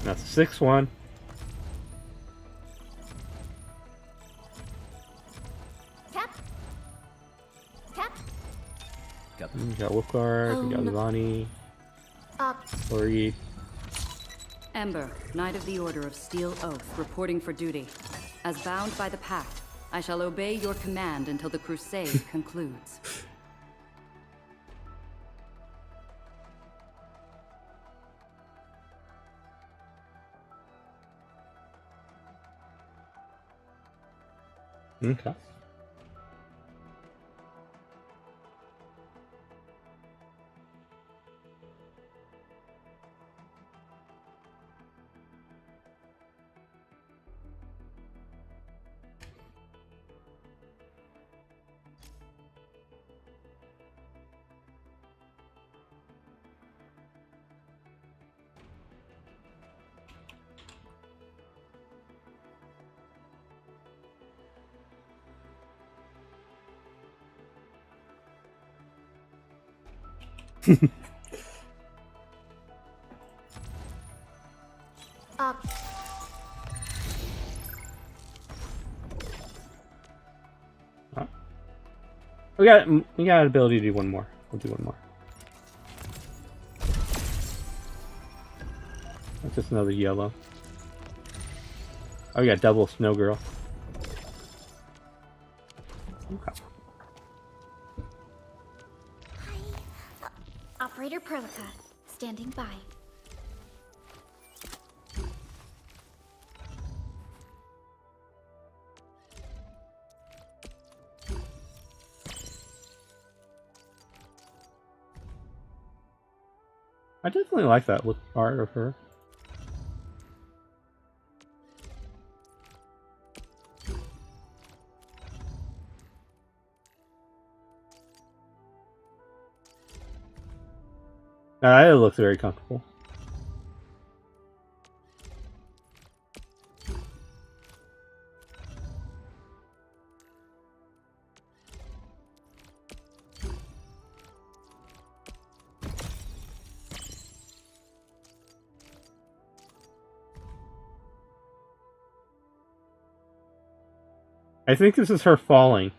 That's a 6-1. Cap. We got Wolfguard, we got Levani, Ori. Ember, Knight of the Order of Steel Oath, reporting for duty. As bound by the Pact, I shall obey your command until the crusade concludes. Okay. We got an ability to do one more. We'll do one more. That's just another yellow. Oh, we got double Snow Girl. Okay. Operator Perlica, standing by. I definitely like that look art of her. It looks very comfortable. I think this is her falling.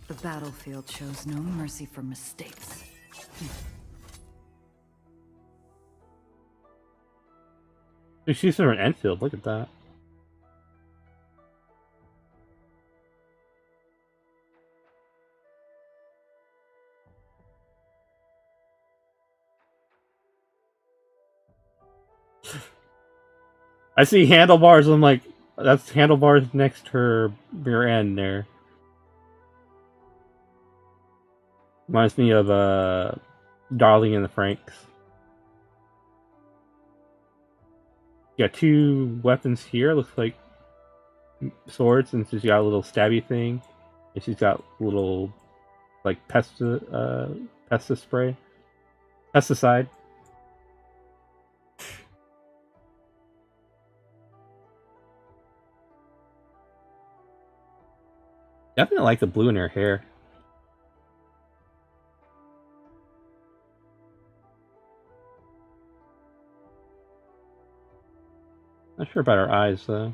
The battlefield shows no mercy for mistakes. She's from an Endfield, look at that. I see handlebars, I'm like, that's handlebars next to her rear end there. Reminds me of Darling in the Franxx. Got two weapons here, looks like swords, and she's got a little stabby thing. And she's got little, like, pesticide. Definitely like the blue in her hair. Not sure about her eyes, though.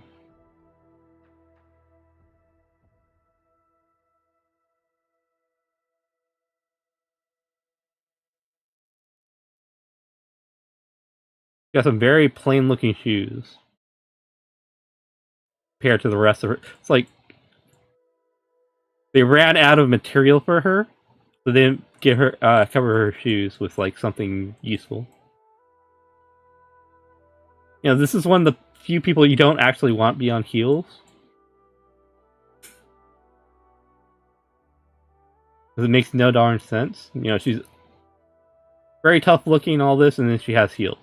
Got some very plain-looking shoes. Compared to the rest of her. It's like they ran out of material for her, so they didn't get her cover her shoes with like something useful. You know, this is one of the few people you don't actually want beyond heels. Because it makes no darn sense. You know, she's very tough looking, all this, and then she has heels.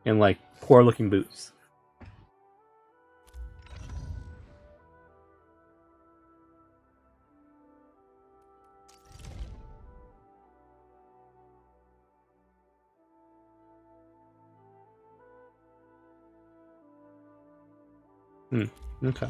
And like poor looking boots. Okay.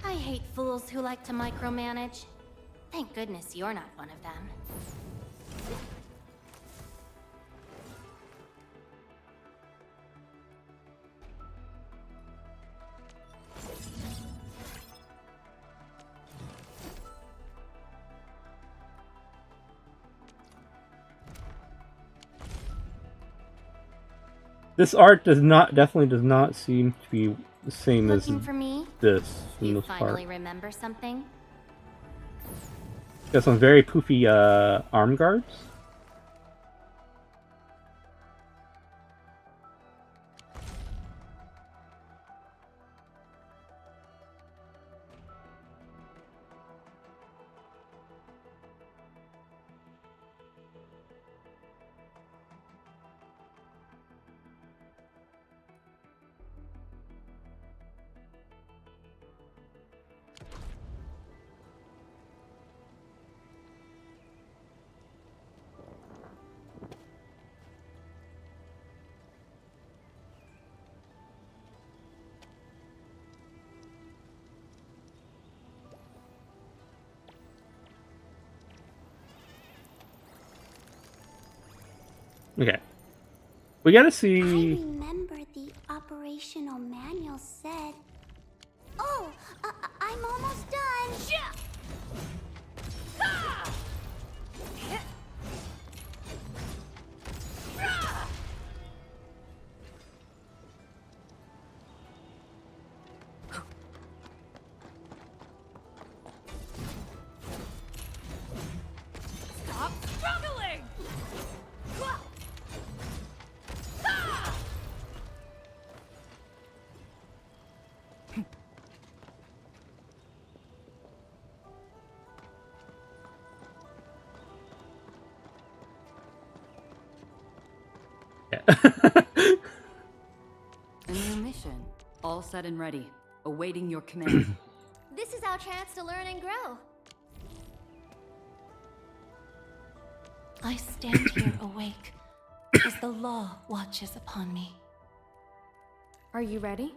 I hate fools who like to micromanage. Thank goodness you're not one of them. This art definitely does not seem to be the same Looking as for me? this in You this part. finally remember something? Got some very poofy arm guards. Okay. We gotta I see. remember the operational manual said. Oh, I'm almost done. Stop struggling! A new mission. All set and ready. Awaiting your command. This is our chance to learn and grow. I stand here awake as the law watches upon me. Are you ready?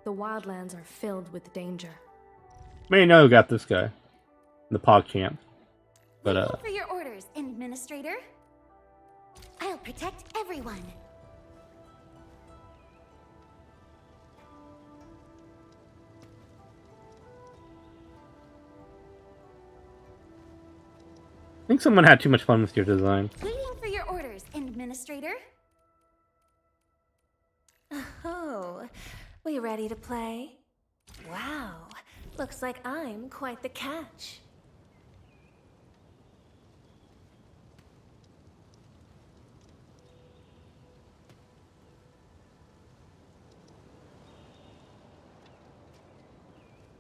The wildlands are filled with danger. May know who got this guy. The PogChamp. But Waiting for your orders, Administrator. I'll protect everyone. I think someone had too much fun with your design. Waiting for your orders, Administrator. Oh, we ready to play? Wow, looks like I'm quite the catch.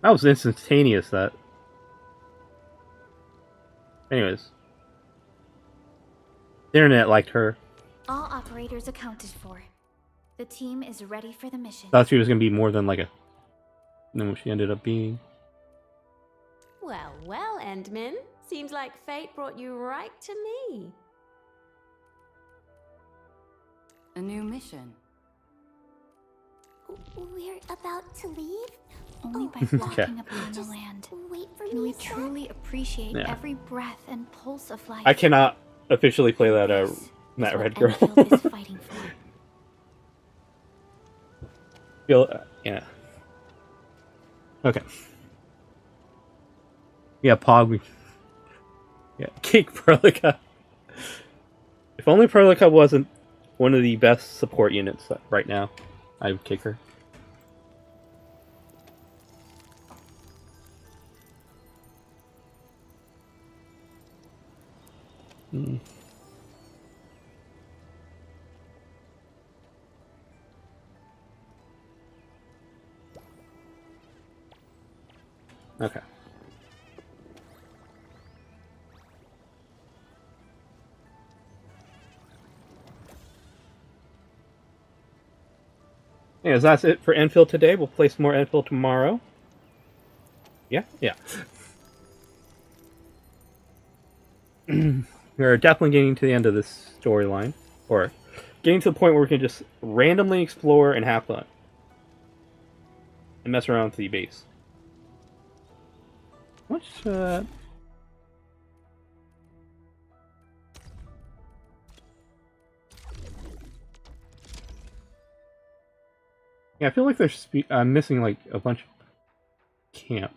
That was instantaneous, that. Anyways. The internet liked her. All operators accounted for. The team is ready for the mission. Thought she was gonna be more than like a. Than what she ended up being. Well, well, Endman. Seems like fate brought you right to me. A new mission. We're about to leave? Only by Okay. walking upon the land Wait for can me, we sir. truly appreciate Yeah. every breath and pulse of life. I cannot officially play that that red girl. Endfield is fighting for. Yeah. Okay. Yeah, Pog. Yeah, kick Perlica. If only Perlica wasn't one of the best support units right now, I would kick her. Hmm. Okay. Anyways, that's it for Endfield today. We'll play some more Endfield tomorrow. Yeah? Yeah. We're definitely getting to the end of this storyline. Or getting to the point where we can just randomly explore and have fun. And mess around with the base. What's Yeah, I feel like there's I'm missing like a bunch of camps.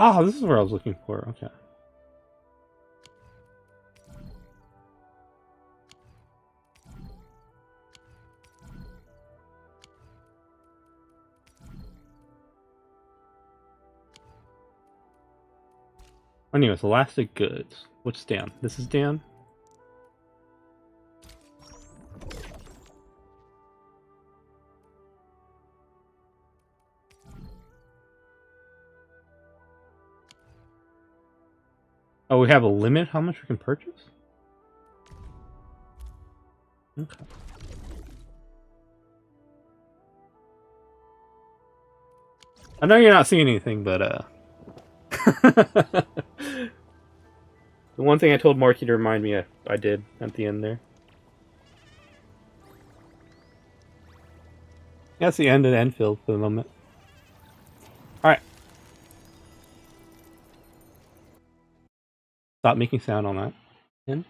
Ah, this is where I was looking for. Okay. Anyways, elastic goods. What's Dan? This is Dan? Oh, we have a limit how much we can purchase? Okay. I know you're not seeing anything, but the one thing I told Marky to remind me, I did at the end there. That's the end of Endfield for the moment. Alright. Stop making sound on that. End.